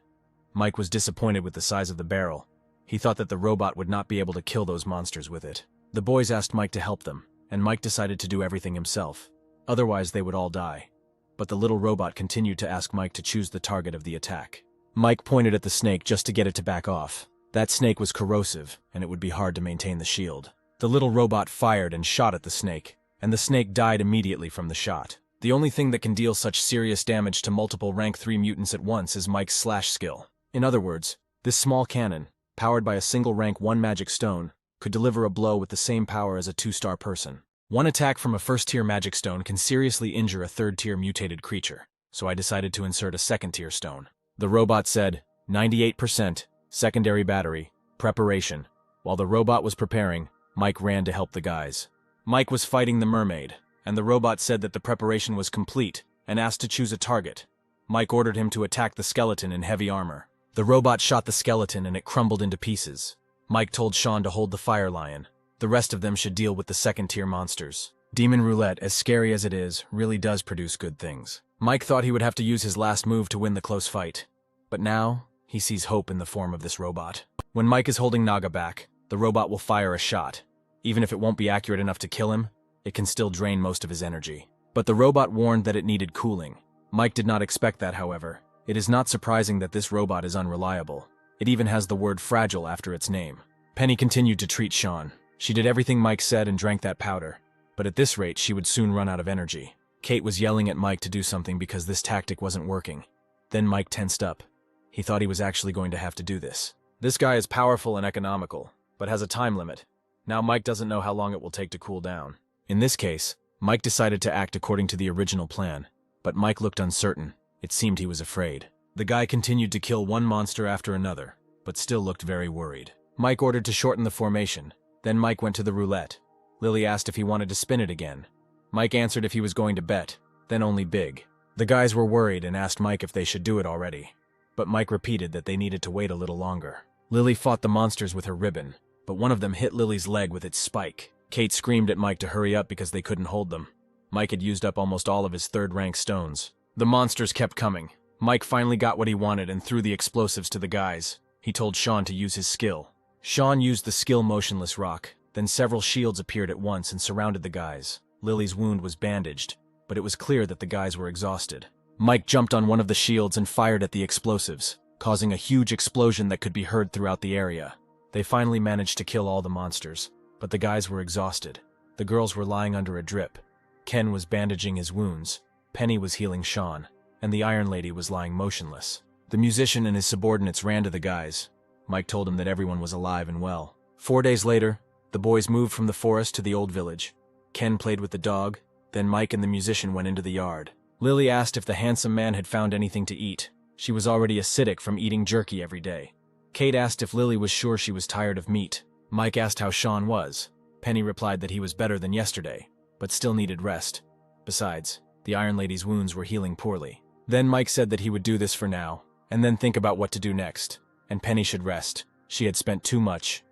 Mike was disappointed with the size of the barrel. He thought that the robot would not be able to kill those monsters with it. The boys asked Mike to help them, and Mike decided to do everything himself. Otherwise, they would all die. But the little robot continued to ask Mike to choose the target of the attack. Mike pointed at the snake just to get it to back off. That snake was corrosive, and it would be hard to maintain the shield. The little robot fired and shot at the snake, and the snake died immediately from the shot. The only thing that can deal such serious damage to multiple rank 3 mutants at once is Mike's slash skill. In other words, this small cannon, powered by a single rank 1 magic stone, could deliver a blow with the same power as a 2-star person. One attack from a first-tier magic stone can seriously injure a third-tier mutated creature, so I decided to insert a second-tier stone. The robot said, 98%, secondary battery, preparation. While the robot was preparing, Mike ran to help the guys. Mike was fighting the mermaid, and the robot said that the preparation was complete and asked to choose a target. Mike ordered him to attack the skeleton in heavy armor. The robot shot the skeleton and it crumbled into pieces. Mike told Sean to hold the fire lion. The rest of them should deal with the second-tier monsters. Demon Roulette, as scary as it is, really does produce good things. Mike thought he would have to use his last move to win the close fight. But now, he sees hope in the form of this robot. When Mike is holding Naga back, the robot will fire a shot. Even if it won't be accurate enough to kill him, it can still drain most of his energy. But the robot warned that it needed cooling. Mike did not expect that, however. It is not surprising that this robot is unreliable. It even has the word fragile after its name. Penny continued to treat Sean. She did everything Mike said and drank that powder. But at this rate, she would soon run out of energy. Kate was yelling at Mike to do something because this tactic wasn't working. Then Mike tensed up. He thought he was actually going to have to do this. This guy is powerful and economical, but has a time limit. Now Mike doesn't know how long it will take to cool down. In this case, Mike decided to act according to the original plan, but Mike looked uncertain. It seemed he was afraid. The guy continued to kill one monster after another, but still looked very worried. Mike ordered to shorten the formation. Then Mike went to the roulette. Lily asked if he wanted to spin it again. Mike answered if he was going to bet, then only big. The guys were worried and asked Mike if they should do it already. But Mike repeated that they needed to wait a little longer. Lily fought the monsters with her ribbon, but one of them hit Lily's leg with its spike. Kate screamed at Mike to hurry up because they couldn't hold them. Mike had used up almost all of his third-rank stones. The monsters kept coming. Mike finally got what he wanted and threw the explosives to the guys. He told Sean to use his skill. Sean used the skill Motionless Rock. Then several shields appeared at once and surrounded the guys. Lily's wound was bandaged, but it was clear that the guys were exhausted. Mike jumped on one of the shields and fired at the explosives, causing a huge explosion that could be heard throughout the area. They finally managed to kill all the monsters, but the guys were exhausted. The girls were lying under a drip. Ken was bandaging his wounds, Penny was healing Sean, and the Iron Lady was lying motionless. The musician and his subordinates ran to the guys. Mike told him that everyone was alive and well. 4 days later, the boys moved from the forest to the old village. Ken played with the dog, then Mike and the musician went into the yard. Lily asked if the handsome man had found anything to eat. She was already acidic from eating jerky every day. Kate asked if Lily was sure she was tired of meat. Mike asked how Sean was. Penny replied that he was better than yesterday, but still needed rest. Besides, the Iron Lady's wounds were healing poorly. Then Mike said that he would do this for now, and then think about what to do next. And Penny should rest. She had spent too much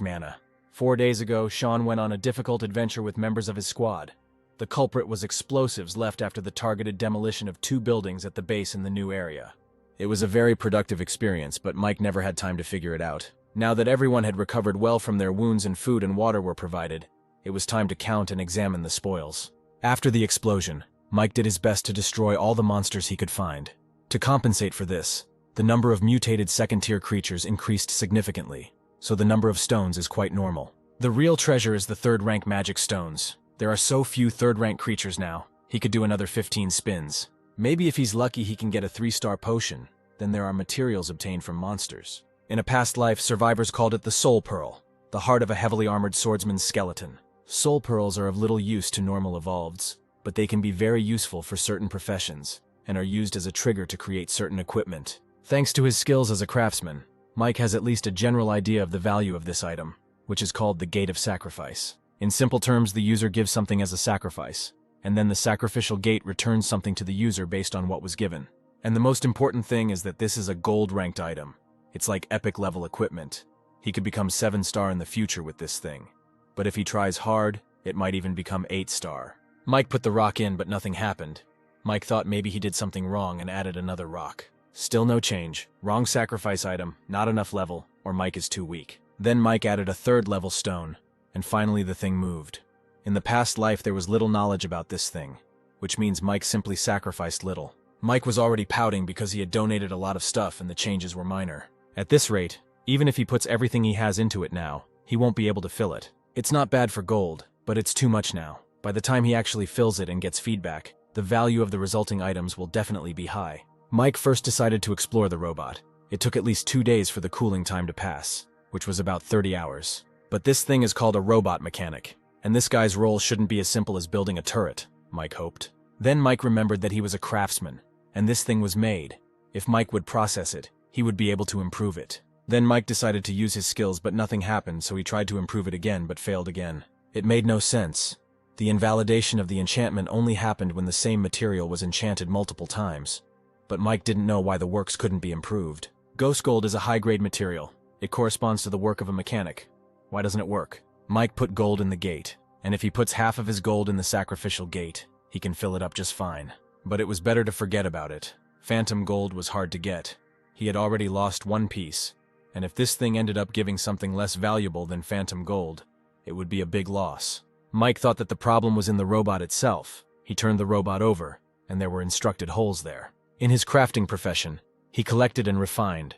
mana. 4 days ago, Sean went on a difficult adventure with members of his squad. The culprit was explosives left after the targeted demolition of 2 buildings at the base in the new area. It was a very productive experience, but Mike never had time to figure it out. Now that everyone had recovered well from their wounds and food and water were provided, it was time to count and examine the spoils. After the explosion, Mike did his best to destroy all the monsters he could find. To compensate for this, the number of mutated second-tier creatures increased significantly, so the number of stones is quite normal. The real treasure is the third-rank magic stones. There are so few third-rank creatures now, he could do another 15 spins. Maybe if he's lucky he can get a 3-star potion, then there are materials obtained from monsters. In a past life, survivors called it the Soul Pearl, the heart of a heavily armored swordsman's skeleton. Soul Pearls are of little use to normal evolveds, but they can be very useful for certain professions, and are used as a trigger to create certain equipment. Thanks to his skills as a craftsman, Mike has at least a general idea of the value of this item, which is called the Gate of Sacrifice. In simple terms, the user gives something as a sacrifice, and then the sacrificial gate returns something to the user based on what was given. And the most important thing is that this is a gold-ranked item. It's like epic-level equipment. He could become 7-star in the future with this thing. But if he tries hard, it might even become 8-star. Mike put the rock in, but nothing happened. Mike thought maybe he did something wrong and added another rock. Still no change. Wrong sacrifice item, not enough level, or Mike is too weak. Then Mike added a 3rd-level stone, and finally the thing moved. In the past life there was little knowledge about this thing, which means Mike simply sacrificed little. Mike was already pouting because he had donated a lot of stuff and the changes were minor. At this rate, even if he puts everything he has into it now, he won't be able to fill it. It's not bad for gold, but it's too much now. By the time he actually fills it and gets feedback, the value of the resulting items will definitely be high. Mike first decided to explore the robot. It took at least 2 days for the cooling time to pass, which was about 30 hours. But this thing is called a robot mechanic, and this guy's role shouldn't be as simple as building a turret, Mike hoped. Then Mike remembered that he was a craftsman, and this thing was made. If Mike would process it, he would be able to improve it. Then Mike decided to use his skills, but nothing happened, so he tried to improve it again, but failed again. It made no sense. The invalidation of the enchantment only happened when the same material was enchanted multiple times. But Mike didn't know why the works couldn't be improved. Ghost gold is a high-grade material. It corresponds to the work of a mechanic. Why doesn't it work? Mike put gold in the gate, and if he puts half of his gold in the sacrificial gate, he can fill it up just fine. But it was better to forget about it. Phantom gold was hard to get. He had already lost 1 piece, and if this thing ended up giving something less valuable than phantom gold, it would be a big loss. Mike thought that the problem was in the robot itself. He turned the robot over, and there were instructed holes there. In his crafting profession, he collected and refined,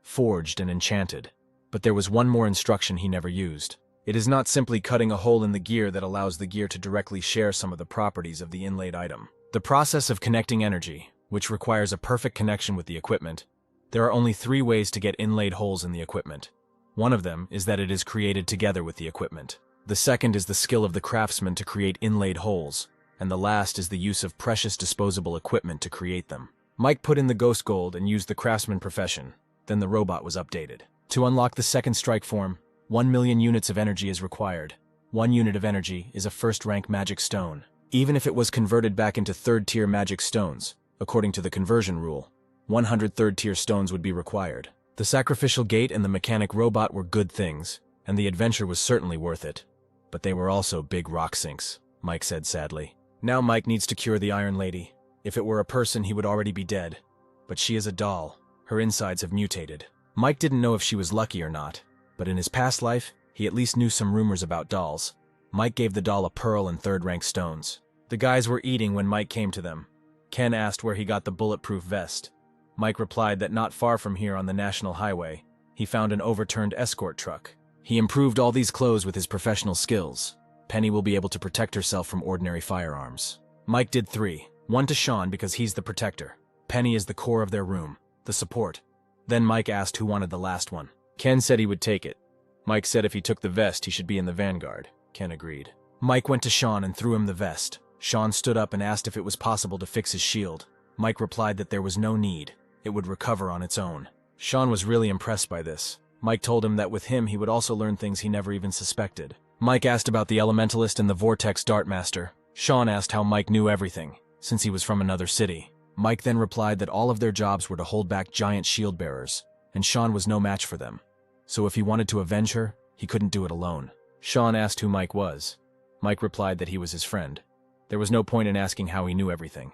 forged and enchanted. But there was one more instruction he never used. It is not simply cutting a hole in the gear that allows the gear to directly share some of the properties of the inlaid item. The process of connecting energy, which requires a perfect connection with the equipment. There are only 3 ways to get inlaid holes in the equipment. One of them is that it is created together with the equipment. The second is the skill of the craftsman to create inlaid holes, and the last is the use of precious disposable equipment to create them. Mike put in the ghost gold and used the craftsman profession. Then the robot was updated. To unlock the second strike form, 1 million units of energy is required. 1 unit of energy is a 1st-rank magic stone. Even if it was converted back into 3rd-tier magic stones, according to the conversion rule, 100 3rd-tier stones would be required. The sacrificial gate and the mechanic robot were good things, and the adventure was certainly worth it. But they were also big rock sinks, Mike said sadly. Now Mike needs to cure the Iron Lady. If it were a person, he would already be dead. But she is a doll. Her insides have mutated. Mike didn't know if she was lucky or not, but in his past life, he at least knew some rumors about dolls. Mike gave the doll a pearl and 3rd-rank stones. The guys were eating when Mike came to them. Ken asked where he got the bulletproof vest. Mike replied that not far from here on the National Highway, he found an overturned escort truck. He improved all these clothes with his professional skills. Penny will be able to protect herself from ordinary firearms. Mike did 3. 1 to Sean because he's the protector. Penny is the core of their room, the support. Then Mike asked who wanted the last one. Ken said he would take it. Mike said if he took the vest, he should be in the vanguard. Ken agreed. Mike went to Sean and threw him the vest. Sean stood up and asked if it was possible to fix his shield. Mike replied that there was no need. It would recover on its own. Sean was really impressed by this. Mike told him that with him he would also learn things he never even suspected. Mike asked about the Elementalist and the Vortex Dartmaster. Sean asked how Mike knew everything, since he was from another city. Mike then replied that all of their jobs were to hold back giant shield bearers, and Sean was no match for them. So if he wanted to avenge her, he couldn't do it alone. Sean asked who Mike was. Mike replied that he was his friend. There was no point in asking how he knew everything.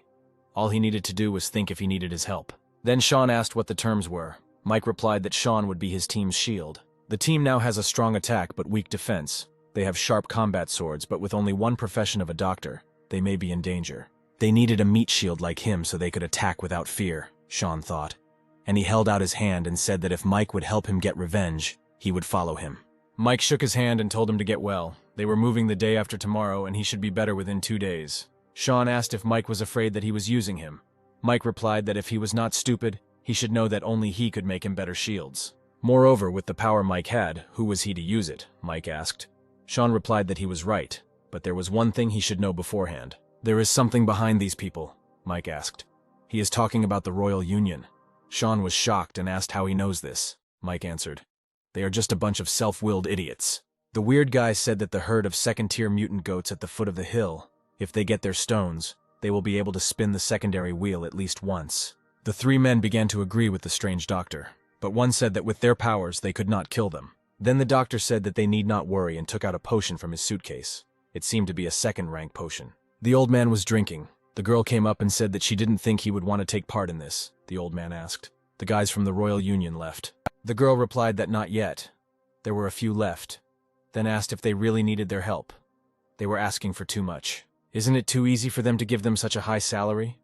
All he needed to do was think if he needed his help. Then Sean asked what the terms were. Mike replied that Sean would be his team's shield. The team now has a strong attack but weak defense. They have sharp combat swords, but with only one profession of a doctor, they may be in danger. They needed a meat shield like him so they could attack without fear, Sean thought. And he held out his hand and said that if Mike would help him get revenge, he would follow him. Mike shook his hand and told him to get well. They were moving the day after tomorrow and he should be better within 2 days. Sean asked if Mike was afraid that he was using him. Mike replied that if he was not stupid, he should know that only he could make him better shields. Moreover, with the power Mike had, who was he to use it? Mike asked. Sean replied that he was right, but there was one thing he should know beforehand. There is something behind these people, Mike asked. He is talking about the Royal Union. Sean was shocked and asked how he knows this. Mike answered, "They are just a bunch of self-willed idiots. The weird guy said that the herd of second-tier mutant goats at the foot of the hill, if they get their stones, they will be able to spin the secondary wheel at least once. The three men began to agree with the strange doctor, but one said that with their powers they could not kill them. Then the doctor said that they need not worry and took out a potion from his suitcase. It seemed to be a second-rank potion. The old man was drinking. The girl came up and said that she didn't think he would want to take part in this, the old man asked. The guys from the Royal Union left. The girl replied that not yet. There were a few left. Then asked if they really needed their help. They were asking for too much. Isn't it too easy for them to give them such a high salary?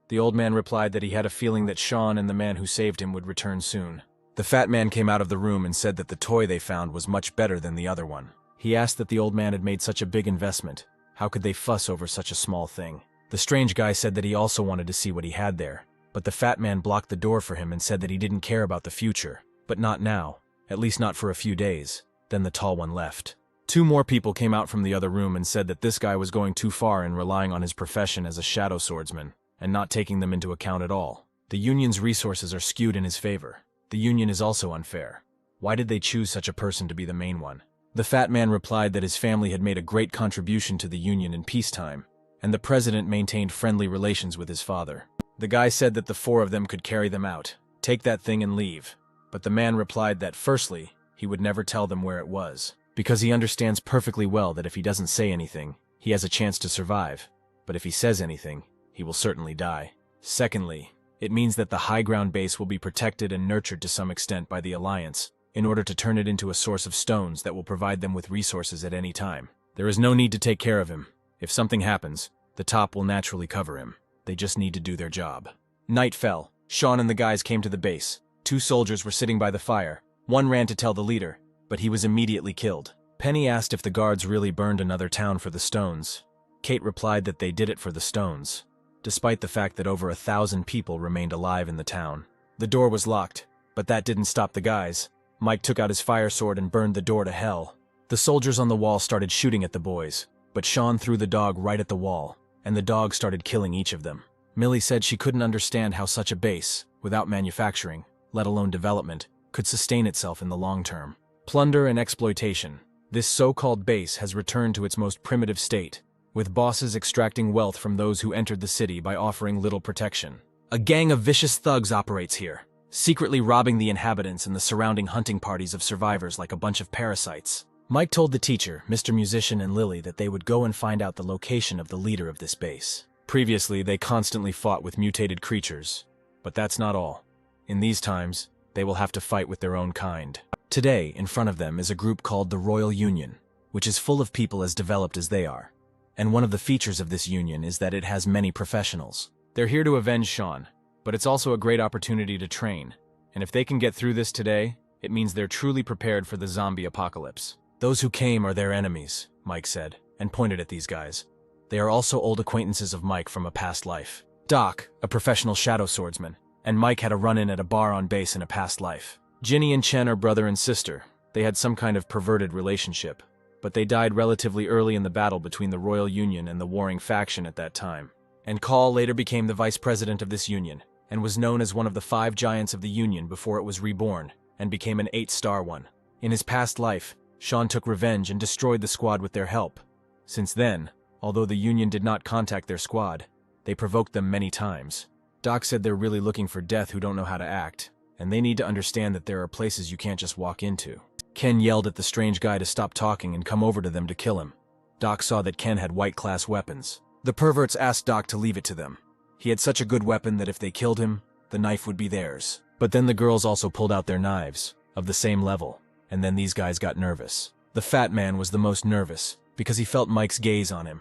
The old man replied that he had a feeling that Sean and the man who saved him would return soon. The fat man came out of the room and said that the toy they found was much better than the other one. He asked that the old man had made such a big investment. How could they fuss over such a small thing? The strange guy said that he also wanted to see what he had there, but the fat man blocked the door for him and said that he didn't care about the future. But not now, at least not for a few days. Then the tall one left. Two more people came out from the other room and said that this guy was going too far in relying on his profession as a shadow swordsman, and not taking them into account at all. The Union's resources are skewed in his favor. The Union is also unfair. Why did they choose such a person to be the main one? The fat man replied that his family had made a great contribution to the Union in peacetime, and the president maintained friendly relations with his father. The guy said that the four of them could carry them out, take that thing and leave. But the man replied that, firstly, he would never tell them where it was, because he understands perfectly well that if he doesn't say anything, he has a chance to survive, but if he says anything, he will certainly die. Secondly, it means that the high ground base will be protected and nurtured to some extent by the Alliance, in order to turn it into a source of stones that will provide them with resources at any time. There is no need to take care of him. If something happens, the top will naturally cover him. They just need to do their job. Night fell. Sean and the guys came to the base. Two soldiers were sitting by the fire. One ran to tell the leader, but he was immediately killed. Penny asked if the guards really burned another town for the stones. Kate replied that they did it for the stones, despite the fact that over 1,000 people remained alive in the town. The door was locked, but that didn't stop the guys. Mike took out his fire sword and burned the door to hell. The soldiers on the wall started shooting at the boys, but Sean threw the dog right at the wall, and the dog started killing each of them. Millie said she couldn't understand how such a base, without manufacturing, let alone development, could sustain itself in the long term. Plunder and exploitation. This so-called base has returned to its most primitive state, with bosses extracting wealth from those who entered the city by offering little protection. A gang of vicious thugs operates here, secretly robbing the inhabitants and the surrounding hunting parties of survivors like a bunch of parasites. Mike told the teacher, Mr. Musician, and Lily that they would go and find out the location of the leader of this base. Previously, they constantly fought with mutated creatures, but that's not all. In these times, they will have to fight with their own kind. Today, in front of them is a group called the Royal Union, which is full of people as developed as they are. And one of the features of this union is that it has many professionals. They're here to avenge Sean, but it's also a great opportunity to train. And if they can get through this today, it means they're truly prepared for the zombie apocalypse. Those who came are their enemies, Mike said, and pointed at these guys. They are also old acquaintances of Mike from a past life. Doc, a professional shadow swordsman, and Mike had a run-in at a bar on base in a past life. Ginny and Chen are brother and sister. They had some kind of perverted relationship, but they died relatively early in the battle between the Royal Union and the warring faction at that time. And Call later became the vice president of this union, and was known as one of the 5 giants of the union before it was reborn, and became an 8-star one. In his past life, Sean took revenge and destroyed the squad with their help. Since then, although the union did not contact their squad, they provoked them many times. Doc said they're really looking for death who don't know how to act, and they need to understand that there are places you can't just walk into. Ken yelled at the strange guy to stop talking and come over to them to kill him. Doc saw that Ken had white-class weapons. The perverts asked Doc to leave it to them. He had such a good weapon that if they killed him, the knife would be theirs. But then the girls also pulled out their knives, of the same level, and then these guys got nervous. The fat man was the most nervous, because he felt Mike's gaze on him.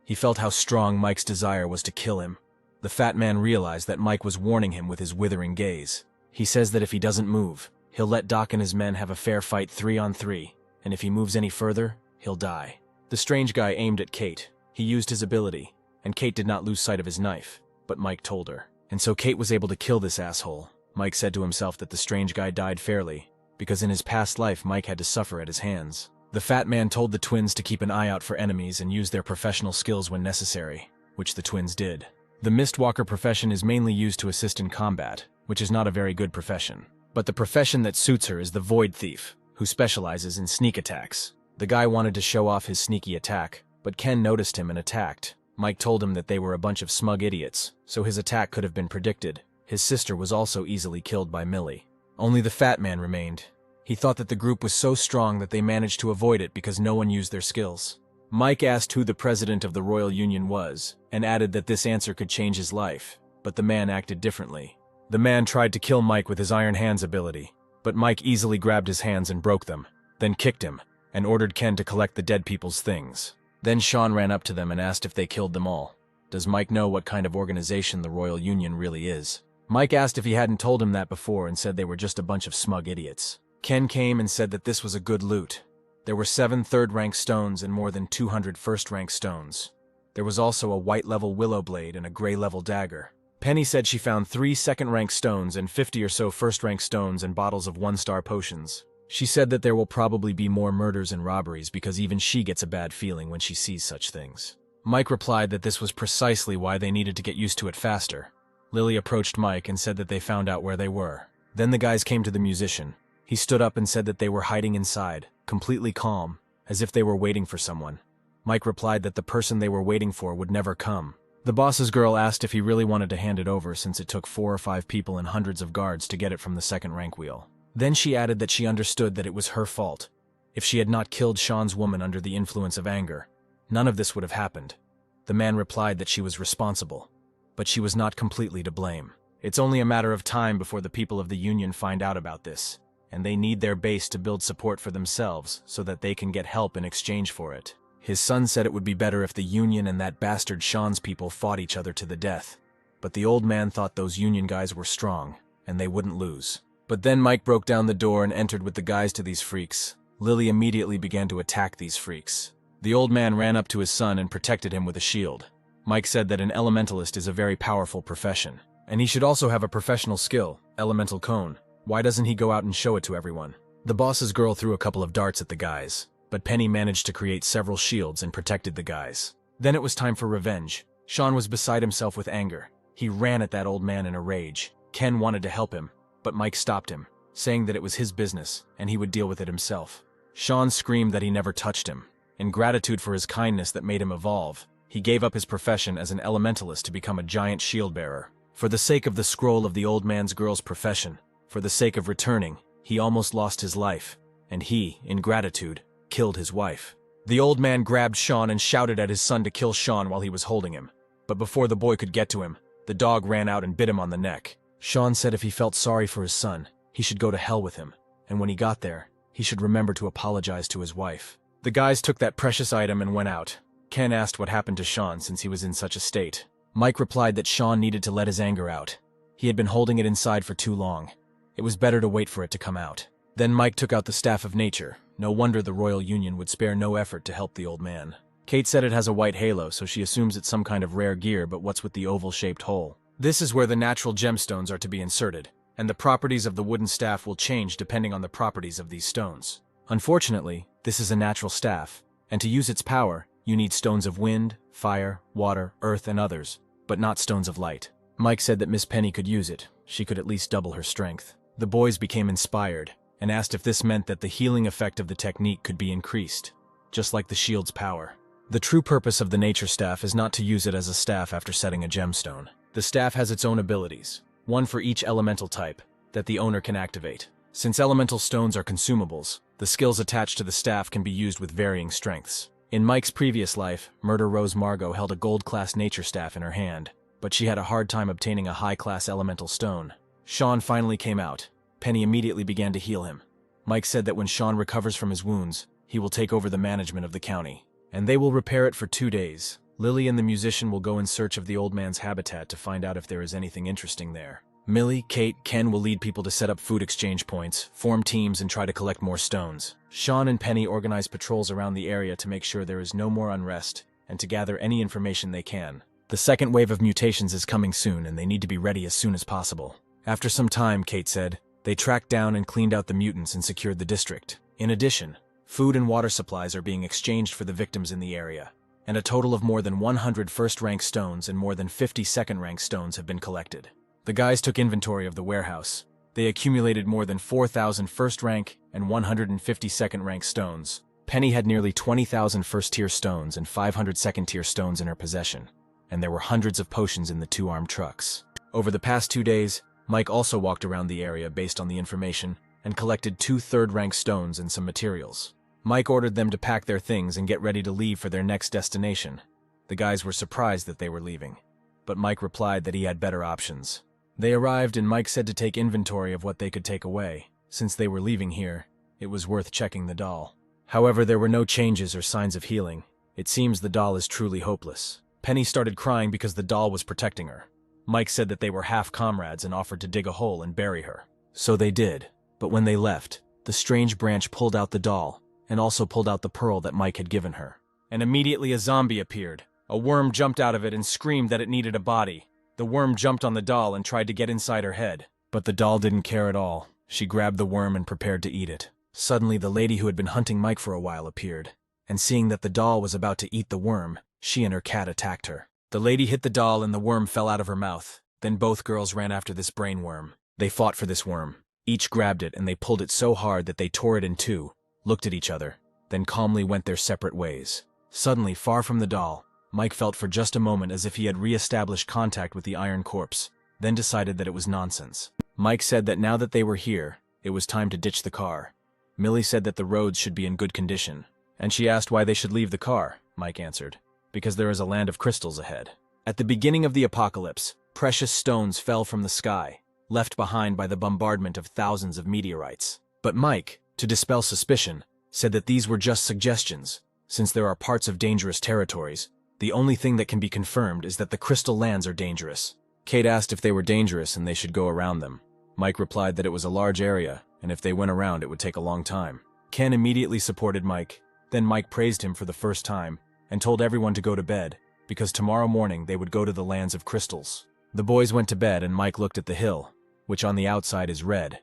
He felt how strong Mike's desire was to kill him. The fat man realized that Mike was warning him with his withering gaze. He says that if he doesn't move, he'll let Doc and his men have a fair fight 3-on-3, and if he moves any further, he'll die. The strange guy aimed at Kate. He used his ability, and Kate did not lose sight of his knife, but Mike told her. And so Kate was able to kill this asshole. Mike said to himself that the strange guy died fairly, because in his past life Mike had to suffer at his hands. The fat man told the twins to keep an eye out for enemies and use their professional skills when necessary, which the twins did. The Mistwalker profession is mainly used to assist in combat, which is not a very good profession. But the profession that suits her is the Void Thief, who specializes in sneak attacks. The guy wanted to show off his sneaky attack, but Ken noticed him and attacked. Mike told him that they were a bunch of smug idiots, so his attack could have been predicted. His sister was also easily killed by Millie. Only the fat man remained. He thought that the group was so strong that they managed to avoid it because no one used their skills. Mike asked who the president of the Royal Union was, and added that this answer could change his life, but the man acted differently. The man tried to kill Mike with his Iron Hands ability, but Mike easily grabbed his hands and broke them, then kicked him, and ordered Ken to collect the dead people's things. Then Sean ran up to them and asked if they killed them all. Does Mike know what kind of organization the Royal Union really is? Mike asked if he hadn't told him that before and said they were just a bunch of smug idiots. Ken came and said that this was a good loot. There were 7 third-rank stones and more than 200 first-rank stones. There was also a white-level willow blade and a gray-level dagger. Penny said she found 3 second-rank stones and 50 or so first-rank stones and bottles of 1-star potions. She said that there will probably be more murders and robberies because even she gets a bad feeling when she sees such things. Mike replied that this was precisely why they needed to get used to it faster. Lily approached Mike and said that they found out where they were. Then the guys came to the musician. He stood up and said that they were hiding inside, completely calm, as if they were waiting for someone. Mike replied that the person they were waiting for would never come. The boss's girl asked if he really wanted to hand it over since it took 4 or 5 people and hundreds of guards to get it from the second-rank wheel. Then she added that she understood that it was her fault. If she had not killed Sean's woman under the influence of anger, none of this would have happened. The man replied that she was responsible, but she was not completely to blame. It's only a matter of time before the people of the Union find out about this, and they need their base to build support for themselves so that they can get help in exchange for it. His son said it would be better if the Union and that bastard Sean's people fought each other to the death, but the old man thought those Union guys were strong, and they wouldn't lose. But then Mike broke down the door and entered with the guys to these freaks. Lily immediately began to attack these freaks. The old man ran up to his son and protected him with a shield. Mike said that an elementalist is a very powerful profession, and he should also have a professional skill, elemental cone. Why doesn't he go out and show it to everyone? The boss's girl threw a couple of darts at the guys, but Penny managed to create several shields and protected the guys. Then it was time for revenge. Sean was beside himself with anger. He ran at that old man in a rage. Ken wanted to help him, but Mike stopped him, saying that it was his business and he would deal with it himself. Sean screamed that he never touched him. In gratitude for his kindness that made him evolve, he gave up his profession as an elementalist to become a giant shield bearer. For the sake of the scroll of the old man's girl's profession, for the sake of returning, he almost lost his life, and he, in gratitude, killed his wife. The old man grabbed Sean and shouted at his son to kill Sean while he was holding him. But before the boy could get to him, the dog ran out and bit him on the neck. Sean said if he felt sorry for his son, he should go to hell with him, and when he got there, he should remember to apologize to his wife. The guys took that precious item and went out. Ken asked what happened to Sean since he was in such a state. Mike replied that Sean needed to let his anger out. He had been holding it inside for too long. It was better to wait for it to come out. Then Mike took out the Staff of Nature. No wonder the Royal Union would spare no effort to help the old man. Kate said it has a white halo, so she assumes it's some kind of rare gear, but what's with the oval-shaped hole? This is where the natural gemstones are to be inserted, and the properties of the wooden staff will change depending on the properties of these stones. Unfortunately, this is a natural staff, and to use its power, you need stones of wind, fire, water, earth, and others, but not stones of light. Mike said that Miss Penny could use it. She could at least double her strength. The boys became inspired, and asked if this meant that the healing effect of the technique could be increased, just like the shield's power. The true purpose of the nature staff is not to use it as a staff after setting a gemstone. The staff has its own abilities, one for each elemental type, that the owner can activate. Since elemental stones are consumables, the skills attached to the staff can be used with varying strengths. In Mike's previous life, Murder Rose Margot held a gold-class nature staff in her hand, but she had a hard time obtaining a high-class elemental stone. Sean finally came out. Penny immediately began to heal him. Mike said that when Sean recovers from his wounds, he will take over the management of the county, and they will repair it for 2 days. Lily and the musician will go in search of the old man's habitat to find out if there is anything interesting there. Millie, Kate, Ken will lead people to set up food exchange points, form teams, and try to collect more stones. Sean and Penny organize patrols around the area to make sure there is no more unrest, and to gather any information they can. The second wave of mutations is coming soon, and they need to be ready as soon as possible. After some time, Kate said, they tracked down and cleaned out the mutants and secured the district. In addition, food and water supplies are being exchanged for the victims in the area, and a total of more than 100 first-rank stones and more than 50 second-rank stones have been collected. The guys took inventory of the warehouse. They accumulated more than 4,000 first-rank and 150 second-rank stones. Penny had nearly 20,000 first-tier stones and 500 second-tier stones in her possession, and there were hundreds of potions in the two-armed trucks. Over the past 2 days, Mike also walked around the area based on the information and collected 2 third-rank stones and some materials. Mike ordered them to pack their things and get ready to leave for their next destination. The guys were surprised that they were leaving, but Mike replied that he had better options. They arrived and Mike said to take inventory of what they could take away. Since they were leaving here, it was worth checking the doll. However, there were no changes or signs of healing. It seems the doll is truly hopeless. Penny started crying because the doll was protecting her. Mike said that they were half comrades and offered to dig a hole and bury her. So they did, but when they left, the strange branch pulled out the doll and also pulled out the pearl that Mike had given her. And immediately a zombie appeared. A worm jumped out of it and screamed that it needed a body. The worm jumped on the doll and tried to get inside her head. But the doll didn't care at all. She grabbed the worm and prepared to eat it. Suddenly, the lady who had been hunting Mike for a while appeared, and seeing that the doll was about to eat the worm, she and her cat attacked her. The lady hit the doll and the worm fell out of her mouth. Then both girls ran after this brain worm. They fought for this worm. Each grabbed it and they pulled it so hard that they tore it in two, looked at each other, then calmly went their separate ways. Suddenly, far from the doll, Mike felt for just a moment as if he had re-established contact with the iron corpse, then decided that it was nonsense. Mike said that now that they were here, it was time to ditch the car. Millie said that the roads should be in good condition, and she asked why they should leave the car. Mike answered, because there is a land of crystals ahead. At the beginning of the apocalypse, precious stones fell from the sky, left behind by the bombardment of thousands of meteorites. But Mike, to dispel suspicion, said that these were just suggestions. Since there are parts of dangerous territories, the only thing that can be confirmed is that the crystal lands are dangerous. Kate asked if they were dangerous and they should go around them. Mike replied that it was a large area, and if they went around it would take a long time. Ken immediately supported Mike. Then Mike praised him for the first time, and told everyone to go to bed, because tomorrow morning they would go to the lands of crystals. The boys went to bed and Mike looked at the hill, which on the outside is red.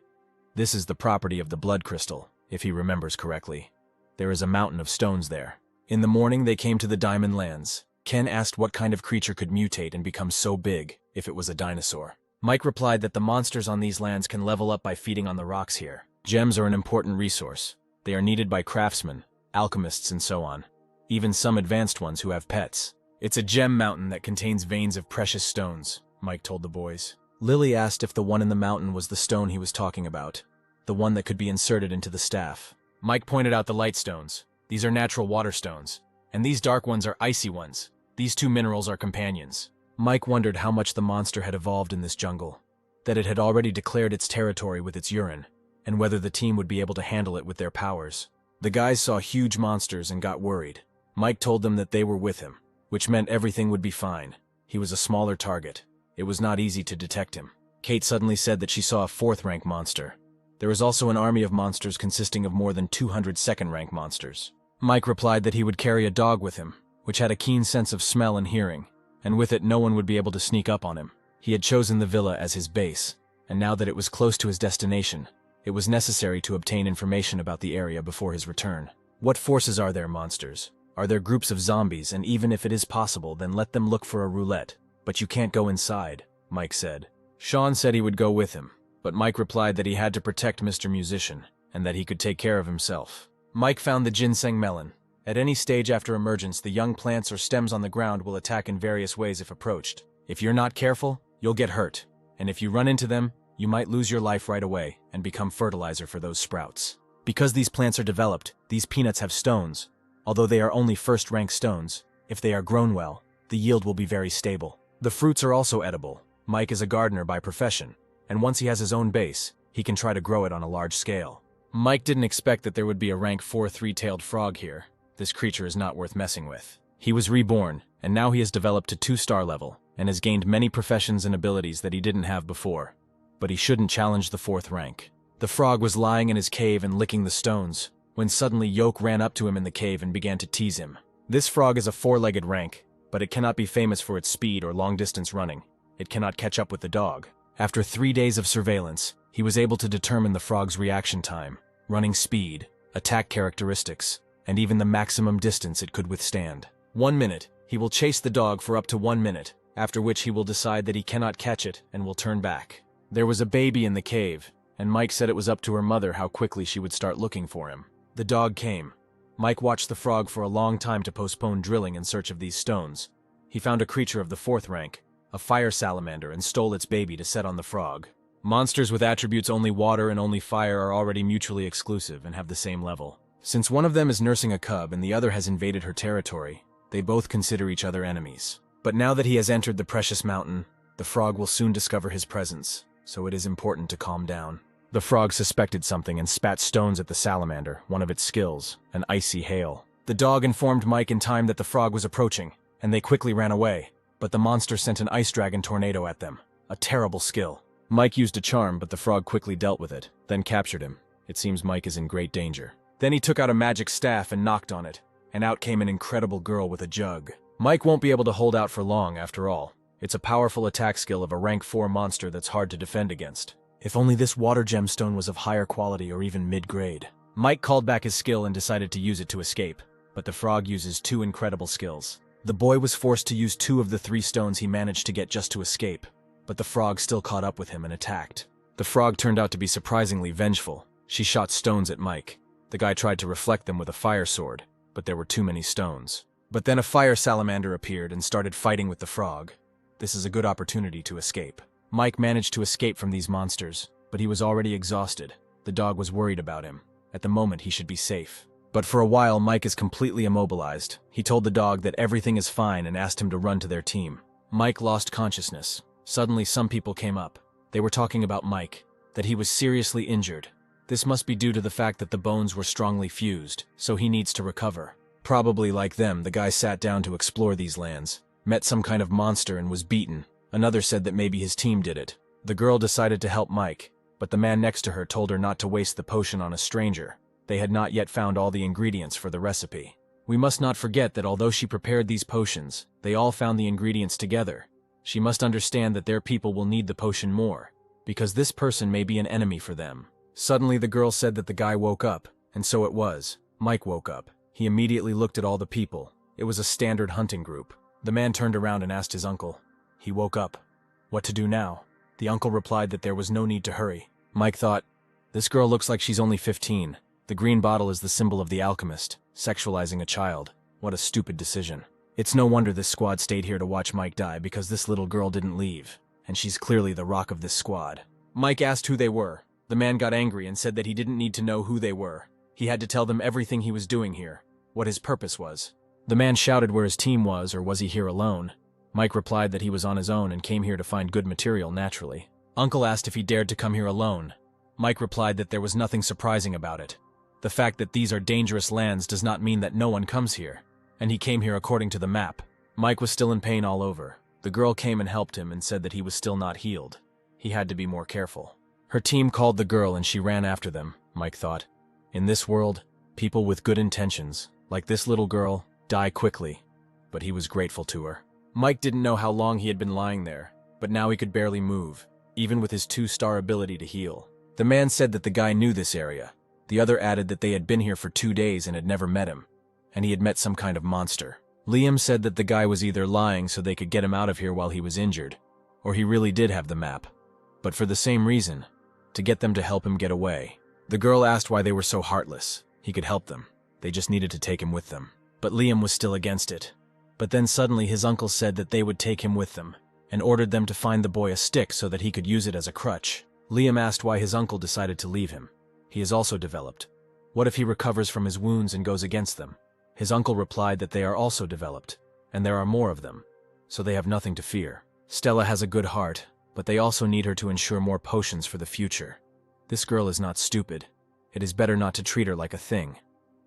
This is the property of the blood crystal, if he remembers correctly. There is a mountain of stones there. In the morning they came to the diamond lands. Ken asked what kind of creature could mutate and become so big, if it was a dinosaur. Mike replied that the monsters on these lands can level up by feeding on the rocks here. Gems are an important resource. They are needed by craftsmen, alchemists, and so on. Even some advanced ones who have pets. It's a gem mountain that contains veins of precious stones, Mike told the boys. Lily asked if the one in the mountain was the stone he was talking about, the one that could be inserted into the staff. Mike pointed out the light stones. These are natural water stones, and these dark ones are icy ones. These two minerals are companions. Mike wondered how much the monster had evolved in this jungle, that it had already declared its territory with its urine, and whether the team would be able to handle it with their powers. The guys saw huge monsters and got worried. Mike told them that they were with him, which meant everything would be fine. He was a smaller target. It was not easy to detect him. Kate suddenly said that she saw a 4th-rank monster. There was also an army of monsters consisting of more than 200 2nd-rank monsters. Mike replied that he would carry a dog with him, which had a keen sense of smell and hearing, and with it no one would be able to sneak up on him. He had chosen the villa as his base, and now that it was close to his destination, it was necessary to obtain information about the area before his return. What forces are there, monsters? Are there groups of zombies, and even if it is possible, then let them look for a roulette. But you can't go inside, Mike said. Sean said he would go with him, but Mike replied that he had to protect Mr. Musician, and that he could take care of himself. Mike found the ginseng melon. At any stage after emergence, the young plants or stems on the ground will attack in various ways if approached. If you're not careful, you'll get hurt, and if you run into them, you might lose your life right away and become fertilizer for those sprouts. Because these plants are developed, these peanuts have stones. Although they are only first-rank stones, if they are grown well, the yield will be very stable. The fruits are also edible. Mike is a gardener by profession, and once he has his own base, he can try to grow it on a large scale. Mike didn't expect that there would be a rank 4 three-tailed frog here. This creature is not worth messing with. He was reborn, and now he has developed to 2-star level, and has gained many professions and abilities that he didn't have before. But he shouldn't challenge the 4th rank. The frog was lying in his cave and licking the stones, when suddenly Yoke ran up to him in the cave and began to tease him. This frog is a 4-legged rank, but it cannot be famous for its speed or long-distance running. It cannot catch up with the dog. After 3 days of surveillance, he was able to determine the frog's reaction time, running speed, attack characteristics, and even the maximum distance it could withstand. 1 minute, he will chase the dog for up to 1 minute, after which he will decide that he cannot catch it and will turn back. There was a baby in the cave, and Mike said it was up to her mother how quickly she would start looking for him. The dog came. Mike watched the frog for a long time to postpone drilling in search of these stones. He found a creature of the 4th rank, a fire salamander, and stole its baby to set on the frog. Monsters with attributes only water and only fire are already mutually exclusive and have the same level. Since one of them is nursing a cub and the other has invaded her territory, they both consider each other enemies. But now that he has entered the precious mountain, the frog will soon discover his presence, so it is important to calm down. The frog suspected something and spat stones at the salamander, one of its skills, an icy hail. The dog informed Mike in time that the frog was approaching, and they quickly ran away, but the monster sent an ice dragon tornado at them. A terrible skill. Mike used a charm, but the frog quickly dealt with it, then captured him. It seems Mike is in great danger. Then he took out a magic staff and knocked on it, and out came an incredible girl with a jug. Mike won't be able to hold out for long after all. It's a powerful attack skill of a rank 4 monster that's hard to defend against. If only this water gemstone was of higher quality or even mid-grade. Mike called back his skill and decided to use it to escape, but the frog uses 2 incredible skills. The boy was forced to use 2 of the 3 stones he managed to get just to escape, but the frog still caught up with him and attacked. The frog turned out to be surprisingly vengeful. She shot stones at Mike. The guy tried to reflect them with a fire sword, but there were too many stones. But then a fire salamander appeared and started fighting with the frog. This is a good opportunity to escape. Mike managed to escape from these monsters, but he was already exhausted. The dog was worried about him. At the moment, he should be safe. But for a while, Mike is completely immobilized. He told the dog that everything is fine and asked him to run to their team. Mike lost consciousness. Suddenly, some people came up. They were talking about Mike, that he was seriously injured. This must be due to the fact that the bones were strongly fused, so he needs to recover. Probably like them, the guy sat down to explore these lands, met some kind of monster and was beaten. Another said that maybe his team did it. The girl decided to help Mike, but the man next to her told her not to waste the potion on a stranger. They had not yet found all the ingredients for the recipe. We must not forget that although she prepared these potions, they all found the ingredients together. She must understand that their people will need the potion more, because this person may be an enemy for them. Suddenly the girl said that the guy woke up, and so it was. Mike woke up. He immediately looked at all the people. It was a standard hunting group. The man turned around and asked his uncle. He woke up. What to do now? The uncle replied that there was no need to hurry. Mike thought, this girl looks like she's only 15. The green bottle is the symbol of the alchemist, sexualizing a child. What a stupid decision. It's no wonder this squad stayed here to watch Mike die because this little girl didn't leave, and she's clearly the rock of this squad. Mike asked who they were. The man got angry and said that he didn't need to know who they were. He had to tell them everything he was doing here, what his purpose was. The man shouted where his team was, or was he here alone? Mike replied that he was on his own and came here to find good material naturally. Uncle asked if he dared to come here alone. Mike replied that there was nothing surprising about it. The fact that these are dangerous lands does not mean that no one comes here, and he came here according to the map. Mike was still in pain all over. The girl came and helped him and said that he was still not healed. He had to be more careful. Her team called the girl and she ran after them, Mike thought. In this world, people with good intentions, like this little girl, die quickly, but he was grateful to her. Mike didn't know how long he had been lying there, but now he could barely move, even with his 2-star ability to heal. The man said that the guy knew this area. The other added that they had been here for 2 days and had never met him, and he had met some kind of monster. Liam said that the guy was either lying so they could get him out of here while he was injured, or he really did have the map, but for the same reason, to get them to help him get away. The girl asked why they were so heartless. He could help them. They just needed to take him with them. But Liam was still against it. But then suddenly his uncle said that they would take him with them, and ordered them to find the boy a stick so that he could use it as a crutch. Liam asked why his uncle decided to leave him. He is also developed. What if he recovers from his wounds and goes against them? His uncle replied that they are also developed, and there are more of them, so they have nothing to fear. Stella has a good heart, but they also need her to ensure more potions for the future. This girl is not stupid. It is better not to treat her like a thing.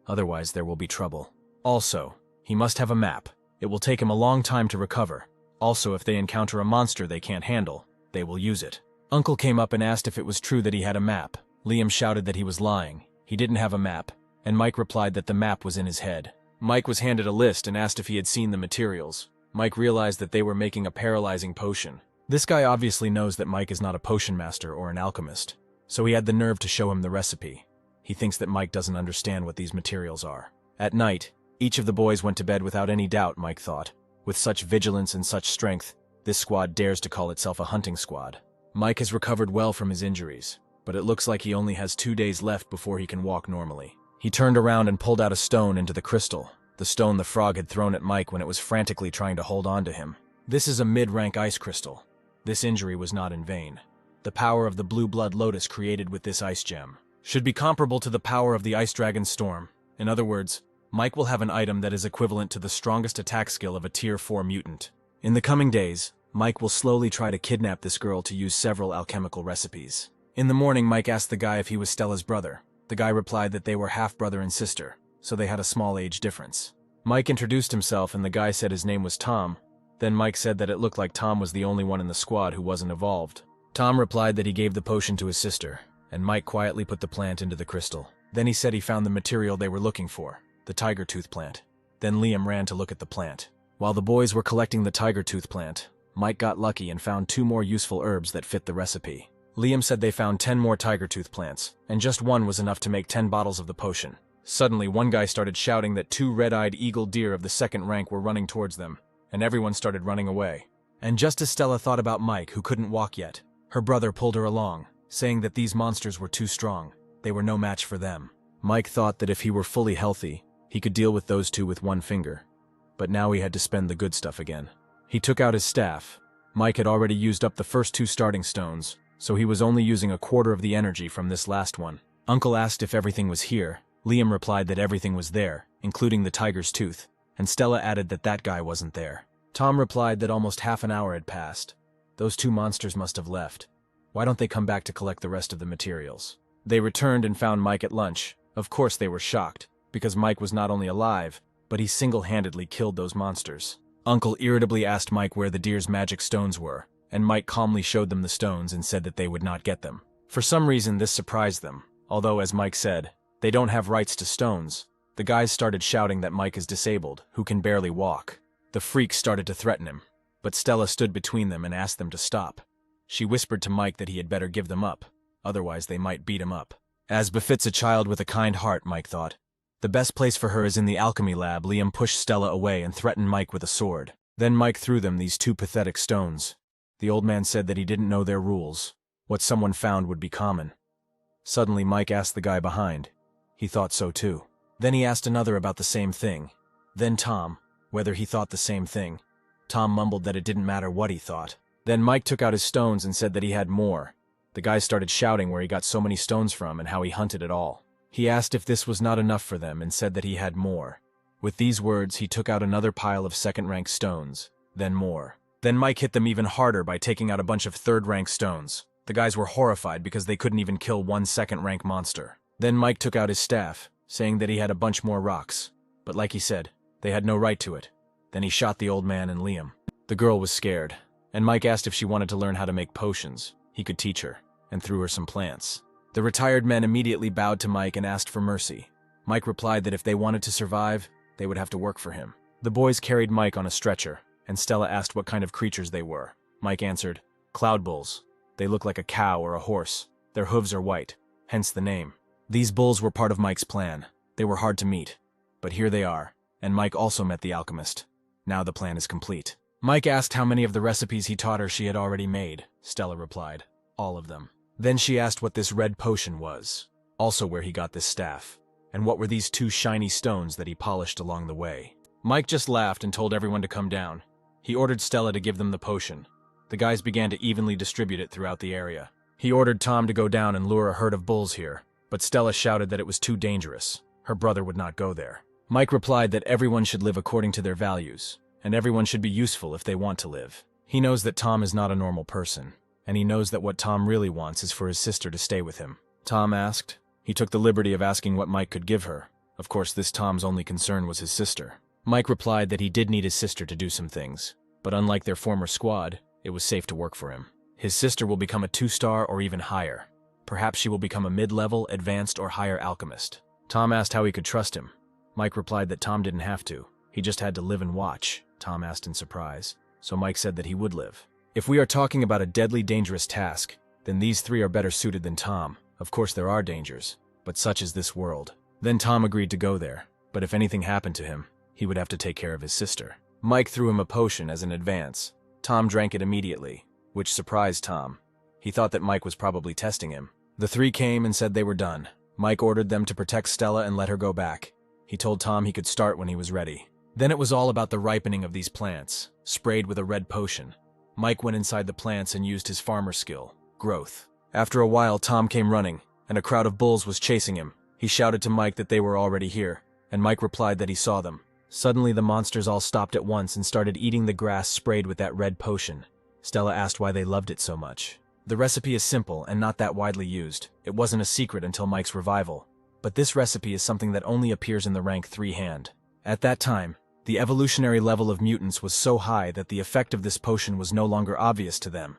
Otherwise, there will be trouble. Also, he must have a map. It will take him a long time to recover. Also, if they encounter a monster they can't handle, they will use it. Uncle came up and asked if it was true that he had a map. Liam shouted that he was lying. He didn't have a map, and Mike replied that the map was in his head. Mike was handed a list and asked if he had seen the materials. Mike realized that they were making a paralyzing potion. This guy obviously knows that Mike is not a potion master or an alchemist, so he had the nerve to show him the recipe. He thinks that Mike doesn't understand what these materials are. At night, each of the boys went to bed without any doubt, Mike thought. With such vigilance and such strength, this squad dares to call itself a hunting squad. Mike has recovered well from his injuries, but it looks like he only has 2 days left before he can walk normally. He turned around and pulled out a stone into the crystal, the stone the frog had thrown at Mike when it was frantically trying to hold on to him. This is a mid-rank ice crystal. This injury was not in vain. The power of the blue blood lotus created with this ice gem should be comparable to the power of the ice dragon storm. In other words, Mike will have an item that is equivalent to the strongest attack skill of a tier 4 mutant. In the coming days, Mike will slowly try to kidnap this girl to use several alchemical recipes. In the morning, Mike asked the guy if he was Stella's brother. The guy replied that they were half-brother and sister, so they had a small age difference. Mike introduced himself and the guy said his name was Tom. Then Mike said that it looked like Tom was the only one in the squad who wasn't evolved. Tom replied that he gave the potion to his sister, and Mike quietly put the plant into the crystal. Then he said he found the material they were looking for, the tiger tooth plant. Then Liam ran to look at the plant. While the boys were collecting the tiger tooth plant, Mike got lucky and found 2 more useful herbs that fit the recipe. Liam said they found 10 more tiger tooth plants, and just one was enough to make 10 bottles of the potion. Suddenly, one guy started shouting that 2 red-eyed eagle deer of the 2nd rank were running towards them, and everyone started running away. And just as Stella thought about Mike, who couldn't walk yet, her brother pulled her along, saying that these monsters were too strong. They were no match for them. Mike thought that if he were fully healthy, he could deal with those 2 with one finger. But now he had to spend the good stuff again. He took out his staff. Mike had already used up the first 2 starting stones, so he was only using a quarter of the energy from this last one. Uncle asked if everything was here. Liam replied that everything was there, including the tiger's tooth, and Stella added that that guy wasn't there. Tom replied that almost half an hour had passed. Those 2 monsters must have left. Why don't they come back to collect the rest of the materials? They returned and found Mike at lunch. Of course they were shocked, because Mike was not only alive, but he single-handedly killed those monsters. Uncle irritably asked Mike where the deer's magic stones were, and Mike calmly showed them the stones and said that they would not get them. For some reason, this surprised them, although, as Mike said, they don't have rights to stones. The guys started shouting that Mike is disabled, who can barely walk. The freaks started to threaten him, but Stella stood between them and asked them to stop. She whispered to Mike that he had better give them up, otherwise they might beat him up. As befits a child with a kind heart, Mike thought. The best place for her is in the alchemy lab. Liam pushed Stella away and threatened Mike with a sword. Then Mike threw them these 2 pathetic stones. The old man said that he didn't know their rules. What someone found would be common. Suddenly, Mike asked the guy behind. He thought so too. Then he asked another about the same thing. Then Tom, whether he thought the same thing. Tom mumbled that it didn't matter what he thought. Then Mike took out his stones and said that he had more. The guy started shouting where he got so many stones from and how he hunted it all. He asked if this was not enough for them and said that he had more. With these words, he took out another pile of 2nd-rank stones, then more. Then Mike hit them even harder by taking out a bunch of 3rd-rank stones. The guys were horrified because they couldn't even kill one 2nd-rank monster. Then Mike took out his staff, saying that he had a bunch more rocks. But like he said, they had no right to it. Then he shot the old man and Liam. The girl was scared, and Mike asked if she wanted to learn how to make potions. He could teach her, and threw her some plants. The retired men immediately bowed to Mike and asked for mercy. Mike replied that if they wanted to survive, they would have to work for him. The boys carried Mike on a stretcher, and Stella asked what kind of creatures they were. Mike answered, "Cloud bulls. They look like a cow or a horse. Their hooves are white, hence the name." These bulls were part of Mike's plan. They were hard to meet, but here they are, and Mike also met the alchemist. Now the plan is complete. Mike asked how many of the recipes he taught her she had already made. Stella replied, "All of them." Then she asked what this red potion was, also where he got this staff, and what were these 2 shiny stones that he polished along the way. Mike just laughed and told everyone to come down. He ordered Stella to give them the potion. The guys began to evenly distribute it throughout the area. He ordered Tom to go down and lure a herd of bulls here, but Stella shouted that it was too dangerous. Her brother would not go there. Mike replied that everyone should live according to their values, and everyone should be useful if they want to live. He knows that Tom is not a normal person, and he knows that what Tom really wants is for his sister to stay with him. Tom asked. He took the liberty of asking what Mike could give her. Of course, this Tom's only concern was his sister. Mike replied that he did need his sister to do some things, but unlike their former squad, it was safe to work for him. His sister will become a 2-star or even higher. Perhaps she will become a mid-level, advanced, or higher alchemist. Tom asked how he could trust him. Mike replied that Tom didn't have to. He just had to live and watch, Tom asked in surprise. So Mike said that he would live. If we are talking about a deadly dangerous task, then these 3 are better suited than Tom. Of course there are dangers, but such is this world. Then Tom agreed to go there, but if anything happened to him, he would have to take care of his sister. Mike threw him a potion as an advance. Tom drank it immediately, which surprised Tom. He thought that Mike was probably testing him. The 3 came and said they were done. Mike ordered them to protect Stella and let her go back. He told Tom he could start when he was ready. Then it was all about the ripening of these plants, sprayed with a red potion. Mike went inside the plants and used his farmer skill, growth. After a while, Tom came running, and a crowd of bulls was chasing him. He shouted to Mike that they were already here, and Mike replied that he saw them. Suddenly, the monsters all stopped at once and started eating the grass sprayed with that red potion. Stella asked why they loved it so much. The recipe is simple and not that widely used. It wasn't a secret until Mike's revival. But this recipe is something that only appears in the rank 3 hand. At that time, the evolutionary level of mutants was so high that the effect of this potion was no longer obvious to them.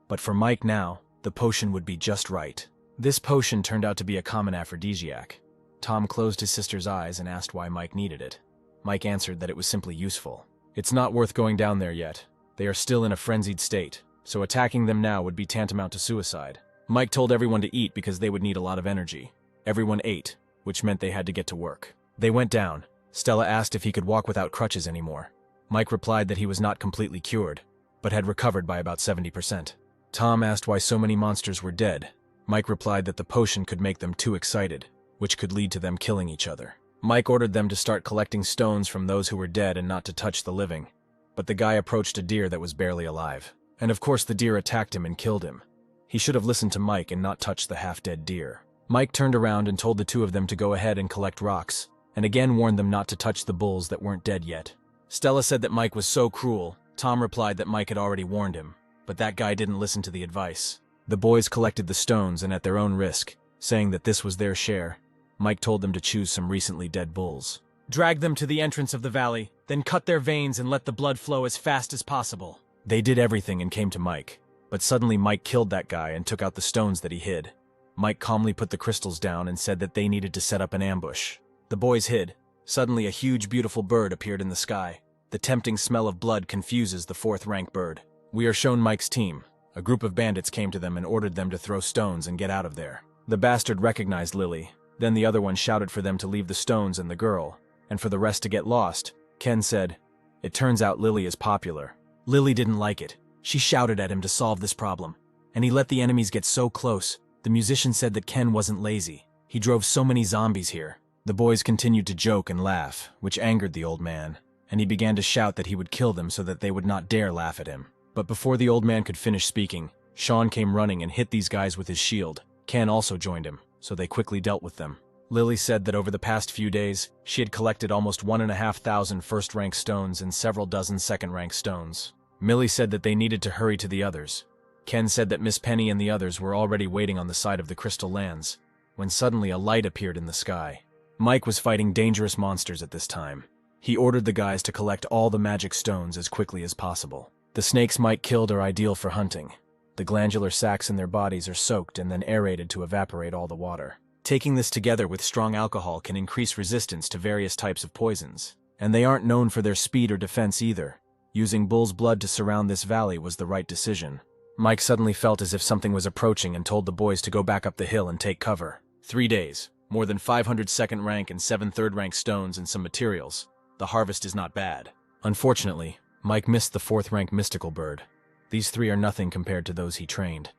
But for Mike now, the potion would be just right. This potion turned out to be a common aphrodisiac. Tom closed his sister's eyes and asked why Mike needed it. Mike answered that it was simply useful. It's not worth going down there yet. They are still in a frenzied state, so attacking them now would be tantamount to suicide. Mike told everyone to eat because they would need a lot of energy. Everyone ate, which meant they had to get to work. They went down. Stella asked if he could walk without crutches anymore. Mike replied that he was not completely cured, but had recovered by about 70%. Tom asked why so many monsters were dead. Mike replied that the potion could make them too excited, which could lead to them killing each other. Mike ordered them to start collecting stones from those who were dead and not to touch the living. But the guy approached a deer that was barely alive. And of course the deer attacked him and killed him. He should have listened to Mike and not touched the half-dead deer. Mike turned around and told the two of them to go ahead and collect rocks, and again warned them not to touch the bulls that weren't dead yet. Stella said that Mike was so cruel. Tom replied that Mike had already warned him, but that guy didn't listen to the advice. The boys collected the stones and at their own risk, saying that this was their share. Mike told them to choose some recently dead bulls. Drag them to the entrance of the valley, then cut their veins and let the blood flow as fast as possible. They did everything and came to Mike, but suddenly Mike killed that guy and took out the stones that he hid. Mike calmly put the crystals down and said that they needed to set up an ambush. The boys hid. Suddenly a huge beautiful bird appeared in the sky. The tempting smell of blood confuses the 4th-rank bird. We are shown Mike's team. A group of bandits came to them and ordered them to throw stones and get out of there. The bastard recognized Lily. Then the other one shouted for them to leave the stones and the girl, and for the rest to get lost. Ken said, "It turns out Lily is popular." Lily didn't like it. She shouted at him to solve this problem, and he let the enemies get so close. The musician said that Ken wasn't lazy. He drove so many zombies here. The boys continued to joke and laugh, which angered the old man, and he began to shout that he would kill them so that they would not dare laugh at him. But before the old man could finish speaking, Sean came running and hit these guys with his shield. Ken also joined him, so they quickly dealt with them. Lily said that over the past few days, she had collected almost 1,500 first-rank stones and several dozen second-rank stones. Millie said that they needed to hurry to the others. Ken said that Miss Penny and the others were already waiting on the side of the crystal lands, when suddenly a light appeared in the sky. Mike was fighting dangerous monsters at this time. He ordered the guys to collect all the magic stones as quickly as possible. The snakes Mike killed are ideal for hunting. The glandular sacs in their bodies are soaked and then aerated to evaporate all the water. Taking this together with strong alcohol can increase resistance to various types of poisons. And they aren't known for their speed or defense either. Using bull's blood to surround this valley was the right decision. Mike suddenly felt as if something was approaching and told the boys to go back up the hill and take cover. 3 days, more than 500 second-rank and 7 third-rank stones and some materials. The harvest is not bad. Unfortunately, Mike missed the 4th-rank mystical bird. These 3 are nothing compared to those he trained.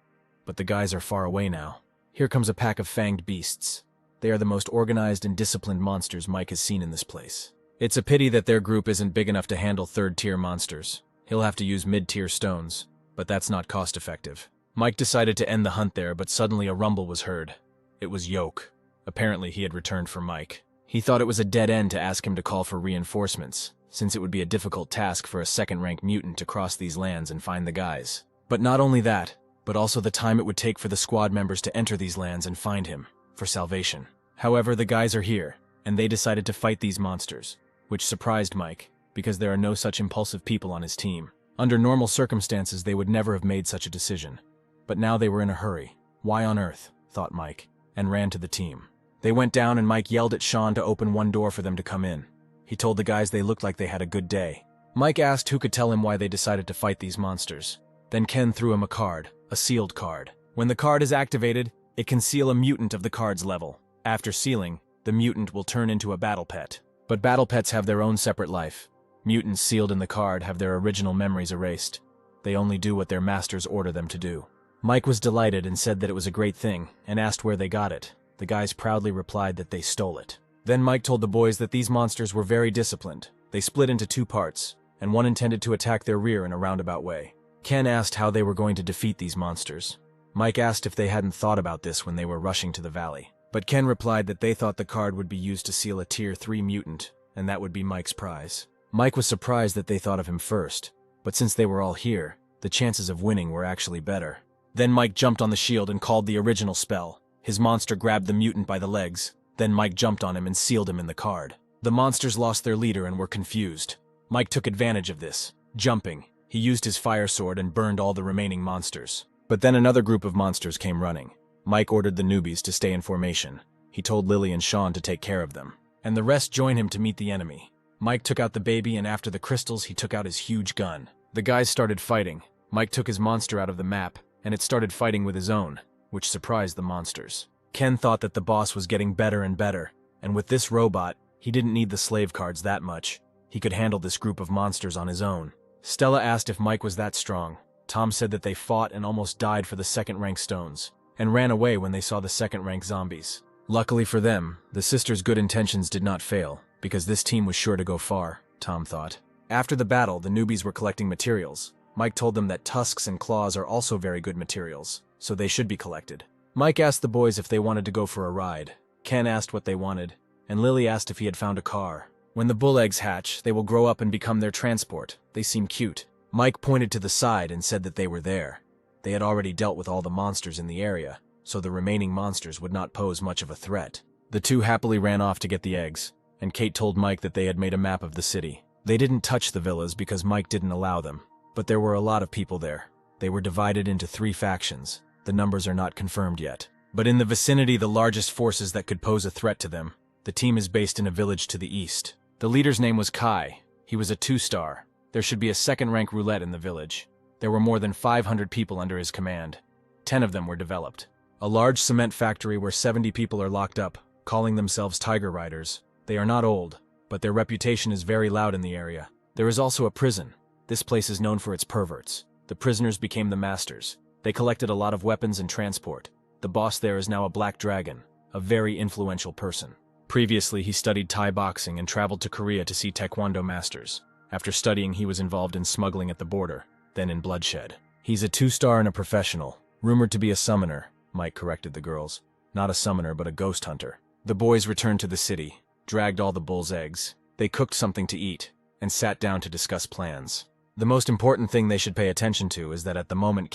But the guys are far away now. Here comes a pack of fanged beasts. They are the most organized and disciplined monsters Mike has seen in this place. It's a pity that their group isn't big enough to handle 3rd-tier monsters. He'll have to use mid-tier stones, but that's not cost-effective. Mike decided to end the hunt there, but suddenly a rumble was heard. It was Yoke. Apparently he had returned for Mike. He thought it was a dead end to ask him to call for reinforcements, since it would be a difficult task for a 2nd-rank mutant to cross these lands and find the guys. But not only that, but also the time it would take for the squad members to enter these lands and find him, for salvation. However, the guys are here, and they decided to fight these monsters, which surprised Mike, because there are no such impulsive people on his team. Under normal circumstances, they would never have made such a decision. But now they were in a hurry. Why on earth, thought Mike, and ran to the team. They went down and Mike yelled at Sean to open one door for them to come in. He told the guys they looked like they had a good day. Mike asked who could tell him why they decided to fight these monsters. Then Ken threw him a card, a sealed card. When the card is activated, it can seal a mutant of the card's level. After sealing, the mutant will turn into a battle pet. But battle pets have their own separate life. Mutants sealed in the card have their original memories erased. They only do what their masters order them to do. Mike was delighted and said that it was a great thing, and asked where they got it. The guys proudly replied that they stole it. Then Mike told the boys that these monsters were very disciplined. They split into two parts, and one intended to attack their rear in a roundabout way. Ken asked how they were going to defeat these monsters. Mike asked if they hadn't thought about this when they were rushing to the valley. But Ken replied that they thought the card would be used to seal a Tier 3 mutant, and that would be Mike's prize. Mike was surprised that they thought of him first, but since they were all here, the chances of winning were actually better. Then Mike jumped on the shield and called the original spell. His monster grabbed the mutant by the legs. Then Mike jumped on him and sealed him in the card. The monsters lost their leader and were confused. Mike took advantage of this. Jumping, he used his fire sword and burned all the remaining monsters. But then another group of monsters came running. Mike ordered the newbies to stay in formation. He told Lily and Sean to take care of them. And the rest joined him to meet the enemy. Mike took out the baby, and after the crystals, he took out his huge gun. The guys started fighting. Mike took his monster out of the map, and it started fighting with his own, which surprised the monsters. Ken thought that the boss was getting better and better, and with this robot, he didn't need the slave cards that much. He could handle this group of monsters on his own. Stella asked if Mike was that strong. Tom said that they fought and almost died for the second-rank stones, and ran away when they saw the second-rank zombies. Luckily for them, the sisters' good intentions did not fail, because this team was sure to go far, Tom thought. After the battle, the newbies were collecting materials. Mike told them that tusks and claws are also very good materials, so they should be collected. Mike asked the boys if they wanted to go for a ride. Ken asked what they wanted, and Lily asked if he had found a car. When the bull eggs hatch, they will grow up and become their transport. They seem cute. Mike pointed to the side and said that they were there. They had already dealt with all the monsters in the area, so the remaining monsters would not pose much of a threat. The two happily ran off to get the eggs, and Kate told Mike that they had made a map of the city. They didn't touch the villas because Mike didn't allow them, but there were a lot of people there. They were divided into 3 factions. The numbers are not confirmed yet. But in the vicinity, the largest forces that could pose a threat to them, the team is based in a village to the east. The leader's name was Kai. He was a 2-star. There should be a second-rank roulette in the village. There were more than 500 people under his command. 10 of them were developed. A large cement factory where 70 people are locked up, calling themselves Tiger Riders. They are not old, but their reputation is very loud in the area. There is also a prison. This place is known for its perverts. The prisoners became the masters. They collected a lot of weapons and transport. The boss there is now a black dragon, a very influential person. Previously, he studied Thai boxing and traveled to Korea to see Taekwondo masters. After studying, he was involved in smuggling at the border, then in bloodshed. He's a 2-star and a professional, rumored to be a summoner, Mike corrected the girls. Not a summoner, but a ghost hunter. The boys returned to the city, dragged all the bull's eggs. They cooked something to eat, and sat down to discuss plans. The most important thing they should pay attention to is that at the moment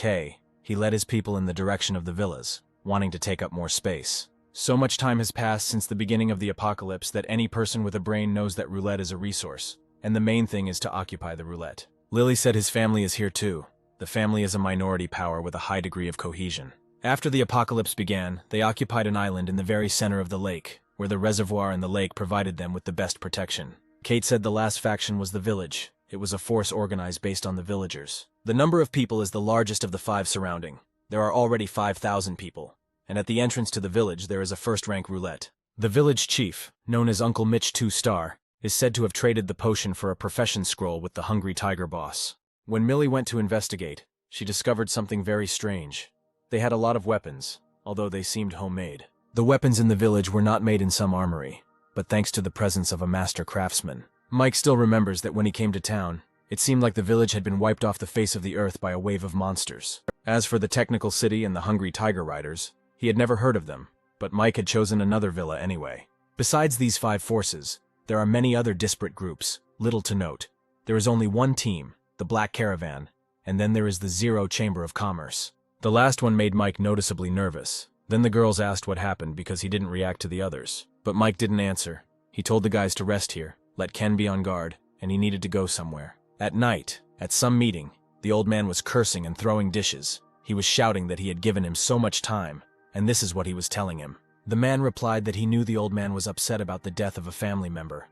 he led his people in the direction of the villas, wanting to take up more space. So much time has passed since the beginning of the apocalypse that any person with a brain knows that roulette is a resource, and the main thing is to occupy the roulette. Lily said his family is here too. The family is a minority power with a high degree of cohesion. After the apocalypse began, they occupied an island in the very center of the lake, where the reservoir and the lake provided them with the best protection. Kate said the last faction was the village. It was a force organized based on the villagers. The number of people is the largest of the 5 surrounding. There are already 5,000 people, and at the entrance to the village there is a first-rank roulette. The village chief, known as Uncle Mitch 2-star, is said to have traded the potion for a profession scroll with the hungry tiger boss. When Millie went to investigate, she discovered something very strange. They had a lot of weapons, although they seemed homemade. The weapons in the village were not made in some armory, but thanks to the presence of a master craftsman. Mike still remembers that when he came to town, it seemed like the village had been wiped off the face of the earth by a wave of monsters. As for the technical city and the hungry tiger riders, he had never heard of them, but Mike had chosen another villa anyway. Besides these 5 forces, there are many other disparate groups, little to note. There is only one team, the Black Caravan, and then there is the Zero Chamber of Commerce. The last one made Mike noticeably nervous. Then the girls asked what happened because he didn't react to the others. But Mike didn't answer. He told the guys to rest here, let Ken be on guard, and he needed to go somewhere. At night, at some meeting, the old man was cursing and throwing dishes. He was shouting that he had given him so much time, and this is what he was telling him. The man replied that he knew the old man was upset about the death of a family member,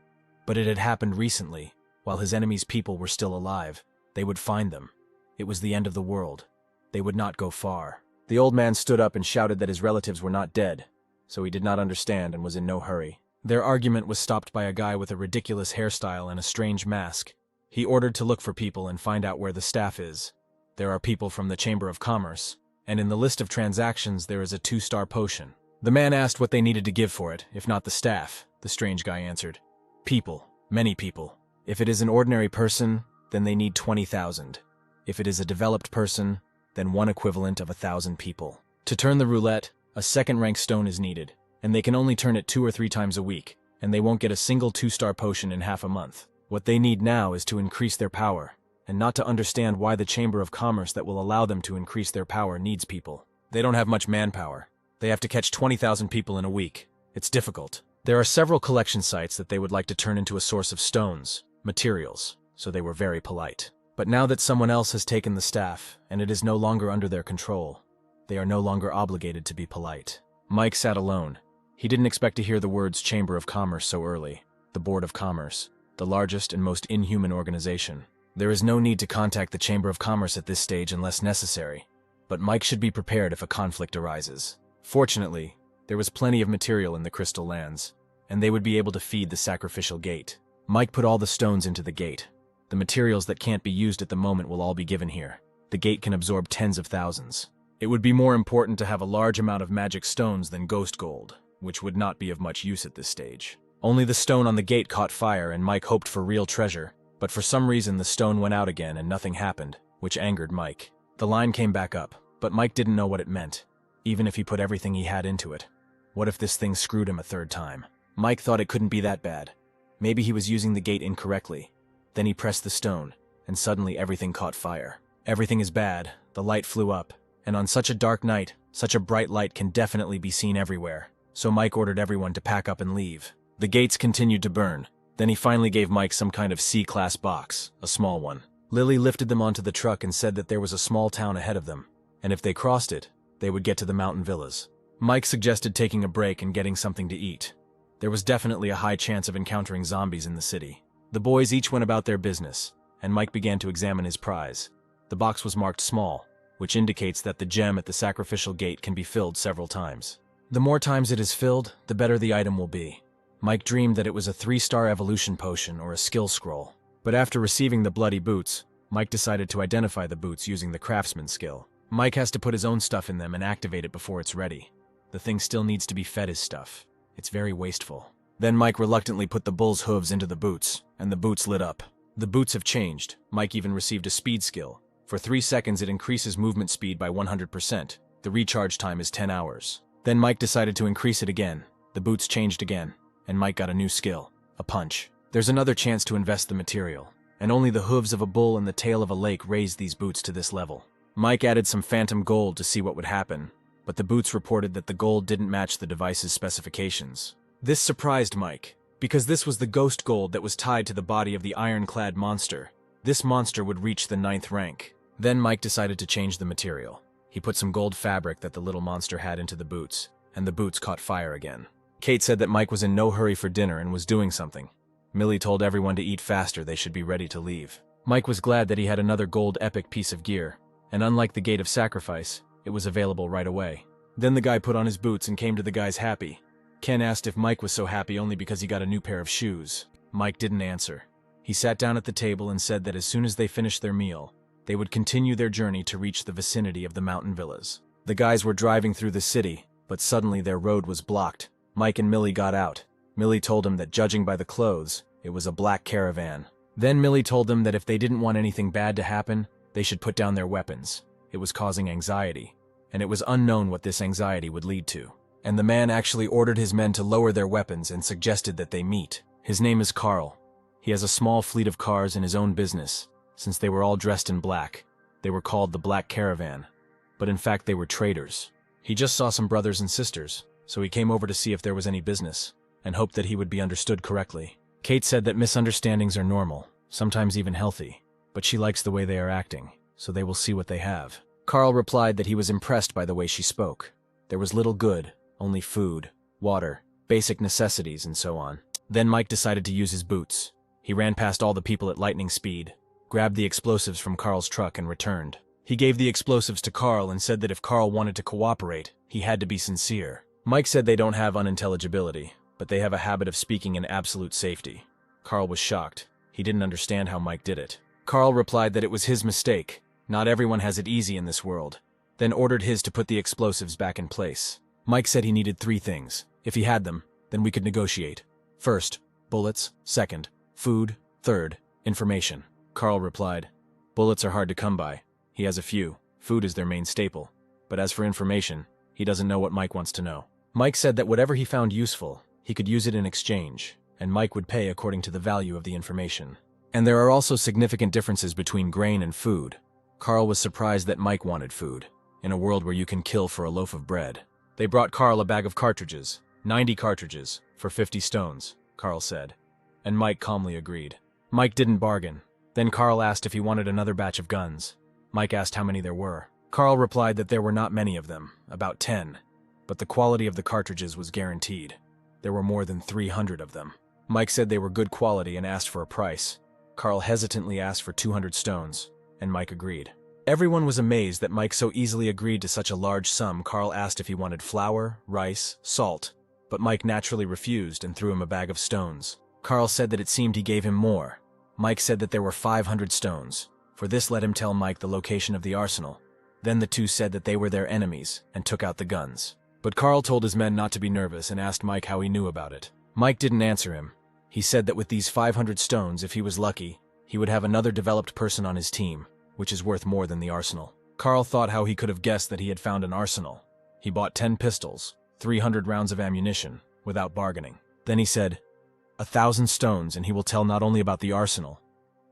but it had happened recently, while his enemy's people were still alive. They would find them. It was the end of the world. They would not go far. The old man stood up and shouted that his relatives were not dead, so he did not understand and was in no hurry. Their argument was stopped by a guy with a ridiculous hairstyle and a strange mask. He ordered to look for people and find out where the staff is. There are people from the Chamber of Commerce, and in the list of transactions there is a 2-star potion. The man asked what they needed to give for it, if not the staff. The strange guy answered, "People, many people. If it is an ordinary person, then they need 20,000. If it is a developed person, then one equivalent of 1,000 people. To turn the roulette, a second-rank stone is needed, and they can only turn it 2 or 3 times a week, and they won't get a single 2-star potion in half a month. What they need now is to increase their power, and not to understand why the Chamber of Commerce that will allow them to increase their power needs people. They don't have much manpower. They have to catch 20,000 people in a week. It's difficult. There are several collection sites that they would like to turn into a source of stones, materials, so they were very polite. But now that someone else has taken the staff, and it is no longer under their control, they are no longer obligated to be polite." Mike sat alone. He didn't expect to hear the words Chamber of Commerce so early. The Board of Commerce, the largest and most inhuman organization. There is no need to contact the Chamber of Commerce at this stage unless necessary, but Mike should be prepared if a conflict arises. Fortunately, there was plenty of material in the Crystal Lands, and they would be able to feed the sacrificial gate. Mike put all the stones into the gate. The materials that can't be used at the moment will all be given here. The gate can absorb tens of thousands. It would be more important to have a large amount of magic stones than ghost gold, which would not be of much use at this stage. Only the stone on the gate caught fire, and Mike hoped for real treasure, but for some reason the stone went out again and nothing happened, which angered Mike. The line came back up, but Mike didn't know what it meant, even if he put everything he had into it. What if this thing screwed him a third time? Mike thought it couldn't be that bad. Maybe he was using the gate incorrectly. Then he pressed the stone, and suddenly everything caught fire. Everything is bad, the light flew up, and on such a dark night, such a bright light can definitely be seen everywhere. So Mike ordered everyone to pack up and leave. The gates continued to burn. Then he finally gave Mike some kind of C-class box, a small one. Lily lifted them onto the truck and said that there was a small town ahead of them, and if they crossed it, they would get to the mountain villas. Mike suggested taking a break and getting something to eat. There was definitely a high chance of encountering zombies in the city. The boys each went about their business, and Mike began to examine his prize. The box was marked small, which indicates that the gem at the sacrificial gate can be filled several times. The more times it is filled, the better the item will be. Mike dreamed that it was a 3-star evolution potion or a skill scroll. But after receiving the bloody boots, Mike decided to identify the boots using the craftsman skill. Mike has to put his own stuff in them and activate it before it's ready. The thing still needs to be fed his stuff. It's very wasteful. Then Mike reluctantly put the bull's hooves into the boots, and the boots lit up. The boots have changed. Mike even received a speed skill. For 3 seconds it increases movement speed by 100%. The recharge time is 10 hours. Then Mike decided to increase it again. The boots changed again, and Mike got a new skill, a punch. There's another chance to invest the material, and only the hooves of a bull and the tail of a lake raised these boots to this level. Mike added some phantom gold to see what would happen, but the boots reported that the gold didn't match the device's specifications. This surprised Mike, because this was the ghost gold that was tied to the body of the ironclad monster. This monster would reach the 9th rank. Then Mike decided to change the material. He put some gold fabric that the little monster had into the boots, and the boots caught fire again. Kate said that Mike was in no hurry for dinner and was doing something. Millie told everyone to eat faster, they should be ready to leave. Mike was glad that he had another gold epic piece of gear, and unlike the Gate of Sacrifice, it was available right away. Then the guy put on his boots and came to the guys happy. Ken asked if Mike was so happy only because he got a new pair of shoes. Mike didn't answer. He sat down at the table and said that as soon as they finished their meal, they would continue their journey to reach the vicinity of the mountain villas. The guys were driving through the city, but suddenly their road was blocked. Mike and Millie got out. Millie told him that judging by the clothes, it was a black caravan. Then Millie told them that if they didn't want anything bad to happen, they should put down their weapons. It was causing anxiety, and it was unknown what this anxiety would lead to. And the man actually ordered his men to lower their weapons and suggested that they meet. His name is Carl. He has a small fleet of cars and his own business. Since they were all dressed in black, they were called the Black Caravan. But in fact they were traders. He just saw some brothers and sisters, so he came over to see if there was any business, and hoped that he would be understood correctly. Kate said that misunderstandings are normal, sometimes even healthy, but she likes the way they are acting, so they will see what they have. Carl replied that he was impressed by the way she spoke. There was little good, only food, water, basic necessities, and so on. Then Mike decided to use his boots. He ran past all the people at lightning speed, grabbed the explosives from Carl's truck and returned. He gave the explosives to Carl and said that if Carl wanted to cooperate, he had to be sincere. Mike said they don't have unintelligibility, but they have a habit of speaking in absolute safety. Carl was shocked. He didn't understand how Mike did it. Carl replied that it was his mistake. Not everyone has it easy in this world. Then ordered his to put the explosives back in place. Mike said he needed 3 things. If he had them, then we could negotiate. First, bullets. Second, food. Third, information. Carl replied, "Bullets are hard to come by. He has a few. Food is their main staple. But as for information, he doesn't know what Mike wants to know." Mike said that whatever he found useful, he could use it in exchange, and Mike would pay according to the value of the information. And there are also significant differences between grain and food. Carl was surprised that Mike wanted food, in a world where you can kill for a loaf of bread. They brought Carl a bag of cartridges, 90 cartridges, for 50 stones, Carl said. And Mike calmly agreed. Mike didn't bargain. Then Carl asked if he wanted another batch of guns. Mike asked how many there were. Carl replied that there were not many of them, about 10. But the quality of the cartridges was guaranteed. There were more than 300 of them. Mike said they were good quality and asked for a price. Carl hesitantly asked for 200 stones, and Mike agreed. Everyone was amazed that Mike so easily agreed to such a large sum. Carl asked if he wanted flour, rice, salt, but Mike naturally refused and threw him a bag of stones. Carl said that it seemed he gave him more. Mike said that there were 500 stones. For this, let him tell Mike the location of the arsenal. Then the two said that they were their enemies and took out the guns. But Carl told his men not to be nervous and asked Mike how he knew about it. Mike didn't answer him. He said that with these 500 stones, if he was lucky, he would have another developed person on his team, which is worth more than the arsenal. Carl thought how he could have guessed that he had found an arsenal. He bought 10 pistols, 300 rounds of ammunition, without bargaining. Then he said, 1,000 stones, and he will tell not only about the arsenal,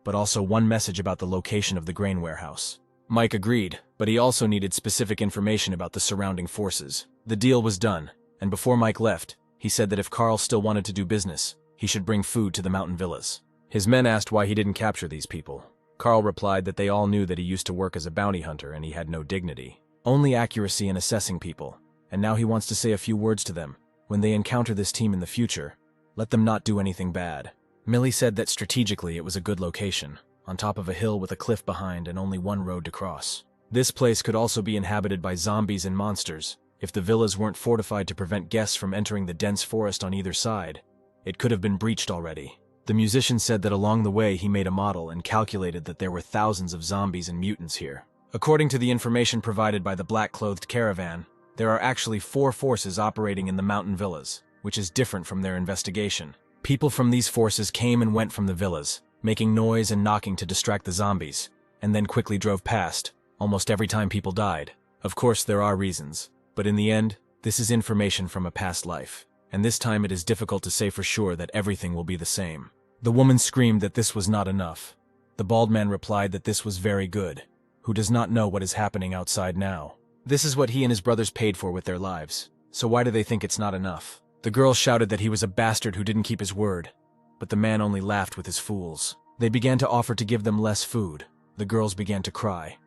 but also one message about the location of the grain warehouse. Mike agreed, but he also needed specific information about the surrounding forces. The deal was done, and before Mike left, he said that if Carl still wanted to do business, he should bring food to the mountain villas. His men asked why he didn't capture these people. Carl replied that they all knew that he used to work as a bounty hunter and he had no dignity, only accuracy in assessing people, and now he wants to say a few words to them. When they encounter this team in the future, let them not do anything bad. Millie said that strategically it was a good location, on top of a hill with a cliff behind and only one road to cross. This place could also be inhabited by zombies and monsters. If the villas weren't fortified to prevent guests from entering the dense forest on either side, it could have been breached already. The musician said that along the way he made a model and calculated that there were thousands of zombies and mutants here. According to the information provided by the black-clothed caravan, there are actually 4 forces operating in the mountain villas, which is different from their investigation. People from these forces came and went from the villas, making noise and knocking to distract the zombies, and then quickly drove past, almost every time people died. Of course, there are reasons, but in the end, this is information from a past life, and this time it is difficult to say for sure that everything will be the same. The woman screamed that this was not enough. The bald man replied that this was very good, who does not know what is happening outside now. This is what he and his brothers paid for with their lives, so why do they think it's not enough? The girl shouted that he was a bastard who didn't keep his word, but the man only laughed with his fools. They began to offer to give them less food. The girls began to cry,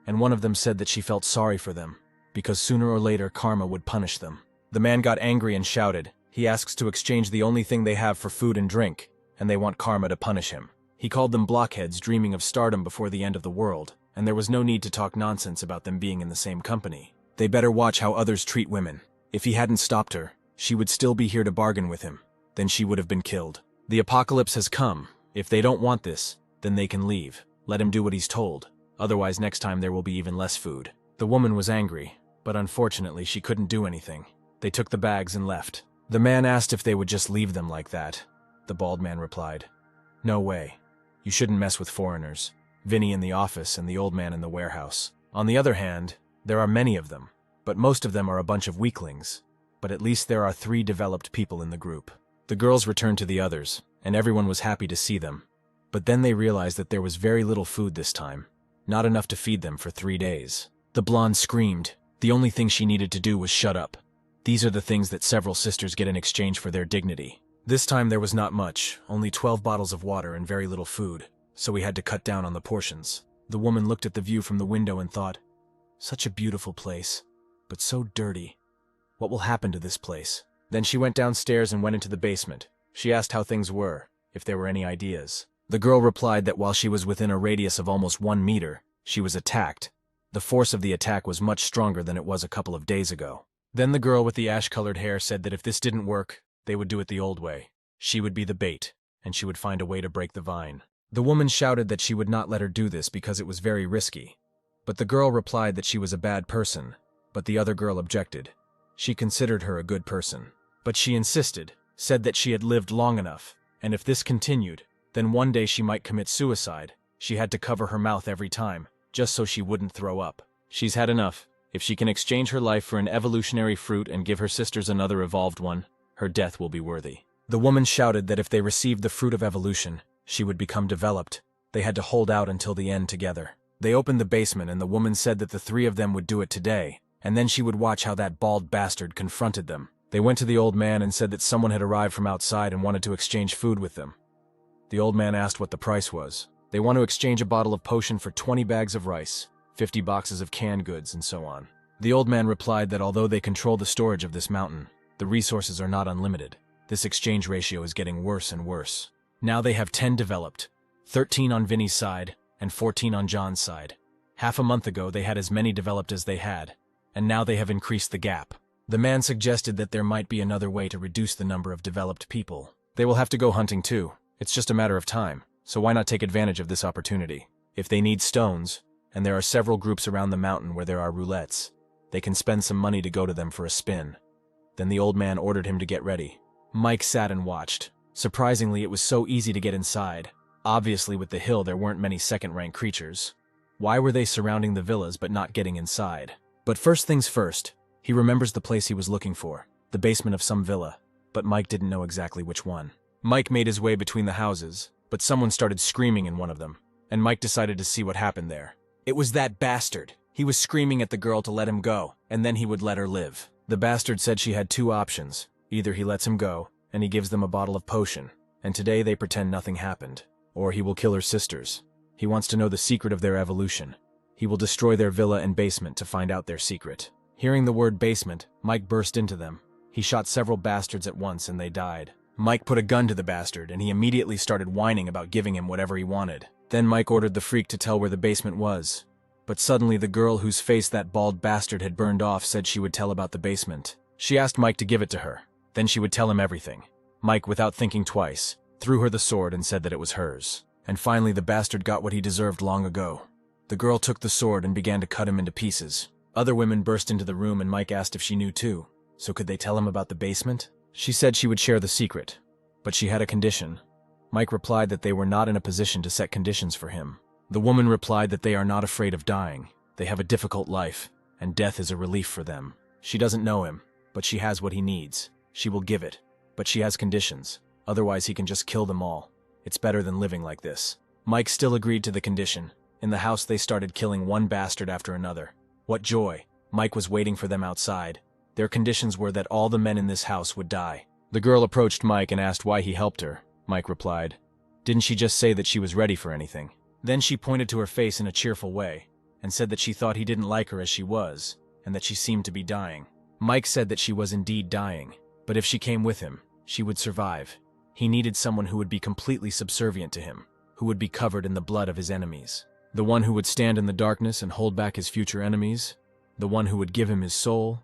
and one of them said that she felt sorry for them, because sooner or later karma would punish them. The man got angry and shouted. He asks to exchange the only thing they have for food and drink, and they want karma to punish him. He called them blockheads dreaming of stardom before the end of the world, and there was no need to talk nonsense about them being in the same company. They better watch how others treat women. If he hadn't stopped her, she would still be here to bargain with him. Then she would have been killed. The apocalypse has come. If they don't want this, then they can leave. Let him do what he's told. Otherwise, next time there will be even less food. The woman was angry, but unfortunately she couldn't do anything. They took the bags and left. The man asked if they would just leave them like that. The bald man replied, "No way. You shouldn't mess with foreigners. Vinny in the office and the old man in the warehouse. On the other hand, there are many of them, but most of them are a bunch of weaklings. But at least there are 3 developed people in the group." The girls returned to the others, and everyone was happy to see them. But then they realized that there was very little food this time, not enough to feed them for 3 days. The blonde screamed. The only thing she needed to do was shut up. These are the things that several sisters get in exchange for their dignity. This time there was not much, only 12 bottles of water and very little food, so we had to cut down on the portions. The woman looked at the view from the window and thought, "Such a beautiful place, but so dirty. What will happen to this place?" Then she went downstairs and went into the basement. She asked how things were, if there were any ideas. The girl replied that while she was within a radius of almost 1 meter, she was attacked. The force of the attack was much stronger than it was a couple of days ago. Then the girl with the ash-colored hair said that if this didn't work, they would do it the old way. She would be the bait, and she would find a way to break the vine. The woman shouted that she would not let her do this because it was very risky. But the girl replied that she was a bad person, but the other girl objected. She considered her a good person. But she insisted, said that she had lived long enough, and if this continued, then one day she might commit suicide. She had to cover her mouth every time, just so she wouldn't throw up. She's had enough. If she can exchange her life for an evolutionary fruit and give her sisters another evolved one, her death will be worthy. The woman shouted that if they received the fruit of evolution, she would become developed. They had to hold out until the end together. They opened the basement and the woman said that the three of them would do it today, and then she would watch how that bald bastard confronted them. They went to the old man and said that someone had arrived from outside and wanted to exchange food with them. The old man asked what the price was. They want to exchange a bottle of potion for 20 bags of rice, 50 boxes of canned goods, and so on. The old man replied that although they control the storage of this mountain, the resources are not unlimited. This exchange ratio is getting worse and worse. Now they have 10 developed, 13 on Vinny's side and 14 on John's side. Half a month ago they had as many developed as they had, and now they have increased the gap. The man suggested that there might be another way to reduce the number of developed people. They will have to go hunting too. It's just a matter of time, so why not take advantage of this opportunity? If they need stones, and there are several groups around the mountain where there are roulettes, they can spend some money to go to them for a spin. Then the old man ordered him to get ready. Mike sat and watched. Surprisingly, it was so easy to get inside. Obviously, with the hill, there weren't many second-rank creatures. Why were they surrounding the villas but not getting inside? But first things first, he remembers the place he was looking for, the basement of some villa, but Mike didn't know exactly which one. Mike made his way between the houses, but someone started screaming in one of them, and Mike decided to see what happened there. It was that bastard. He was screaming at the girl to let him go, and then he would let her live. The bastard said she had two options. Either he lets him go, and he gives them a bottle of potion, and today they pretend nothing happened, or he will kill her sisters. He wants to know the secret of their evolution. He will destroy their villa and basement to find out their secret. Hearing the word basement, Mike burst into them. He shot several bastards at once and they died. Mike put a gun to the bastard and he immediately started whining about giving him whatever he wanted. Then Mike ordered the freak to tell where the basement was. But suddenly the girl whose face that bald bastard had burned off said she would tell about the basement. She asked Mike to give it to her. Then she would tell him everything. Mike, without thinking twice, threw her the sword and said that it was hers. And finally the bastard got what he deserved long ago. The girl took the sword and began to cut him into pieces. Other women burst into the room and Mike asked if she knew too. So could they tell him about the basement? She said she would share the secret, but she had a condition. Mike replied that they were not in a position to set conditions for him. The woman replied that they are not afraid of dying. They have a difficult life, and death is a relief for them. She doesn't know him, but she has what he needs. She will give it, but she has conditions. Otherwise he can just kill them all. It's better than living like this. Mike still agreed to the condition. In the house they started killing one bastard after another. What joy! Mike was waiting for them outside. Their conditions were that all the men in this house would die. The girl approached Mike and asked why he helped her. Mike replied, "Didn't she just say that she was ready for anything?" Then she pointed to her face in a cheerful way, and said that she thought he didn't like her as she was, and that she seemed to be dying. Mike said that she was indeed dying, but if she came with him, she would survive. He needed someone who would be completely subservient to him, who would be covered in the blood of his enemies. The one who would stand in the darkness and hold back his future enemies? The one who would give him his soul?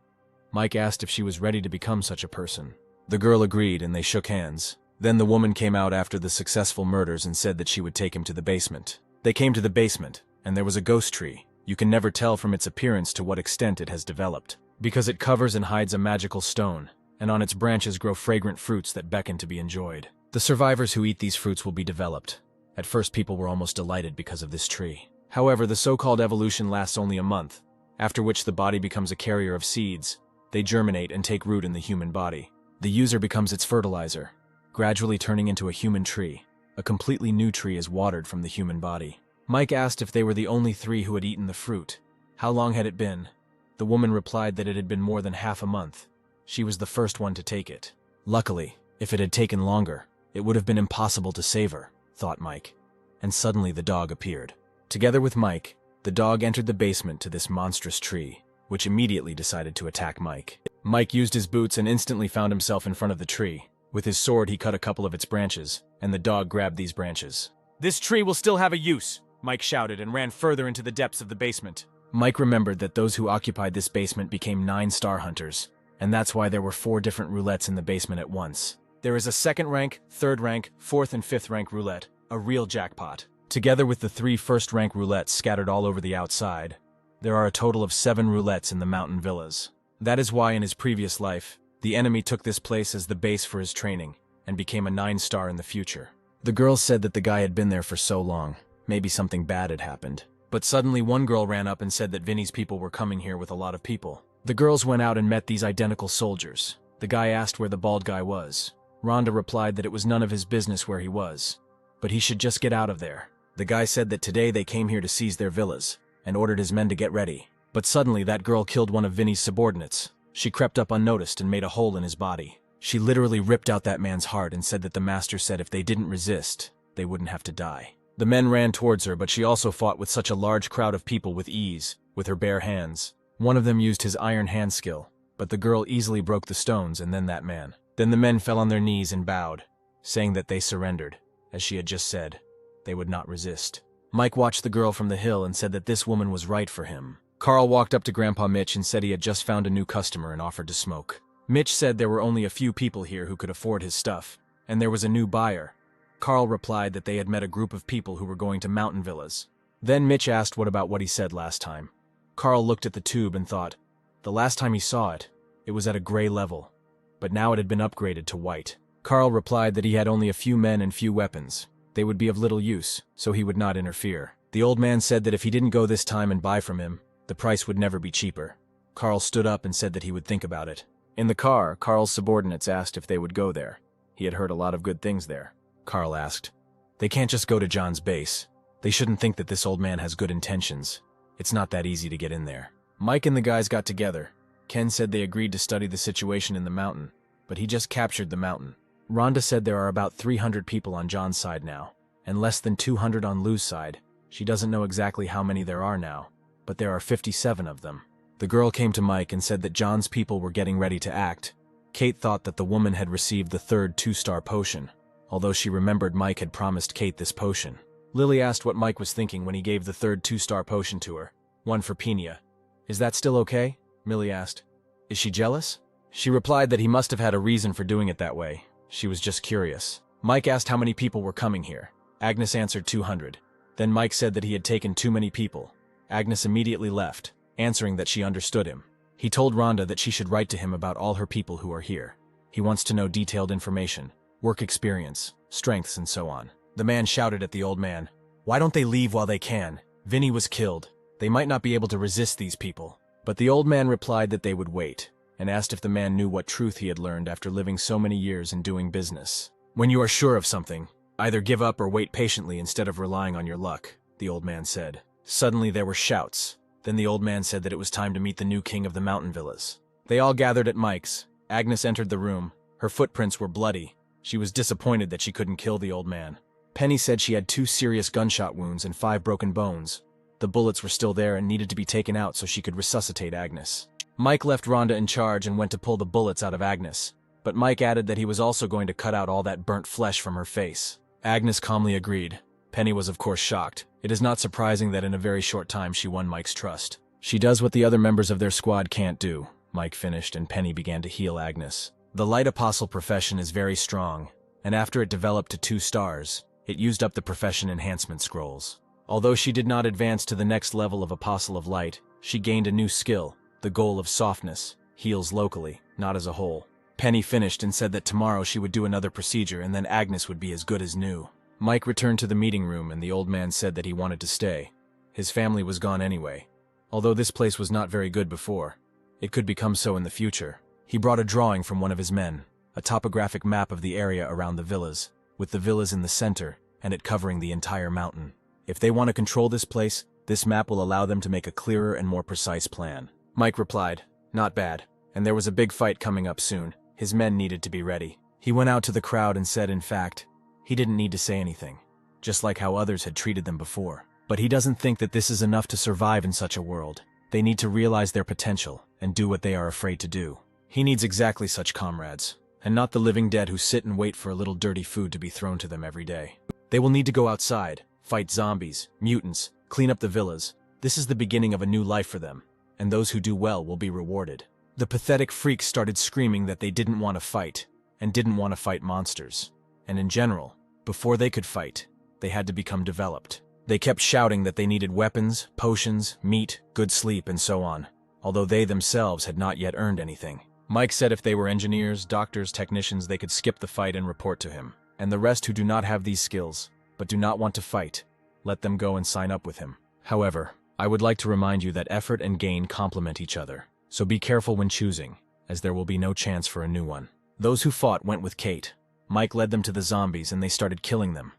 Mike asked if she was ready to become such a person. The girl agreed and they shook hands. Then the woman came out after the successful murders and said that she would take him to the basement. They came to the basement, and there was a ghost tree. You can never tell from its appearance to what extent it has developed, because it covers and hides a magical stone, and on its branches grow fragrant fruits that beckon to be enjoyed. The survivors who eat these fruits will be developed. At first people were almost delighted because of this tree. However, the so-called evolution lasts only a month, after which the body becomes a carrier of seeds. They germinate and take root in the human body. The user becomes its fertilizer, gradually turning into a human tree. A completely new tree is watered from the human body. Mike asked if they were the only three who had eaten the fruit. How long had it been? The woman replied that it had been more than half a month. She was the first one to take it. Luckily, if it had taken longer, it would have been impossible to save her, thought Mike. And suddenly the dog appeared. Together with Mike, the dog entered the basement to this monstrous tree, which immediately decided to attack Mike. Mike used his boots and instantly found himself in front of the tree. With his sword he cut a couple of its branches, and the dog grabbed these branches. "This tree will still have a use," Mike shouted and ran further into the depths of the basement. Mike remembered that those who occupied this basement became 9 star hunters, and that's why there were 4 different roulettes in the basement at once. There is a 2nd rank, 3rd rank, 4th and 5th rank roulette, a real jackpot. Together with the 3 1st rank roulettes scattered all over the outside, there are a total of 7 roulettes in the mountain villas. That is why in his previous life, the enemy took this place as the base for his training and became a 9-star in the future. The girls said that the guy had been there for so long, maybe something bad had happened. But suddenly one girl ran up and said that Vinny's people were coming here with a lot of people. The girls went out and met these identical soldiers. The guy asked where the bald guy was. Rhonda replied that it was none of his business where he was, but he should just get out of there. The guy said that today they came here to seize their villas, and ordered his men to get ready. But suddenly that girl killed one of Vinny's subordinates. She crept up unnoticed and made a hole in his body. She literally ripped out that man's heart and said that the master said if they didn't resist, they wouldn't have to die. The men ran towards her, but she also fought with such a large crowd of people with ease, with her bare hands. One of them used his iron hand skill, but the girl easily broke the stones and then that man. Then the men fell on their knees and bowed, saying that they surrendered. As she had just said, they would not resist. Mike watched the girl from the hill and said that this woman was right for him. Carl walked up to Grandpa Mitch and said he had just found a new customer and offered to smoke. Mitch said there were only a few people here who could afford his stuff, and there was a new buyer. Carl replied that they had met a group of people who were going to mountain villas. Then Mitch asked what about what he said last time. Carl looked at the tube and thought, the last time he saw it, it was at a gray level, but now it had been upgraded to white. Carl replied that he had only a few men and few weapons. They would be of little use, so he would not interfere. The old man said that if he didn't go this time and buy from him, the price would never be cheaper. Carl stood up and said that he would think about it. In the car, Carl's subordinates asked if they would go there. He had heard a lot of good things there. Carl asked, they can't just go to John's base. They shouldn't think that this old man has good intentions. It's not that easy to get in there. Mike and the guys got together. Ken said they agreed to study the situation in the mountain, but he just captured the mountain. Rhonda said there are about 300 people on John's side now, and less than 200 on Lou's side. She doesn't know exactly how many there are now, but there are 57 of them. The girl came to Mike and said that John's people were getting ready to act. Kate thought that the woman had received the third 2-star potion, although she remembered Mike had promised Kate this potion. Lily asked what Mike was thinking when he gave the third 2-star potion to her, one for Pina. Is that still okay? Millie asked. Is she jealous? She replied that he must have had a reason for doing it that way. She was just curious. Mike asked how many people were coming here. Agnes answered 200. Then Mike said that he had taken too many people. Agnes immediately left, answering that she understood him. He told Rhonda that she should write to him about all her people who are here. He wants to know detailed information, work experience, strengths, and so on. The man shouted at the old man, "Why don't they leave while they can? Vinny was killed. They might not be able to resist these people." But the old man replied that they would wait, and asked if the man knew what truth he had learned after living so many years and doing business. When you are sure of something, either give up or wait patiently instead of relying on your luck, the old man said. Suddenly there were shouts. Then the old man said that it was time to meet the new king of the mountain villas. They all gathered at Mike's. Agnes entered the room. Her footprints were bloody. She was disappointed that she couldn't kill the old man. Penny said she had 2 serious gunshot wounds and 5 broken bones. The bullets were still there and needed to be taken out so she could resuscitate Agnes. Mike left Rhonda in charge and went to pull the bullets out of Agnes, but Mike added that he was also going to cut out all that burnt flesh from her face. Agnes calmly agreed. Penny was of course shocked. It is not surprising that in a very short time she won Mike's trust. She does what the other members of their squad can't do, Mike finished, and Penny began to heal Agnes. The light apostle profession is very strong, and after it developed to 2 stars, it used up the profession enhancement scrolls. Although she did not advance to the next level of Apostle of Light, she gained a new skill, the goal of softness, heals locally, not as a whole. Penny finished and said that tomorrow she would do another procedure and then Agnes would be as good as new. Mike returned to the meeting room and the old man said that he wanted to stay. His family was gone anyway. Although this place was not very good before, it could become so in the future. He brought a drawing from one of his men, a topographic map of the area around the villas, with the villas in the center and it covering the entire mountain. If they want to control this place, this map will allow them to make a clearer and more precise plan. Mike replied, "Not bad," and there was a big fight coming up soon. His men needed to be ready. He went out to the crowd and said, in fact, he didn't need to say anything, just like how others had treated them before. But he doesn't think that this is enough to survive in such a world. They need to realize their potential and do what they are afraid to do. He needs exactly such comrades, and not the living dead who sit and wait for a little dirty food to be thrown to them every day. They will need to go outside, fight zombies, mutants, clean up the villas. This is the beginning of a new life for them, and those who do well will be rewarded. The pathetic freaks started screaming that they didn't want to fight, and didn't want to fight monsters. And in general, before they could fight, they had to become developed. They kept shouting that they needed weapons, potions, meat, good sleep, and so on. although they themselves had not yet earned anything. Mike said if they were engineers, doctors, technicians, they could skip the fight and report to him. And the rest who do not have these skills, but do not want to fight, let them go and sign up with him. However, I would like to remind you that effort and gain complement each other, so be careful when choosing, as there will be no chance for a new one. Those who fought went with Kate. Mike led them to the zombies and they started killing them.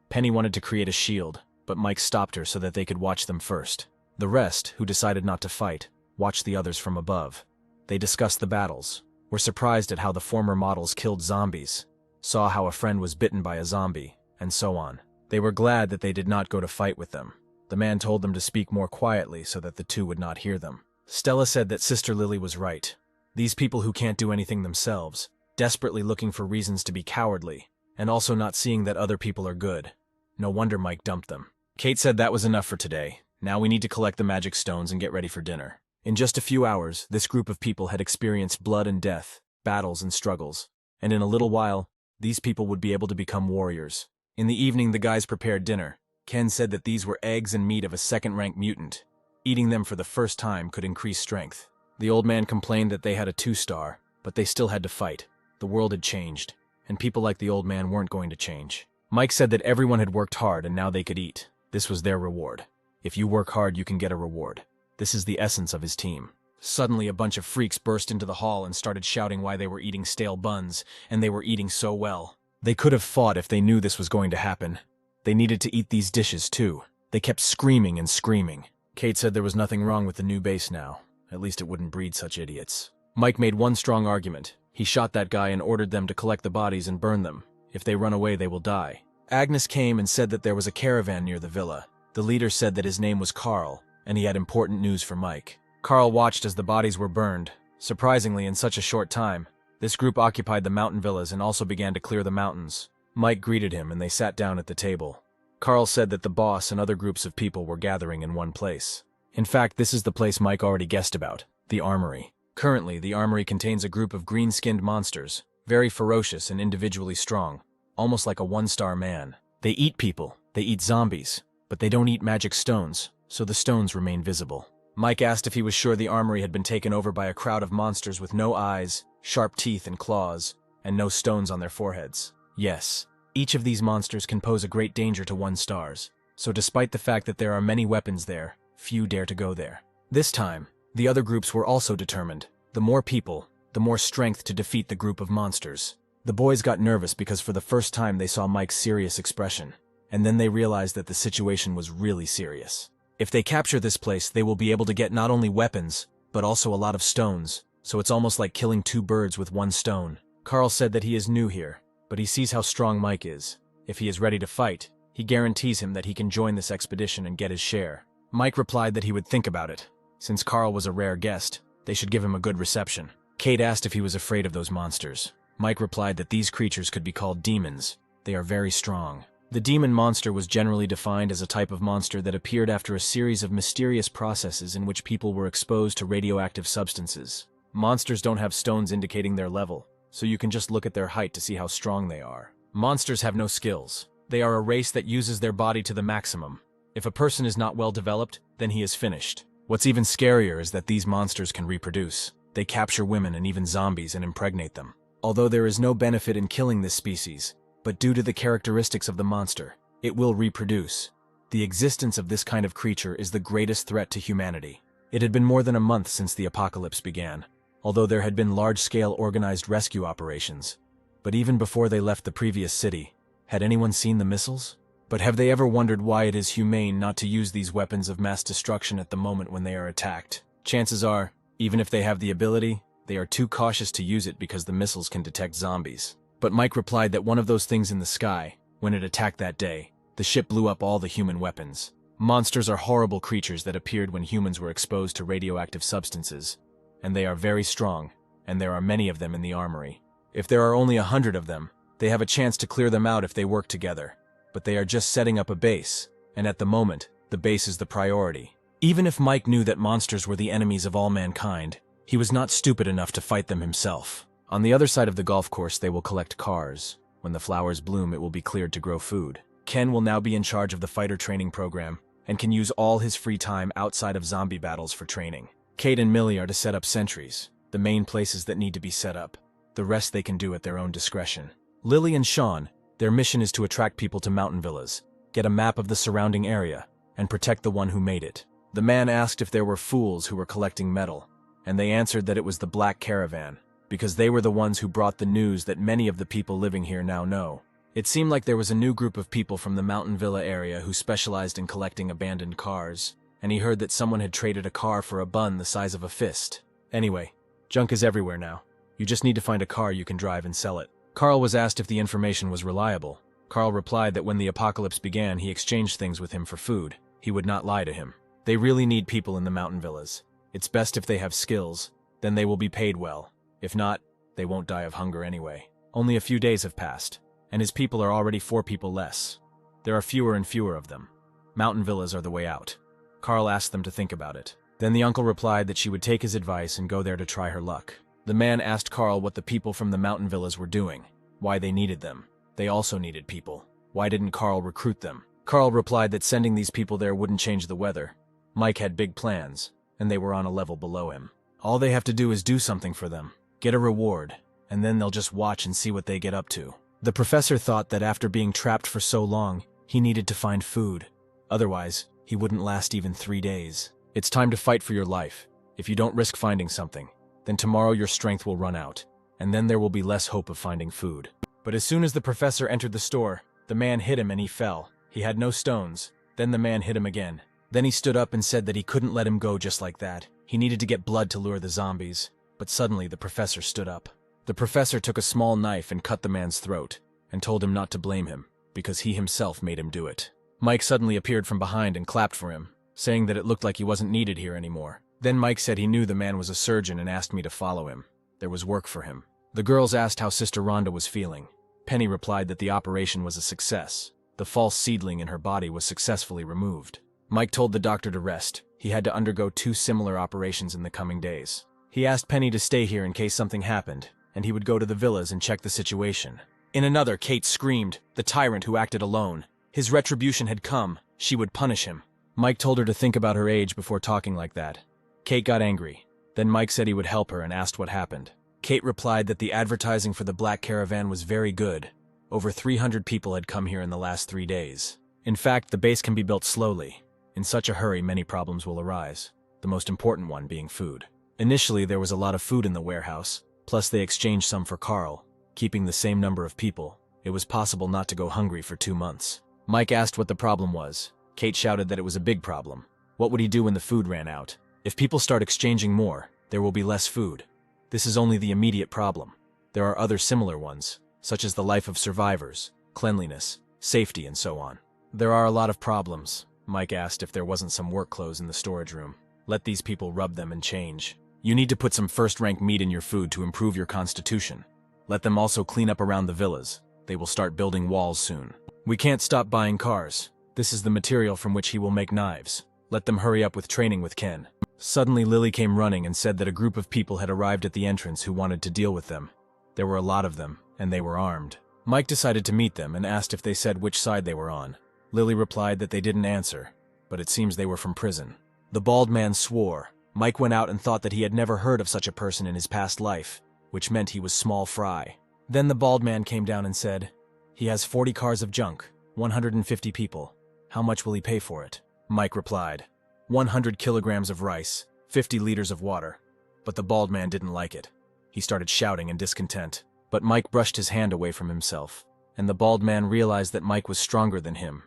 Penny wanted to create a shield, but Mike stopped her so that they could watch them first. The rest, who decided not to fight, watched the others from above. They discussed the battles, were surprised at how the former models killed zombies, saw how a friend was bitten by a zombie, and so on. They were glad that they did not go to fight with them. The man told them to speak more quietly so that the two would not hear them. Stella said that Sister Lily was right. These people who can't do anything themselves, desperately looking for reasons to be cowardly, and also not seeing that other people are good. No wonder Mike dumped them. Kate said that was enough for today. Now we need to collect the magic stones and get ready for dinner. In just a few hours, this group of people had experienced blood and death, battles and struggles, and in a little while, these people would be able to become warriors. In the evening, the guys prepared dinner. Ken said that these were eggs and meat of a second-rank mutant. Eating them for the first time could increase strength. The old man complained that they had a 2-star, but they still had to fight. The world had changed, and people like the old man weren't going to change. Mike said that everyone had worked hard and now they could eat. This was their reward. If you work hard, you can get a reward. This is the essence of his team. Suddenly, a bunch of freaks burst into the hall and started shouting why they were eating stale buns, and they were eating so well. They could have fought if they knew this was going to happen. They needed to eat these dishes too. They kept screaming and screaming. Kate said there was nothing wrong with the new base now. At least it wouldn't breed such idiots. Mike made one strong argument. He shot that guy and ordered them to collect the bodies and burn them. If they run away, they will die. Agnes came and said that there was a caravan near the villa. The leader said that his name was Carl, and he had important news for Mike. Carl watched as the bodies were burned. Surprisingly, in such a short time, this group occupied the mountain villas and also began to clear the mountains. Mike greeted him and they sat down at the table. Carl said that the boss and other groups of people were gathering in one place. In fact, this is the place Mike already guessed about, the armory. Currently, the armory contains a group of green-skinned monsters, very ferocious and individually strong, almost like a 1-star man. They eat people, they eat zombies, but they don't eat magic stones, so the stones remain visible. Mike asked if he was sure the armory had been taken over by a crowd of monsters with no eyes, sharp teeth and claws, and no stones on their foreheads. Yes, each of these monsters can pose a great danger to 1-stars, so despite the fact that there are many weapons there, few dare to go there. This time, the other groups were also determined. The more people, the more strength to defeat the group of monsters. The boys got nervous because for the first time they saw Mike's serious expression, and then they realized that the situation was really serious. If they capture this place, they will be able to get not only weapons, but also a lot of stones, so it's almost like killing 2 birds with 1 stone. Carl said that he is new here, but he sees how strong Mike is. If he is ready to fight, he guarantees him that he can join this expedition and get his share. Mike replied that he would think about it. Since Carl was a rare guest, they should give him a good reception. Kate asked if he was afraid of those monsters. Mike replied that these creatures could be called demons. They are very strong. The demon monster was generally defined as a type of monster that appeared after a series of mysterious processes in which people were exposed to radioactive substances. Monsters don't have stones indicating their level, so you can just look at their height to see how strong they are. Monsters have no skills. They are a race that uses their body to the maximum. If a person is not well developed, then he is finished. What's even scarier is that these monsters can reproduce. They capture women and even zombies and impregnate them. Although there is no benefit in killing this species, but due to the characteristics of the monster, it will reproduce. The existence of this kind of creature is the greatest threat to humanity. It had been more than a month since the apocalypse began, although there had been large-scale organized rescue operations. But even before they left the previous city, had anyone seen the missiles? But have they ever wondered why it is humane not to use these weapons of mass destruction at the moment when they are attacked? Chances are, even if they have the ability, they are too cautious to use it because the missiles can detect zombies. But Mike replied that one of those things in the sky, when it attacked that day, the ship blew up all the human weapons. Monsters are horrible creatures that appeared when humans were exposed to radioactive substances, and they are very strong, and there are many of them in the armory. If there are only 100 of them, they have a chance to clear them out if they work together. But they are just setting up a base, and at the moment, the base is the priority. Even if Mike knew that monsters were the enemies of all mankind, he was not stupid enough to fight them himself. On the other side of the golf course, they will collect cars. When the flowers bloom, it will be cleared to grow food. Ken will now be in charge of the fighter training program, and can use all his free time outside of zombie battles for training. Kate and Millie are to set up sentries, the main places that need to be set up. The rest they can do at their own discretion. Lily and Sean, their mission is to attract people to mountain villas, get a map of the surrounding area, and protect the one who made it. The man asked if there were fools who were collecting metal, and they answered that it was the Black Caravan, because they were the ones who brought the news that many of the people living here now know. It seemed like there was a new group of people from the mountain villa area who specialized in collecting abandoned cars, and he heard that someone had traded a car for a bun the size of a fist. Anyway, junk is everywhere now. You just need to find a car you can drive and sell it. Carl was asked if the information was reliable. Carl replied that when the apocalypse began, he exchanged things with him for food. He would not lie to him. They really need people in the mountain villas. It's best if they have skills, then they will be paid well. If not, they won't die of hunger anyway. Only a few days have passed, and his people are already 4 people less. There are fewer and fewer of them. Mountain villas are the way out. Carl asked them to think about it. Then the uncle replied that she would take his advice and go there to try her luck. The man asked Carl what the people from the mountain villas were doing, why they needed them. They also needed people. Why didn't Carl recruit them? Carl replied that sending these people there wouldn't change the weather. Mike had big plans, and they were on a level below him. All they have to do is do something for them, get a reward, and then they'll just watch and see what they get up to. The professor thought that after being trapped for so long, he needed to find food. Otherwise, he wouldn't last even 3 days. It's time to fight for your life. If you don't risk finding something, then tomorrow your strength will run out, and then there will be less hope of finding food. But as soon as the professor entered the store, the man hit him and he fell. He had no stones. Then the man hit him again. Then he stood up and said that he couldn't let him go just like that. He needed to get blood to lure the zombies. But suddenly the professor stood up. The professor took a small knife and cut the man's throat, and told him not to blame him, because he himself made him do it. Mike suddenly appeared from behind and clapped for him, saying that it looked like he wasn't needed here anymore. Then Mike said he knew the man was a surgeon and asked me to follow him. There was work for him. The girls asked how Sister Rhonda was feeling. Penny replied that the operation was a success. The false seedling in her body was successfully removed. Mike told the doctor to rest. He had to undergo 2 similar operations in the coming days. He asked Penny to stay here in case something happened, and he would go to the villas and check the situation. In another, Kate screamed, the tyrant who acted alone. His retribution had come. She would punish him. Mike told her to think about her age before talking like that. Kate got angry. Then Mike said he would help her and asked what happened. Kate replied that the advertising for the Black Caravan was very good. Over 300 people had come here in the last 3 days. In fact, the base can be built slowly. In such a hurry, many problems will arise, the most important one being food. Initially, there was a lot of food in the warehouse, plus they exchanged some for Carl. Keeping the same number of people, it was possible not to go hungry for 2 months. Mike asked what the problem was. Kate shouted that it was a big problem. What would he do when the food ran out? If people start exchanging more, there will be less food. This is only the immediate problem. There are other similar ones, such as the life of survivors, cleanliness, safety, and so on. There are a lot of problems. Mike asked if there wasn't some work clothes in the storage room. Let these people rub them and change. You need to put some first-rank meat in your food to improve your constitution. Let them also clean up around the villas. They will start building walls soon. We can't stop buying cars. This is the material from which he will make knives. Let them hurry up with training with Ken. Suddenly Lily came running and said that a group of people had arrived at the entrance who wanted to deal with them. There were a lot of them, and they were armed. Mike decided to meet them and asked if they said which side they were on. Lily replied that they didn't answer, but it seems they were from prison. The bald man swore. Mike went out and thought that he had never heard of such a person in his past life, which meant he was small fry. Then the bald man came down and said, "He has 40 cars of junk, 150 people. How much will he pay for it?" Mike replied, 100 kilograms of rice, 50 liters of water. But the bald man didn't like it. He started shouting in discontent. But Mike brushed his hand away from himself, and the bald man realized that Mike was stronger than him.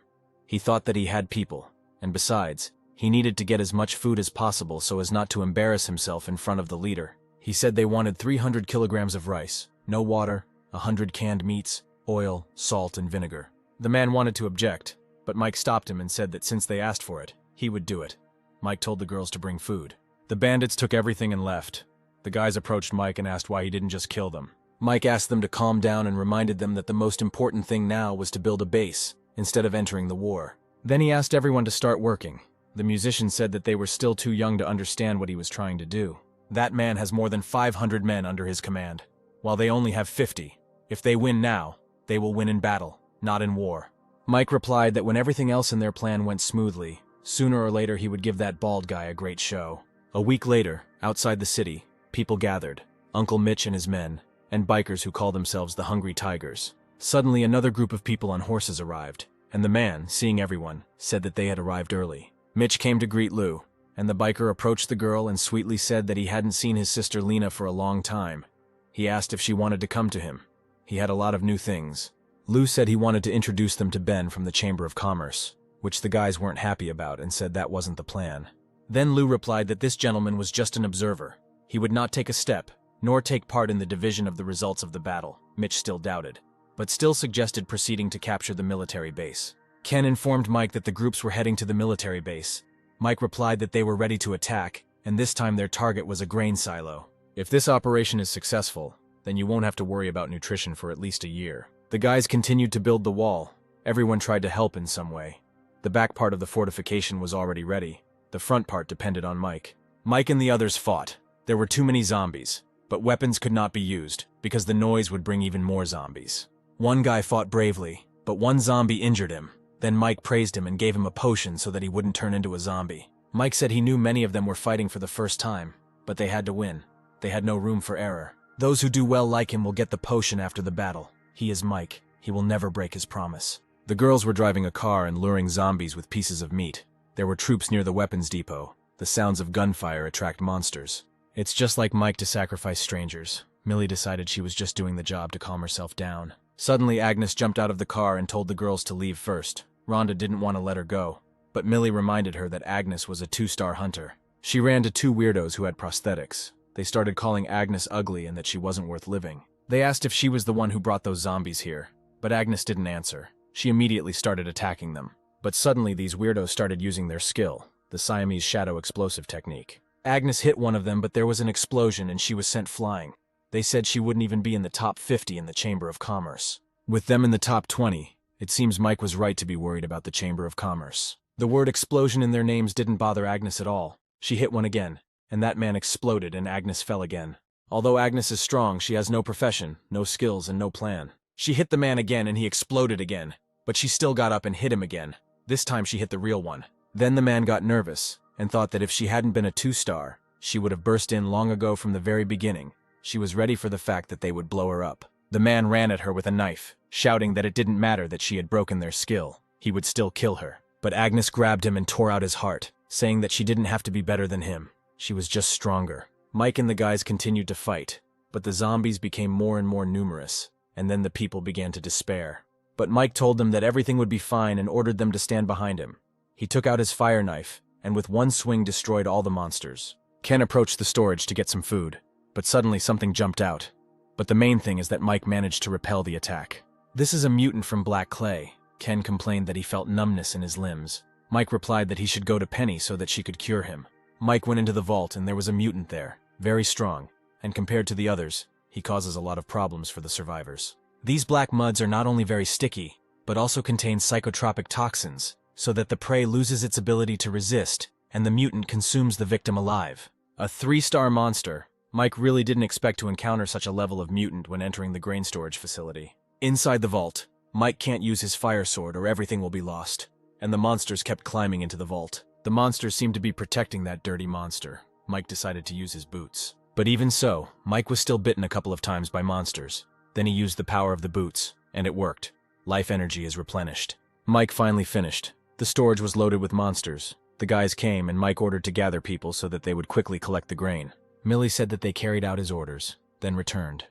He thought that he had people, and besides, he needed to get as much food as possible so as not to embarrass himself in front of the leader. He said they wanted 300 kilograms of rice, no water, 100 canned meats, oil, salt, and vinegar. The man wanted to object, but Mike stopped him and said that since they asked for it, he would do it. Mike told the girls to bring food. The bandits took everything and left. The guys approached Mike and asked why he didn't just kill them. Mike asked them to calm down and reminded them that the most important thing now was to build a base, instead of entering the war. Then he asked everyone to start working. The musician said that they were still too young to understand what he was trying to do. That man has more than 500 men under his command, while they only have 50. If they win now, they will win in battle, not in war. Mike replied that when everything else in their plan went smoothly, sooner or later he would give that bald guy a great show. A week later, outside the city, people gathered, Uncle Mitch and his men, and bikers who call themselves the Hungry Tigers. Suddenly another group of people on horses arrived, and the man, seeing everyone, said that they had arrived early. Mitch came to greet Lou, and the biker approached the girl and sweetly said that he hadn't seen his sister Lena for a long time. He asked if she wanted to come to him. He had a lot of new things. Lou said he wanted to introduce them to Ben from the Chamber of Commerce, which the guys weren't happy about and said that wasn't the plan. Then Lou replied that this gentleman was just an observer. He would not take a step, nor take part in the division of the results of the battle. Mitch still doubted, but still suggested proceeding to capture the military base. Ken informed Mike that the groups were heading to the military base. Mike replied that they were ready to attack, and this time their target was a grain silo. If this operation is successful, then you won't have to worry about nutrition for at least a year. The guys continued to build the wall. Everyone tried to help in some way. The back part of the fortification was already ready. The front part depended on Mike. Mike and the others fought. There were too many zombies, but weapons could not be used, because the noise would bring even more zombies. One guy fought bravely, but one zombie injured him. Then Mike praised him and gave him a potion so that he wouldn't turn into a zombie. Mike said he knew many of them were fighting for the first time, but they had to win. They had no room for error. Those who do well like him will get the potion after the battle. He is Mike. He will never break his promise. The girls were driving a car and luring zombies with pieces of meat. There were troops near the weapons depot. The sounds of gunfire attract monsters. It's just like Mike to sacrifice strangers. Millie decided she was just doing the job to calm herself down. Suddenly, Agnes jumped out of the car and told the girls to leave first. Rhonda didn't want to let her go, but Millie reminded her that Agnes was a 2-star hunter. She ran to 2 weirdos who had prosthetics. They started calling Agnes ugly and that she wasn't worth living. They asked if she was the one who brought those zombies here, but Agnes didn't answer. She immediately started attacking them. But suddenly these weirdos started using their skill, the Siamese shadow explosive technique. Agnes hit one of them, but there was an explosion and she was sent flying. They said she wouldn't even be in the top 50 in the Chamber of Commerce. With them in the top 20, it seems Mike was right to be worried about the Chamber of Commerce. The word explosion in their names didn't bother Agnes at all. She hit one again, and that man exploded and Agnes fell again. Although Agnes is strong, she has no profession, no skills, and no plan. She hit the man again and he exploded again, but she still got up and hit him again. This time she hit the real one. Then the man got nervous and thought that if she hadn't been a 2-star, she would have burst in long ago from the very beginning. She was ready for the fact that they would blow her up. The man ran at her with a knife, shouting that it didn't matter that she had broken their skill. He would still kill her. But Agnes grabbed him and tore out his heart, saying that she didn't have to be better than him. She was just stronger. Mike and the guys continued to fight, but the zombies became more and more numerous, and then the people began to despair. But Mike told them that everything would be fine and ordered them to stand behind him. He took out his fire knife, and with one swing destroyed all the monsters. Ken approached the storage to get some food, but suddenly something jumped out. But the main thing is that Mike managed to repel the attack. This is a mutant from Black Clay. Ken complained that he felt numbness in his limbs. Mike replied that he should go to Penny so that she could cure him. Mike went into the vault and there was a mutant there, very strong, and compared to the others, he causes a lot of problems for the survivors. These black muds are not only very sticky, but also contain psychotropic toxins, so that the prey loses its ability to resist, and the mutant consumes the victim alive. A 3-star monster. Mike really didn't expect to encounter such a level of mutant when entering the grain storage facility. Inside the vault, Mike can't use his fire sword or everything will be lost, and the monsters kept climbing into the vault. The monsters seemed to be protecting that dirty monster. Mike decided to use his boots. But even so, Mike was still bitten a couple of times by monsters. Then he used the power of the boots, and it worked. Life energy is replenished. Mike finally finished. The storage was loaded with monsters. The guys came, and Mike ordered to gather people so that they would quickly collect the grain. Millie said that they carried out his orders, then returned.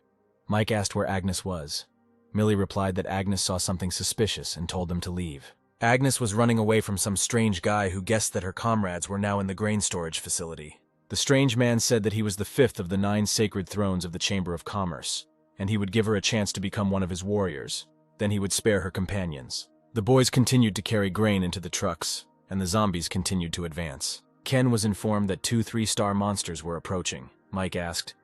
Mike asked where Agnes was. Millie replied that Agnes saw something suspicious and told them to leave. Agnes was running away from some strange guy who guessed that her comrades were now in the grain storage facility. The strange man said that he was the 5th of the 9 sacred thrones of the Chamber of Commerce, and he would give her a chance to become one of his warriors. Then he would spare her companions. The boys continued to carry grain into the trucks, and the zombies continued to advance. Ken was informed that 2 3-star monsters were approaching. Mike asked,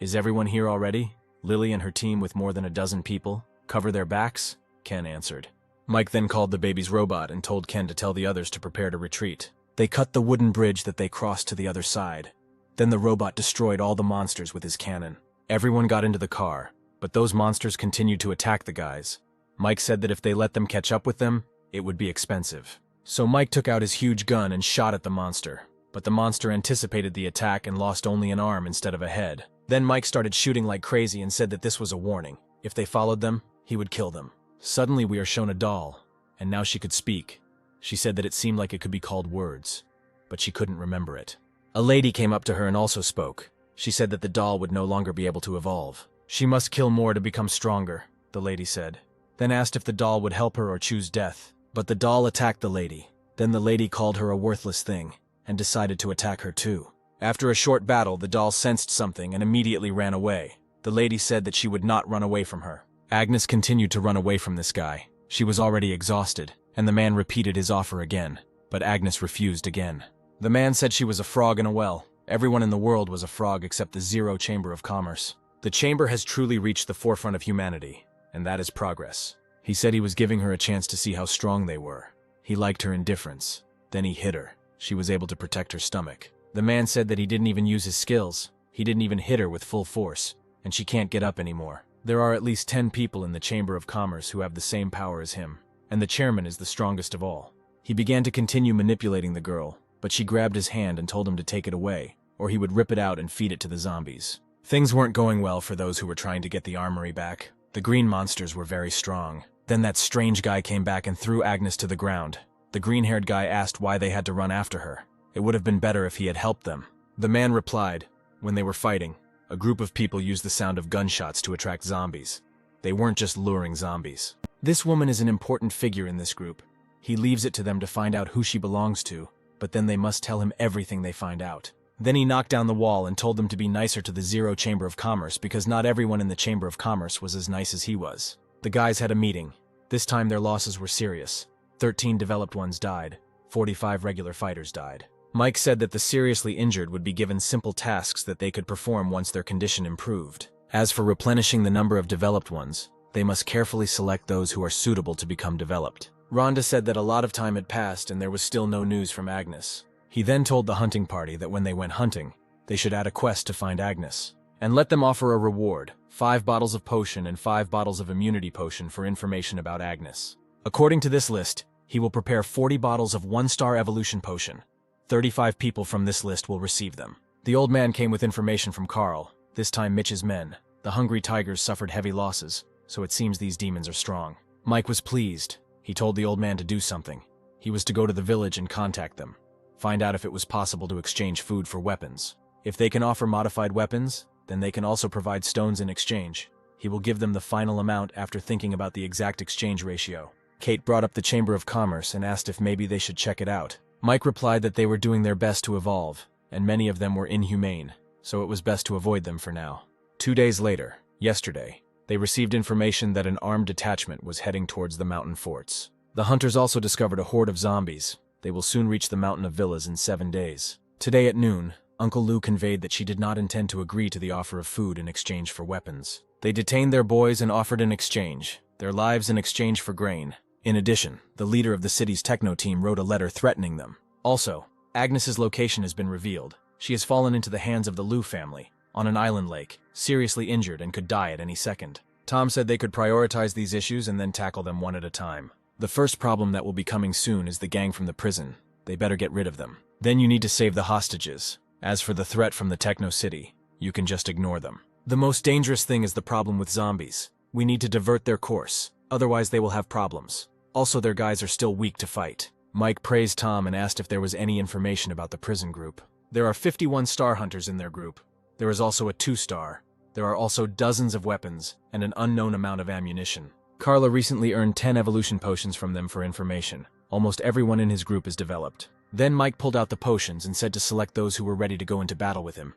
"Is everyone here already? Lily and her team with more than a dozen people cover their backs?" Ken answered. Mike then called the baby's robot and told Ken to tell the others to prepare to retreat. They cut the wooden bridge that they crossed to the other side. Then the robot destroyed all the monsters with his cannon. Everyone got into the car, but those monsters continued to attack the guys. Mike said that if they let them catch up with them, it would be expensive. So Mike took out his huge gun and shot at the monster. but the monster anticipated the attack and lost only an arm instead of a head. Then Mike started shooting like crazy and said that this was a warning. If they followed them, he would kill them. Suddenly we are shown a doll, and now she could speak. She said that it seemed like it could be called words, but she couldn't remember it. A lady came up to her and also spoke. She said that the doll would no longer be able to evolve. She must kill more to become stronger, the lady said. Then asked if the doll would help her or choose death. But the doll attacked the lady. Then the lady called her a worthless thing, and decided to attack her too. After a short battle, the doll sensed something and immediately ran away. The lady said that she would not run away from her. Agnes continued to run away from this guy. She was already exhausted, and the man repeated his offer again, but Agnes refused again. The man said she was a frog in a well. Everyone in the world was a frog except the Zero Chamber of Commerce. The chamber has truly reached the forefront of humanity, and that is progress. He said he was giving her a chance to see how strong they were. He liked her indifference. Then he hit her. She was able to protect her stomach. The man said that he didn't even use his skills. He didn't even hit her with full force, and she can't get up anymore. There are at least 10 people in the Chamber of Commerce who have the same power as him, and the chairman is the strongest of all. He began to continue manipulating the girl, but she grabbed his hand and told him to take it away, or he would rip it out and feed it to the zombies. Things weren't going well for those who were trying to get the armory back. The green monsters were very strong. Then that strange guy came back and threw Agnes to the ground. The green-haired guy asked why they had to run after her. It would have been better if he had helped them. The man replied, when they were fighting, a group of people used the sound of gunshots to attract zombies. They weren't just luring zombies. This woman is an important figure in this group. He leaves it to them to find out who she belongs to, but then they must tell him everything they find out. Then he knocked down the wall and told them to be nicer to the Zero Chamber of Commerce because not everyone in the Chamber of Commerce was as nice as he was. The guys had a meeting. This time their losses were serious. 13 developed ones died. 45 regular fighters died. Mike said that the seriously injured would be given simple tasks that they could perform once their condition improved. As for replenishing the number of developed ones, they must carefully select those who are suitable to become developed. Rhonda said that a lot of time had passed and there was still no news from Agnes. He then told the hunting party that when they went hunting, they should add a quest to find Agnes, and let them offer a reward, 5 bottles of potion and 5 bottles of immunity potion for information about Agnes. According to this list, he will prepare 40 bottles of 1-star evolution potion. 35 people from this list will receive them. The old man came with information from Carl, this time Mitch's men. The hungry tigers suffered heavy losses, so it seems these demons are strong. Mike was pleased. He told the old man to do something. He was to go to the village and contact them. Find out if it was possible to exchange food for weapons. If they can offer modified weapons, then they can also provide stones in exchange. He will give them the final amount after thinking about the exact exchange ratio. Kate brought up the Chamber of Commerce and asked if maybe they should check it out. Mike replied that they were doing their best to evolve, and many of them were inhumane, so it was best to avoid them for now. 2 days later, yesterday, they received information that an armed detachment was heading towards the mountain forts. The hunters also discovered a horde of zombies. They will soon reach the mountain of villas in 7 days. Today at noon, Uncle Lou conveyed that she did not intend to agree to the offer of food in exchange for weapons. They detained their boys and offered an exchange, their lives in exchange for grain. In addition, the leader of the city's techno team wrote a letter threatening them. Also, Agnes's location has been revealed. She has fallen into the hands of the Lou family, on an island lake, seriously injured and could die at any second. Tom said they could prioritize these issues and then tackle them one at a time. The first problem that will be coming soon is the gang from the prison. They better get rid of them. Then you need to save the hostages. As for the threat from the Techno City, you can just ignore them. The most dangerous thing is the problem with zombies. We need to divert their course, otherwise they will have problems. Also, their guys are still weak to fight. Mike praised Tom and asked if there was any information about the prison group. There are 51 star hunters in their group. There is also a 2-star. There are also dozens of weapons and an unknown amount of ammunition. Carla recently earned 10 evolution potions from them for information. Almost everyone in his group is developed. Then Mike pulled out the potions and said to select those who were ready to go into battle with him.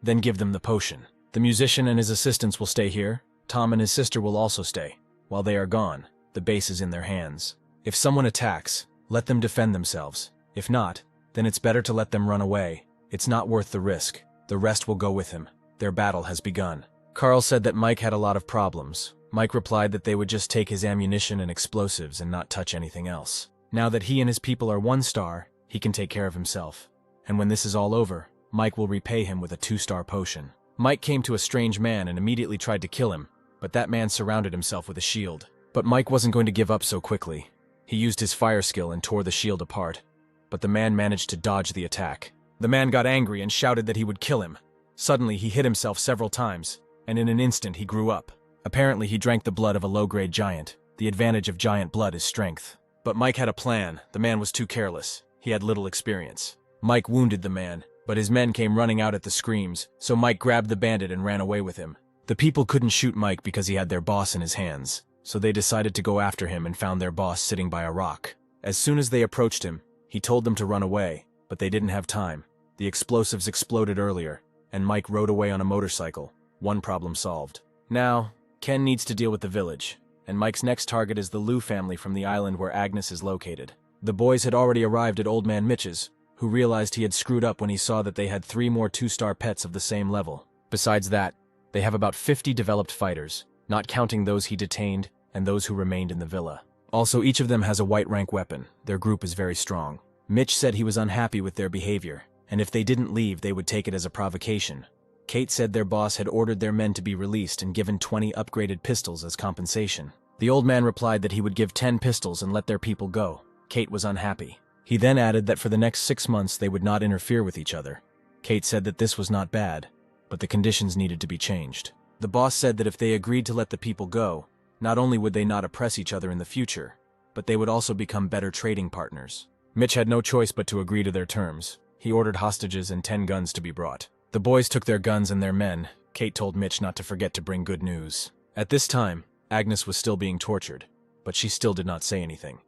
Then give them the potion. The musician and his assistants will stay here. Tom and his sister will also stay. While they are gone, the base is in their hands. If someone attacks, let them defend themselves. If not, then it's better to let them run away. It's not worth the risk. The rest will go with him. Their battle has begun. Carl said that Mike had a lot of problems. Mike replied that they would just take his ammunition and explosives and not touch anything else. Now that he and his people are 1-star, he can take care of himself. And when this is all over, Mike will repay him with a 2-star potion. Mike came to a strange man and immediately tried to kill him, but that man surrounded himself with a shield. But Mike wasn't going to give up so quickly. He used his fire skill and tore the shield apart, but the man managed to dodge the attack. The man got angry and shouted that he would kill him. Suddenly, he hit himself several times, and in an instant he grew up. Apparently, he drank the blood of a low-grade giant. The advantage of giant blood is strength. But Mike had a plan. The man was too careless. He had little experience. Mike wounded the man, but his men came running out at the screams, so Mike grabbed the bandit and ran away with him. The people couldn't shoot Mike because he had their boss in his hands, so they decided to go after him and found their boss sitting by a rock. As soon as they approached him, he told them to run away, but they didn't have time. The explosives exploded earlier, and Mike rode away on a motorcycle. One problem solved. Now, Ken needs to deal with the village, and Mike's next target is the Liu family from the island where Agnes is located. The boys had already arrived at Old Man Mitch's, who realized he had screwed up when he saw that they had 3 more 2-star pets of the same level. Besides that, they have about 50 developed fighters, not counting those he detained and those who remained in the villa. Also, each of them has a white rank weapon. Their group is very strong. Mitch said he was unhappy with their behavior, and if they didn't leave, they would take it as a provocation. Kate said their boss had ordered their men to be released and given 20 upgraded pistols as compensation. The old man replied that he would give 10 pistols and let their people go. Kate was unhappy. He then added that for the next 6 months they would not interfere with each other. Kate said that this was not bad, but the conditions needed to be changed. The boss said that if they agreed to let the people go, not only would they not oppress each other in the future, but they would also become better trading partners. Mitch had no choice but to agree to their terms. He ordered hostages and 10 guns to be brought. The boys took their guns and their men. Kate told Mitch not to forget to bring good news. At this time, Agnes was still being tortured, but she still did not say anything.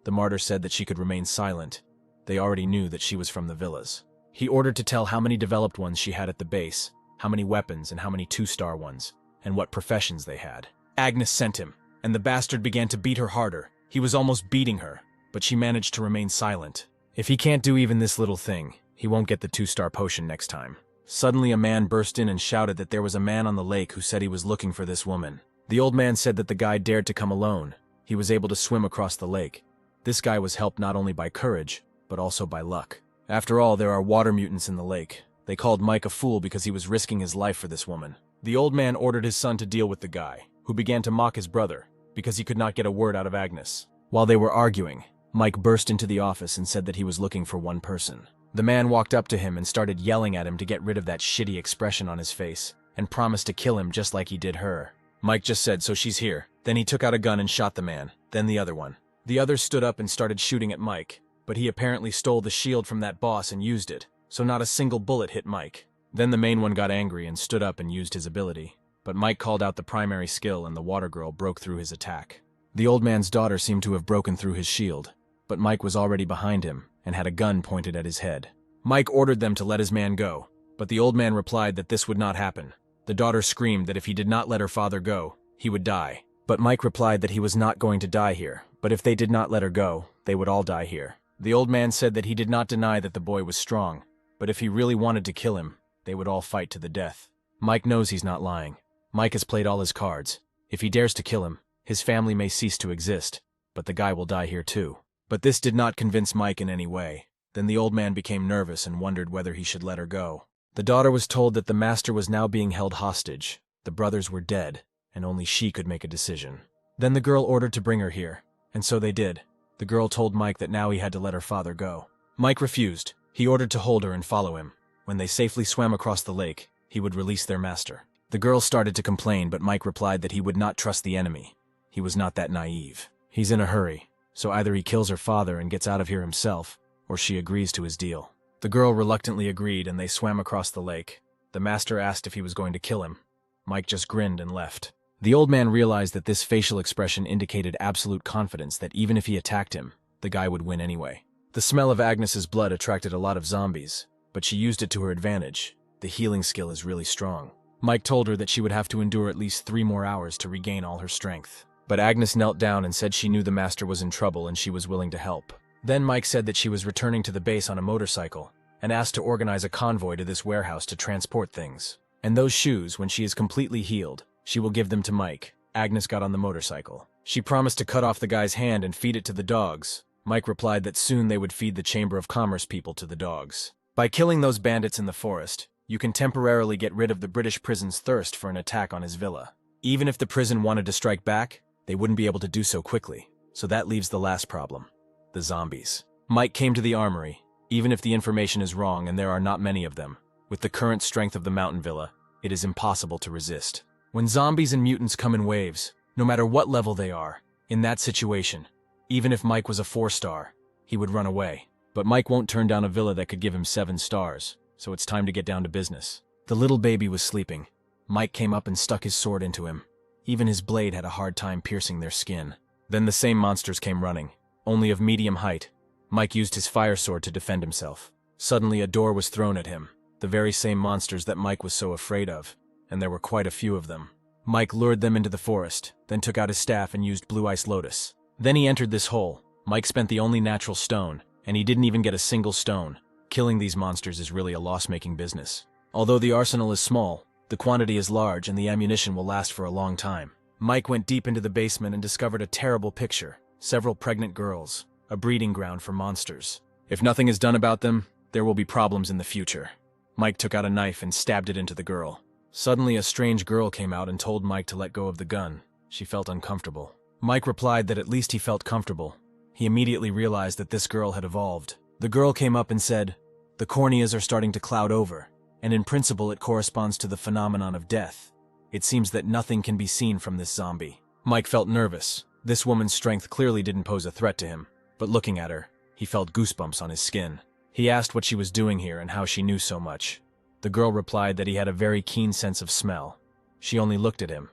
The martyr said that she could remain silent. They already knew that she was from the villas. He ordered to tell how many developed ones she had at the base, how many weapons and how many 2-star ones, and what professions they had. Agnes sent him, and the bastard began to beat her harder. He was almost beating her, but she managed to remain silent. If he can't do even this little thing, he won't get the 2-star potion next time. Suddenly a man burst in and shouted that there was a man on the lake who said he was looking for this woman. The old man said that the guy dared to come alone. He was able to swim across the lake. This guy was helped not only by courage, but also by luck. After all, there are water mutants in the lake. They called Mike a fool because he was risking his life for this woman. The old man ordered his son to deal with the guy, who began to mock his brother, because he could not get a word out of Agnes. While they were arguing, Mike burst into the office and said that he was looking for one person. The man walked up to him and started yelling at him to get rid of that shitty expression on his face, and promised to kill him just like he did her. Mike just said, "So she's here." Then he took out a gun and shot the man, then the other one. The others stood up and started shooting at Mike, but he apparently stole the shield from that boss and used it, so not a single bullet hit Mike. Then the main one got angry and stood up and used his ability, but Mike called out the primary skill and the water girl broke through his attack. The old man's daughter seemed to have broken through his shield, but Mike was already behind him and had a gun pointed at his head. Mike ordered them to let his man go, but the old man replied that this would not happen. The daughter screamed that if he did not let her father go, he would die. But Mike replied that he was not going to die here, but if they did not let her go, they would all die here. The old man said that he did not deny that the boy was strong, but if he really wanted to kill him, they would all fight to the death. Mike knows he's not lying. Mike has played all his cards. If he dares to kill him, his family may cease to exist, but the guy will die here too. But this did not convince Mike in any way. Then the old man became nervous and wondered whether he should let her go. The daughter was told that the master was now being held hostage. The brothers were dead, and only she could make a decision. Then the girl ordered to bring her here, and so they did. The girl told Mike that now he had to let her father go. Mike refused. He ordered to hold her and follow him. When they safely swam across the lake, he would release their master. The girl started to complain, but Mike replied that he would not trust the enemy. He was not that naive. He's in a hurry, so either he kills her father and gets out of here himself, or she agrees to his deal. The girl reluctantly agreed and they swam across the lake. The master asked if he was going to kill him. Mike just grinned and left. The old man realized that this facial expression indicated absolute confidence that even if he attacked him, the guy would win anyway. The smell of Agnes's blood attracted a lot of zombies, but she used it to her advantage. The healing skill is really strong. Mike told her that she would have to endure at least 3 more hours to regain all her strength. But Agnes knelt down and said she knew the master was in trouble and she was willing to help. Then Mike said that she was returning to the base on a motorcycle and asked to organize a convoy to this warehouse to transport things. And those shoes, when she is completely healed, she will give them to Mike. Agnes got on the motorcycle. She promised to cut off the guy's hand and feed it to the dogs. Mike replied that soon they would feed the Chamber of Commerce people to the dogs. By killing those bandits in the forest, you can temporarily get rid of the British prison's thirst for an attack on his villa. Even if the prison wanted to strike back, they wouldn't be able to do so quickly. So that leaves the last problem: the zombies. Mike came to the armory. Even if the information is wrong and there are not many of them, with the current strength of the mountain villa, it is impossible to resist. When zombies and mutants come in waves, no matter what level they are, in that situation, even if Mike was a 4-star, he would run away. But Mike won't turn down a villa that could give him 7 stars, so it's time to get down to business. The little baby was sleeping. Mike came up and stuck his sword into him. Even his blade had a hard time piercing their skin. Then the same monsters came running, only of medium height. Mike used his fire sword to defend himself. Suddenly a door was thrown at him, the very same monsters that Mike was so afraid of, and there were quite a few of them. Mike lured them into the forest, then took out his staff and used Blue Ice Lotus. Then he entered this hole. Mike spent the only natural stone, and he didn't even get a single stone. Killing these monsters is really a loss-making business. Although the arsenal is small, the quantity is large and the ammunition will last for a long time. Mike went deep into the basement and discovered a terrible picture. Several pregnant girls, a breeding ground for monsters. If nothing is done about them, there will be problems in the future. Mike took out a knife and stabbed it into the girl. Suddenly a strange girl came out and told Mike to let go of the gun. She felt uncomfortable. Mike replied that at least he felt comfortable. He immediately realized that this girl had evolved. The girl came up and said, "The corneas are starting to cloud over, and in principle it corresponds to the phenomenon of death. It seems that nothing can be seen from this zombie." Mike felt nervous. This woman's strength clearly didn't pose a threat to him, but looking at her, he felt goosebumps on his skin. He asked what she was doing here and how she knew so much. The girl replied that he had a very keen sense of smell. She only looked at him,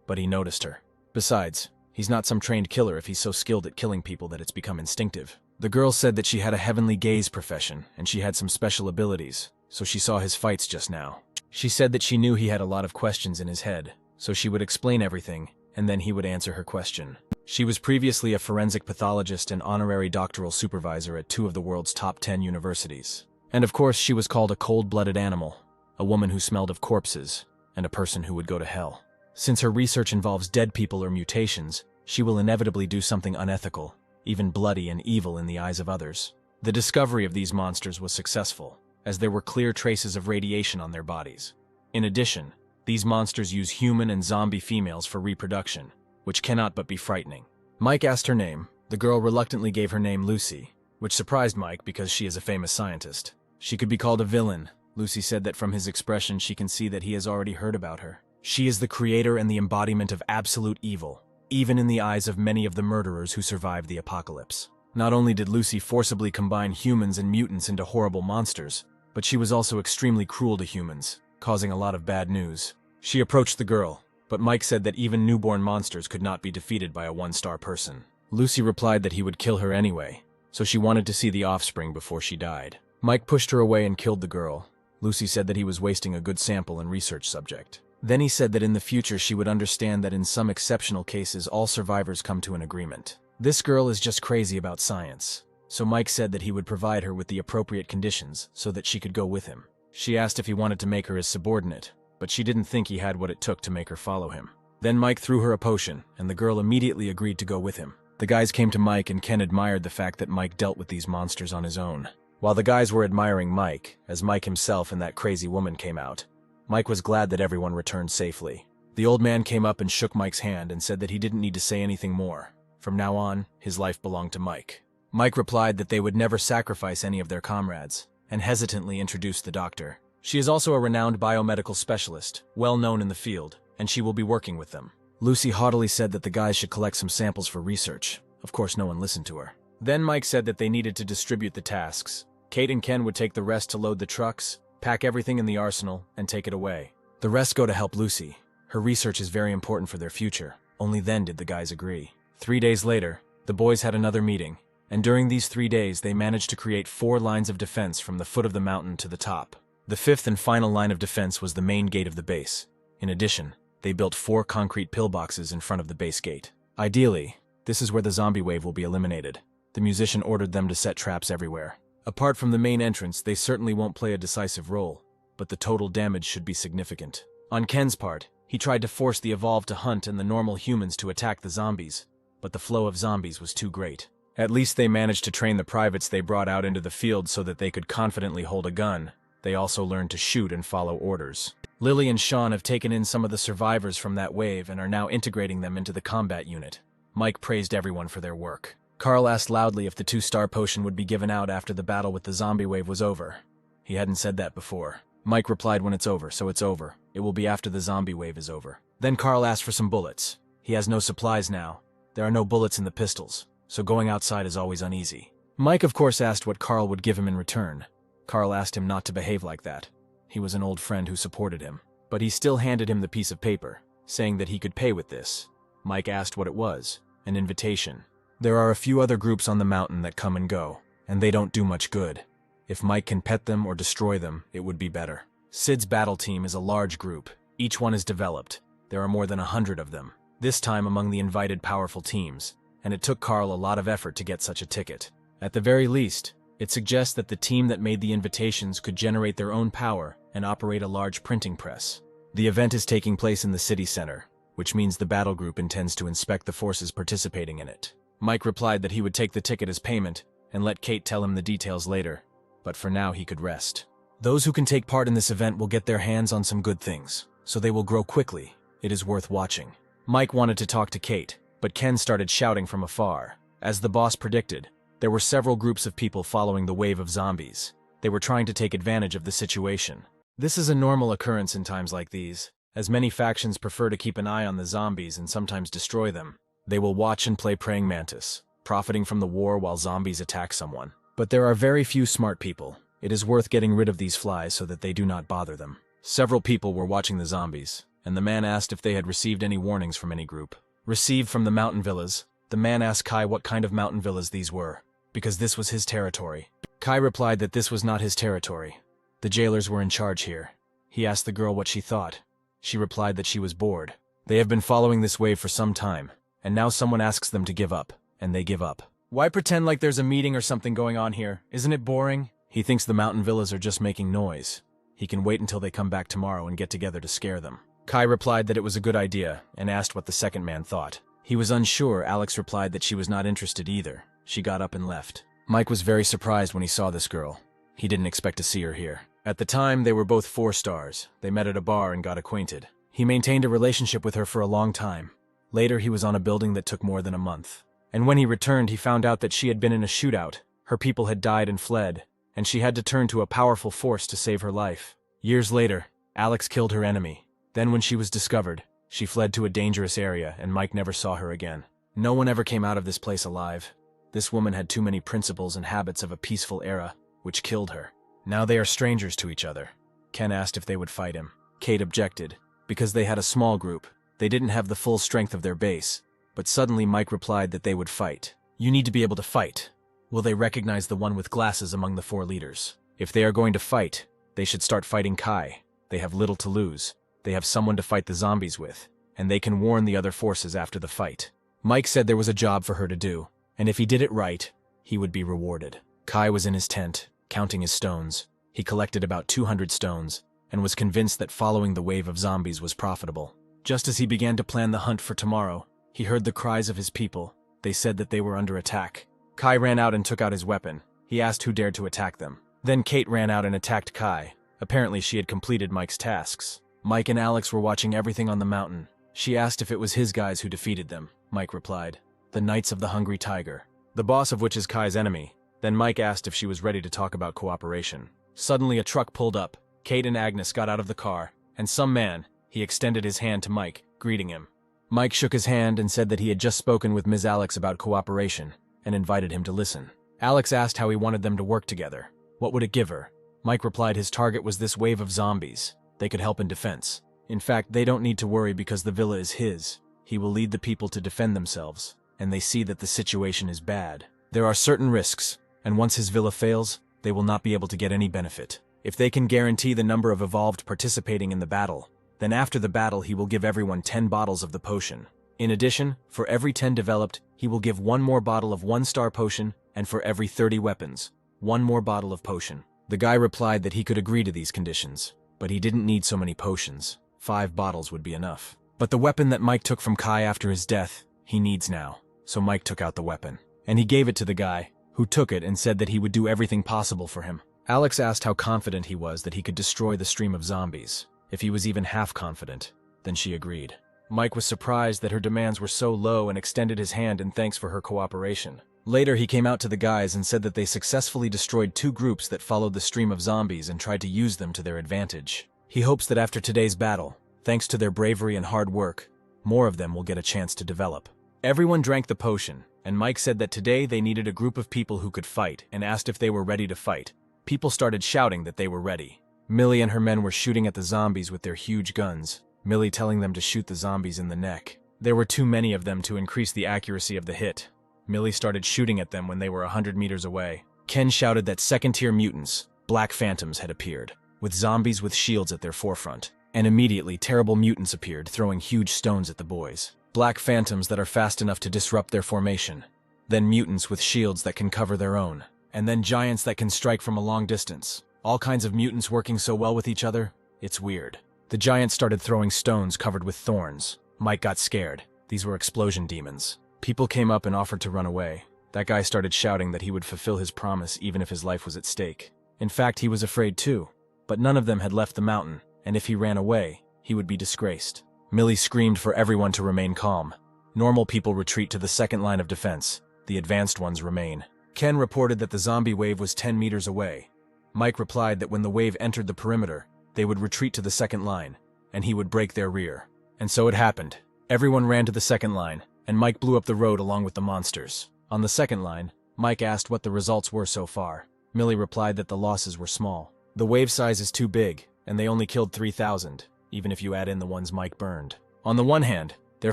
but he noticed her. Besides, he's not some trained killer if he's so skilled at killing people that it's become instinctive. The girl said that she had a heavenly gaze profession and she had some special abilities, so she saw his fights just now. She said that she knew he had a lot of questions in his head, so she would explain everything, and then he would answer her question. She was previously a forensic pathologist and honorary doctoral supervisor at 2 of the world's top 10 universities. And of course, she was called a cold-blooded animal, a woman who smelled of corpses, and a person who would go to hell. Since her research involves dead people or mutations, she will inevitably do something unethical, even bloody and evil in the eyes of others. The discovery of these monsters was successful, as there were clear traces of radiation on their bodies. In addition, these monsters use human and zombie females for reproduction, which cannot but be frightening. Mike asked her name. The girl reluctantly gave her name Lucy, which surprised Mike because she is a famous scientist. She could be called a villain. Lucy said that from his expression she can see that he has already heard about her. She is the creator and the embodiment of absolute evil, even in the eyes of many of the murderers who survived the apocalypse. Not only did Lucy forcibly combine humans and mutants into horrible monsters, but she was also extremely cruel to humans, causing a lot of bad news. She approached the girl, but Mike said that even newborn monsters could not be defeated by a 1-star person. Lucy replied that he would kill her anyway, so she wanted to see the offspring before she died. Mike pushed her away and killed the girl. Lucy said that he was wasting a good sample and research subject. Then he said that in the future she would understand that in some exceptional cases all survivors come to an agreement. This girl is just crazy about science, so Mike said that he would provide her with the appropriate conditions so that she could go with him. She asked if he wanted to make her his subordinate, but she didn't think he had what it took to make her follow him. Then Mike threw her a potion, and the girl immediately agreed to go with him. The guys came to Mike, and Ken admired the fact that Mike dealt with these monsters on his own. While the guys were admiring Mike, as Mike himself and that crazy woman came out, Mike was glad that everyone returned safely. The old man came up and shook Mike's hand and said that he didn't need to say anything more. From now on, his life belonged to Mike. Mike replied that they would never sacrifice any of their comrades, and hesitantly introduced the doctor. She is also a renowned biomedical specialist, well known in the field, and she will be working with them. Lucy haughtily said that the guys should collect some samples for research. Of course, no one listened to her. Then Mike said that they needed to distribute the tasks. Kate and Ken would take the rest to load the trucks, pack everything in the arsenal, and take it away. The rest go to help Lucy. Her research is very important for their future. Only then did the guys agree. 3 days later, the boys had another meeting, and during these 3 days they managed to create 4 lines of defense from the foot of the mountain to the top. The 5th and final line of defense was the main gate of the base. In addition, they built 4 concrete pillboxes in front of the base gate. Ideally, this is where the zombie wave will be eliminated. The musician ordered them to set traps everywhere. Apart from the main entrance, they certainly won't play a decisive role, but the total damage should be significant. On Ken's part, he tried to force the evolved to hunt and the normal humans to attack the zombies, but the flow of zombies was too great. At least they managed to train the privates they brought out into the field so that they could confidently hold a gun. They also learned to shoot and follow orders. Lily and Sean have taken in some of the survivors from that wave and are now integrating them into the combat unit. Mike praised everyone for their work. Carl asked loudly if the 2-star potion would be given out after the battle with the zombie wave was over. He hadn't said that before. Mike replied, when it's over, so it's over. It will be after the zombie wave is over. Then Carl asked for some bullets. He has no supplies now. There are no bullets in the pistols, so going outside is always uneasy. Mike of course asked what Carl would give him in return. Carl asked him not to behave like that. He was an old friend who supported him. But he still handed him the piece of paper, saying that he could pay with this. Mike asked what it was. An invitation. There are a few other groups on the mountain that come and go, and they don't do much good. If Mike can pet them or destroy them, it would be better. Sid's battle team is a large group. Each one is developed. There are more than 100 of them, this time among the invited powerful teams, and it took Carl a lot of effort to get such a ticket. At the very least, it suggests that the team that made the invitations could generate their own power and operate a large printing press. The event is taking place in the city center, which means the battle group intends to inspect the forces participating in it. Mike replied that he would take the ticket as payment and let Kate tell him the details later, but for now he could rest. Those who can take part in this event will get their hands on some good things, so they will grow quickly. It is worth watching. Mike wanted to talk to Kate, but Ken started shouting from afar. As the boss predicted, there were several groups of people following the wave of zombies. They were trying to take advantage of the situation. This is a normal occurrence in times like these, as many factions prefer to keep an eye on the zombies and sometimes destroy them. They will watch and play praying mantis, profiting from the war while zombies attack someone. But there are very few smart people. It is worth getting rid of these flies so that they do not bother them. Several people were watching the zombies, and the man asked if they had received any warnings from any group. Received from the mountain villas. The man asked Kai what kind of mountain villas these were, because this was his territory. Kai replied that this was not his territory. The jailers were in charge here. He asked the girl what she thought. She replied that she was bored. They have been following this wave for some time, and now someone asks them to give up, and they give up. Why pretend like there's a meeting or something going on here? Isn't it boring? He thinks the mountain villas are just making noise. He can wait until they come back tomorrow and get together to scare them. Kai replied that it was a good idea, and asked what the second man thought. He was unsure. Alex replied that she was not interested either. She got up and left. Mike was very surprised when he saw this girl. He didn't expect to see her here. At the time, they were both 4 stars. They met at a bar and got acquainted. He maintained a relationship with her for a long time. Later, he was on a building that took more than a month. And when he returned, he found out that she had been in a shootout. Her people had died and fled, and she had to turn to a powerful force to save her life. Years later, Alex killed her enemy. Then when she was discovered, she fled to a dangerous area, and Mike never saw her again. No one ever came out of this place alive. This woman had too many principles and habits of a peaceful era, which killed her. Now they are strangers to each other. Ken asked if they would fight him. Kate objected. Because they had a small group, they didn't have the full strength of their base. But suddenly Mike replied that they would fight. You need to be able to fight. Will they recognize the one with glasses among the 4 leaders? If they are going to fight, they should start fighting Kai. They have little to lose. They have someone to fight the zombies with, and they can warn the other forces after the fight. Mike said there was a job for her to do, and if he did it right, he would be rewarded. Kai was in his tent, counting his stones. He collected about 200 stones, and was convinced that following the wave of zombies was profitable. Just as he began to plan the hunt for tomorrow, he heard the cries of his people. They said that they were under attack. Kai ran out and took out his weapon. He asked who dared to attack them. Then Kate ran out and attacked Kai. Apparently she had completed Mike's tasks. Mike and Alex were watching everything on the mountain. She asked if it was his guys who defeated them. Mike replied, the Knights of the Hungry Tiger, the boss of which is Kai's enemy. Then Mike asked if she was ready to talk about cooperation. Suddenly a truck pulled up. Kate and Agnes got out of the car, and some man, he extended his hand to Mike, greeting him. Mike shook his hand and said that he had just spoken with Ms. Alex about cooperation, and invited him to listen. Alex asked how he wanted them to work together. What would it give her? Mike replied his target was this wave of zombies. They could help in defense. In fact, they don't need to worry because the villa is his. He will lead the people to defend themselves, and they see that the situation is bad. There are certain risks, and once his villa fails, they will not be able to get any benefit. If they can guarantee the number of evolved participating in the battle, then after the battle he will give everyone 10 bottles of the potion. In addition, for every 10 developed, he will give 1 more bottle of 1-star potion, and for every 30 weapons, 1 more bottle of potion. The guy replied that he could agree to these conditions, but he didn't need so many potions. 5 bottles would be enough. But the weapon that Mike took from Kai after his death, he needs now. So Mike took out the weapon, and he gave it to the guy, who took it and said that he would do everything possible for him. Alex asked how confident he was that he could destroy the stream of zombies. If he was even half confident, then she agreed. Mike was surprised that her demands were so low and extended his hand in thanks for her cooperation. Later, he came out to the guys and said that they successfully destroyed 2 groups that followed the stream of zombies and tried to use them to their advantage. He hopes that after today's battle, thanks to their bravery and hard work, more of them will get a chance to develop. Everyone drank the potion, and Mike said that today they needed a group of people who could fight and asked if they were ready to fight. People started shouting that they were ready. Millie and her men were shooting at the zombies with their huge guns, Millie telling them to shoot the zombies in the neck. There were too many of them to increase the accuracy of the hit. Millie started shooting at them when they were 100 meters away. Ken shouted that second-tier mutants, Black Phantoms, had appeared, with zombies with shields at their forefront. And immediately, terrible mutants appeared, throwing huge stones at the boys. Black Phantoms that are fast enough to disrupt their formation. Then mutants with shields that can cover their own. And then giants that can strike from a long distance. All kinds of mutants working so well with each other, it's weird. The giants started throwing stones covered with thorns. Mike got scared. These were explosion demons. People came up and offered to run away. That guy started shouting that he would fulfill his promise even if his life was at stake. In fact, he was afraid too. But none of them had left the mountain, and if he ran away, he would be disgraced. Millie screamed for everyone to remain calm. Normal people retreat to the second line of defense. The advanced ones remain. Ken reported that the zombie wave was 10 meters away. Mike replied that when the wave entered the perimeter, they would retreat to the second line, and he would break their rear. And so it happened. Everyone ran to the second line, and Mike blew up the road along with the monsters. On the second line, Mike asked what the results were so far. Millie replied that the losses were small. The wave size is too big, and they only killed 3,000, even if you add in the ones Mike burned. On the one hand, their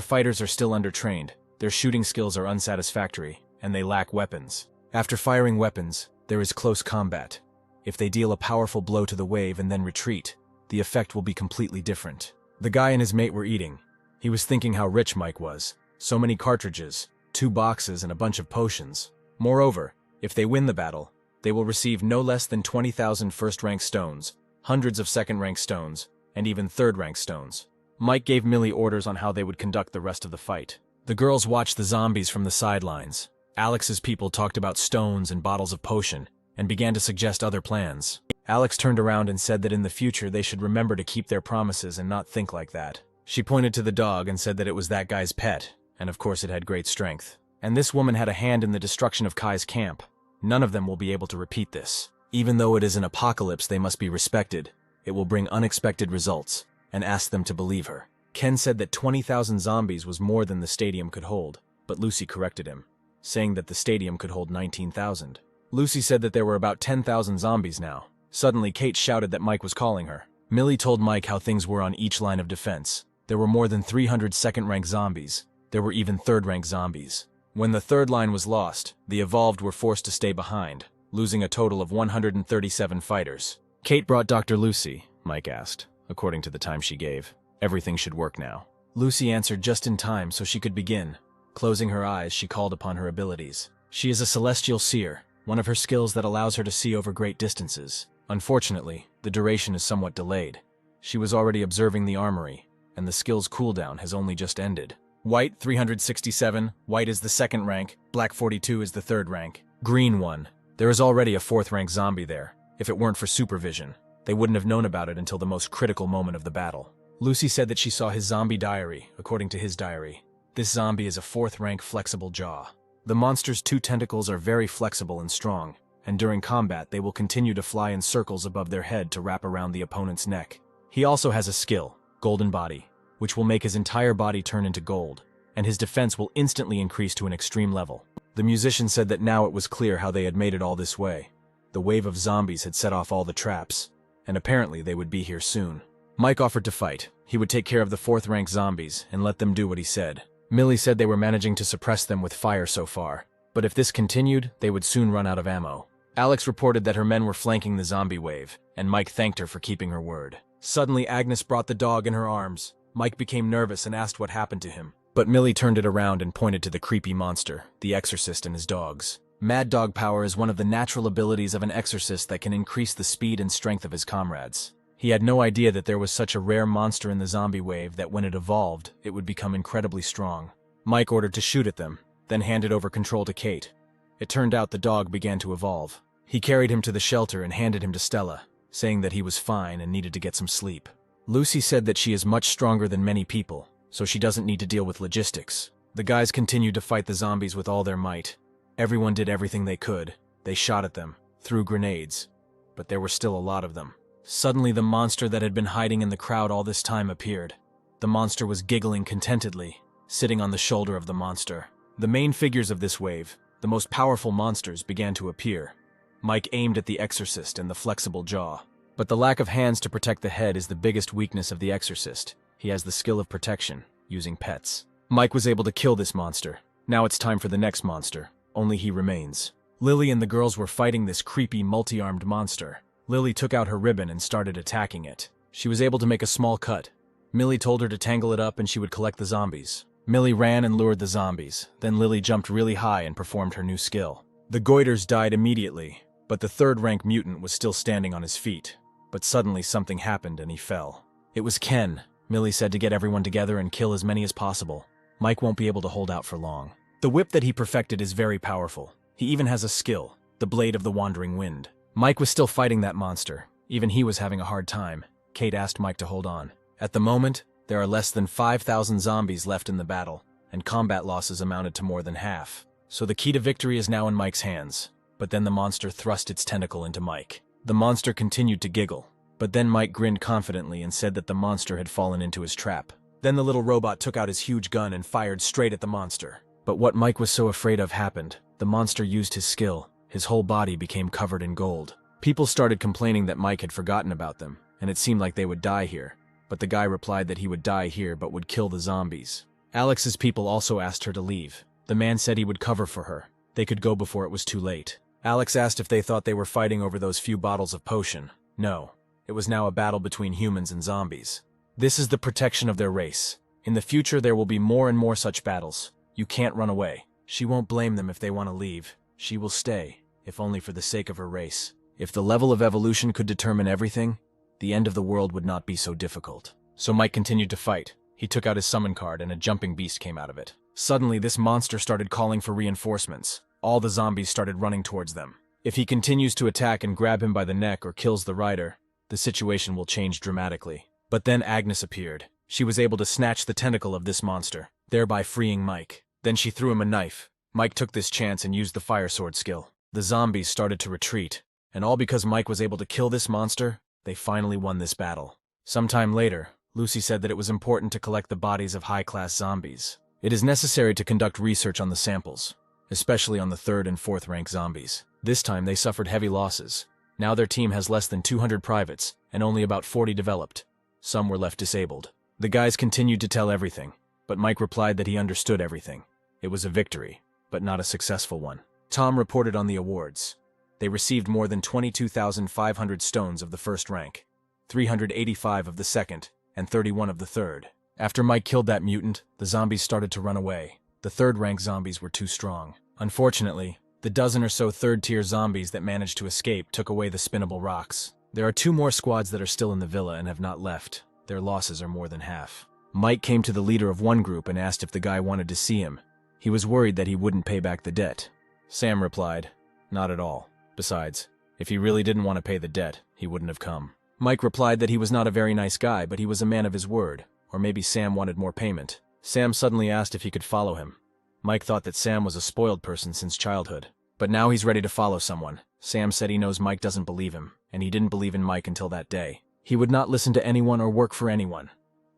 fighters are still undertrained, their shooting skills are unsatisfactory, and they lack weapons. After firing weapons, there is close combat. If they deal a powerful blow to the wave and then retreat, the effect will be completely different. The guy and his mate were eating. He was thinking how rich Mike was. So many cartridges, 2 boxes, and a bunch of potions. Moreover, if they win the battle, they will receive no less than 20,000 first-rank stones, hundreds of second-rank stones, and even third-rank stones. Mike gave Millie orders on how they would conduct the rest of the fight. The girls watched the zombies from the sidelines. Alex's people talked about stones and bottles of potion, and began to suggest other plans. Alex turned around and said that in the future they should remember to keep their promises and not think like that. She pointed to the dog and said that it was that guy's pet, and of course it had great strength. And this woman had a hand in the destruction of Kai's camp. None of them will be able to repeat this. Even though it is an apocalypse, they must be respected. It will bring unexpected results, and asked them to believe her. Ken said that 20,000 zombies was more than the stadium could hold, but Lucy corrected him, saying that the stadium could hold 19,000. Lucy said that there were about 10,000 zombies now. Suddenly, Kate shouted that Mike was calling her. Millie told Mike how things were on each line of defense. There were more than 300 second-rank zombies. There were even third-rank zombies. When the third line was lost, the Evolved were forced to stay behind, losing a total of 137 fighters. Kate brought Dr. Lucy, Mike asked, according to the time she gave. Everything should work now. Lucy answered just in time so she could begin. Closing her eyes, she called upon her abilities. She is a celestial seer, one of her skills that allows her to see over great distances. Unfortunately, the duration is somewhat delayed. She was already observing the armory, and the skill's cooldown has only just ended. White 367, white is the second rank, black 42 is the third rank. Green 1. There is already a fourth rank zombie there. If it weren't for supervision, they wouldn't have known about it until the most critical moment of the battle. Lucy said that she saw his zombie diary, according to his diary. This zombie is a fourth rank flexible jaw. The monster's 2 tentacles are very flexible and strong, and during combat they will continue to fly in circles above their head to wrap around the opponent's neck. He also has a skill, Golden Body, which will make his entire body turn into gold, and his defense will instantly increase to an extreme level. The musician said that now it was clear how they had made it all this way. The wave of zombies had set off all the traps, and apparently they would be here soon. Mike offered to fight. He would take care of the fourth-rank zombies and let them do what he said. Millie said they were managing to suppress them with fire so far, but if this continued, they would soon run out of ammo. Alex reported that her men were flanking the zombie wave, and Mike thanked her for keeping her word. Suddenly, Agnes brought the dog in her arms. Mike became nervous and asked what happened to him. But Millie turned it around and pointed to the creepy monster, the exorcist and his dogs. Mad Dog Power is one of the natural abilities of an exorcist that can increase the speed and strength of his comrades. He had no idea that there was such a rare monster in the zombie wave that when it evolved, it would become incredibly strong. Mike ordered to shoot at them, then handed over control to Kate. It turned out the dog began to evolve. He carried him to the shelter and handed him to Stella, saying that he was fine and needed to get some sleep. Lucy said that she is much stronger than many people, so she doesn't need to deal with logistics. The guys continued to fight the zombies with all their might. Everyone did everything they could. They shot at them, threw grenades, but there were still a lot of them. Suddenly, the monster that had been hiding in the crowd all this time appeared. The monster was giggling contentedly, sitting on the shoulder of the monster. The main figures of this wave, the most powerful monsters, began to appear. Mike aimed at the exorcist and the flexible jaw. But the lack of hands to protect the head is the biggest weakness of the exorcist. He has the skill of protection, using pets. Mike was able to kill this monster. Now it's time for the next monster. Only he remains. Lily and the girls were fighting this creepy, multi-armed monster. Lily took out her ribbon and started attacking it. She was able to make a small cut. Millie told her to tangle it up and she would collect the zombies. Millie ran and lured the zombies. Then Lily jumped really high and performed her new skill. The goiters died immediately, but the third-rank mutant was still standing on his feet. But suddenly something happened and he fell. It was Ken. Millie said to get everyone together and kill as many as possible. Mike won't be able to hold out for long. The whip that he perfected is very powerful. He even has a skill, the blade of the wandering wind. Mike was still fighting that monster. Even he was having a hard time. Kate asked Mike to hold on. At the moment, there are less than 5,000 zombies left in the battle, and combat losses amounted to more than half. So the key to victory is now in Mike's hands. But then the monster thrust its tentacle into Mike. The monster continued to giggle, but then Mike grinned confidently and said that the monster had fallen into his trap. Then the little robot took out his huge gun and fired straight at the monster. But what Mike was so afraid of happened. The monster used his skill. His whole body became covered in gold. People started complaining that Mike had forgotten about them, and it seemed like they would die here. But the guy replied that he would die here but would kill the zombies. Alex's people also asked her to leave. The man said he would cover for her. They could go before it was too late. Alex asked if they thought they were fighting over those few bottles of potion. No. It was now a battle between humans and zombies. This is the protection of their race. In the future there will be more and more such battles. You can't run away. She won't blame them if they want to leave. She will stay, if only for the sake of her race. If the level of evolution could determine everything, the end of the world would not be so difficult. So Mike continued to fight. He took out his summon card and a jumping beast came out of it. Suddenly this monster started calling for reinforcements. All the zombies started running towards them. If he continues to attack and grab him by the neck or kills the rider, the situation will change dramatically. But then Agnes appeared. She was able to snatch the tentacle of this monster, thereby freeing Mike. Then she threw him a knife. Mike took this chance and used the fire sword skill. The zombies started to retreat, and all because Mike was able to kill this monster, they finally won this battle. Sometime later, Lucy said that it was important to collect the bodies of high-class zombies. It is necessary to conduct research on the samples, especially on the 3rd and 4th rank zombies. This time they suffered heavy losses. Now their team has less than 200 privates, and only about 40 developed. Some were left disabled. The guys continued to tell everything, but Mike replied that he understood everything. It was a victory, but not a successful one. Tom reported on the awards. They received more than 22,500 stones of the 1st rank, 385 of the 2nd, and 31 of the 3rd. After Mike killed that mutant, the zombies started to run away. The 3rd rank zombies were too strong. Unfortunately, the dozen or so 3rd-tier zombies that managed to escape took away the spinnable rocks. There are 2 more squads that are still in the villa and have not left. Their losses are more than half. Mike came to the leader of one group and asked if the guy wanted to see him. He was worried that he wouldn't pay back the debt. Sam replied, "Not at all. Besides, if he really didn't want to pay the debt, he wouldn't have come." Mike replied that he was not a very nice guy, but he was a man of his word, or maybe Sam wanted more payment. Sam suddenly asked if he could follow him. Mike thought that Sam was a spoiled person since childhood, but now he's ready to follow someone. Sam said he knows Mike doesn't believe him, and he didn't believe in Mike until that day. He would not listen to anyone or work for anyone.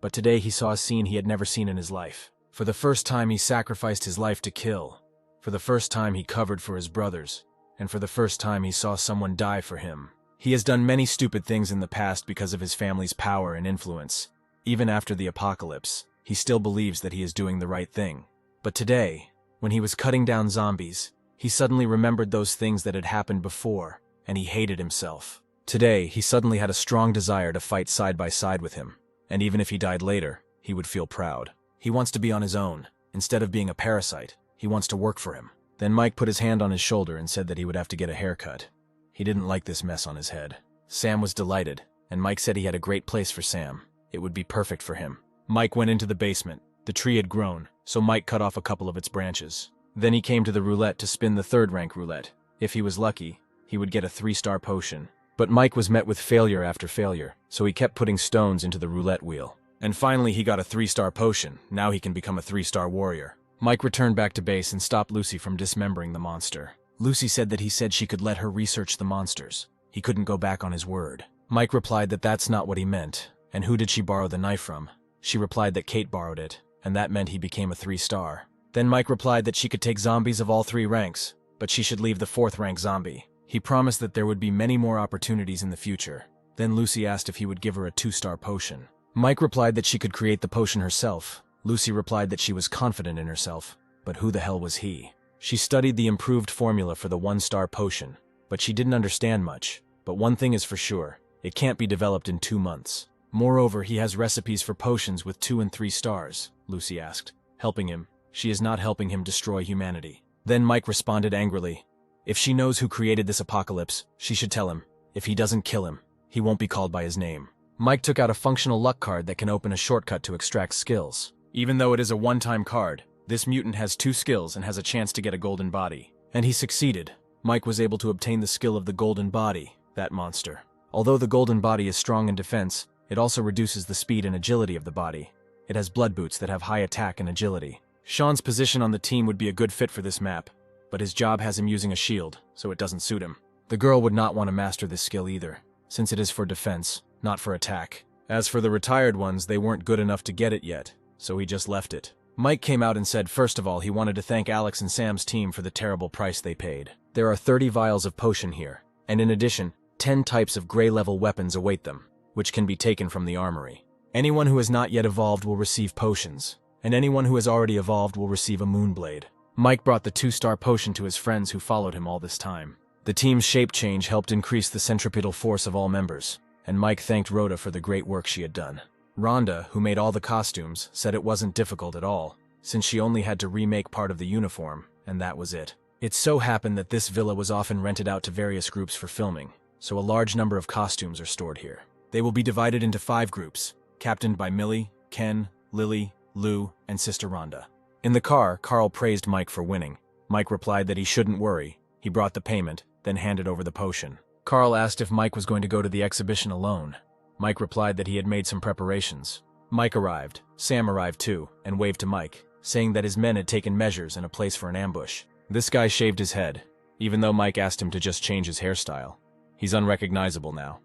But today he saw a scene he had never seen in his life. For the first time he sacrificed his life to kill. For the first time he covered for his brothers. And for the first time he saw someone die for him. He has done many stupid things in the past because of his family's power and influence. Even after the apocalypse, he still believes that he is doing the right thing. But today, when he was cutting down zombies, he suddenly remembered those things that had happened before, and he hated himself. Today, he suddenly had a strong desire to fight side by side with him, and even if he died later, he would feel proud. He wants to be on his own. Instead of being a parasite, he wants to work for him. Then Mike put his hand on his shoulder and said that he would have to get a haircut. He didn't like this mess on his head. Sam was delighted, and Mike said he had a great place for Sam. It would be perfect for him. Mike went into the basement. The tree had grown, so Mike cut off a couple of its branches. Then he came to the roulette to spin the 3rd rank roulette. If he was lucky, he would get a 3-star potion. But Mike was met with failure after failure, so he kept putting stones into the roulette wheel. And finally he got a 3-star potion. Now he can become a 3-star warrior. Mike returned back to base and stopped Lucy from dismembering the monster. Lucy said that he said she could let her research the monsters. He couldn't go back on his word. Mike replied that that's not what he meant. And who did she borrow the knife from? She replied that Kate borrowed it, and that meant he became a 3-star. Then Mike replied that she could take zombies of all 3 ranks, but she should leave the 4th rank zombie. He promised that there would be many more opportunities in the future. Then Lucy asked if he would give her a 2-star potion. Mike replied that she could create the potion herself. Lucy replied that she was confident in herself, but who the hell was he? She studied the improved formula for the 1-star potion, but she didn't understand much. But one thing is for sure, it can't be developed in 2 months. Moreover, he has recipes for potions with 2 and 3 stars, Lucy asked. Helping him, she is not helping him destroy humanity. Then Mike responded angrily. If she knows who created this apocalypse, she should tell him. If he doesn't kill him, he won't be called by his name. Mike took out a functional luck card that can open a shortcut to extract skills. Even though it is a one-time card, this mutant has 2 skills and has a chance to get a golden body. And he succeeded. Mike was able to obtain the skill of the golden body, that monster. Although the golden body is strong in defense, it also reduces the speed and agility of the body. It has blood boots that have high attack and agility. Sean's position on the team would be a good fit for this map, but his job has him using a shield, so it doesn't suit him. The girl would not want to master this skill either, since it is for defense, not for attack. As for the retired ones, they weren't good enough to get it yet, so he just left it. Mike came out and said first of all he wanted to thank Alex and Sam's team for the terrible price they paid. There are 30 vials of potion here, and in addition, 10 types of gray-level weapons await them, which can be taken from the armory. Anyone who has not yet evolved will receive potions, and anyone who has already evolved will receive a moonblade. Mike brought the 2-star potion to his friends who followed him all this time. The team's shape change helped increase the centripetal force of all members, and Mike thanked Rhoda for the great work she had done. Rhonda, who made all the costumes, said it wasn't difficult at all, since she only had to remake part of the uniform, and that was it. It so happened that this villa was often rented out to various groups for filming, so a large number of costumes are stored here. They will be divided into 5 groups, captained by Millie, Ken, Lily, Lou, and Sister Rhonda. In the car, Carl praised Mike for winning. Mike replied that he shouldn't worry. He brought the payment, then handed over the potion. Carl asked if Mike was going to go to the exhibition alone. Mike replied that he had made some preparations. Mike arrived, Sam arrived too, and waved to Mike, saying that his men had taken measures and a place for an ambush. This guy shaved his head, even though Mike asked him to just change his hairstyle. He's unrecognizable now.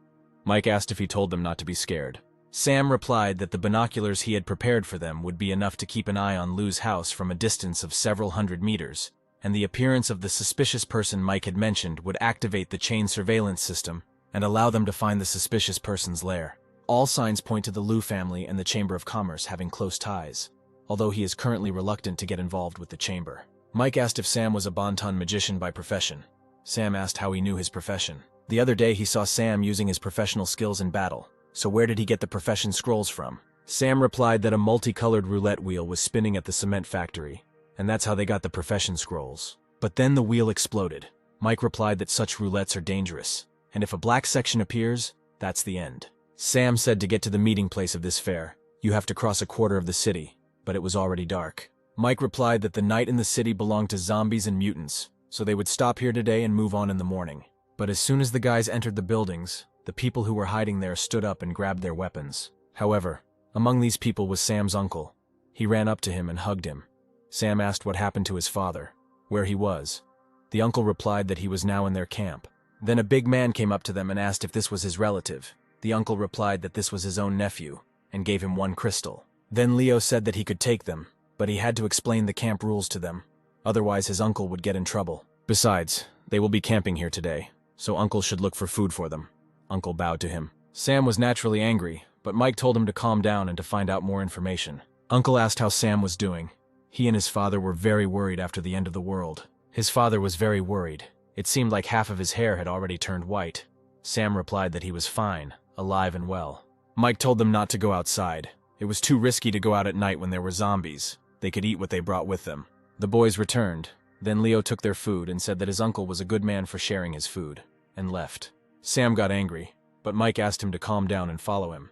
Mike asked if he told them not to be scared. Sam replied that the binoculars he had prepared for them would be enough to keep an eye on Lou's house from a distance of several hundred meters, and the appearance of the suspicious person Mike had mentioned would activate the chain surveillance system and allow them to find the suspicious person's lair. All signs point to the Lou family and the Chamber of Commerce having close ties, although he is currently reluctant to get involved with the Chamber. Mike asked if Sam was a Bonton magician by profession. Sam asked how he knew his profession. The other day he saw Sam using his professional skills in battle, so where did he get the profession scrolls from? Sam replied that a multicolored roulette wheel was spinning at the cement factory, and that's how they got the profession scrolls. But then the wheel exploded. Mike replied that such roulettes are dangerous, and if a black section appears, that's the end. Sam said to get to the meeting place of this fair, you have to cross a quarter of the city, but it was already dark. Mike replied that the night in the city belonged to zombies and mutants, so they would stop here today and move on in the morning. But as soon as the guys entered the buildings, the people who were hiding there stood up and grabbed their weapons. However, among these people was Sam's uncle. He ran up to him and hugged him. Sam asked what happened to his father, where he was. The uncle replied that he was now in their camp. Then a big man came up to them and asked if this was his relative. The uncle replied that this was his own nephew, and gave him 1 crystal. Then Leo said that he could take them, but he had to explain the camp rules to them. Otherwise his uncle would get in trouble. Besides, they will be camping here today, so Uncle should look for food for them. Uncle bowed to him. Sam was naturally angry, but Mike told him to calm down and to find out more information. Uncle asked how Sam was doing. He and his father were very worried after the end of the world. His father was very worried. It seemed like half of his hair had already turned white. Sam replied that he was fine, alive and well. Mike told them not to go outside. It was too risky to go out at night when there were zombies. They could eat what they brought with them. The boys returned. Then Leo took their food and said that his uncle was a good man for sharing his food, and left. Sam got angry, but Mike asked him to calm down and follow him.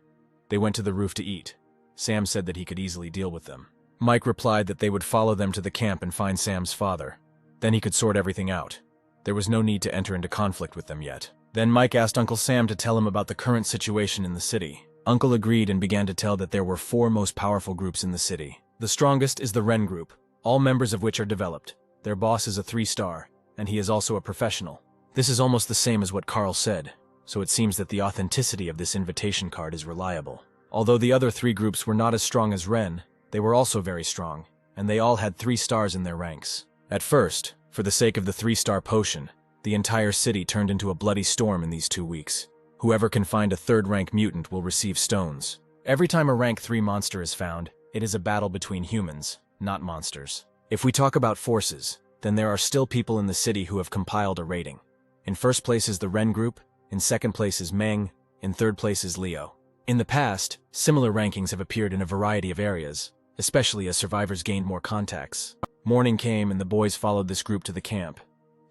They went to the roof to eat. Sam said that he could easily deal with them. Mike replied that they would follow them to the camp and find Sam's father. Then he could sort everything out. There was no need to enter into conflict with them yet. Then Mike asked Uncle Sam to tell him about the current situation in the city. Uncle agreed and began to tell that there were 4 most powerful groups in the city. The strongest is the Ren group. all members of which are developed. Their boss is a 3-star, and he is also a professional. This is almost the same as what Carl said, so it seems that the authenticity of this invitation card is reliable. Although the other 3 groups were not as strong as Ren, they were also very strong, and they all had 3 stars in their ranks. At first, for the sake of the 3-star potion, the entire city turned into a bloody storm in these 2 weeks. Whoever can find a 3rd-rank mutant will receive stones. Every time a rank 3 monster is found, it is a battle between humans, not monsters. If we talk about forces, then there are still people in the city who have compiled a rating. In first place is the Ren group, in second place is Meng, in third place is Leo. In the past, similar rankings have appeared in a variety of areas, especially as survivors gained more contacts. Morning came and the boys followed this group to the camp.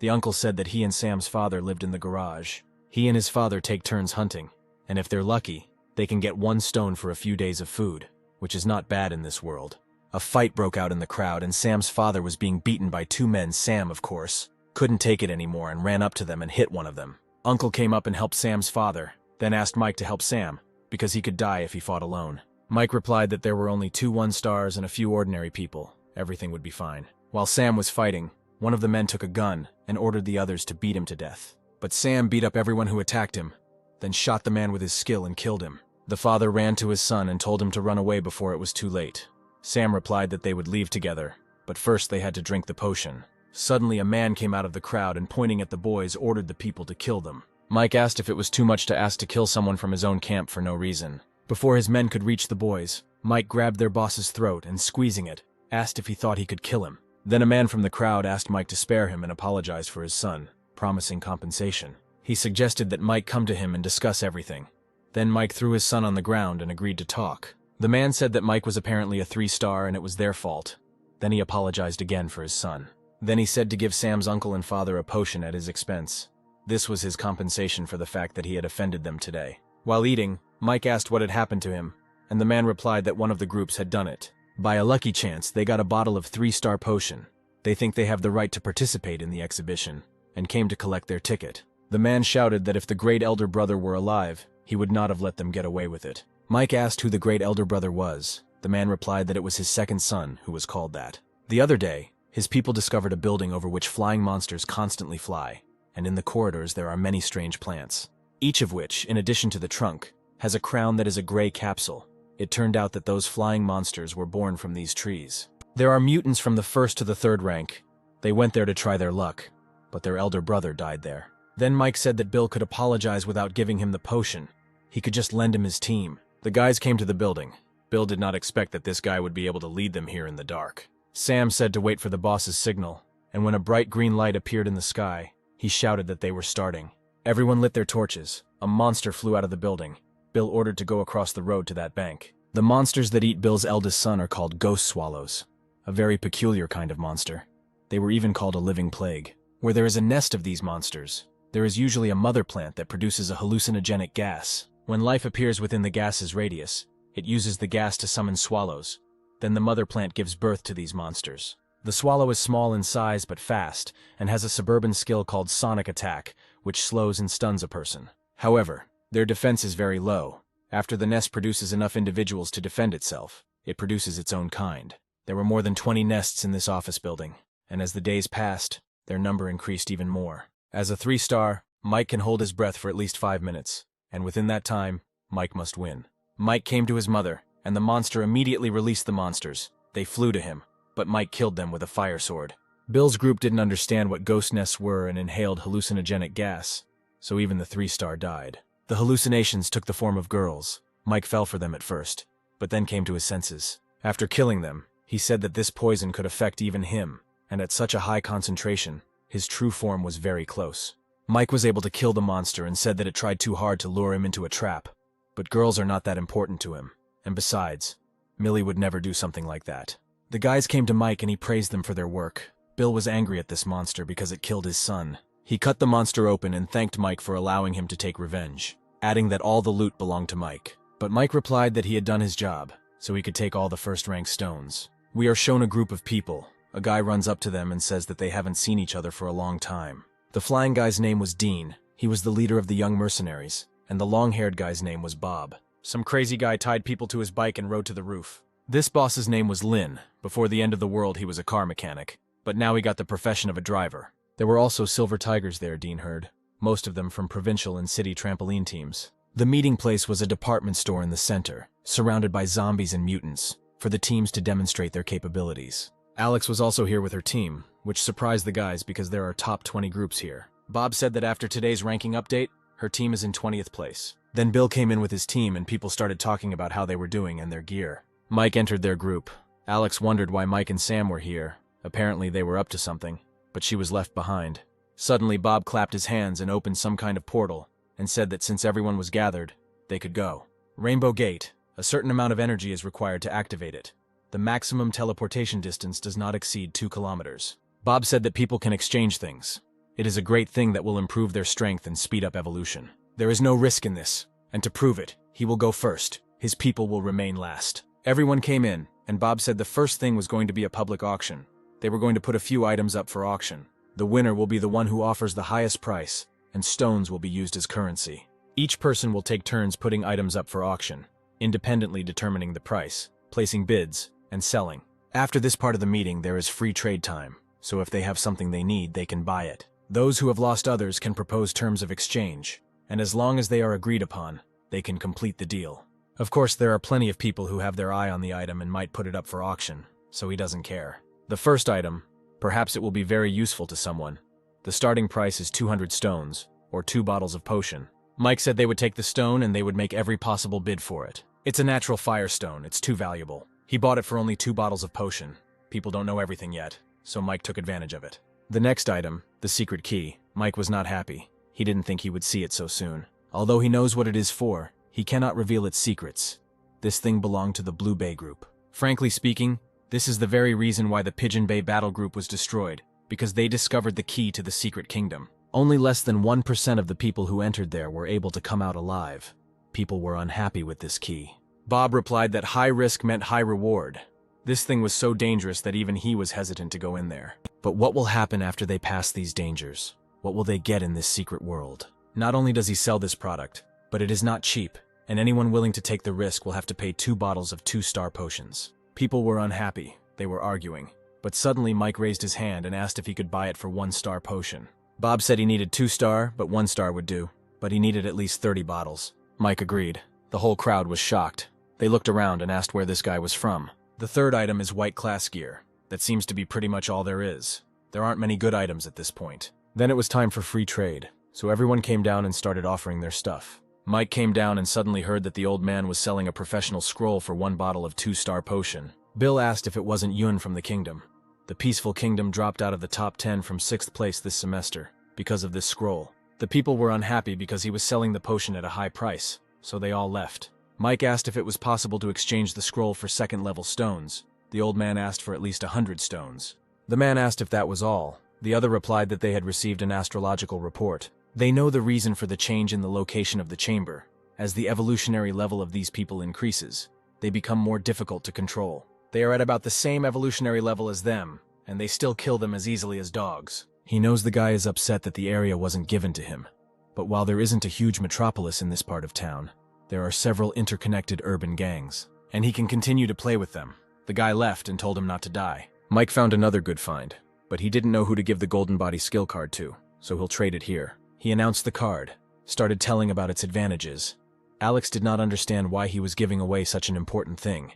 The uncle said that he and Sam's father lived in the garage. He and his father take turns hunting, and if they're lucky, they can get 1 stone for a few days of food, which is not bad in this world. A fight broke out in the crowd and Sam's father was being beaten by 2 men. Sam, of course, couldn't take it anymore and ran up to them and hit one of them. Uncle came up and helped Sam's father, then asked Mike to help Sam, because he could die if he fought alone. Mike replied that there were only 2 1-stars and a few ordinary people. Everything would be fine. While Sam was fighting, one of the men took a gun and ordered the others to beat him to death. But Sam beat up everyone who attacked him, then shot the man with his skill and killed him. The father ran to his son and told him to run away before it was too late. Sam replied that they would leave together, but first they had to drink the potion. Suddenly a man came out of the crowd and pointing at the boys ordered the people to kill them. Mike asked if it was too much to ask to kill someone from his own camp for no reason. Before his men could reach the boys, Mike grabbed their boss's throat and squeezing it, asked if he thought he could kill him. Then a man from the crowd asked Mike to spare him and apologize for his son, promising compensation. He suggested that Mike come to him and discuss everything. Then Mike threw his son on the ground and agreed to talk. The man said that Mike was apparently a 3-star and it was their fault. Then he apologized again for his son. Then he said to give Sam's uncle and father a potion at his expense. This was his compensation for the fact that he had offended them today. While eating, Mike asked what had happened to him, and the man replied that one of the groups had done it. By a lucky chance, they got a bottle of 3-star potion. They think they have the right to participate in the exhibition, and came to collect their ticket. The man shouted that if the great elder brother were alive, he would not have let them get away with it. Mike asked who the great elder brother was. The man replied that it was his second son who was called that. The other day, his people discovered a building over which flying monsters constantly fly, and in the corridors there are many strange plants, each of which, in addition to the trunk, has a crown that is a gray capsule. It turned out that those flying monsters were born from these trees. There are mutants from the 1st to the 3rd rank. They went there to try their luck, but their elder brother died there. Then Mike said that Bill could apologize without giving him the potion. He could just lend him his team. The guys came to the building. Bill did not expect that this guy would be able to lead them here in the dark. Sam said to wait for the boss's signal, and when a bright green light appeared in the sky, he shouted that they were starting. Everyone lit their torches. A monster flew out of the building. Bill ordered to go across the road to that bank. The monsters that eat Bill's eldest son are called ghost swallows, a very peculiar kind of monster. They were even called a living plague. Where there is a nest of these monsters, there is usually a mother plant that produces a hallucinogenic gas. When life appears within the gas's radius, it uses the gas to summon swallows. Then the mother plant gives birth to these monsters. The swallow is small in size but fast, and has a suburban skill called sonic attack, which slows and stuns a person. However, their defense is very low. After the nest produces enough individuals to defend itself, it produces its own kind. There were more than 20 nests in this office building, and as the days passed, their number increased even more. As a 3-star, Mike can hold his breath for at least 5 minutes, and within that time, Mike must win. Mike came to his mother, and the monster immediately released the monsters. They flew to him, but Mike killed them with a fire sword. Bill's group didn't understand what ghost nests were and inhaled hallucinogenic gas, so even the 3-star died. The hallucinations took the form of girls. Mike fell for them at first, but then came to his senses. After killing them, he said that this poison could affect even him, and at such a high concentration, his true form was very close. Mike was able to kill the monster and said that it tried too hard to lure him into a trap. But girls are not that important to him, and besides, Millie would never do something like that. The guys came to Mike and he praised them for their work. Bill was angry at this monster because it killed his son. He cut the monster open and thanked Mike for allowing him to take revenge, adding that all the loot belonged to Mike. But Mike replied that he had done his job, so he could take all the first-rank stones. We are shown a group of people. A guy runs up to them and says that they haven't seen each other for a long time. The flying guy's name was Dean. He was the leader of the young mercenaries, and the long-haired guy's name was Bob. Some crazy guy tied people to his bike and rode to the roof. This boss's name was Lin. Before the end of the world, he was a car mechanic, but now he got the profession of a driver. There were also silver tigers there, Dean heard, most of them from provincial and city trampoline teams. The meeting place was a department store in the center, surrounded by zombies and mutants, for the teams to demonstrate their capabilities. Alex was also here with her team, which surprised the guys because there are top 20 groups here. Bob said that after today's ranking update, her team is in 20th place. Then Bill came in with his team and people started talking about how they were doing and their gear. Mike entered their group. Alex wondered why Mike and Sam were here. Apparently they were up to something, but she was left behind. Suddenly Bob clapped his hands and opened some kind of portal, and said that since everyone was gathered, they could go. Rainbow Gate. A certain amount of energy is required to activate it. The maximum teleportation distance does not exceed 2 kilometers. Bob said that people can exchange things. It is a great thing that will improve their strength and speed up evolution. There is no risk in this, and to prove it, he will go first. His people will remain last. Everyone came in, and Bob said the first thing was going to be a public auction. They were going to put a few items up for auction. The winner will be the one who offers the highest price, and stones will be used as currency. Each person will take turns putting items up for auction, independently determining the price, placing bids, and selling. After this part of the meeting, there is free trade time, so if they have something they need, they can buy it. Those who have lost others can propose terms of exchange, and as long as they are agreed upon, they can complete the deal. Of course, there are plenty of people who have their eye on the item and might put it up for auction, so he doesn't care. The first item, perhaps it will be very useful to someone. The starting price is 200 stones, or 2 bottles of potion. Mike said they would take the stone and they would make every possible bid for it. It's a natural fire stone, it's too valuable. He bought it for only 2 bottles of potion. People don't know everything yet, so Mike took advantage of it. The next item, the secret key, Mike was not happy. He didn't think he would see it so soon. Although he knows what it is for, he cannot reveal its secrets. This thing belonged to the Blue Bay group. Frankly speaking, this is the very reason why the Pigeon Bay battle group was destroyed, because they discovered the key to the secret kingdom. Only less than 1% of the people who entered there were able to come out alive. People were unhappy with this key. Bob replied that high risk meant high reward. This thing was so dangerous that even he was hesitant to go in there. But what will happen after they pass these dangers? What will they get in this secret world? Not only does he sell this product, but it is not cheap, and anyone willing to take the risk will have to pay 2 bottles of 2-star potions. People were unhappy. They were arguing. But suddenly Mike raised his hand and asked if he could buy it for 1-star potion. Bob said he needed 2-star, but 1-star would do. But he needed at least 30 bottles. Mike agreed. The whole crowd was shocked. They looked around and asked where this guy was from. The third item is white class gear. That seems to be pretty much all there is. There aren't many good items at this point. Then it was time for free trade, so everyone came down and started offering their stuff. Mike came down and suddenly heard that the old man was selling a professional scroll for 1 bottle of 2-star potion. Bill asked if it wasn't Yun from the kingdom. The Peaceful Kingdom dropped out of the top 10 from 6th place this semester because of this scroll. The people were unhappy because he was selling the potion at a high price, so they all left. Mike asked if it was possible to exchange the scroll for 2nd-level stones. The old man asked for at least 100 stones. The man asked if that was all. The other replied that they had received an astrological report. They know the reason for the change in the location of the chamber. As the evolutionary level of these people increases, they become more difficult to control. They are at about the same evolutionary level as them, and they still kill them as easily as dogs. He knows the guy is upset that the area wasn't given to him. But while there isn't a huge metropolis in this part of town, there are several interconnected urban gangs, and he can continue to play with them. The guy left and told him not to die. Mike found another good find, but he didn't know who to give the Golden Body skill card to, so he'll trade it here. He announced the card, started telling about its advantages. Alex did not understand why he was giving away such an important thing,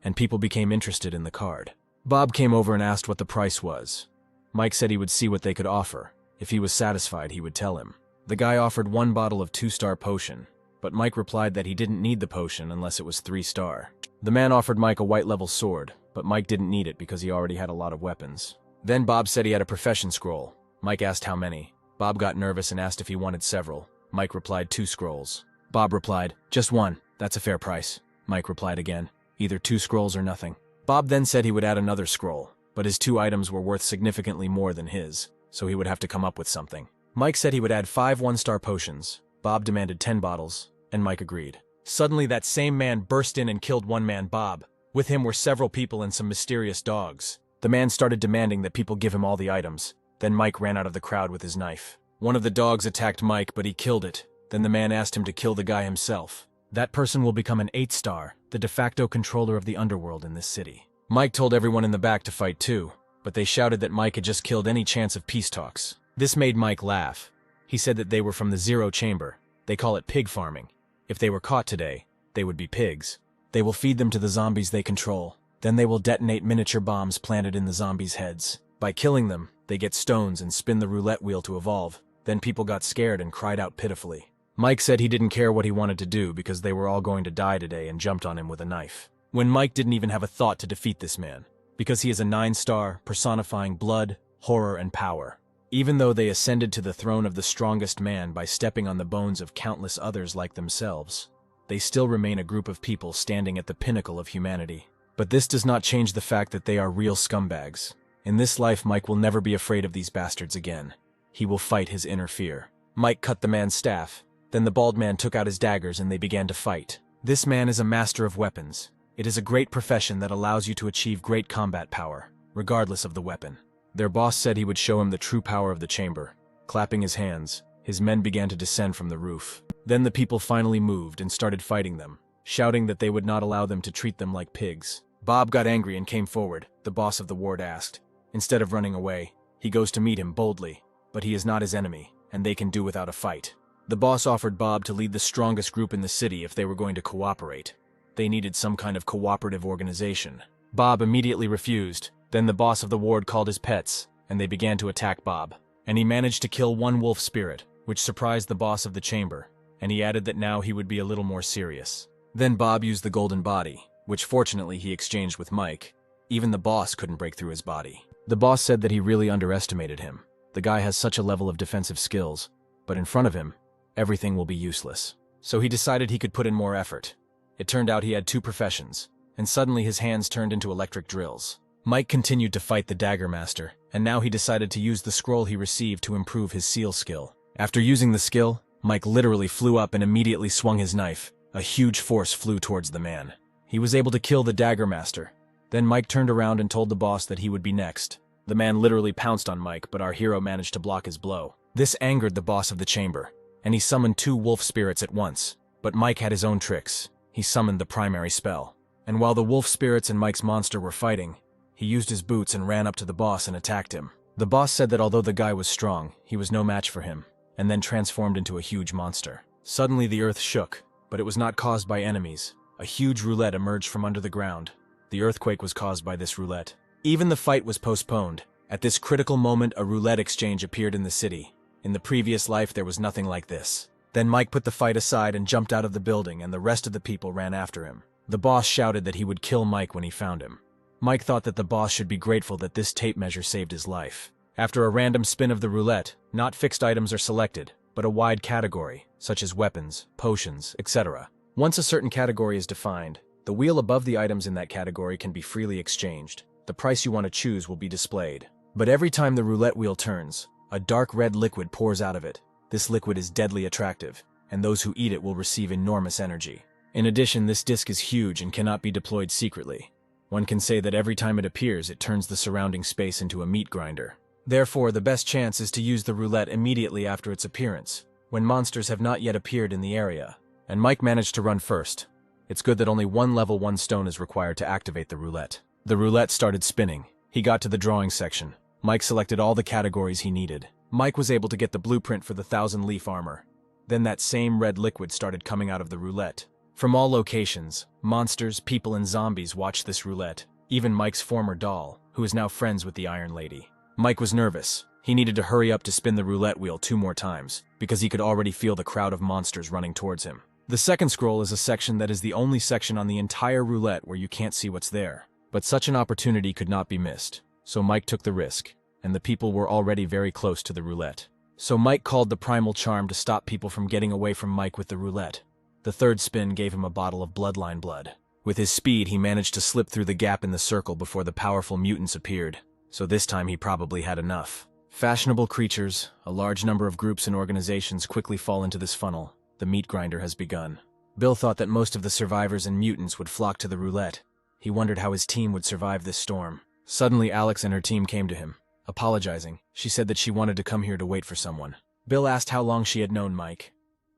and people became interested in the card. Bob came over and asked what the price was. Mike said he would see what they could offer. If he was satisfied, he would tell him. The guy offered 1 bottle of 2-star potion, but Mike replied that he didn't need the potion unless it was 3-star. The man offered Mike a white-level sword, but Mike didn't need it because he already had a lot of weapons. Then Bob said he had a profession scroll. Mike asked how many. Bob got nervous and asked if he wanted several. Mike replied 2 scrolls. Bob replied, "Just 1, that's a fair price." Mike replied again, "Either 2 scrolls or nothing." Bob then said he would add another scroll, but his 2 items were worth significantly more than his, so he would have to come up with something. Mike said he would add 5 1-star potions. Bob demanded 10 bottles, and Mike agreed. Suddenly that same man burst in and killed one man, Bob. With him were several people and some mysterious dogs. The man started demanding that people give him all the items. Then Mike ran out of the crowd with his knife. One of the dogs attacked Mike, but he killed it. Then the man asked him to kill the guy himself. That person will become an 8-star, the de facto controller of the underworld in this city. Mike told everyone in the back to fight too, but they shouted that Mike had just killed any chance of peace talks. This made Mike laugh. He said that they were from the Zero Chamber. They call it pig farming. If they were caught today, they would be pigs. They will feed them to the zombies they control. Then they will detonate miniature bombs planted in the zombies' heads. By killing them, they get stones and spin the roulette wheel to evolve. Then people got scared and cried out pitifully. Mike said he didn't care what he wanted to do because they were all going to die today and jumped on him with a knife. When Mike didn't even have a thought to defeat this man, because he is a 9-star, personifying blood, horror, and power. Even though they ascended to the throne of the strongest man by stepping on the bones of countless others like themselves, they still remain a group of people standing at the pinnacle of humanity. But this does not change the fact that they are real scumbags. In this life, Mike will never be afraid of these bastards again. He will fight his inner fear. Mike cut the man's staff. Then the bald man took out his daggers and they began to fight. This man is a master of weapons. It is a great profession that allows you to achieve great combat power, regardless of the weapon. Their boss said he would show him the true power of the chamber. Clapping his hands, his men began to descend from the roof. Then the people finally moved and started fighting them, shouting that they would not allow them to treat them like pigs. Bob got angry and came forward, the boss of the ward asked. Instead of running away, he goes to meet him boldly, but he is not his enemy, and they can do without a fight. The boss offered Bob to lead the strongest group in the city if they were going to cooperate. They needed some kind of cooperative organization. Bob immediately refused. Then the boss of the ward called his pets, and they began to attack Bob. And he managed to kill one wolf spirit, which surprised the boss of the chamber, and he added that now he would be a little more serious. Then Bob used the golden body, which fortunately he exchanged with Mike. Even the boss couldn't break through his body. The boss said that he really underestimated him. The guy has such a level of defensive skills, but in front of him, everything will be useless. So he decided he could put in more effort. It turned out he had 2 professions, and suddenly his hands turned into electric drills. Mike continued to fight the Dagger Master, and now he decided to use the scroll he received to improve his seal skill. After using the skill, Mike literally flew up and immediately swung his knife. A huge force flew towards the man. He was able to kill the Dagger Master. Then Mike turned around and told the boss that he would be next. The man literally pounced on Mike, but our hero managed to block his blow. This angered the boss of the chamber, and he summoned 2 wolf spirits at once. But Mike had his own tricks. He summoned the primary spell. And while the wolf spirits and Mike's monster were fighting, he used his boots and ran up to the boss and attacked him. The boss said that although the guy was strong, he was no match for him, and then transformed into a huge monster. Suddenly the earth shook, but it was not caused by enemies. A huge roulette emerged from under the ground. The earthquake was caused by this roulette. Even the fight was postponed. At this critical moment, a roulette exchange appeared in the city. In the previous life, there was nothing like this. Then Mike put the fight aside and jumped out of the building, and the rest of the people ran after him. The boss shouted that he would kill Mike when he found him. Mike thought that the boss should be grateful that this tape measure saved his life. After a random spin of the roulette, not fixed items are selected, but a wide category, such as weapons, potions, etc. Once a certain category is defined, the wheel above the items in that category can be freely exchanged. The price you want to choose will be displayed. But every time the roulette wheel turns, a dark red liquid pours out of it. This liquid is deadly attractive, and those who eat it will receive enormous energy. In addition, this disc is huge and cannot be deployed secretly. One can say that every time it appears, it turns the surrounding space into a meat grinder. Therefore, the best chance is to use the roulette immediately after its appearance, when monsters have not yet appeared in the area. And Mike managed to run first. It's good that only 1 level 1 stone is required to activate the roulette. The roulette started spinning. He got to the drawing section. Mike selected all the categories he needed. Mike was able to get the blueprint for the 1,000-leaf armor. Then that same red liquid started coming out of the roulette. From all locations, monsters, people, and zombies watched this roulette. Even Mike's former doll, who is now friends with the Iron Lady. Mike was nervous. He needed to hurry up to spin the roulette wheel 2 more times, because he could already feel the crowd of monsters running towards him. The second scroll is a section that is the only section on the entire roulette where you can't see what's there. But such an opportunity could not be missed. So Mike took the risk, and the people were already very close to the roulette. So Mike called the primal charm to stop people from getting away from Mike with the roulette. The third spin gave him a bottle of bloodline blood. With his speed, he managed to slip through the gap in the circle before the powerful mutants appeared. So this time he probably had enough. Fashionable creatures, a large number of groups and organizations quickly fall into this funnel. The meat grinder has begun. Bill thought that most of the survivors and mutants would flock to the roulette. He wondered how his team would survive this storm. Suddenly, Alex and her team came to him. Apologizing, she said that she wanted to come here to wait for someone. Bill asked how long she had known Mike.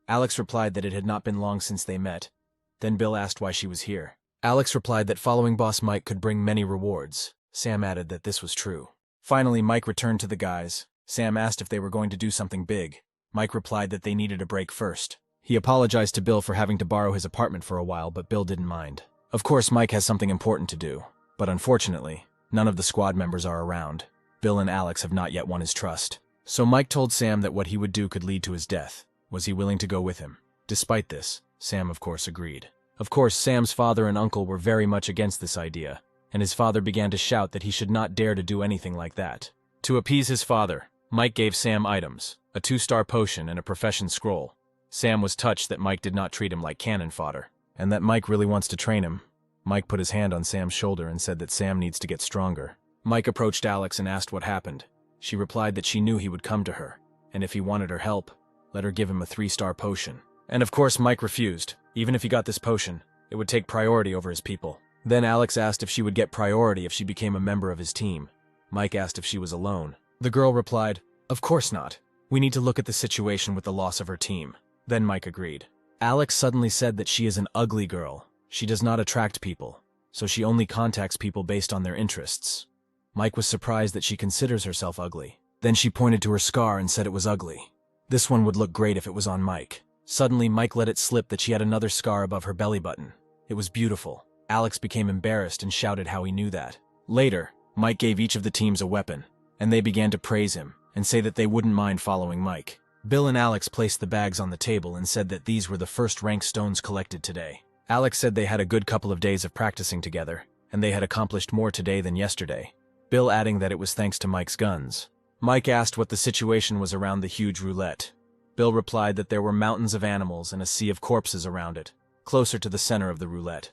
Alex replied that it had not been long since they met, Then Bill asked why she was here. Alex replied that following Boss Mike could bring many rewards. Sam added that this was true. Finally, Mike returned to the guys. Sam asked if they were going to do something big. Mike replied that they needed a break first. He apologized to Bill for having to borrow his apartment for a while, but Bill didn't mind. Of course, Mike has something important to do, but unfortunately, none of the squad members are around. Bill and Alex have not yet won his trust. So Mike told Sam that what he would do could lead to his death. Was he willing to go with him? Despite this, Sam of course agreed. Of course, Sam's father and uncle were very much against this idea, and his father began to shout that he should not dare to do anything like that. To appease his father, Mike gave Sam items, a 2-star potion and a profession scroll. Sam was touched that Mike did not treat him like cannon fodder, and that Mike really wants to train him. Mike put his hand on Sam's shoulder and said that Sam needs to get stronger. Mike approached Alex and asked what happened. She replied that she knew he would come to her, and if he wanted her help, let her give him a 3-star potion. And of course Mike refused. Even if he got this potion, it would take priority over his people. Then Alex asked if she would get priority if she became a member of his team. Mike asked if she was alone. The girl replied, "Of course not. We need to look at the situation with the loss of her team." Then Mike agreed. Alex suddenly said that she is an ugly girl. She does not attract people, so she only contacts people based on their interests. Mike was surprised that she considers herself ugly. Then she pointed to her scar and said it was ugly. This one would look great if it was on Mike. Suddenly, Mike let it slip that she had another scar above her belly button. It was beautiful. Alex became embarrassed and shouted how he knew that. Later, Mike gave each of the teams a weapon, and they began to praise him and say that they wouldn't mind following Mike. Bill and Alex placed the bags on the table and said that these were the first rank stones collected today. Alex said they had a good couple of days of practicing together, and they had accomplished more today than yesterday. Bill adding that it was thanks to Mike's guns. Mike asked what the situation was around the huge roulette. Bill replied that there were mountains of animals and a sea of corpses around it, closer to the center of the roulette.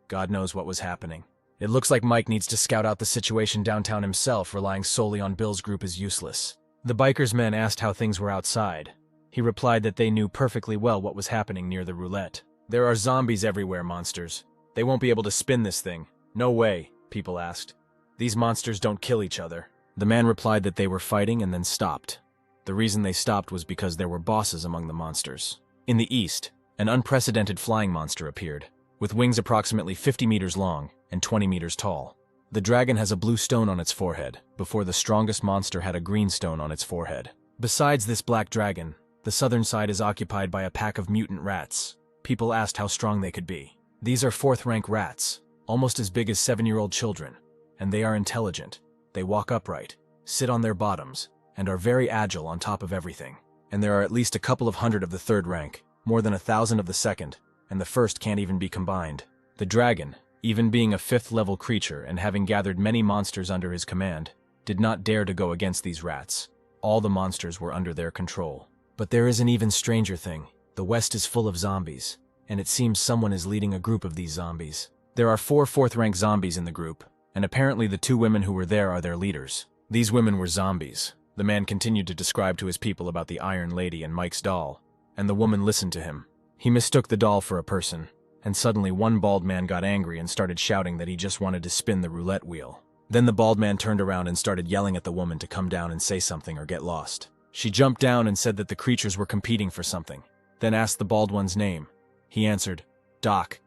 God knows what was happening. It looks like Mike needs to scout out the situation downtown himself. Relying solely on Bill's group is useless. The biker's men asked how things were outside. He replied that they knew perfectly well what was happening near the roulette. "There are zombies everywhere, monsters. They won't be able to spin this thing." "No way," people asked. "These monsters don't kill each other." The man replied that they were fighting and then stopped. The reason they stopped was because there were bosses among the monsters. In the east, an unprecedented flying monster appeared, with wings approximately 50 meters long and 20 meters tall. The dragon has a blue stone on its forehead, before the strongest monster had a green stone on its forehead. Besides this black dragon, the southern side is occupied by a pack of mutant rats. People asked how strong they could be. These are 4th-rank rats, almost as big as 7-year-old children, and they are intelligent. They walk upright, sit on their bottoms, and are very agile on top of everything. And there are at least a couple of hundred of the 3rd rank, more than 1,000 of the 2nd, and the 1st can't even be combined. The dragon, even being a 5th-level creature and having gathered many monsters under his command, did not dare to go against these rats. All the monsters were under their control. But there is an even stranger thing. The West is full of zombies, and it seems someone is leading a group of these zombies. There are 4 4th-rank zombies in the group, and apparently the 2 women who were there are their leaders. These women were zombies. The man continued to describe to his people about the Iron Lady and Mike's doll, and the woman listened to him. He mistook the doll for a person, and suddenly one bald man got angry and started shouting that he just wanted to spin the roulette wheel. Then the bald man turned around and started yelling at the woman to come down and say something or get lost. She jumped down and said that the creatures were competing for something, then asked the bald one's name. He answered, "Doc."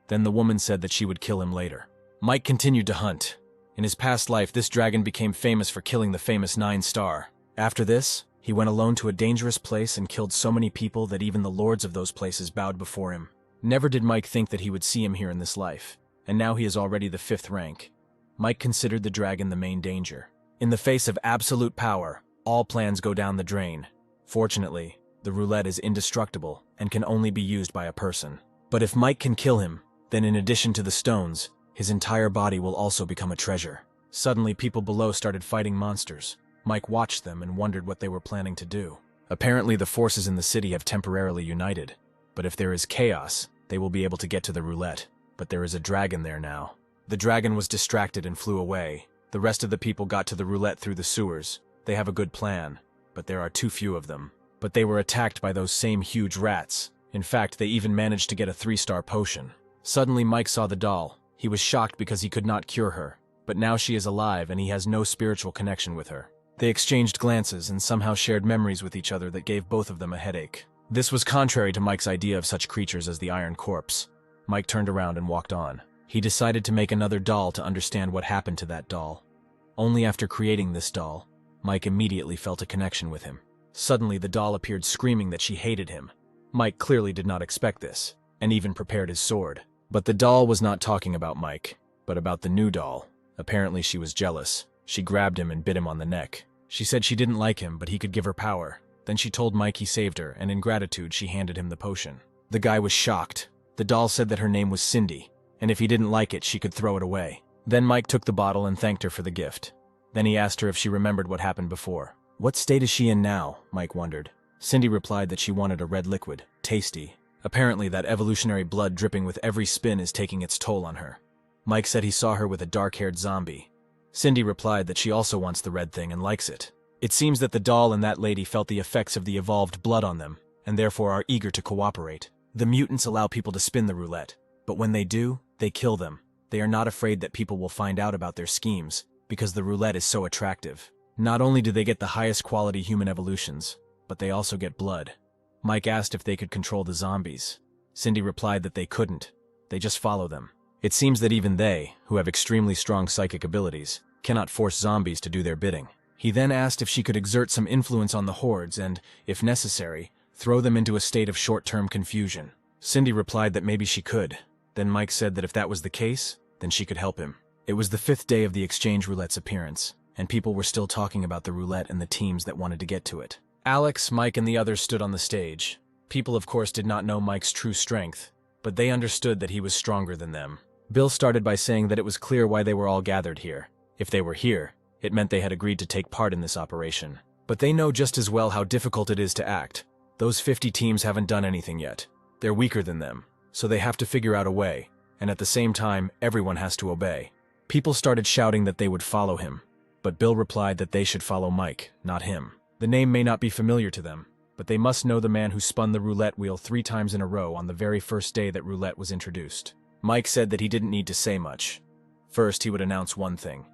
Then the woman said that she would kill him later. Mike continued to hunt. In his past life, this dragon became famous for killing the famous 9-star. After this, he went alone to a dangerous place and killed so many people that even the lords of those places bowed before him. Never did Mike think that he would see him here in this life, and now he is already the 5th rank. Mike considered the dragon the main danger. In the face of absolute power, all plans go down the drain. Fortunately, the roulette is indestructible and can only be used by a person. But if Mike can kill him, then in addition to the stones, his entire body will also become a treasure. Suddenly, people below started fighting monsters. Mike watched them and wondered what they were planning to do. Apparently, the forces in the city have temporarily united. But if there is chaos, they will be able to get to the roulette. But there is a dragon there now. The dragon was distracted and flew away. The rest of the people got to the roulette through the sewers. They have a good plan, but there are too few of them. But they were attacked by those same huge rats. In fact, they even managed to get a 3-star potion. Suddenly, Mike saw the doll. He was shocked because he could not cure her. But now she is alive and he has no spiritual connection with her. They exchanged glances and somehow shared memories with each other that gave both of them a headache. This was contrary to Mike's idea of such creatures as the Iron Corpse. Mike turned around and walked on. He decided to make another doll to understand what happened to that doll. Only after creating this doll, Mike immediately felt a connection with him. Suddenly, the doll appeared screaming that she hated him. Mike clearly did not expect this, and even prepared his sword. But the doll was not talking about Mike, but about the new doll. Apparently she was jealous. She grabbed him and bit him on the neck. She said she didn't like him, but he could give her power. Then she told Mike he saved her, and in gratitude she handed him the potion. The guy was shocked. The doll said that her name was Cindy, and if he didn't like it, she could throw it away. Then Mike took the bottle and thanked her for the gift. Then he asked her if she remembered what happened before. What state is she in now? Mike wondered. Cindy replied that she wanted a red liquid, tasty. Apparently that evolutionary blood dripping with every spin is taking its toll on her. Mike said he saw her with a dark-haired zombie. Cindy replied that she also wants the red thing and likes it. It seems that the doll and that lady felt the effects of the evolved blood on them, and therefore are eager to cooperate. The mutants allow people to spin the roulette, but when they do, they kill them. They are not afraid that people will find out about their schemes, because the roulette is so attractive. Not only do they get the highest quality human evolutions, but they also get blood. Mike asked if they could control the zombies. Cindy replied that they couldn't. They just follow them. It seems that even they, who have extremely strong psychic abilities, cannot force zombies to do their bidding. He then asked if she could exert some influence on the hordes and, if necessary, throw them into a state of short-term confusion. Cindy replied that maybe she could. Then Mike said that if that was the case, then she could help him. It was the 5th day of the exchange roulette's appearance, and people were still talking about the roulette and the teams that wanted to get to it. Alex, Mike, and the others stood on the stage. People, of course, did not know Mike's true strength, but they understood that he was stronger than them. Bill started by saying that it was clear why they were all gathered here. If they were here, it meant they had agreed to take part in this operation. But they know just as well how difficult it is to act. Those 50 teams haven't done anything yet. They're weaker than them, so they have to figure out a way, and at the same time, everyone has to obey. People started shouting that they would follow him, but Bill replied that they should follow Mike, not him. The name may not be familiar to them, but they must know the man who spun the roulette wheel 3 times in a row on the very first day that roulette was introduced. Mike said that he didn't need to say much. First, he would announce one thing.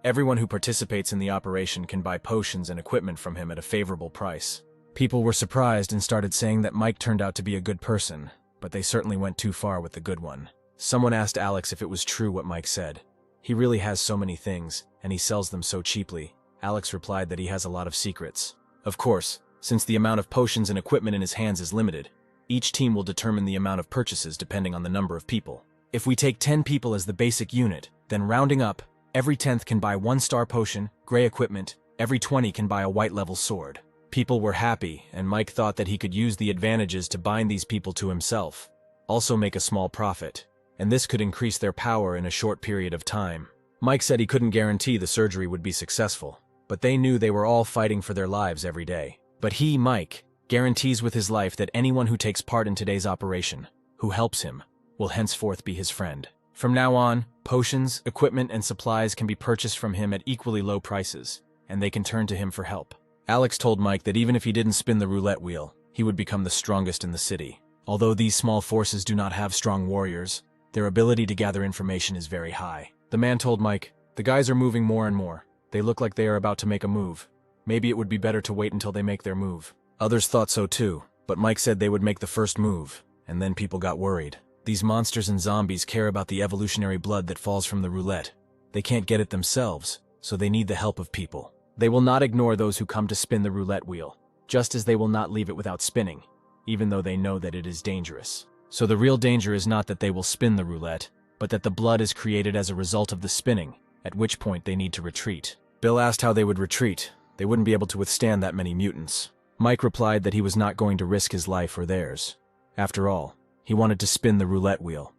Everyone who participates in the operation can buy potions and equipment from him at a favorable price. People were surprised and started saying that Mike turned out to be a good person, but they certainly went too far with the good one. Someone asked Alex if it was true what Mike said. He really has so many things, and he sells them so cheaply. Alex replied that he has a lot of secrets. Of course, since the amount of potions and equipment in his hands is limited, each team will determine the amount of purchases depending on the number of people. If we take 10 people as the basic unit, then rounding up, every 10th can buy 1-star potion, gray equipment, every 20 can buy a white-level sword. People were happy, and Mike thought that he could use the advantages to bind these people to himself, also make a small profit, and this could increase their power in a short period of time. Mike said he couldn't guarantee the surgery would be successful, but they knew they were all fighting for their lives every day. But he, Mike, guarantees with his life that anyone who takes part in today's operation, who helps him, will henceforth be his friend. From now on, potions, equipment, and supplies can be purchased from him at equally low prices, and they can turn to him for help. Alex told Mike that even if he didn't spin the roulette wheel, he would become the strongest in the city. Although these small forces do not have strong warriors, their ability to gather information is very high. The man told Mike, "The guys are moving more and more. They look like they are about to make a move. Maybe it would be better to wait until they make their move." Others thought so too, but Mike said they would make the first move, and then people got worried. These monsters and zombies care about the evolutionary blood that falls from the roulette. They can't get it themselves, so they need the help of people. They will not ignore those who come to spin the roulette wheel, just as they will not leave it without spinning, even though they know that it is dangerous. So the real danger is not that they will spin the roulette, but that the blood is created as a result of the spinning, at which point they need to retreat. Bill asked how they would retreat. They wouldn't be able to withstand that many mutants. Mike replied that he was not going to risk his life or theirs. After all, he wanted to spin the roulette wheel.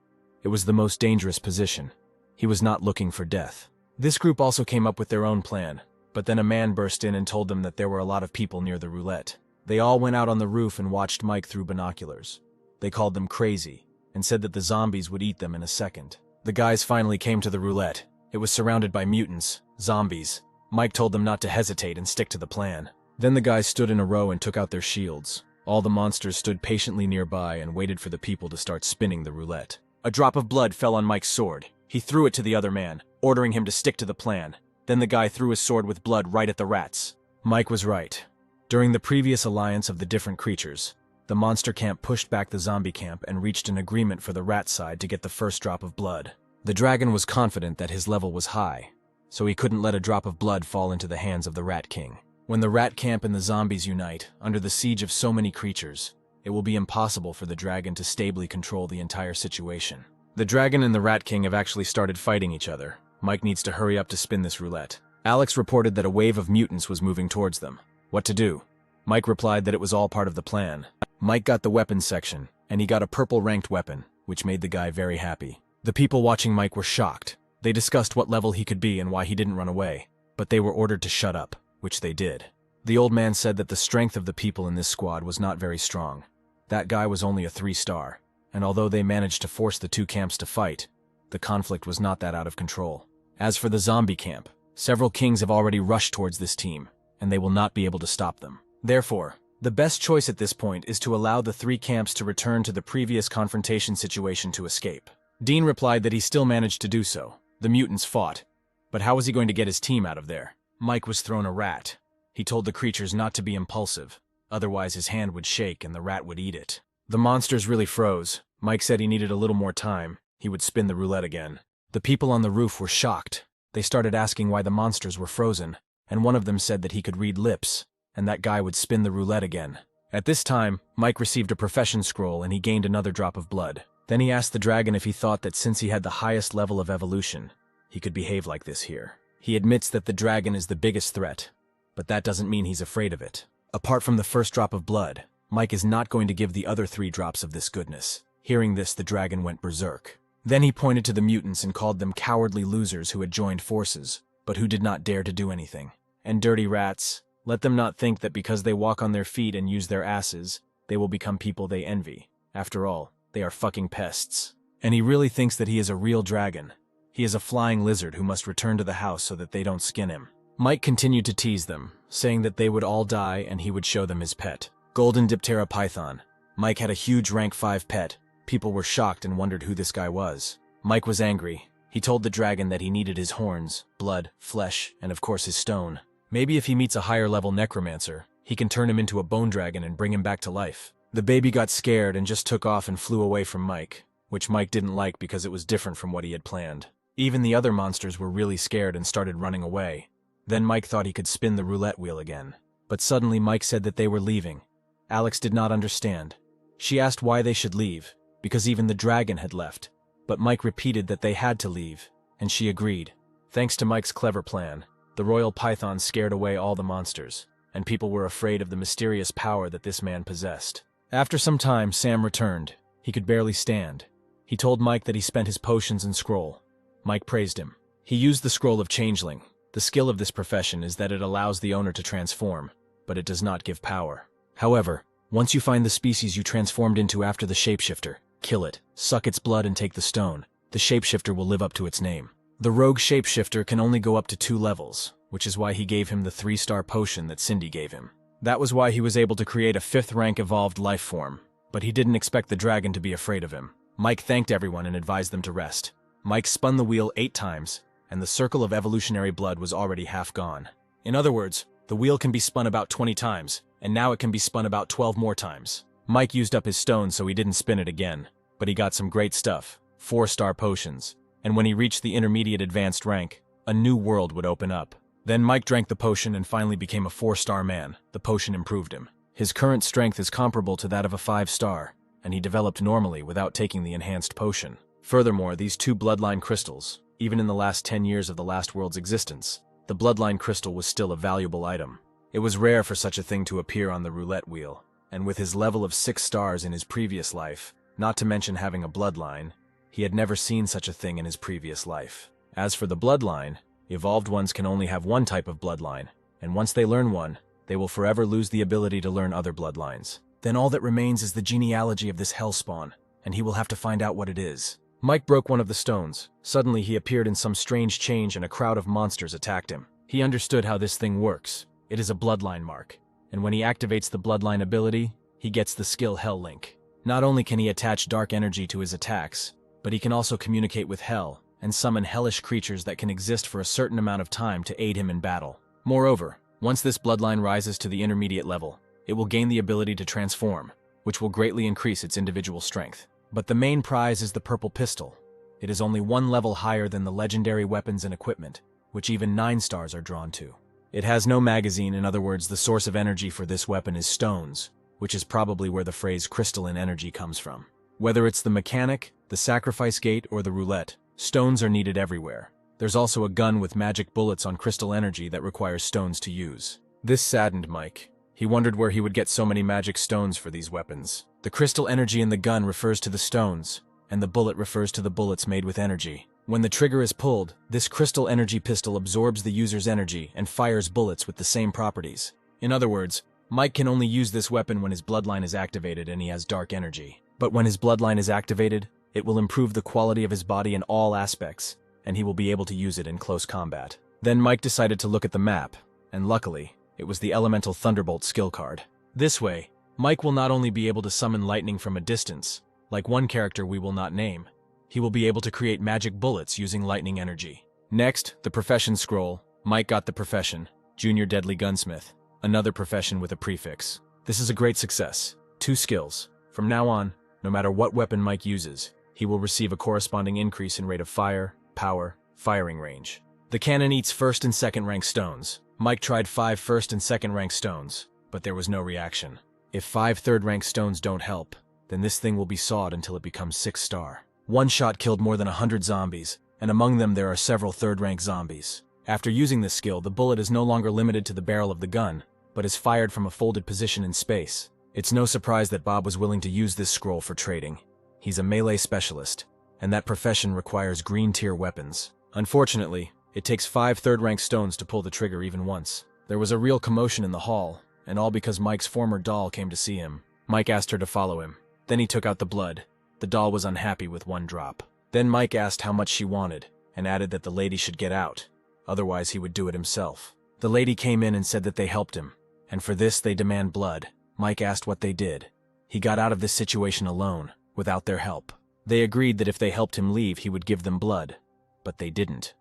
It was the most dangerous position. He was not looking for death. This group also came up with their own plan, but then a man burst in and told them that there were a lot of people near the roulette. They all went out on the roof and watched Mike through binoculars. They called them crazy, and said that the zombies would eat them in a second. The guys finally came to the roulette. It was surrounded by mutants, zombies. Mike told them not to hesitate and stick to the plan. Then the guys stood in a row and took out their shields. All the monsters stood patiently nearby and waited for the people to start spinning the roulette. A drop of blood fell on Mike's sword. He threw it to the other man, ordering him to stick to the plan. Then the guy threw his sword with blood right at the rats. Mike was right. During the previous alliance of the different creatures, the monster camp pushed back the zombie camp and reached an agreement for the rat side to get the first drop of blood. The dragon was confident that his level was high, so he couldn't let a drop of blood fall into the hands of the Rat King. When the rat camp and the zombies unite, under the siege of so many creatures, it will be impossible for the dragon to stably control the entire situation. The dragon and the Rat King have actually started fighting each other. Mike needs to hurry up to spin this roulette. Alex reported that a wave of mutants was moving towards them. What to do? Mike replied that it was all part of the plan. Mike got the weapons section, and he got a purple ranked weapon, which made the guy very happy. The people watching Mike were shocked. They discussed what level he could be and why he didn't run away, but they were ordered to shut up, which they did. The old man said that the strength of the people in this squad was not very strong. That guy was only a 3-star, and although they managed to force the two camps to fight, the conflict was not that out of control. As for the zombie camp, several kings have already rushed towards this team, and they will not be able to stop them. Therefore, the best choice at this point is to allow the three camps to return to the previous confrontation situation to escape. Dean replied that he still managed to do so. The mutants fought, but how was he going to get his team out of there? Mike was thrown a rat. He told the creatures not to be impulsive, otherwise his hand would shake and the rat would eat it. The monsters really froze. Mike said he needed a little more time. He would spin the roulette again. The people on the roof were shocked. They started asking why the monsters were frozen, and one of them said that he could read lips, and that guy would spin the roulette again. At this time, Mike received a profession scroll and he gained another drop of blood. Then he asked the dragon if he thought that since he had the highest level of evolution, he could behave like this here. He admits that the dragon is the biggest threat, but that doesn't mean he's afraid of it. Apart from the first drop of blood, Mike is not going to give the other 3 drops of this goodness. Hearing this, the dragon went berserk. Then he pointed to the mutants and called them cowardly losers who had joined forces, but who did not dare to do anything. And dirty rats, let them not think that because they walk on their feet and use their asses, they will become people they envy. After all, they are fucking pests. And he really thinks that he is a real dragon. He is a flying lizard who must return to the house so that they don't skin him. Mike continued to tease them, saying that they would all die and he would show them his pet. Golden Diptera Python. Mike had a huge rank 5 pet. People were shocked and wondered who this guy was. Mike was angry. He told the dragon that he needed his horns, blood, flesh, and of course his stone. Maybe if he meets a higher level necromancer, he can turn him into a bone dragon and bring him back to life. The baby got scared and just took off and flew away from Mike, which Mike didn't like because it was different from what he had planned. Even the other monsters were really scared and started running away. Then Mike thought he could spin the roulette wheel again. But suddenly Mike said that they were leaving. Alex did not understand. She asked why they should leave, because even the dragon had left. But Mike repeated that they had to leave, and she agreed. Thanks to Mike's clever plan, the royal python scared away all the monsters, and people were afraid of the mysterious power that this man possessed. After some time, Sam returned. He could barely stand. He told Mike that he spent his potions and scroll. Mike praised him. He used the scroll of changeling. The skill of this profession is that it allows the owner to transform, but it does not give power. However, once you find the species you transformed into after the shapeshifter, kill it, suck its blood and take the stone. The shapeshifter will live up to its name. The rogue shapeshifter can only go up to 2 levels, which is why he gave him the 3-star potion that Cindy gave him. That was why he was able to create a 5th rank evolved life form, but he didn't expect the dragon to be afraid of him. Mike thanked everyone and advised them to rest. Mike spun the wheel 8 times, and the circle of evolutionary blood was already half gone. In other words, the wheel can be spun about 20 times, and now it can be spun about 12 more times. Mike used up his stone so he didn't spin it again, but he got some great stuff, 4-star potions, and when he reached the intermediate advanced rank, a new world would open up. Then Mike drank the potion and finally became a 4-star man. The potion improved him. His current strength is comparable to that of a 5-star, and he developed normally without taking the enhanced potion. Furthermore, these 2 bloodline crystals, even in the last 10 years of the last world's existence, the bloodline crystal was still a valuable item. It was rare for such a thing to appear on the roulette wheel, and with his level of 6 stars in his previous life, not to mention having a bloodline, he had never seen such a thing in his previous life. As for the bloodline, evolved ones can only have one type of bloodline, and once they learn one, they will forever lose the ability to learn other bloodlines. Then all that remains is the genealogy of this hellspawn, and he will have to find out what it is. Mike broke one of the stones. Suddenly he appeared in some strange change and a crowd of monsters attacked him. He understood how this thing works. It is a bloodline mark, and when he activates the bloodline ability, he gets the skill Hell Link. Not only can he attach dark energy to his attacks, but he can also communicate with Hell and summon hellish creatures that can exist for a certain amount of time to aid him in battle. Moreover, once this bloodline rises to the intermediate level, it will gain the ability to transform, which will greatly increase its individual strength. But the main prize is the purple pistol. It is only one level higher than the legendary weapons and equipment, which even 9 stars are drawn to. It has no magazine, in other words, the source of energy for this weapon is stones, which is probably where the phrase crystalline energy comes from. Whether it's the mechanic, the sacrifice gate, or the roulette, stones are needed everywhere. There's also a gun with magic bullets on crystal energy that requires stones to use. This saddened Mike. He wondered where he would get so many magic stones for these weapons. The crystal energy in the gun refers to the stones, and the bullet refers to the bullets made with energy. When the trigger is pulled, this crystal energy pistol absorbs the user's energy and fires bullets with the same properties. In other words, Mike can only use this weapon when his bloodline is activated and he has dark energy. But when his bloodline is activated, it will improve the quality of his body in all aspects, and he will be able to use it in close combat. Then Mike decided to look at the map, and luckily, it was the Elemental Thunderbolt skill card. This way, Mike will not only be able to summon lightning from a distance, like one character we will not name, he will be able to create magic bullets using lightning energy. Next, the profession scroll. Mike got the profession, Junior Deadly Gunsmith, another profession with a prefix. This is a great success. 2 skills. From now on, no matter what weapon Mike uses, he will receive a corresponding increase in rate of fire, power, firing range. The cannon eats 1st and 2nd rank stones. Mike tried 5 1st and 2nd rank stones, but there was no reaction. If 5 3rd rank stones don't help, then this thing will be sawed until it becomes 6 star. One shot killed more than 100 zombies, and among them there are several 3rd rank zombies. After using this skill, the bullet is no longer limited to the barrel of the gun, but is fired from a folded position in space. It's no surprise that Bob was willing to use this scroll for trading. He's a melee specialist, and that profession requires green tier weapons. Unfortunately, it takes 5 3rd rank stones to pull the trigger even once. There was a real commotion in the hall, and all because Mike's former doll came to see him. Mike asked her to follow him. Then he took out the blood. The doll was unhappy with 1 drop. Then Mike asked how much she wanted, and added that the lady should get out, otherwise he would do it himself. The lady came in and said that they helped him, and for this they demand blood. Mike asked what they did. He got out of this situation alone, without their help. They agreed that if they helped him leave, he would give them blood, but they didn't.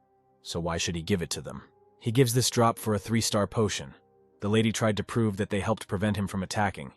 So why should he give it to them? He gives this drop for a 3-star potion. The lady tried to prove that they helped prevent him from attacking,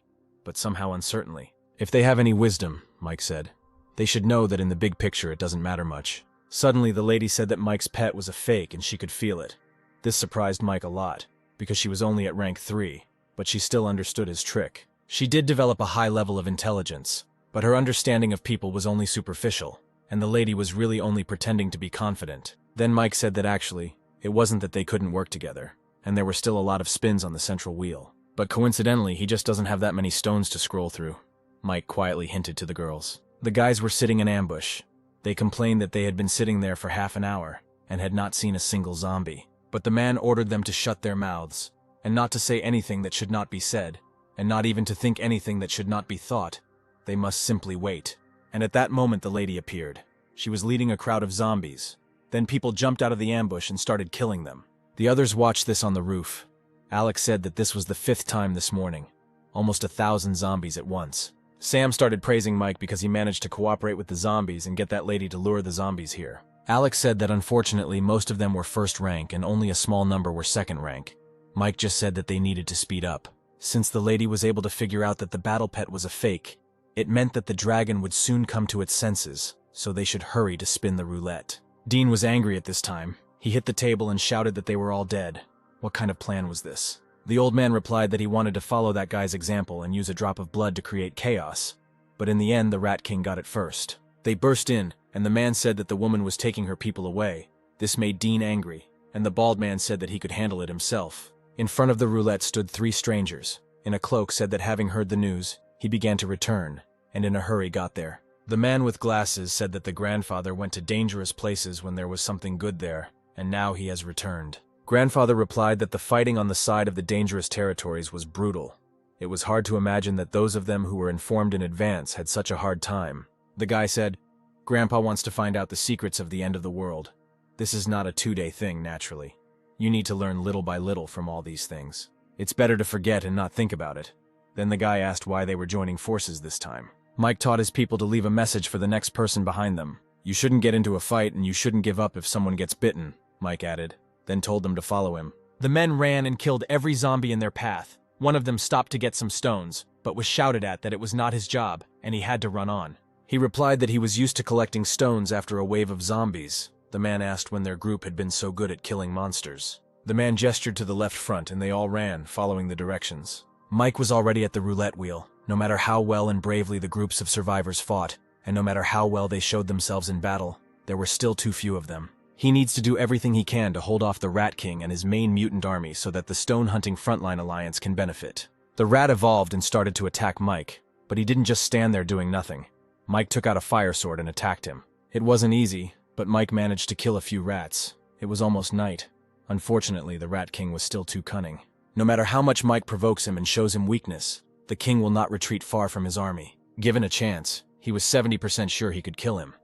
but somehow uncertainly. If they have any wisdom, Mike said, they should know that in the big picture it doesn't matter much. Suddenly the lady said that Mike's pet was a fake and she could feel it. This surprised Mike a lot, because she was only at rank 3, but she still understood his trick. She did develop a high level of intelligence, but her understanding of people was only superficial, and the lady was really only pretending to be confident. Then Mike said that actually, it wasn't that they couldn't work together, and there were still a lot of spins on the central wheel. But coincidentally, he just doesn't have that many stones to scroll through, Mike quietly hinted to the girls. The guys were sitting in ambush. They complained that they had been sitting there for half an hour, and had not seen a single zombie. But the man ordered them to shut their mouths, and not to say anything that should not be said, and not even to think anything that should not be thought. They must simply wait. And at that moment the lady appeared. She was leading a crowd of zombies. Then people jumped out of the ambush and started killing them. The others watched this on the roof. Alex said that this was the 5th time this morning. Almost 1,000 zombies at once. Sam started praising Mike because he managed to cooperate with the zombies and get that lady to lure the zombies here. Alex said that unfortunately most of them were 1st rank and only a small number were 2nd rank. Mike just said that they needed to speed up. Since the lady was able to figure out that the battle pet was a fake, it meant that the dragon would soon come to its senses, so they should hurry to spin the roulette. Dean was angry at this time. He hit the table and shouted that they were all dead. What kind of plan was this? The old man replied that he wanted to follow that guy's example and use a drop of blood to create chaos, but in the end the Rat King got it first. They burst in, and the man said that the woman was taking her people away. This made Dean angry, and the bald man said that he could handle it himself. In front of the roulette stood 3 strangers. In a cloak said that having heard the news, he began to return, and in a hurry got there. The man with glasses said that the grandfather went to dangerous places when there was something good there, and now he has returned. Grandfather replied that the fighting on the side of the dangerous territories was brutal. It was hard to imagine that those of them who were informed in advance had such a hard time. The guy said, "Grandpa wants to find out the secrets of the end of the world. This is not a 2-day thing, naturally. You need to learn little by little from all these things. It's better to forget and not think about it." Then the guy asked why they were joining forces this time. Mike taught his people to leave a message for the next person behind them. "You shouldn't get into a fight and you shouldn't give up if someone gets bitten," Mike added, then told them to follow him. The men ran and killed every zombie in their path. One of them stopped to get some stones, but was shouted at that it was not his job, and he had to run on. He replied that he was used to collecting stones after a wave of zombies. The man asked when their group had been so good at killing monsters. The man gestured to the left front, and they all ran, following the directions. Mike was already at the roulette wheel. No matter how well and bravely the groups of survivors fought, and no matter how well they showed themselves in battle, there were still too few of them. He needs to do everything he can to hold off the Rat King and his main mutant army so that the stone-hunting frontline alliance can benefit. The rat evolved and started to attack Mike, but he didn't just stand there doing nothing. Mike took out a fire sword and attacked him. It wasn't easy, but Mike managed to kill a few rats. It was almost night. Unfortunately, the Rat King was still too cunning. No matter how much Mike provokes him and shows him weakness, the king will not retreat far from his army. Given a chance, he was 70% sure he could kill him.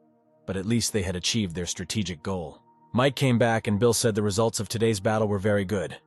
But at least they had achieved their strategic goal. Mike came back and Bill said the results of today's battle were very good.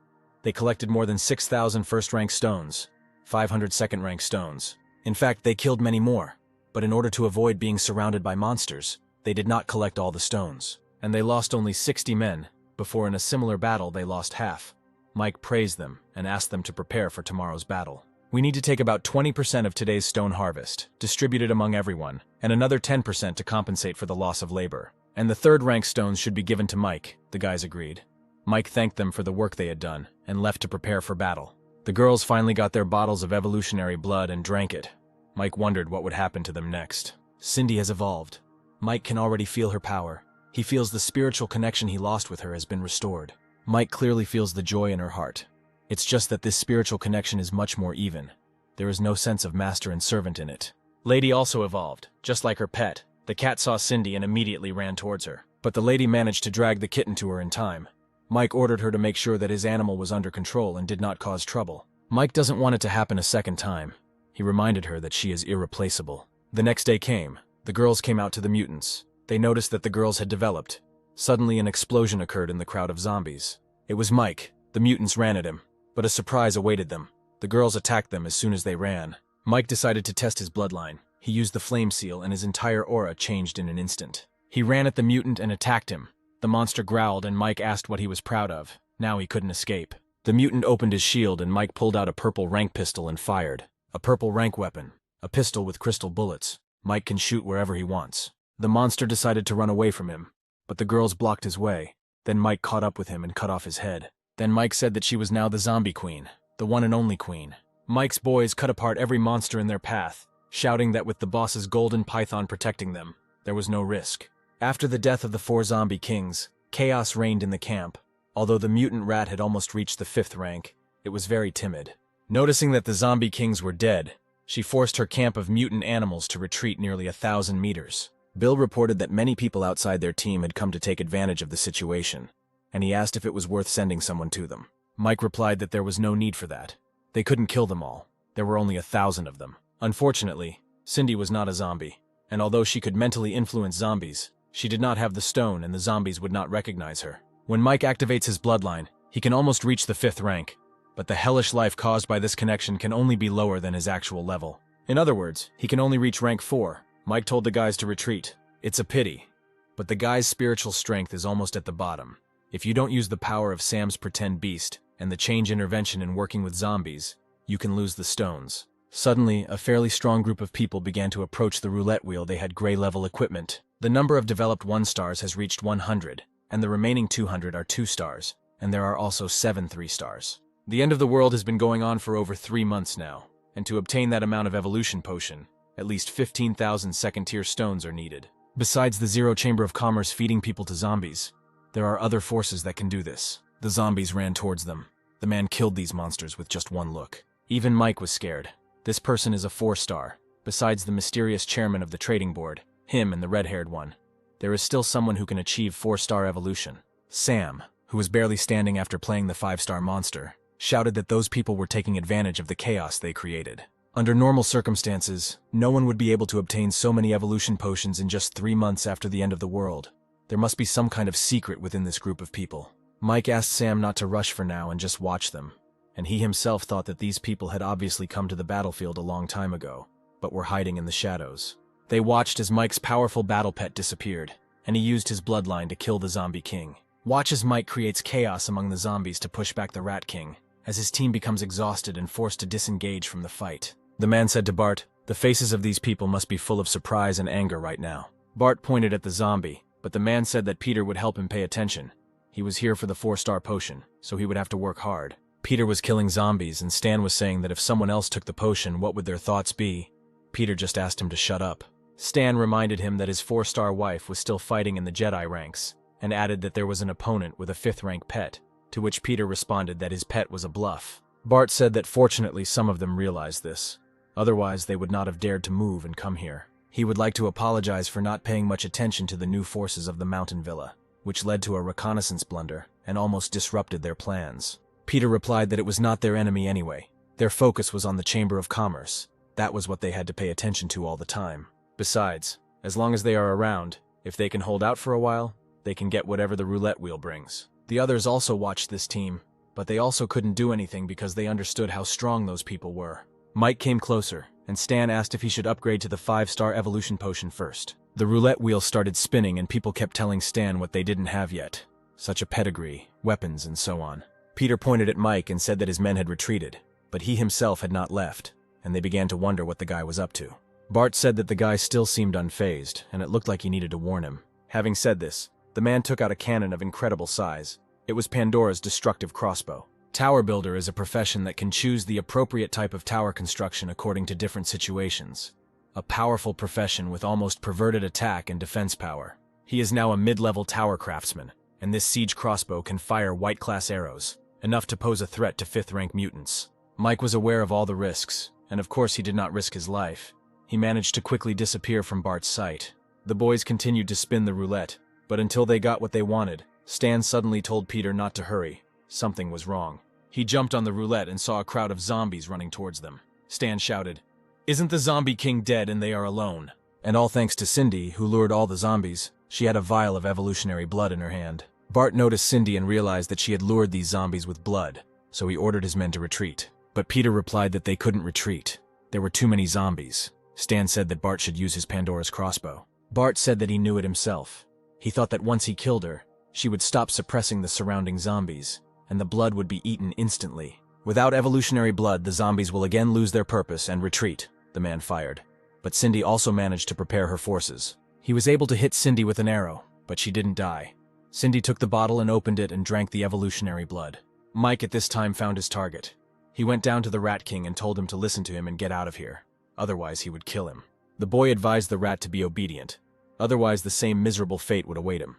They collected more than 6,000 first-rank stones, 500 second-rank stones. In fact, they killed many more. But in order to avoid being surrounded by monsters, they did not collect all the stones. And they lost only 60 men, before in a similar battle they lost half. Mike praised them and asked them to prepare for tomorrow's battle. We need to take about 20% of today's stone harvest, distribute it among everyone, and another 10% to compensate for the loss of labor. And the third-rank stones should be given to Mike, the guys agreed. Mike thanked them for the work they had done, and left to prepare for battle. The girls finally got their bottles of evolutionary blood and drank it. Mike wondered what would happen to them next. Cindy has evolved. Mike can already feel her power. He feels the spiritual connection he lost with her has been restored. Mike clearly feels the joy in her heart. It's just that this spiritual connection is much more even. There is no sense of master and servant in it. Lady also evolved, just like her pet. The cat saw Cindy and immediately ran towards her. But the lady managed to drag the kitten to her in time. Mike ordered her to make sure that his animal was under control and did not cause trouble. Mike doesn't want it to happen a second time. He reminded her that she is irreplaceable. The next day came. The girls came out to the mutants. They noticed that the girls had developed. Suddenly an explosion occurred in the crowd of zombies. It was Mike. The mutants ran at him, but a surprise awaited them. The girls attacked them as soon as they ran. Mike decided to test his bloodline. He used the flame seal and his entire aura changed in an instant. He ran at the mutant and attacked him. The monster growled and Mike asked what he was proud of. Now he couldn't escape. The mutant opened his shield and Mike pulled out a purple rank pistol and fired. A purple rank weapon. A pistol with crystal bullets. Mike can shoot wherever he wants. The monster decided to run away from him, but the girls blocked his way. Then Mike caught up with him and cut off his head. Then Mike said that she was now the zombie queen, the one and only queen. Mike's boys cut apart every monster in their path, shouting that with the boss's golden python protecting them, there was no risk. After the death of the 4 zombie kings, chaos reigned in the camp. Although the mutant rat had almost reached the 5th rank, it was very timid. Noticing that the zombie kings were dead, she forced her camp of mutant animals to retreat nearly 1,000 meters. Bill reported that many people outside their team had come to take advantage of the situation, and he asked if it was worth sending someone to them. Mike replied that there was no need for that. They couldn't kill them all. There were only 1,000 of them. Unfortunately, Cindy was not a zombie, and although she could mentally influence zombies, she did not have the stone and the zombies would not recognize her. When Mike activates his bloodline, he can almost reach the 5th rank, but the hellish life caused by this connection can only be lower than his actual level. In other words, he can only reach rank 4. Mike told the guys to retreat. It's a pity, but the guy's spiritual strength is almost at the bottom. If you don't use the power of Sam's pretend beast and the change intervention in working with zombies, you can lose the stones. Suddenly, a fairly strong group of people began to approach the roulette wheel. They had gray-level equipment. The number of developed 1 stars has reached 100, and the remaining 200 are 2 stars, and there are also 7 3 stars. The end of the world has been going on for over 3 months now, and to obtain that amount of evolution potion, at least 15,000 second-tier stones are needed. Besides the Zero Chamber of Commerce feeding people to zombies, there are other forces that can do this. The zombies ran towards them. The man killed these monsters with just one look. Even Mike was scared. This person is a 4-star. Besides the mysterious chairman of the trading board, him and the red-haired one, there is still someone who can achieve 4-star evolution. Sam, who was barely standing after playing the 5-star monster, shouted that those people were taking advantage of the chaos they created. Under normal circumstances, no one would be able to obtain so many evolution potions in just 3 months after the end of the world. There must be some kind of secret within this group of people. Mike asked Sam not to rush for now and just watch them, and he himself thought that these people had obviously come to the battlefield a long time ago, but were hiding in the shadows. They watched as Mike's powerful battle pet disappeared, and he used his bloodline to kill the zombie king. Watch as Mike creates chaos among the zombies to push back the Rat King, as his team becomes exhausted and forced to disengage from the fight. The man said to Bart, "The faces of these people must be full of surprise and anger right now." Bart pointed at the zombie, but the man said that Peter would help him pay attention. He was here for the 4-star potion, so he would have to work hard. Peter was killing zombies, and Stan was saying that if someone else took the potion, what would their thoughts be? Peter just asked him to shut up. Stan reminded him that his 4-star wife was still fighting in the Jedi ranks, and added that there was an opponent with a 5th-rank pet, to which Peter responded that his pet was a bluff. Bart said that fortunately some of them realized this. Otherwise, they would not have dared to move and come here. He would like to apologize for not paying much attention to the new forces of the mountain villa, which led to a reconnaissance blunder and almost disrupted their plans. Peter replied that it was not their enemy anyway. Their focus was on the Chamber of Commerce. That was what they had to pay attention to all the time. Besides, as long as they are around, if they can hold out for a while, they can get whatever the roulette wheel brings. The others also watched this team, but they also couldn't do anything because they understood how strong those people were. Mike came closer, and Stan asked if he should upgrade to the 5-star evolution potion first. The roulette wheel started spinning and people kept telling Stan what they didn't have yet, such a pedigree, weapons, and so on. Peter pointed at Mike and said that his men had retreated, but he himself had not left, and they began to wonder what the guy was up to. Bart said that the guy still seemed unfazed, and it looked like he needed to warn him. Having said this, the man took out a cannon of incredible size. It was Pandora's destructive crossbow. Tower builder is a profession that can choose the appropriate type of tower construction according to different situations. A powerful profession with almost perverted attack and defense power. He is now a mid-level tower craftsman, and this siege crossbow can fire white-class arrows, enough to pose a threat to 5th-rank mutants. Mike was aware of all the risks, and of course he did not risk his life. He managed to quickly disappear from Bart's sight. The boys continued to spin the roulette, but until they got what they wanted, Stan suddenly told Peter not to hurry. Something was wrong. He jumped on the roulette and saw a crowd of zombies running towards them. Stan shouted, "Isn't the Zombie King dead and they are alone?" And all thanks to Cindy, who lured all the zombies. She had a vial of evolutionary blood in her hand. Bart noticed Cindy and realized that she had lured these zombies with blood, so he ordered his men to retreat. But Peter replied that they couldn't retreat. There were too many zombies. Stan said that Bart should use his Pandora's crossbow. Bart said that he knew it himself. He thought that once he killed her, she would stop suppressing the surrounding zombies, and the blood would be eaten instantly. Without evolutionary blood, the zombies will again lose their purpose and retreat, the man fired. But Cindy also managed to prepare her forces. He was able to hit Cindy with an arrow, but she didn't die. Cindy took the bottle and opened it and drank the evolutionary blood. Mike at this time found his target. He went down to the Rat King and told him to listen to him and get out of here. Otherwise, he would kill him. The boy advised the rat to be obedient. Otherwise, the same miserable fate would await him.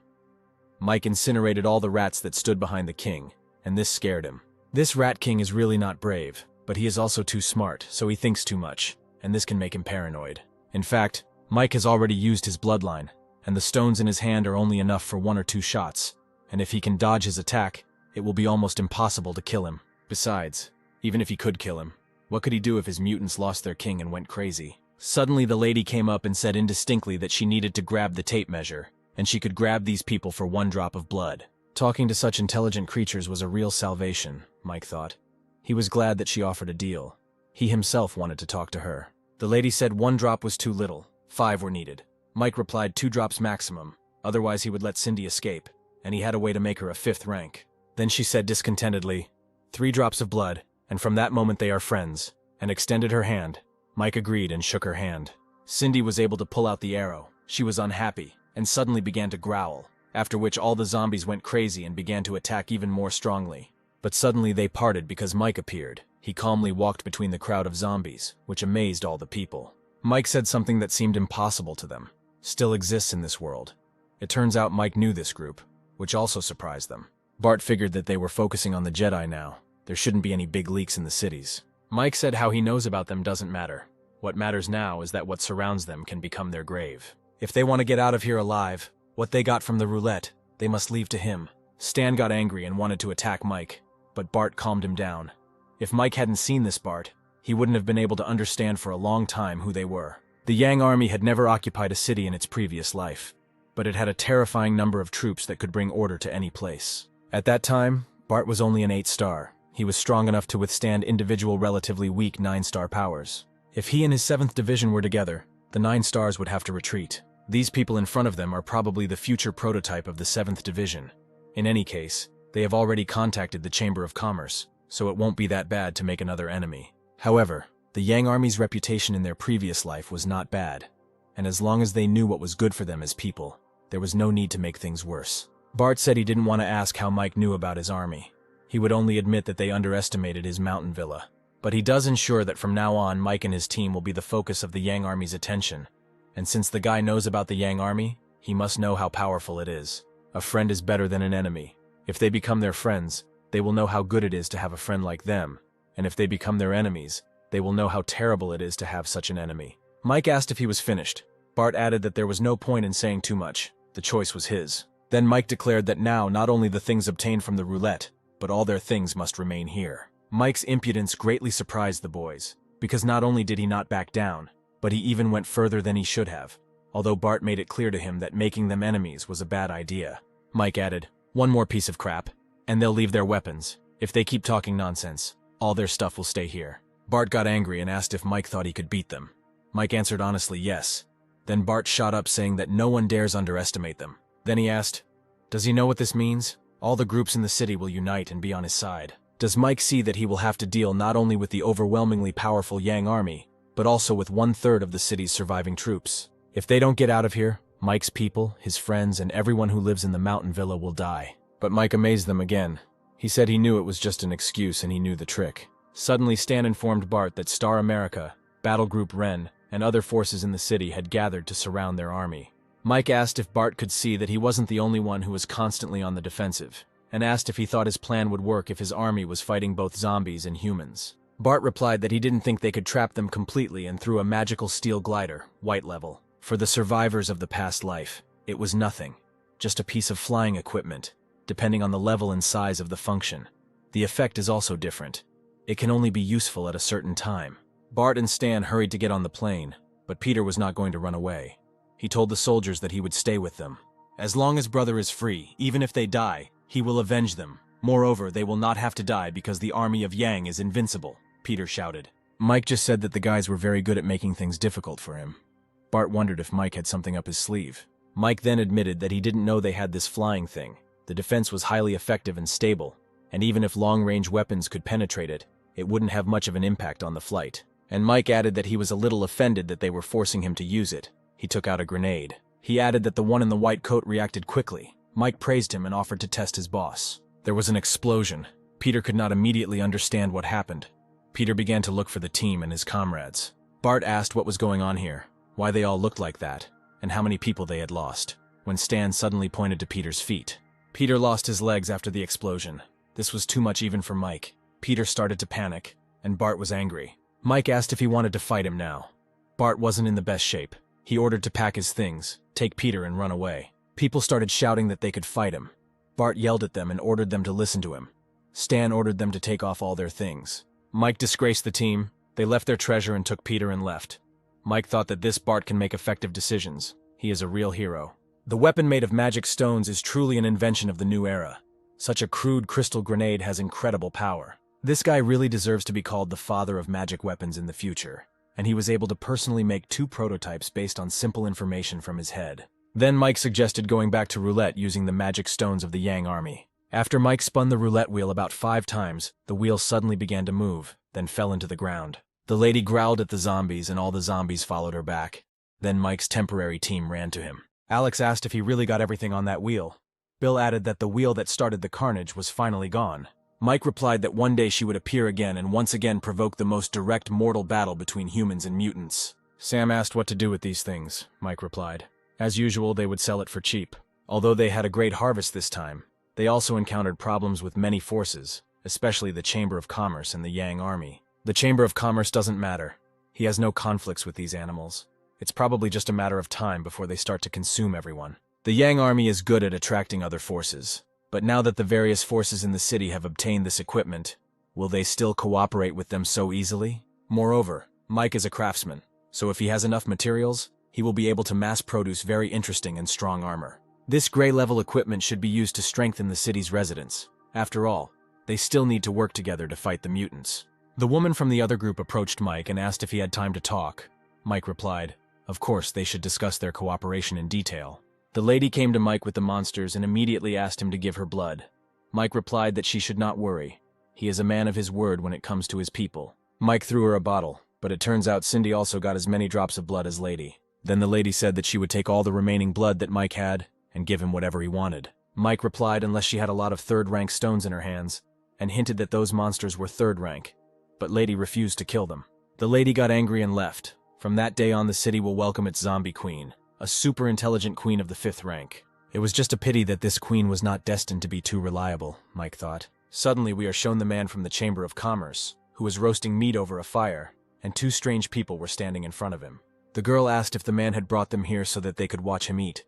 Mike incinerated all the rats that stood behind the king, and this scared him. This Rat King is really not brave, but he is also too smart, so he thinks too much, and this can make him paranoid. In fact, Mike has already used his bloodline, and the stones in his hand are only enough for 1 or 2 shots, and if he can dodge his attack, it will be almost impossible to kill him. Besides, even if he could kill him, what could he do if his mutants lost their king and went crazy? Suddenly the lady came up and said indistinctly that she needed to grab the tape measure, and she could grab these people for 1 drop of blood. Talking to such intelligent creatures was a real salvation, Mike thought. He was glad that she offered a deal. He himself wanted to talk to her. The lady said 1 drop was too little, 5 were needed. Mike replied 2 drops maximum, otherwise he would let Cindy escape, and he had a way to make her a 5th rank. Then she said discontentedly, 3 drops of blood, and from that moment they are friends, and extended her hand. Mike agreed and shook her hand. Cindy was able to pull out the arrow. She was unhappy, and suddenly began to growl, after which all the zombies went crazy and began to attack even more strongly. But suddenly they parted because Mike appeared. He calmly walked between the crowd of zombies, which amazed all the people. Mike said something that seemed impossible to them. Still exists in this world. It turns out Mike knew this group, which also surprised them. Bart figured that they were focusing on the Jedi now. There shouldn't be any big leaks in the cities. Mike said how he knows about them doesn't matter. What matters now is that what surrounds them can become their grave. If they want to get out of here alive, what they got from the roulette, they must leave to him. Stan got angry and wanted to attack Mike, but Bart calmed him down. If Mike hadn't seen this Bart, he wouldn't have been able to understand for a long time who they were. The Yang army had never occupied a city in its previous life, but it had a terrifying number of troops that could bring order to any place. At that time, Bart was only an 8-star. He was strong enough to withstand individual relatively weak 9-star powers. If he and his 7th division were together, the 9 stars would have to retreat. These people in front of them are probably the future prototype of the 7th division. In any case, they have already contacted the Chamber of Commerce, so it won't be that bad to make another enemy. However, The Yang Army's reputation in their previous life was not bad, and as long as they knew what was good for them as people, there was no need to make things worse. Bart said he didn't want to ask how Mike knew about his army. He would only admit that they underestimated his mountain villa. But he does ensure that from now on, Mike and his team will be the focus of the Yang Army's attention. And since the guy knows about the Yang Army, he must know how powerful it is. A friend is better than an enemy. If they become their friends, they will know how good it is to have a friend like them. And if they become their enemies, they will know how terrible it is to have such an enemy. Mike asked if he was finished. Bart added that there was no point in saying too much. The choice was his. Then Mike declared that now not only the things obtained from the roulette, but all their things must remain here. Mike's impudence greatly surprised the boys, because not only did he not back down, but he even went further than he should have, although Bart made it clear to him that making them enemies was a bad idea. Mike added, "One more piece of crap, and they'll leave their weapons. If they keep talking nonsense, all their stuff will stay here." Bart got angry and asked if Mike thought he could beat them. Mike answered honestly yes. Then Bart shot up saying that no one dares underestimate them. Then he asked, "Does he know what this means? All the groups in the city will unite and be on his side. Does Mike see that he will have to deal not only with the overwhelmingly powerful Yang Army, but also with 1/3 of the city's surviving troops? If they don't get out of here, Mike's people, his friends, and everyone who lives in the mountain villa will die." But Mike amazed them again. He said he knew it was just an excuse and he knew the trick. Suddenly Stan informed Bart that Star America, Battle Group Ren, and other forces in the city had gathered to surround their army. Mike asked if Bart could see that he wasn't the only one who was constantly on the defensive, and asked if he thought his plan would work if his army was fighting both zombies and humans. Bart replied that he didn't think they could trap them completely and threw a magical steel glider, white level. For the survivors of the past life, it was nothing, just a piece of flying equipment, depending on the level and size of the function. The effect is also different. It can only be useful at a certain time. Bart and Stan hurried to get on the plane, but Peter was not going to run away. He told the soldiers that he would stay with them. As long as brother is free, even if they die, he will avenge them. Moreover, they will not have to die because the army of Yang is invincible, Peter shouted. Mike just said that the guys were very good at making things difficult for him. Bart wondered if Mike had something up his sleeve. Mike then admitted that he didn't know they had this flying thing. The defense was highly effective and stable, and even if long-range weapons could penetrate it, it wouldn't have much of an impact on the flight. And Mike added that he was a little offended that they were forcing him to use it. He took out a grenade. He added that the one in the white coat reacted quickly. Mike praised him and offered to test his boss. There was an explosion. Peter could not immediately understand what happened. Peter began to look for the team and his comrades. Bart asked what was going on here, why they all looked like that, and how many people they had lost, when Stan suddenly pointed to Peter's feet. Peter lost his legs after the explosion. This was too much even for Mike. Peter started to panic, and Bart was angry. Mike asked if he wanted to fight him now. Bart wasn't in the best shape. He ordered to pack his things, take Peter, and run away. People started shouting that they could fight him. Bart yelled at them and ordered them to listen to him. Stan ordered them to take off all their things. Mike disgraced the team. They left their treasure and took Peter and left. Mike thought that this Bart can make effective decisions. He is a real hero. The weapon made of magic stones is truly an invention of the new era. Such a crude crystal grenade has incredible power. This guy really deserves to be called the father of magic weapons in the future, and he was able to personally make 2 prototypes based on simple information from his head. Then Mike suggested going back to roulette using the magic stones of the Yang Army. After Mike spun the roulette wheel about 5 times, the wheel suddenly began to move, then fell into the ground. The lady growled at the zombies and all the zombies followed her back. Then Mike's temporary team ran to him. Alex asked if he really got everything on that wheel. Bill added that the wheel that started the carnage was finally gone. Mike replied that one day she would appear again and once again provoke the most direct mortal battle between humans and mutants. Sam asked what to do with these things, Mike replied. As usual, they would sell it for cheap. Although they had a great harvest this time, they also encountered problems with many forces, especially the Chamber of Commerce and the Yang Army. The Chamber of Commerce doesn't matter. He has no conflicts with these animals. It's probably just a matter of time before they start to consume everyone. The Yang Army is good at attracting other forces. But now that the various forces in the city have obtained this equipment, will they still cooperate with them so easily? Moreover, Mike is a craftsman, so if he has enough materials, he will be able to mass-produce very interesting and strong armor. This gray-level equipment should be used to strengthen the city's residents. After all, they still need to work together to fight the mutants. The woman from the other group approached Mike and asked if he had time to talk. Mike replied, of course, they should discuss their cooperation in detail. The lady came to Mike with the monsters and immediately asked him to give her blood. Mike replied that she should not worry. He is a man of his word when it comes to his people. Mike threw her a bottle. But it turns out Cindy also got as many drops of blood as Lady. Then the lady said that she would take all the remaining blood that Mike had and give him whatever he wanted. Mike replied unless she had a lot of third-rank stones in her hands and hinted that those monsters were third rank, but Lady refused to kill them. The lady got angry and left. From that day on, the city will welcome its zombie queen, a super intelligent queen of the 5th rank. It was just a pity that this queen was not destined to be too reliable, Mike thought. Suddenly we are shown the man from the Chamber of Commerce, who was roasting meat over a fire, and 2 strange people were standing in front of him. The girl asked if the man had brought them here so that they could watch him eat.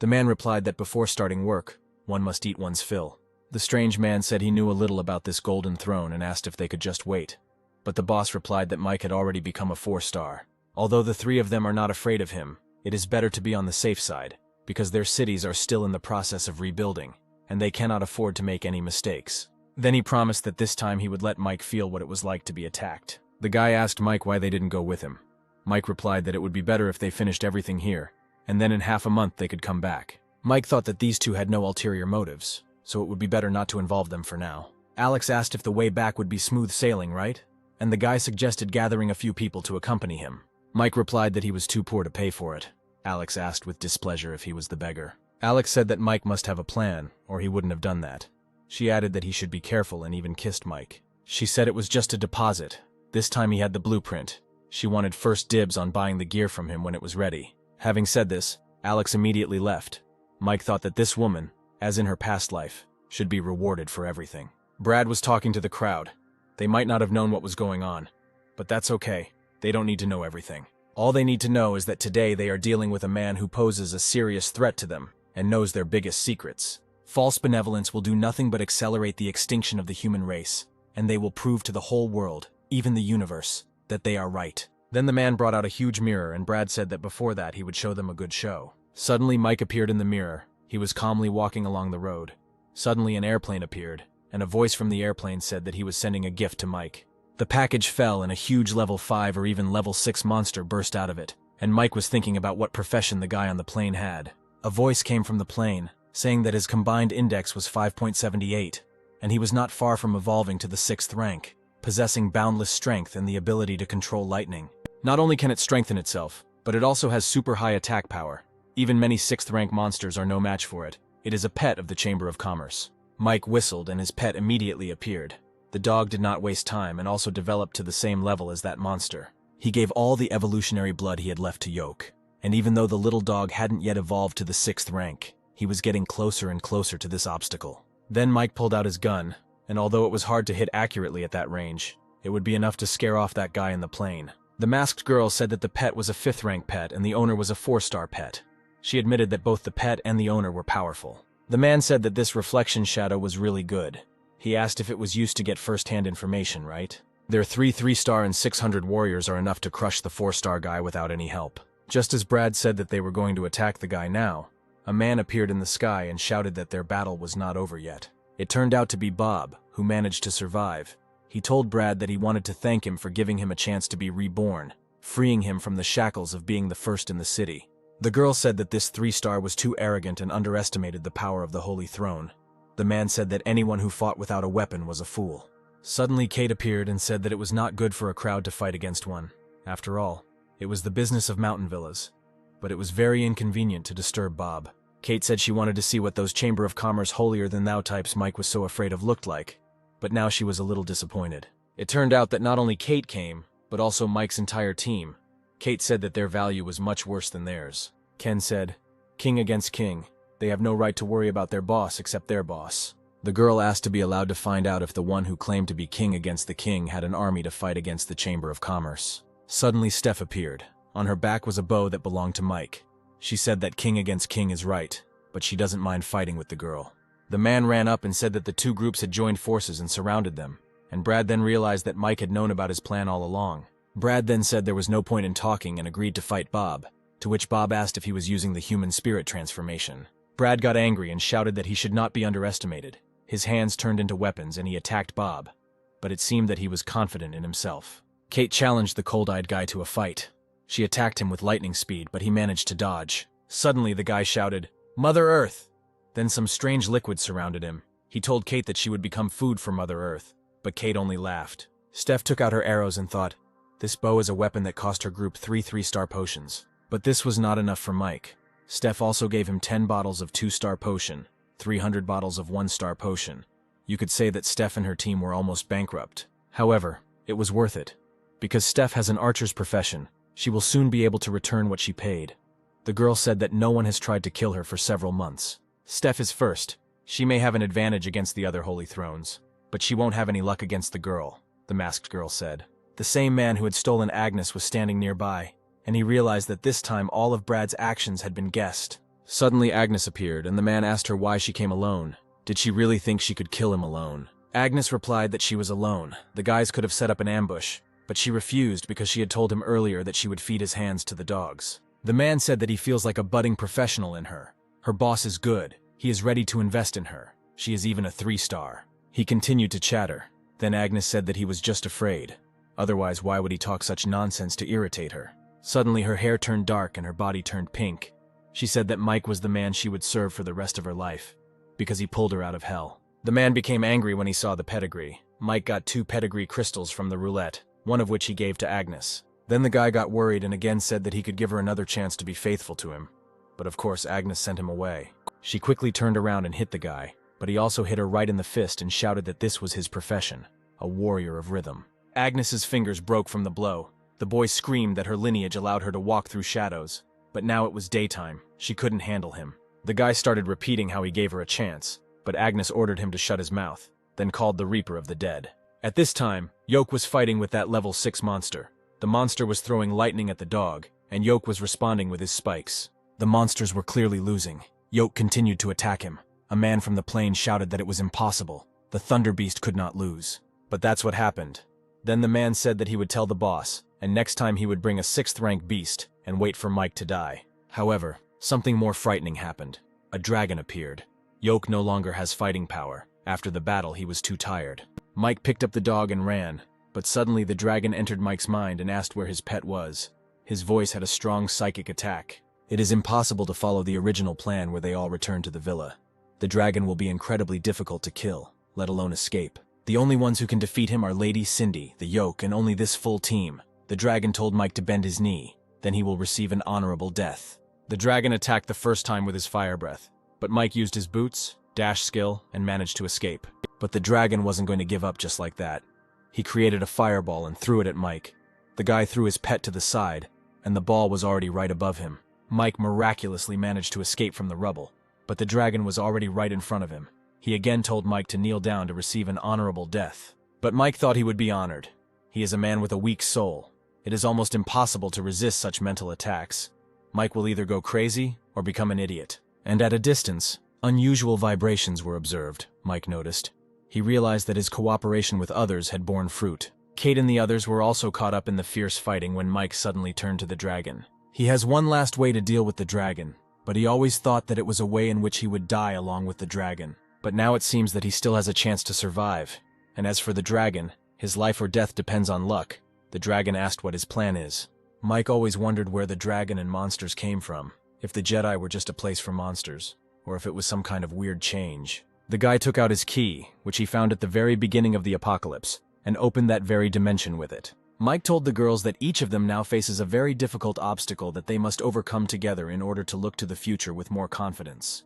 The man replied that before starting work, one must eat one's fill. The strange man said he knew a little about this golden throne and asked if they could just wait. But the boss replied that Mike had already become a 4-star. Although the 3 of them are not afraid of him, it is better to be on the safe side, because their cities are still in the process of rebuilding, and they cannot afford to make any mistakes. Then he promised that this time he would let Mike feel what it was like to be attacked. The guy asked Mike why they didn't go with him. Mike replied that it would be better if they finished everything here, and then in half a month they could come back. Mike thought that these 2 had no ulterior motives, so it would be better not to involve them for now. Alex asked if the way back would be smooth sailing, right? And the guy suggested gathering a few people to accompany him. Mike replied that he was too poor to pay for it. Alex asked with displeasure if he was the beggar. Alex said that Mike must have a plan, or he wouldn't have done that. She added that he should be careful and even kissed Mike. She said it was just a deposit. This time he had the blueprint. She wanted first dibs on buying the gear from him when it was ready. Having said this, Alex immediately left. Mike thought that this woman, as in her past life, should be rewarded for everything. Brad was talking to the crowd. They might not have known what was going on, but that's okay. They don't need to know everything. All they need to know is that today they are dealing with a man who poses a serious threat to them and knows their biggest secrets. False benevolence will do nothing but accelerate the extinction of the human race, and they will prove to the whole world, even the universe, that they are right. Then the man brought out a huge mirror, and Brad said that before that he would show them a good show. Suddenly Mike appeared in the mirror. He was calmly walking along the road. Suddenly an airplane appeared, and a voice from the airplane said that he was sending a gift to Mike. The package fell and a huge level 5 or even level 6 monster burst out of it, and Mike was thinking about what profession the guy on the plane had. A voice came from the plane, saying that his combined index was 5.78, and he was not far from evolving to the 6th rank, possessing boundless strength and the ability to control lightning. Not only can it strengthen itself, but it also has super high attack power. Even many 6th rank monsters are no match for it. It is a pet of the Chamber of Commerce. Mike whistled and his pet immediately appeared. The dog did not waste time and also developed to the same level as that monster. He gave all the evolutionary blood he had left to Yoke, and even though the little dog hadn't yet evolved to the 6th rank, he was getting closer and closer to this obstacle. Then Mike pulled out his gun, and although it was hard to hit accurately at that range, it would be enough to scare off that guy in the plane. The masked girl said that the pet was a 5th rank pet and the owner was a 4-star pet. She admitted that both the pet and the owner were powerful. The man said that this reflection shadow was really good. He asked if it was used to get first-hand information, right? Their 3-star and 600 warriors are enough to crush the 4-star guy without any help. Just as Brad said that they were going to attack the guy now, a man appeared in the sky and shouted that their battle was not over yet. It turned out to be Bob, who managed to survive. He told Brad that he wanted to thank him for giving him a chance to be reborn, freeing him from the shackles of being the first in the city. The girl said that this 3-star was too arrogant and underestimated the power of the Holy Throne. The man said that anyone who fought without a weapon was a fool. Suddenly Kate appeared and said that it was not good for a crowd to fight against one. After all, it was the business of mountain villas. But it was very inconvenient to disturb Bob. Kate said she wanted to see what those Chamber of Commerce holier-than-thou types Mike was so afraid of looked like, but now she was a little disappointed. It turned out that not only Kate came, but also Mike's entire team. Kate said that their value was much worse than theirs. Ken said, "King against king. They have no right to worry about their boss except their boss." The girl asked to be allowed to find out if the one who claimed to be king against the king had an army to fight against the Chamber of Commerce. Suddenly Steph appeared. On her back was a bow that belonged to Mike. She said that king against king is right, but she doesn't mind fighting with the girl. The man ran up and said that the 2 groups had joined forces and surrounded them, and Brad then realized that Mike had known about his plan all along. Brad then said there was no point in talking and agreed to fight Bob, to which Bob asked if he was using the human spirit transformation. Brad got angry and shouted that he should not be underestimated. His hands turned into weapons and he attacked Bob, but it seemed that he was confident in himself. Kate challenged the cold-eyed guy to a fight. She attacked him with lightning speed, but he managed to dodge. Suddenly the guy shouted, "Mother Earth!" Then some strange liquid surrounded him. He told Kate that she would become food for Mother Earth, but Kate only laughed. Steph took out her arrows and thought, This bow is a weapon that cost her group 3 3-star potions. But this was not enough for Mike. Steph also gave him 10 bottles of 2-star potion, 300 bottles of 1-star potion. You could say that Steph and her team were almost bankrupt. However, it was worth it. Because Steph has an archer's profession, she will soon be able to return what she paid. The girl said that no one has tried to kill her for several months. Steph is first. She may have an advantage against the other holy thrones, but she won't have any luck against the girl, the masked girl said. The same man who had stolen Agnes was standing nearby, and he realized that this time all of Brad's actions had been guessed. Suddenly Agnes appeared, and the man asked her why she came alone. Did she really think she could kill him alone? Agnes replied that she was alone. The guys could have set up an ambush, but she refused because she had told him earlier that she would feed his hands to the dogs. The man said that he feels like a budding professional in her. Her boss is good. He is ready to invest in her. She is even a 3-star. He continued to chatter. Then Agnes said that he was just afraid. Otherwise, why would he talk such nonsense to irritate her? Suddenly, her hair turned dark and her body turned pink. She said that Mike was the man she would serve for the rest of her life, because he pulled her out of hell. The man became angry when he saw the pedigree. Mike got 2 pedigree crystals from the roulette, one of which he gave to Agnes. Then the guy got worried and again said that he could give her another chance to be faithful to him. But of course, Agnes sent him away. She quickly turned around and hit the guy, but he also hit her right in the fist and shouted that this was his profession, a warrior of rhythm. Agnes's fingers broke from the blow. The boy screamed that her lineage allowed her to walk through shadows, but now it was daytime. She couldn't handle him. The guy started repeating how he gave her a chance, but Agnes ordered him to shut his mouth, then called the Reaper of the Dead. At this time, Yoke was fighting with that level 6 monster. The monster was throwing lightning at the dog, and Yoke was responding with his spikes. The monsters were clearly losing. Yoke continued to attack him. A man from the plain shouted that it was impossible. The Thunder Beast could not lose. But that's what happened. Then the man said that he would tell the boss, and next time he would bring a 6th-rank beast and wait for Mike to die. However, something more frightening happened. A dragon appeared. Yoke no longer has fighting power. After the battle, he was too tired. Mike picked up the dog and ran, but suddenly the dragon entered Mike's mind and asked where his pet was. His voice had a strong psychic attack. It is impossible to follow the original plan where they all return to the villa. The dragon will be incredibly difficult to kill, let alone escape. The only ones who can defeat him are Lady Cindy, the Yoke, and only this full team. The dragon told Mike to bend his knee, then he will receive an honorable death. The dragon attacked the first time with his fire breath, but Mike used his boots, dash skill, and managed to escape. But the dragon wasn't going to give up just like that. He created a fireball and threw it at Mike. The guy threw his pet to the side, and the ball was already right above him. Mike miraculously managed to escape from the rubble, but the dragon was already right in front of him. He again told Mike to kneel down to receive an honorable death. But Mike thought he would be honored. He is a man with a weak soul. It is almost impossible to resist such mental attacks. Mike will either go crazy or become an idiot. And at a distance, unusual vibrations were observed, Mike noticed. He realized that his cooperation with others had borne fruit. Kate and the others were also caught up in the fierce fighting when Mike suddenly turned to the dragon. He has one last way to deal with the dragon, but he always thought that it was a way in which he would die along with the dragon. But now it seems that he still has a chance to survive. And as for the dragon, his life or death depends on luck. The dragon asked what his plan is. Mike always wondered where the dragon and monsters came from, if the Jedi were just a place for monsters, or if it was some kind of weird change. The guy took out his key, which he found at the very beginning of the apocalypse, and opened that very dimension with it. Mike told the girls that each of them now faces a very difficult obstacle that they must overcome together in order to look to the future with more confidence.